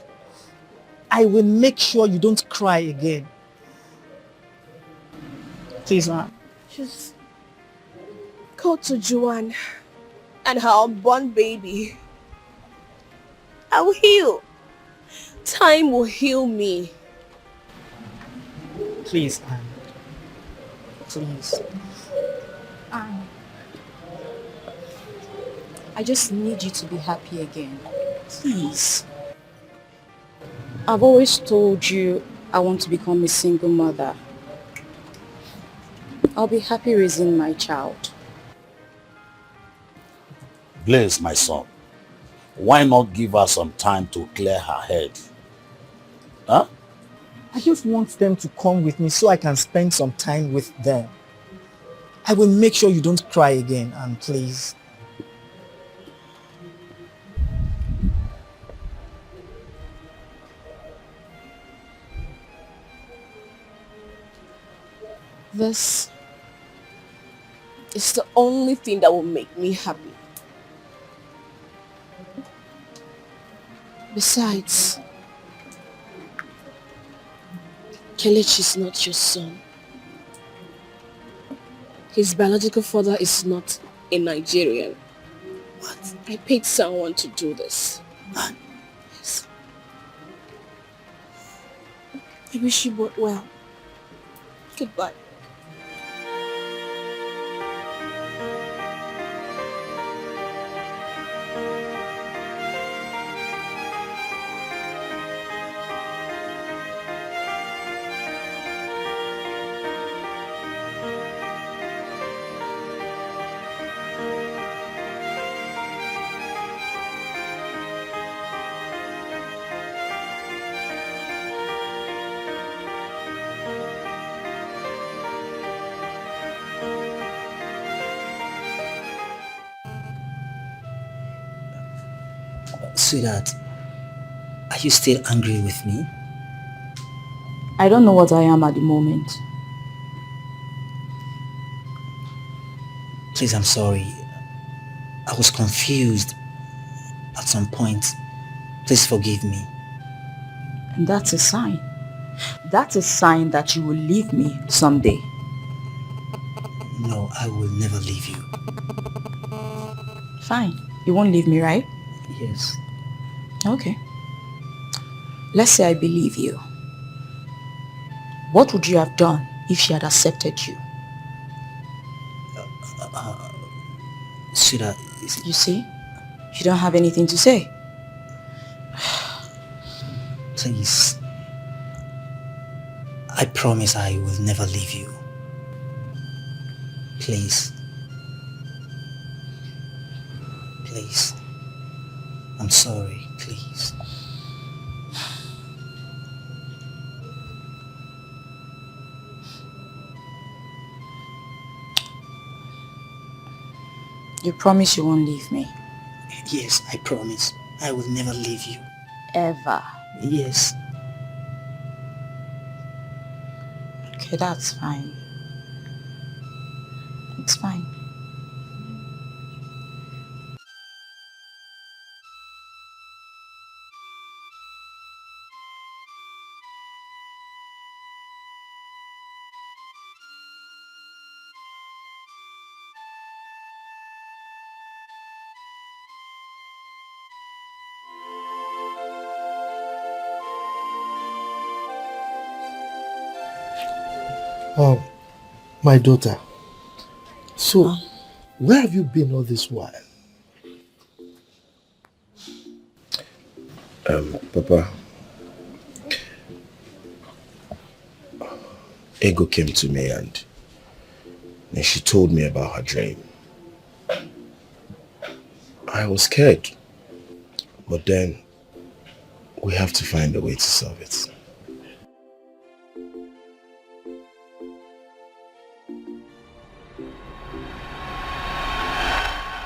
I will make sure you don't cry again. Please, Anne. Just go to Joanne and her unborn baby. I will heal. Time will heal me. Please, Anne. Please. Anne. I just need you to be happy again. Please. I've always told you I want to become a single mother. I'll be happy raising my child. Blaze, my son, why not give her some time to clear her head? Huh? I just want them to come with me so I can spend some time with them. I will make sure you don't cry again, Anne, please. This is the only thing that will make me happy. Besides, Kelechi is not your son. His biological father is not a Nigerian. What? I paid someone to do this. Yes. I wish you both well. Goodbye. Sweetheart, are you still angry with me? I don't know what I am at the moment. Please, I'm sorry. I was confused at some point. Please forgive me. And that's a sign. That's a sign that you will leave me someday. No, I will never leave you. Fine. You won't leave me, right? Yes. Okay. Let's say I believe you. What would you have done if she had accepted you? Sweetheart, you see? You don't have anything to say. Please. I promise I will never leave you. Please. Please. I'm sorry, please. You promise you won't leave me? Yes, I promise. I will never leave you. Ever? Yes. Okay, that's fine. It's fine. Oh, my daughter. So, where have you been all this while? Papa, Ego came to me and then she told me about her dream. I was scared, but then we have to find a way to solve it.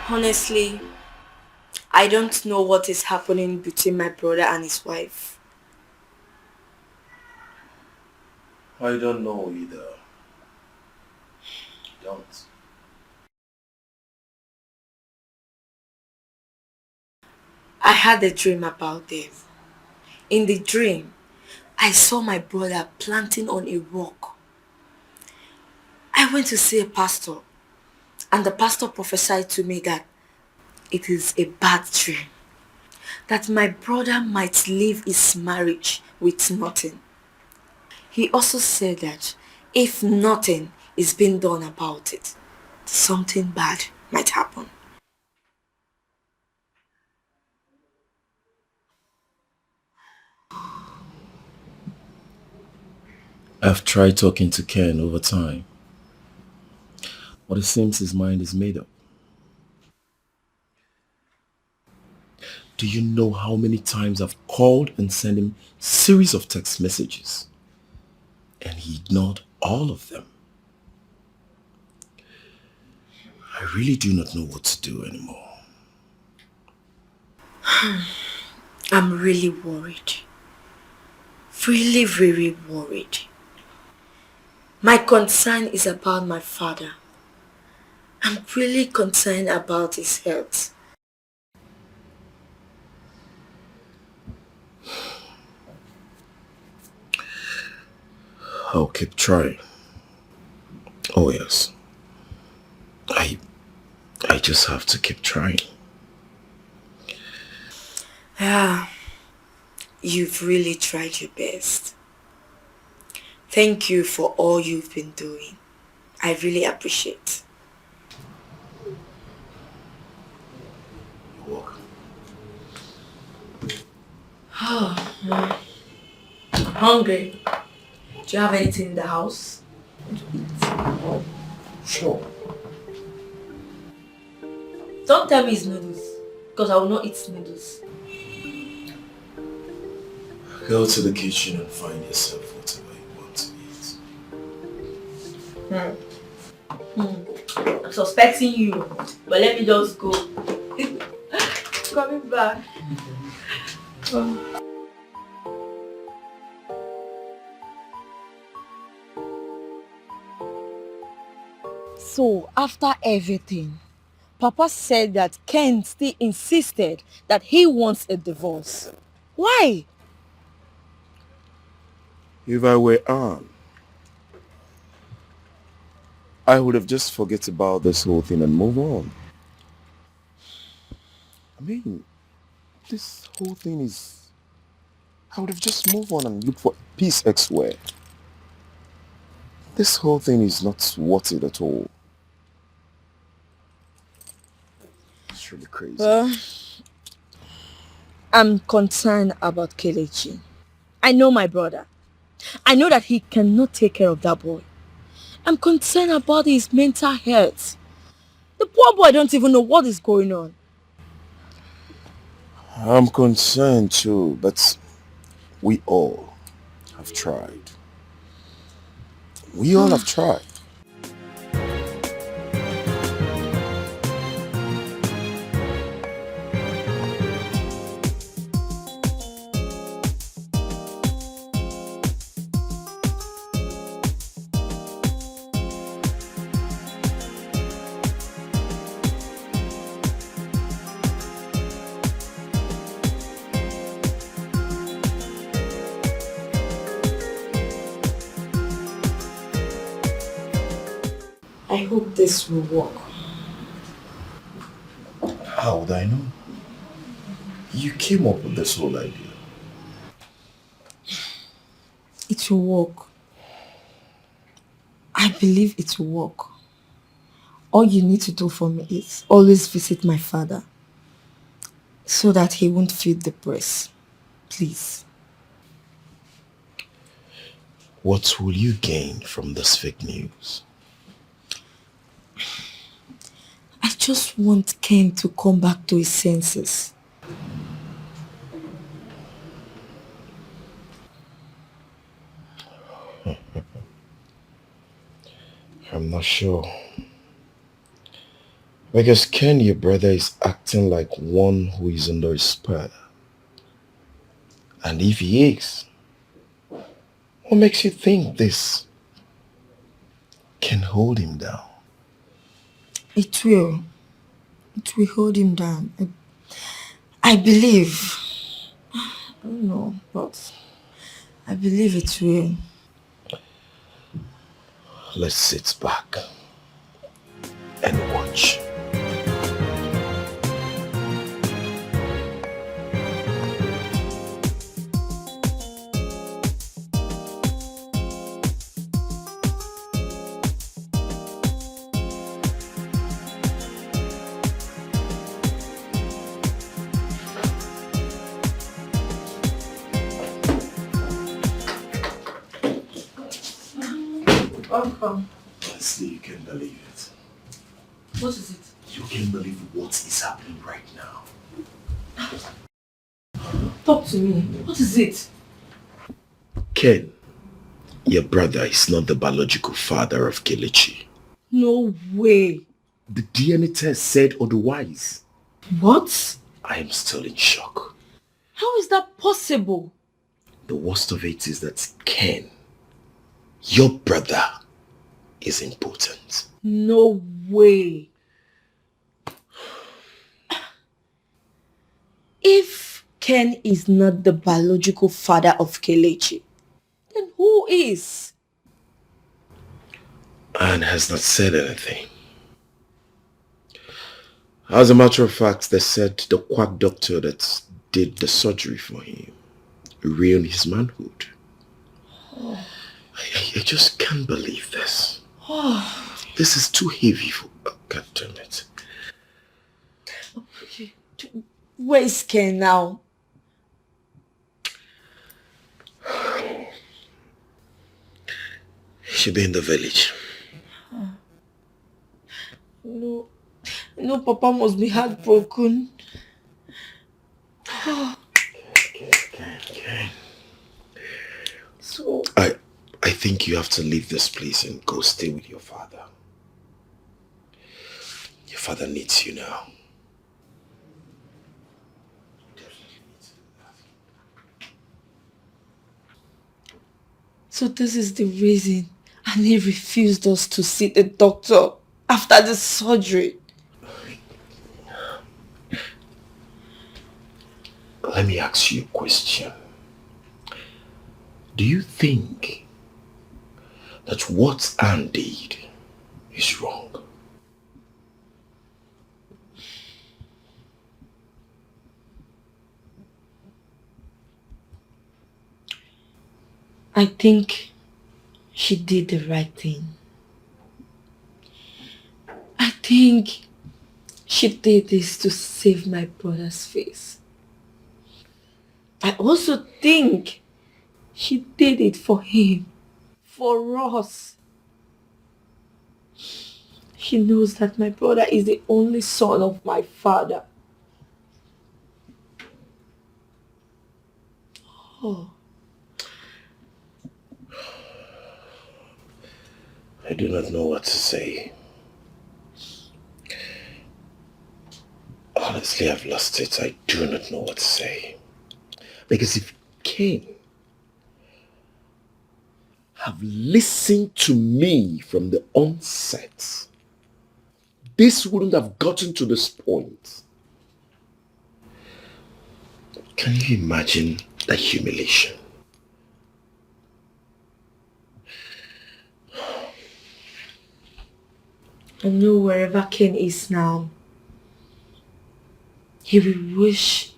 Honestly, I don't know what is happening between my brother and his wife. I don't know either. Don't. I had a dream about them. In the dream, I saw my brother planting on a rock. I went to see a pastor, and the pastor prophesied to me that it is a bad dream, that my brother might leave his marriage with nothing. He also said that if nothing is being done about it, something bad might happen. I've tried talking to Ken over time, but it seems his mind is made up. Do you know how many times I've called and sent him series of text messages? And he ignored all of them. I really do not know what to do anymore. I'm really worried. Really, very worried. My concern is about my father. I'm really concerned about his health. I'll keep trying. Oh yes. I just have to keep trying. Yeah, you've really tried your best. Thank you for all you've been doing. I really appreciate. You're welcome. Oh, I'm hungry. Do you have anything in the house to eat? Sure. Don't tell me it's noodles, because I will not eat noodles. Go to the kitchen and find yourself whatever you want to eat. I'm suspecting you, but let me just go. coming back. So, after everything, Papa said that Ken still insisted that he wants a divorce. Why? If I were Anne, I would have just forget about this whole thing and move on. I mean, this whole thing is... I would have just moved on and looked for peace elsewhere. This whole thing is not worth it at all. It's really crazy. Well, I'm concerned about Kelechi. I know my brother. I know that he cannot take care of that boy. I'm concerned about his mental health. The poor boy don't even know what is going on. I'm concerned too, but we all have tried. We all have tried. I hope this will work. How would I know? You came up with this whole idea. It will work. I believe it will work. All you need to do for me is always visit my father so that he won't feel depressed. Please. What will you gain from this fake news? I just want Ken to come back to his senses. I'm not sure. Because Ken, your brother, is acting like one who is under a spell. And if he is, what makes you think this can hold him down? It will. It will hold him down. I believe. I don't know, but I believe it will. Let's sit back and watch. Welcome. Honestly, you can believe it. What is it? You can believe what is happening right now. Talk to me. What is it? Ken, your brother is not the biological father of Kelechi. No way. The DNA test said otherwise. What? I am still in shock. How is that possible? The worst of it is that Ken, your brother, is impotent. No way. If Ken is not the biological father of Kelechi, then who is? Anne has not said anything. As a matter of fact, they said the quack doctor that did the surgery for him ruined his manhood. Oh. I just can't believe this. Oh. This is too heavy for... Oh, God damn it. Where is Ken now? He should be in the village. No. No, Papa must be heartbroken. Okay. So... I think you have to leave this place and go stay with your father. Your father needs you now. So this is the reason Annie refused us to see the doctor after the surgery. Let me ask you a question. Do you think that what Anne did is wrong? I think she did the right thing. I think she did this to save my brother's face. I also think she did it for him, for us. She knows that my brother is the only son of my father. Oh. I do not know what to say. Honestly, I've lost it. I do not know what to say. Because if Cain have listened to me from the onset, this wouldn't have gotten to this point. Can you imagine the humiliation? I know wherever Ken is now, he will wish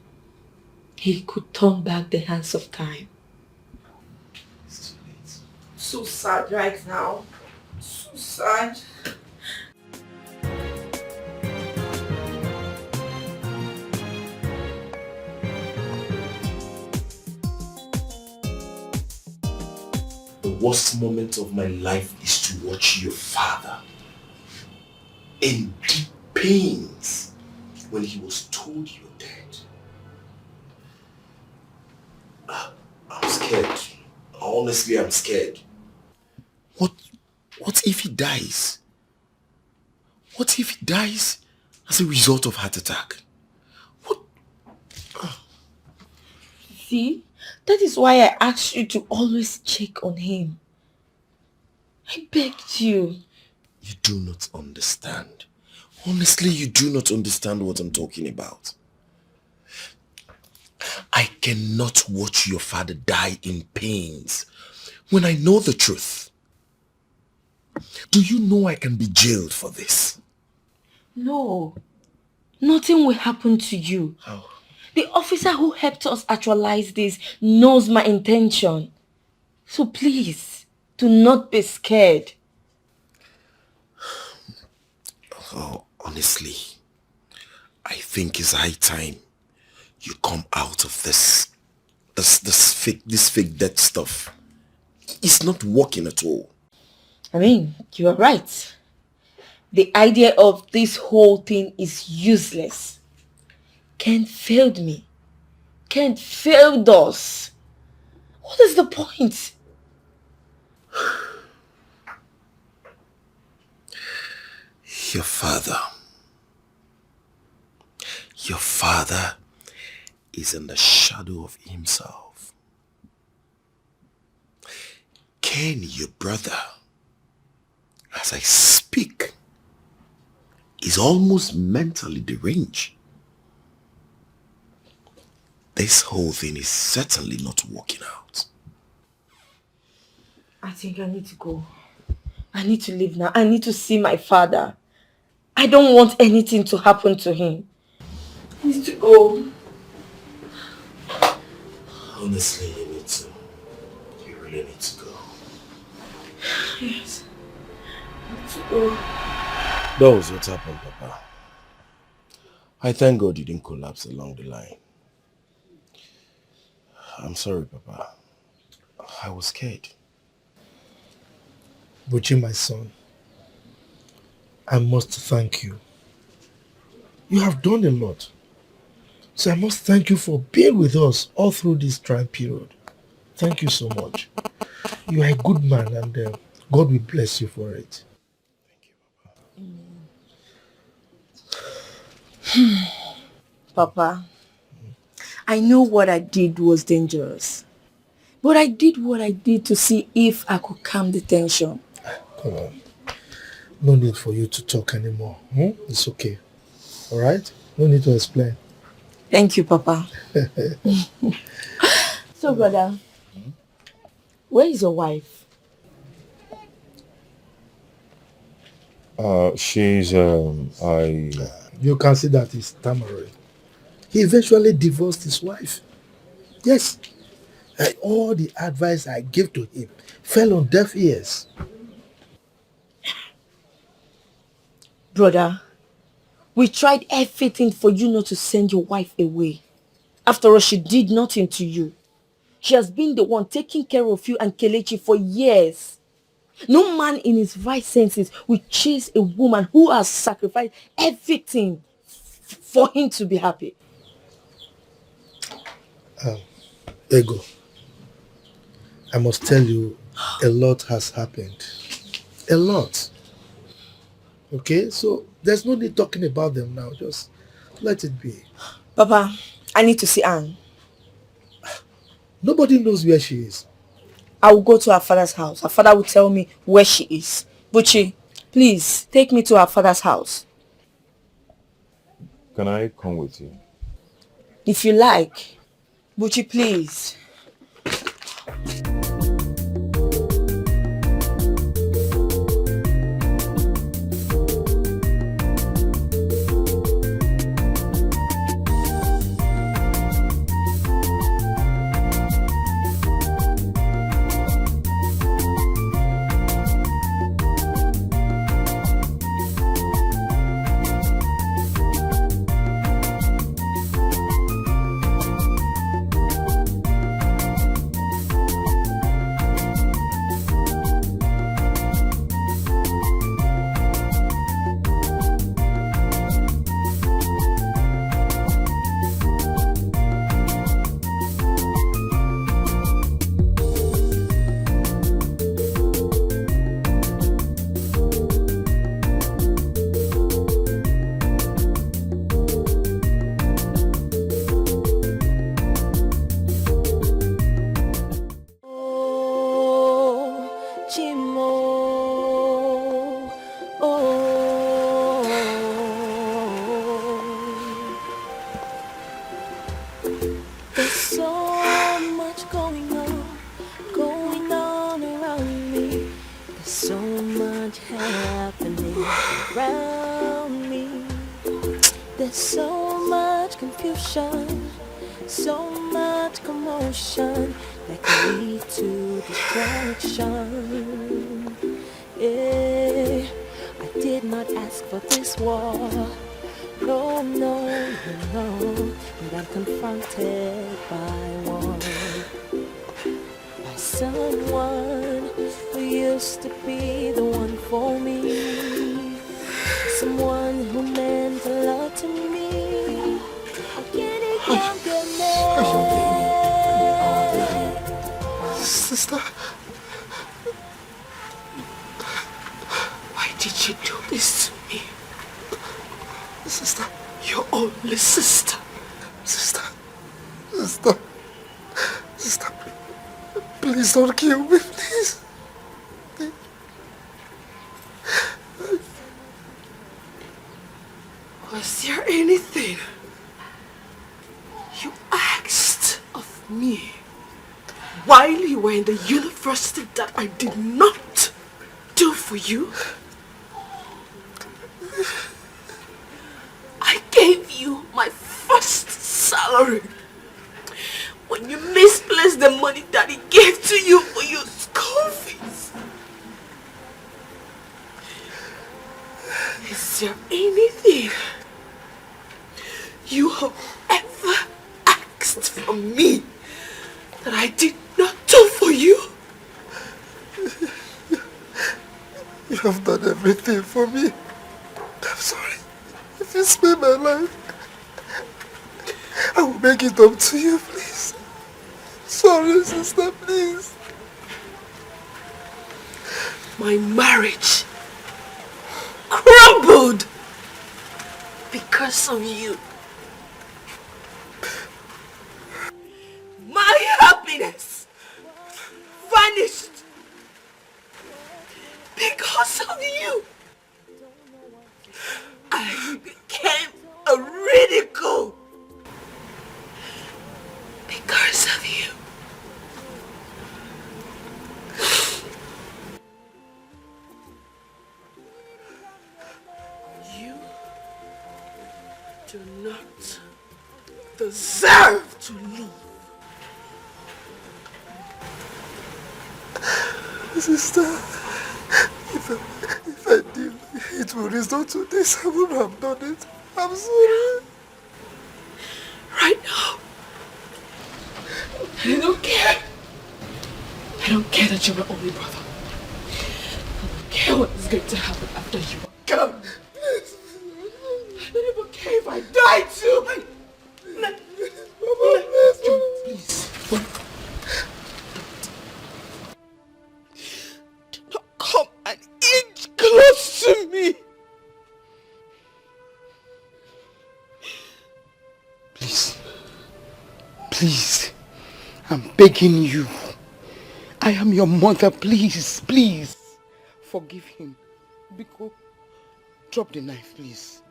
he could turn back the hands of time. So sad right now. So sad. The worst moment of my life is to watch your father in deep pains when he was told you're dead. I'm scared. Honestly, I'm scared. What if he dies? What if he dies as a result of heart attack? See, that is why I asked you to always check on him. I begged you. You do not understand. Honestly, you do not understand what I'm talking about. I cannot watch your father die in pains when I know the truth. Do you know I can be jailed for this? No, nothing will happen to you. How? The officer who helped us actualize this knows my intention. So please, do not be scared. Oh, honestly, I think it's high time you come out of this fake death stuff. It's not working at all. I mean, you are right. The idea of this whole thing is useless. Ken failed me. Ken failed us. What is the point? Your father is in the shadow of himself. Ken, your brother, as I speak, is almost mentally deranged. This whole thing is certainly not working out. I think I need to go. I need to leave now. I need to see my father. I don't want anything to happen to him. I need to go. Honestly, you need to. You really need to go. Yes. I need to go. That was what happened, Papa. I thank God you didn't collapse along the line. I'm sorry, Papa. I was scared. Buchi, my son, I must thank you. You have done a lot. So I must thank you for being with us all through this trying period. Thank you so much. You are a good man and God will bless you for it. Papa, I know what I did was dangerous. But I did what I did to see if I could calm the tension. Come on. No need for you to talk anymore. It's okay. All right? No need to explain. Thank you, Papa. So, brother, where is your wife? She's, You can see that he's stammering. He eventually divorced his wife. Yes. And all the advice I gave to him fell on deaf ears. Brother, we tried everything for you not to send your wife away. After all, she did nothing to you. She has been the one taking care of you and Kelechi for years. No man in his right senses will chase a woman who has sacrificed everything for him to be happy. Ego, I must tell you, a lot has happened. A lot. Okay, so there's no need talking about them now. Just let it be. Papa, I need to see Anne. Nobody knows where she is. I will go to her father's house. Her father will tell me where she is. Buchi, please take me to her father's house. can I come with you? If you like. Buchi, please. Sister. Why did you do this to me? Sister. Your only sister. Sister. Sister. Sister. Please don't kill me, please. Was there anything you asked of me while you were in the university that I did not do for you? I gave you my first salary when you misplaced the money Daddy gave to you for your school fees. Is there anything you have ever asked from me that I did not do for you? You have done everything for me. I'm sorry. If you spare my life, I will make it up to you, please. Sorry, sister, please. My marriage crumbled because of you. My happiness Curse of you. You do not deserve to live. Sister, if I did, it will result to this. I would have done it. I'm sorry. Right now, I don't care. I don't care that you're my only brother. I don't care what is going to happen after you are gone. I don't even care if I die too. Please. Do not come an inch close to me. Please. Please. I'm begging you. I am your mother. Please, please. Forgive him. Biko, drop the knife, please.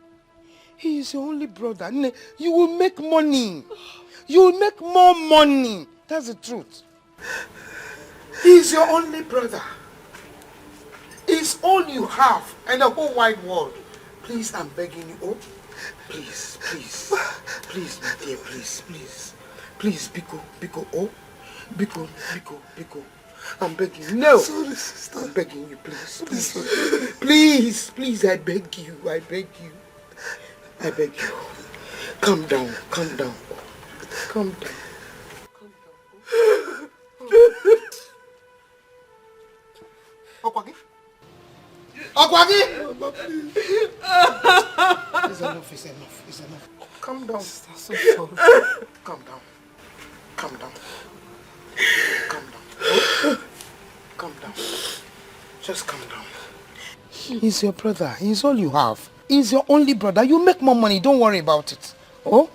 He is your only brother. You will make money. You will make more money. That's the truth. He is your only brother. He's all you have in the whole wide world. Please, I'm begging you. Oh, please, please. Please, my dear, please, please. Please, Biko, Biko, oh. Biko, Biko, Biko. I'm begging you. No. Sorry, sister. I'm begging you, please. Please, please, please, I beg you. I beg you. I beg you. Calm down. Calm down. Calm down. Okwagi? Okwagi! It's enough, it's enough, it's enough. Calm down. Sister, so sorry. Calm down. Calm down. Calm down. Oh. Calm down. Just calm down. He's your brother. He's all you have. He's your only brother. You make more money. Don't worry about it. Oh?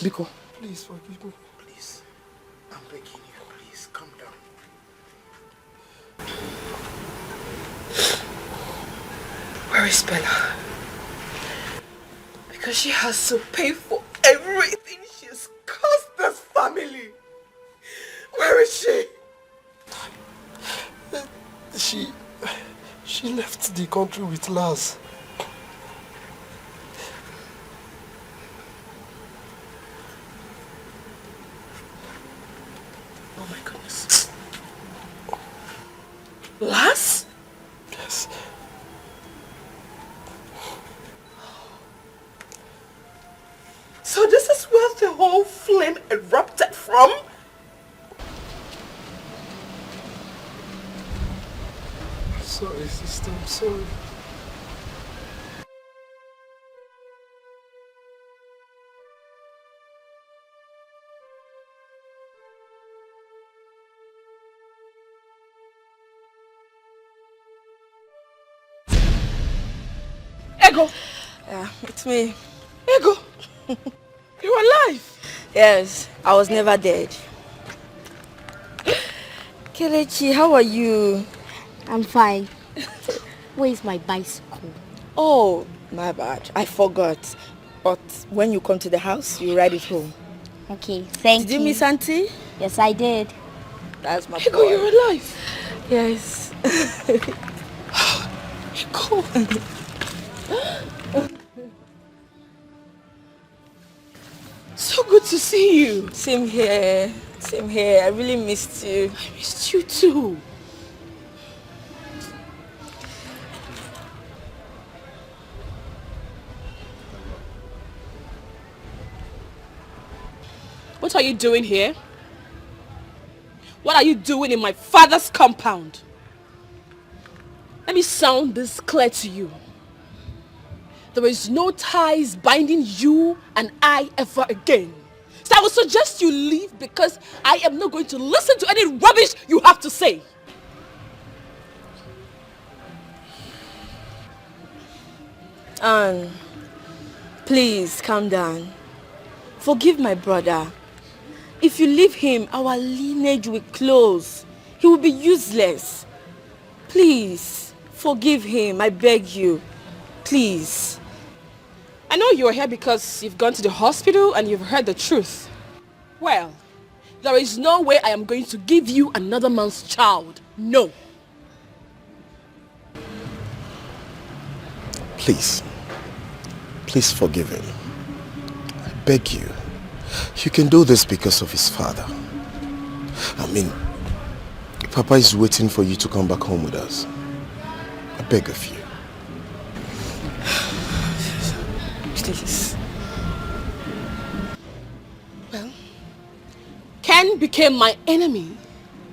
Biko. Please forgive me. Please. I'm begging you. Please, calm down. Where is Bella? Because she has to pay for everything she's caused this family. Where is she? She left the country with Lars. Oh my goodness. Lars? Yes. So this is where the whole flame erupted from? Sorry, sister, I'm sorry. Ego! Yeah, it's me. Ego! You're alive! Yes, I was never dead. Kelechi, how are you? I'm fine. Where is my bicycle? Oh, my bad. I forgot. But when you come to the house, you ride it home. Okay, thank you. Did you miss Auntie? Yes, I did. That's my Ego, boy. you're alive! Yes. Ego! So good to see you. Same here. Same here. I really missed you. I missed you too. What are you doing here? What are you doing in my father's compound? Let me sound this clear to you. There is no ties binding you and I ever again. So I would suggest you leave because I am not going to listen to any rubbish you have to say. Anne, please calm down. Forgive my brother. If you leave him, our lineage will close. He will be useless. Please, forgive him. I beg you. Please. I know you are here because you've gone to the hospital and you've heard the truth. Well, There is no way I am going to give you another man's child. No. Please. Please forgive him. I beg you. You can do this because of his father. I mean, Papa is waiting for you to come back home with us. I beg of you. Please. Well, Ken became my enemy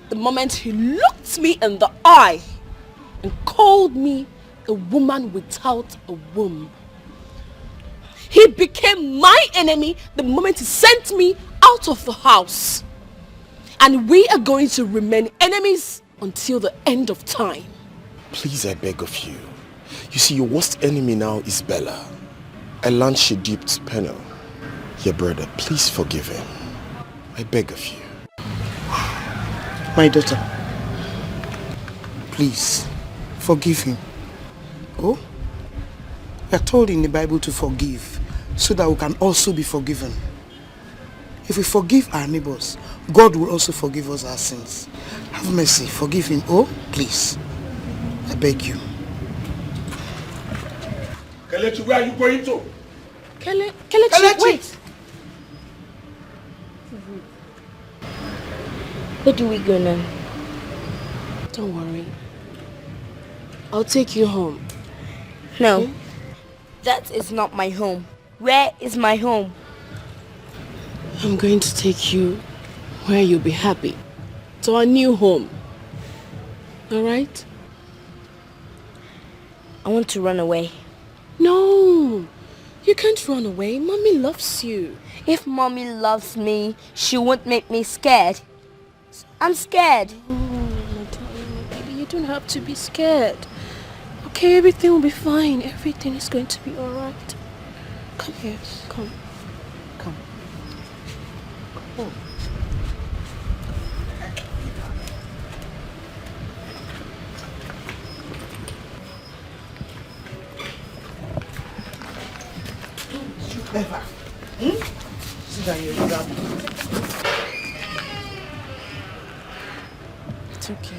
the moment he looked me in the eye and called me a woman without a womb. He became my enemy the moment he sent me out of the house. And we are going to remain enemies until the end of time. Please, I beg of you. You see, your worst enemy now is Bella. I learned she duped Penel. Your brother, please forgive him. I beg of you. My daughter, please, forgive him. Oh? We are told in the Bible to forgive, so that we can also be forgiven. If we forgive our neighbors, God will also forgive us our sins. Have mercy, forgive him. Oh, please. I beg you. Kelechi, where are you going to? Kelechi, wait. Where do we go now? Don't worry. I'll take you home. No. Okay? That is not my home. Where is my home? I'm going to take you where you'll be happy. To our new home. Alright? I want to run away. No! You can't run away. Mommy loves you. If Mommy loves me, she won't make me scared. I'm scared. Oh, my darling, my baby, you don't have to be scared. Okay, everything will be fine. Everything is going to be alright. Come here. Come. Come. Oh. Ever. Sit down here, grab me. It's okay.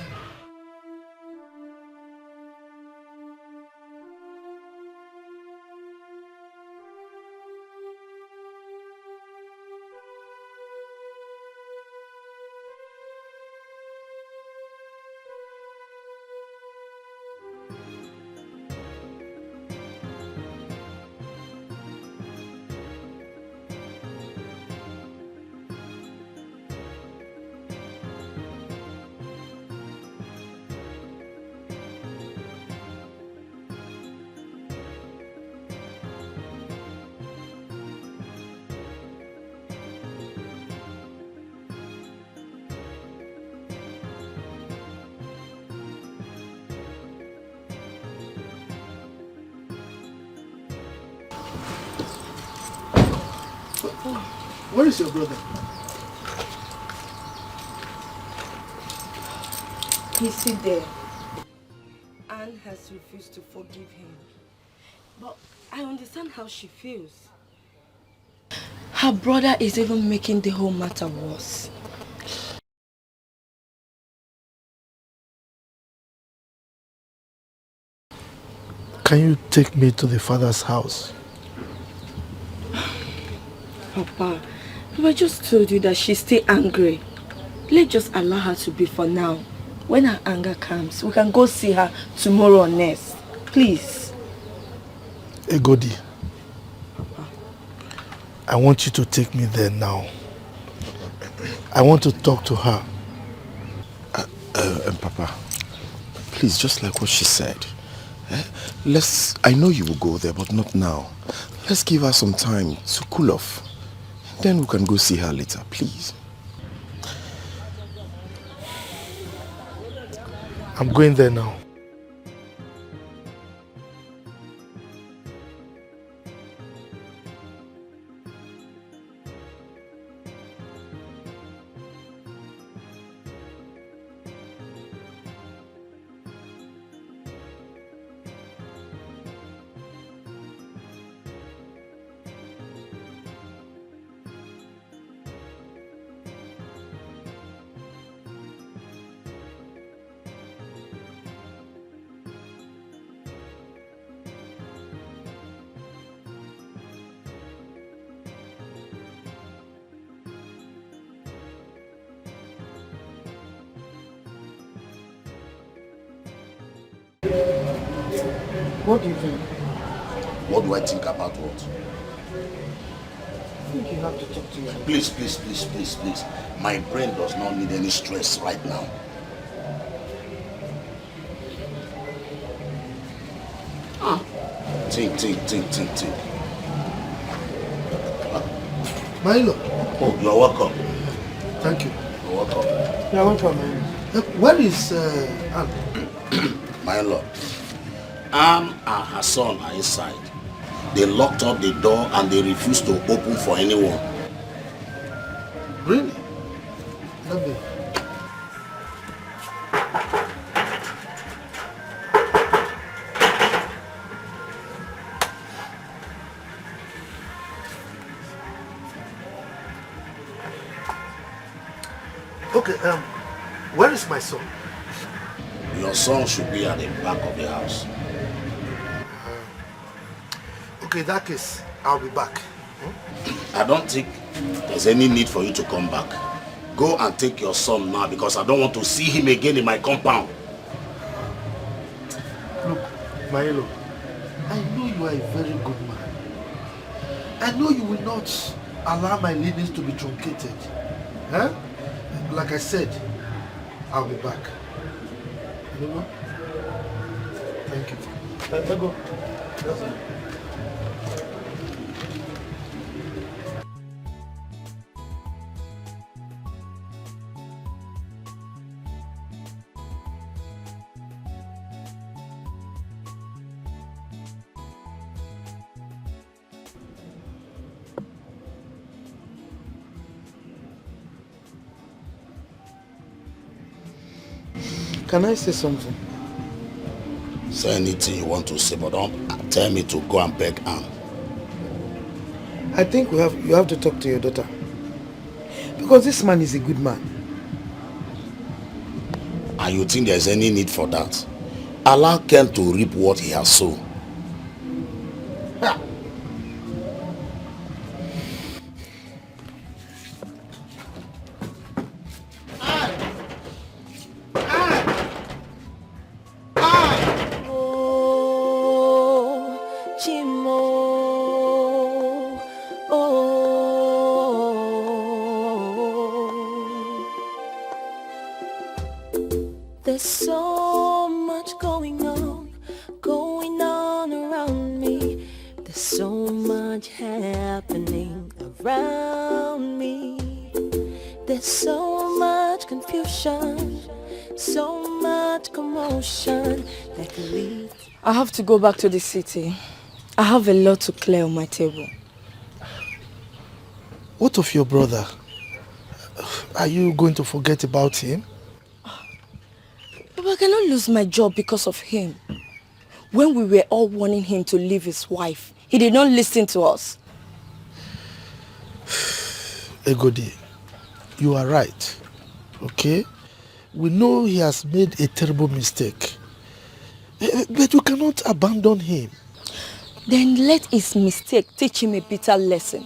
Where is your brother? He's still there. Anne has refused to forgive him. But I understand how she feels. Her brother is even making the whole matter worse. Can you take me to the father's house? Papa, I just told you that she's still angry. Let's just allow her to be for now. When her anger comes, we can go see her tomorrow or next. Please. Egodi, Papa, I want you to take me there now. I want to talk to her. Papa, please, just like what she said. I know you will go there, but not now. Let's give her some time to cool off. Then we can go see her later, please. I'm going there now. What do you think? What do I think about what? I think you have to talk to your mother. Please, please, please, please, please. My brain does not need any stress right now. Think. Milo. Oh, you're welcome. Thank you. You're welcome. You're welcome, man. Where is Anne? My lord, Anne and her son are inside. They locked up the door and they refused to open for anyone. Really? Lovely. Okay, where is my son? Your son should be at the back of the house. Okay, in that case, I'll be back. I don't think there's any need for you to come back. Go and take your son now because I don't want to see him again in my compound. Look, Maelo, I know you are a very good man. I know you will not allow my lineage to be truncated. Huh? Like I said, I'll be back. You know what? Thank you. Let go. Can I say something? Say anything you want to say, but don't tell me to go and beg Anne. I think you have to talk to your daughter. Because this man is a good man. And you think there's any need for that? Allow Ken to reap what he has sown. There's so much going on around me. There's so much happening around me. There's so much confusion, so much commotion that could lead. I have to go back to the city. I have a lot to clear on my table. What of your brother? Are you going to forget about him? But I cannot lose my job because of him. When we were all warning him to leave his wife, he did not listen to us. Egodi, you are right. Okay? We know he has made a terrible mistake. But you cannot abandon him. Then let his mistake teach him a bitter lesson.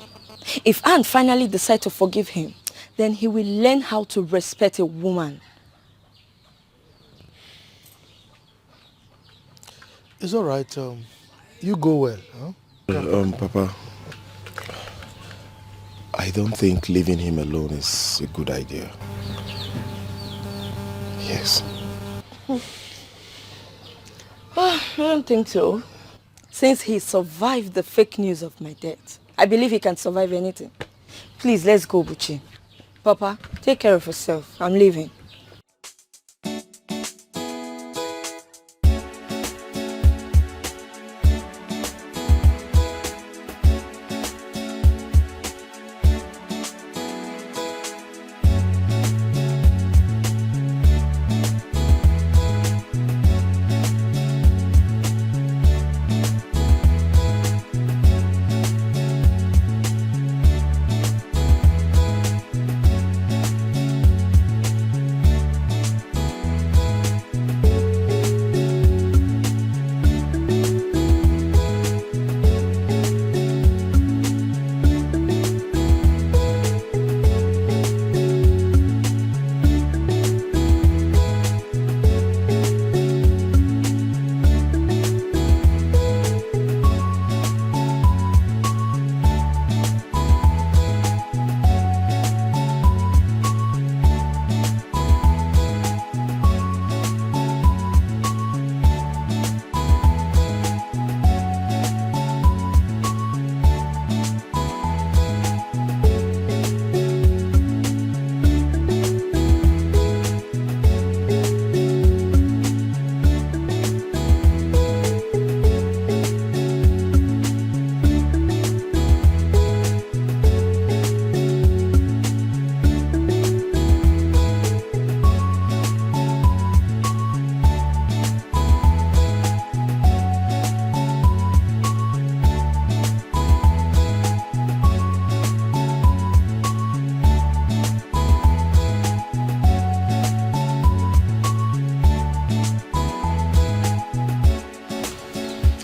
If Anne finally decides to forgive him, then he will learn how to respect a woman. It's all right. You go well. Huh? Papa, I don't think leaving him alone is a good idea. Yes. I don't think so. Since he survived the fake news of my death, I believe he can survive anything. Please, let's go, Buchi. Papa, take care of yourself. I'm leaving.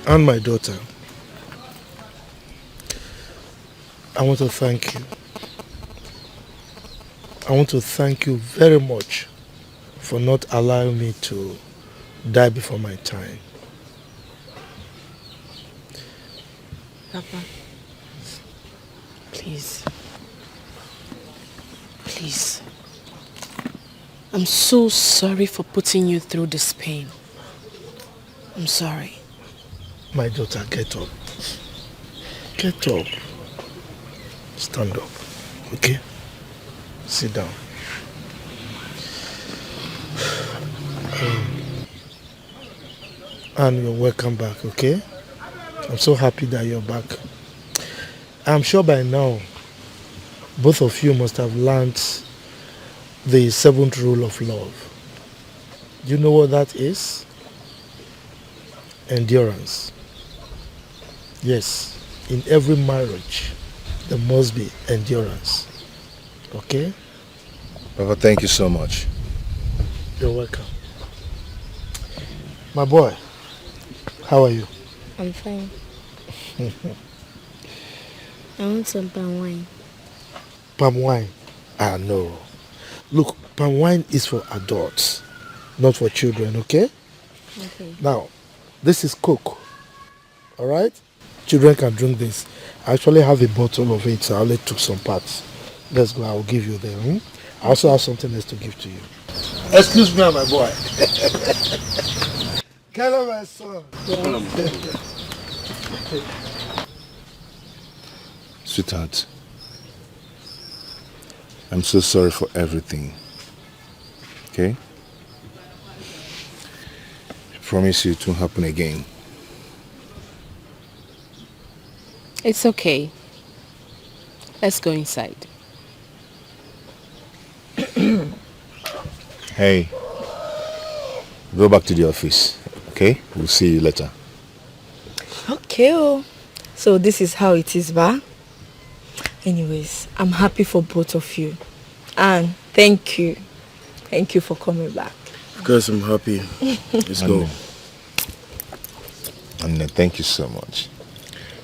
and my daughter, I want to thank you. I want to thank you very much for not allowing me to die before my time. Papa, please. Please. I'm so sorry for putting you through this pain. I'm sorry. My daughter, get up. Get up. Stand up. Okay? Sit down. And you're welcome back, okay? I'm so happy that you're back. I'm sure by now, both of you must have learned the 7th rule of love. Do you know what that is? Endurance. Yes, in every marriage, there must be endurance. Okay? Papa, thank you so much. You're welcome. My boy, how are you? I'm fine. I want some palm wine. Palm wine? Ah, no. Look, palm wine is for adults, not for children, okay? Okay. Now, this is Coke, all right? Children can drink this. I actually have a bottle of it, so I only took some parts. Let's go, I'll give you them. I also have something else to give to you. Excuse me, my boy. Hello, my son. Sweetheart, I'm so sorry for everything. Okay? I promise you it won't happen again. It's okay. Let's go inside. Hey, go back to the office, okay? We'll see you later. Okay, oh. So this is how it is, ba? Anyways, I'm happy for both of you. And thank you. Thank you for coming back. Of course, I'm happy. Let's go. And thank you so much.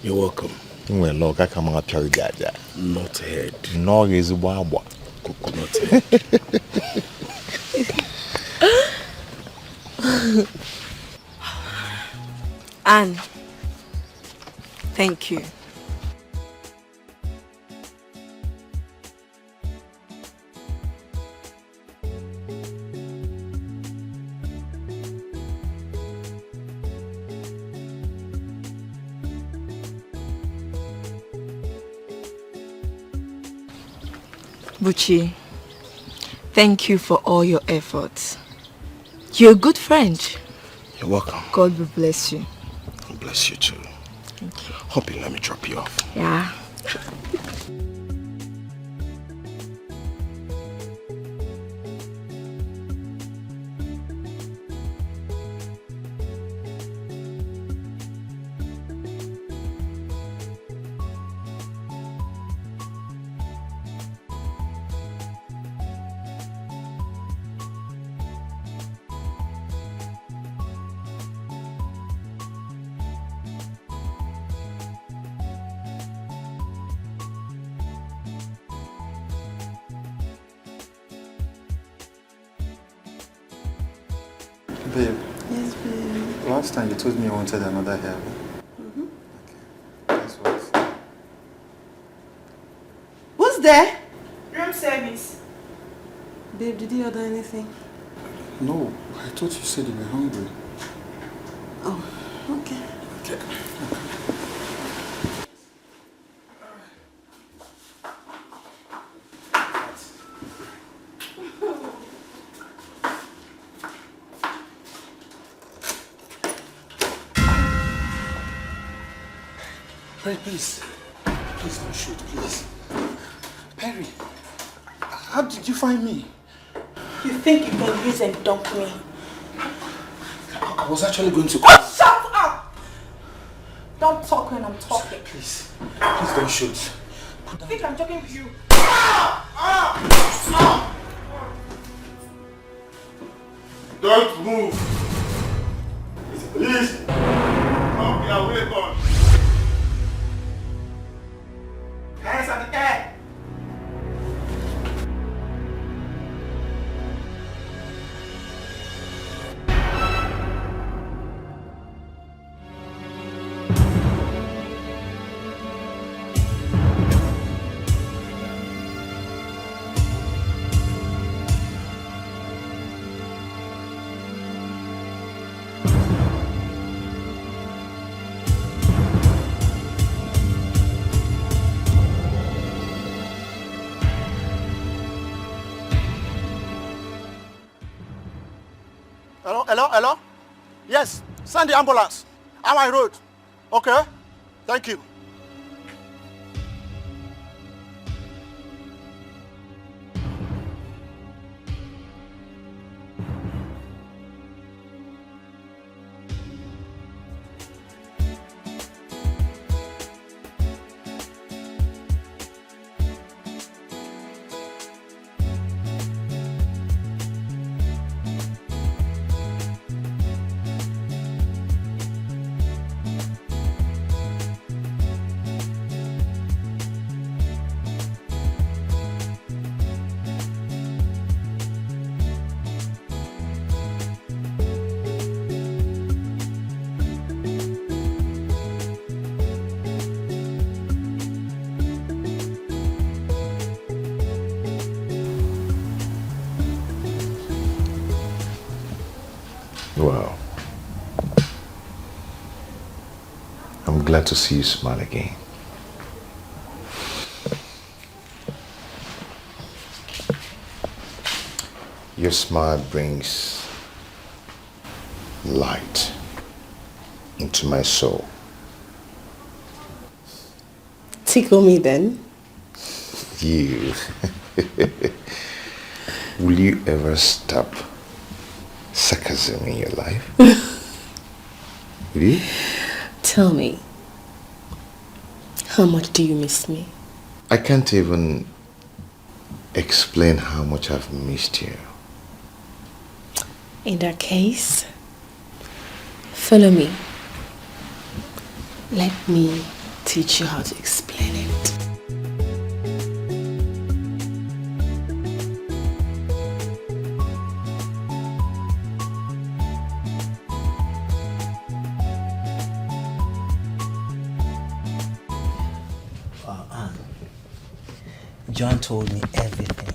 You're welcome. Well, look, I come out to Jaja. Not head. No, is Wabwa. Coconut head. Anne, thank you. Buchi, thank you for all your efforts. You're a good friend. You're welcome. God will bless you. Bless you too. Thank you. Hope you let me drop you off. Yeah. Babe. Yes, babe. Last time you told me you wanted another hair. Mm-hmm. Okay. Guess what? Who's there? Room service. Babe, did you order anything? No, I thought you said you were hungry. Oh, okay. Okay. Perry, please. Please don't shoot, please. Perry, how did you find me? You think you can use and dump me? I was actually going to... Oh, shut up! Don't talk when I'm talking. Please. Please don't shoot. I think I'm joking with you. Don't move. Please. We are welcome. Hands at the air. Hello? Yes, send the ambulance. I'm on road. Okay? Thank you. Wow. I'm glad to see you smile again. Your smile brings light into my soul. Tickle me then. You. Will you ever stop sarcasm in your life? Will you? Tell me, how much do you miss me? I can't even explain how much I've missed you. In that case, follow me. Let me teach you how to explain it. John told me everything.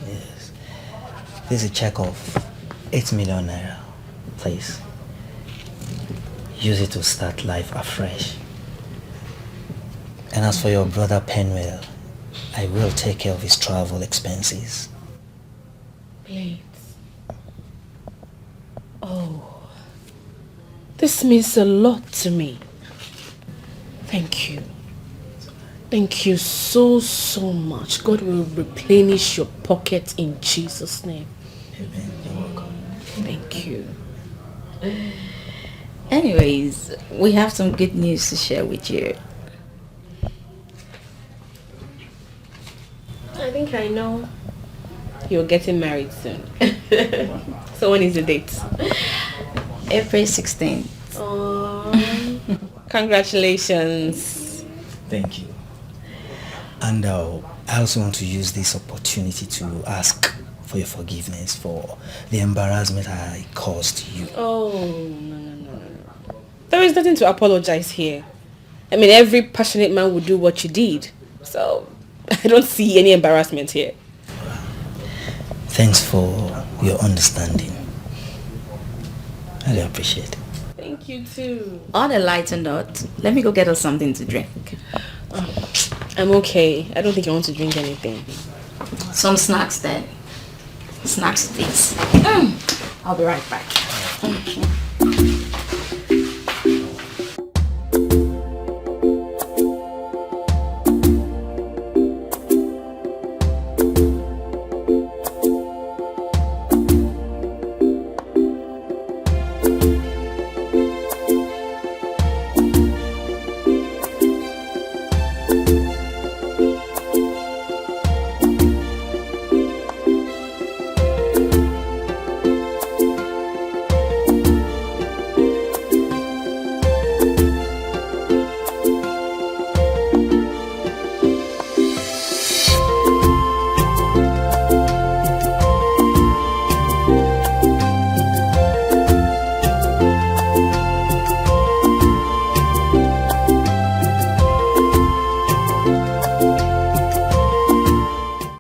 Yes. There's a check of 8 million naira. Please. Use it to start life afresh. And as for your brother Penwell, I will take care of his travel expenses. Please. Oh, this means a lot to me. Thank you. Thank you so much. God will replenish your pocket in Jesus' name. Amen. You're welcome. Thank you. Anyways, we have some good news to share with you. I think I know. You're getting married soon. So when is the date? April 16th. Oh, congratulations. Thank you. And I also want to use this opportunity to ask for your forgiveness for the embarrassment I caused you. Oh, no. There is nothing to apologize here. I mean, every passionate man would do what you did. So, I don't see any embarrassment here. Thanks for your understanding. I really appreciate it. Thank you too. On a lighter note, let me go get us something to drink. Oh, I'm okay. I don't think I want to drink anything. Some snacks then. Snacks, please. I'll be right back.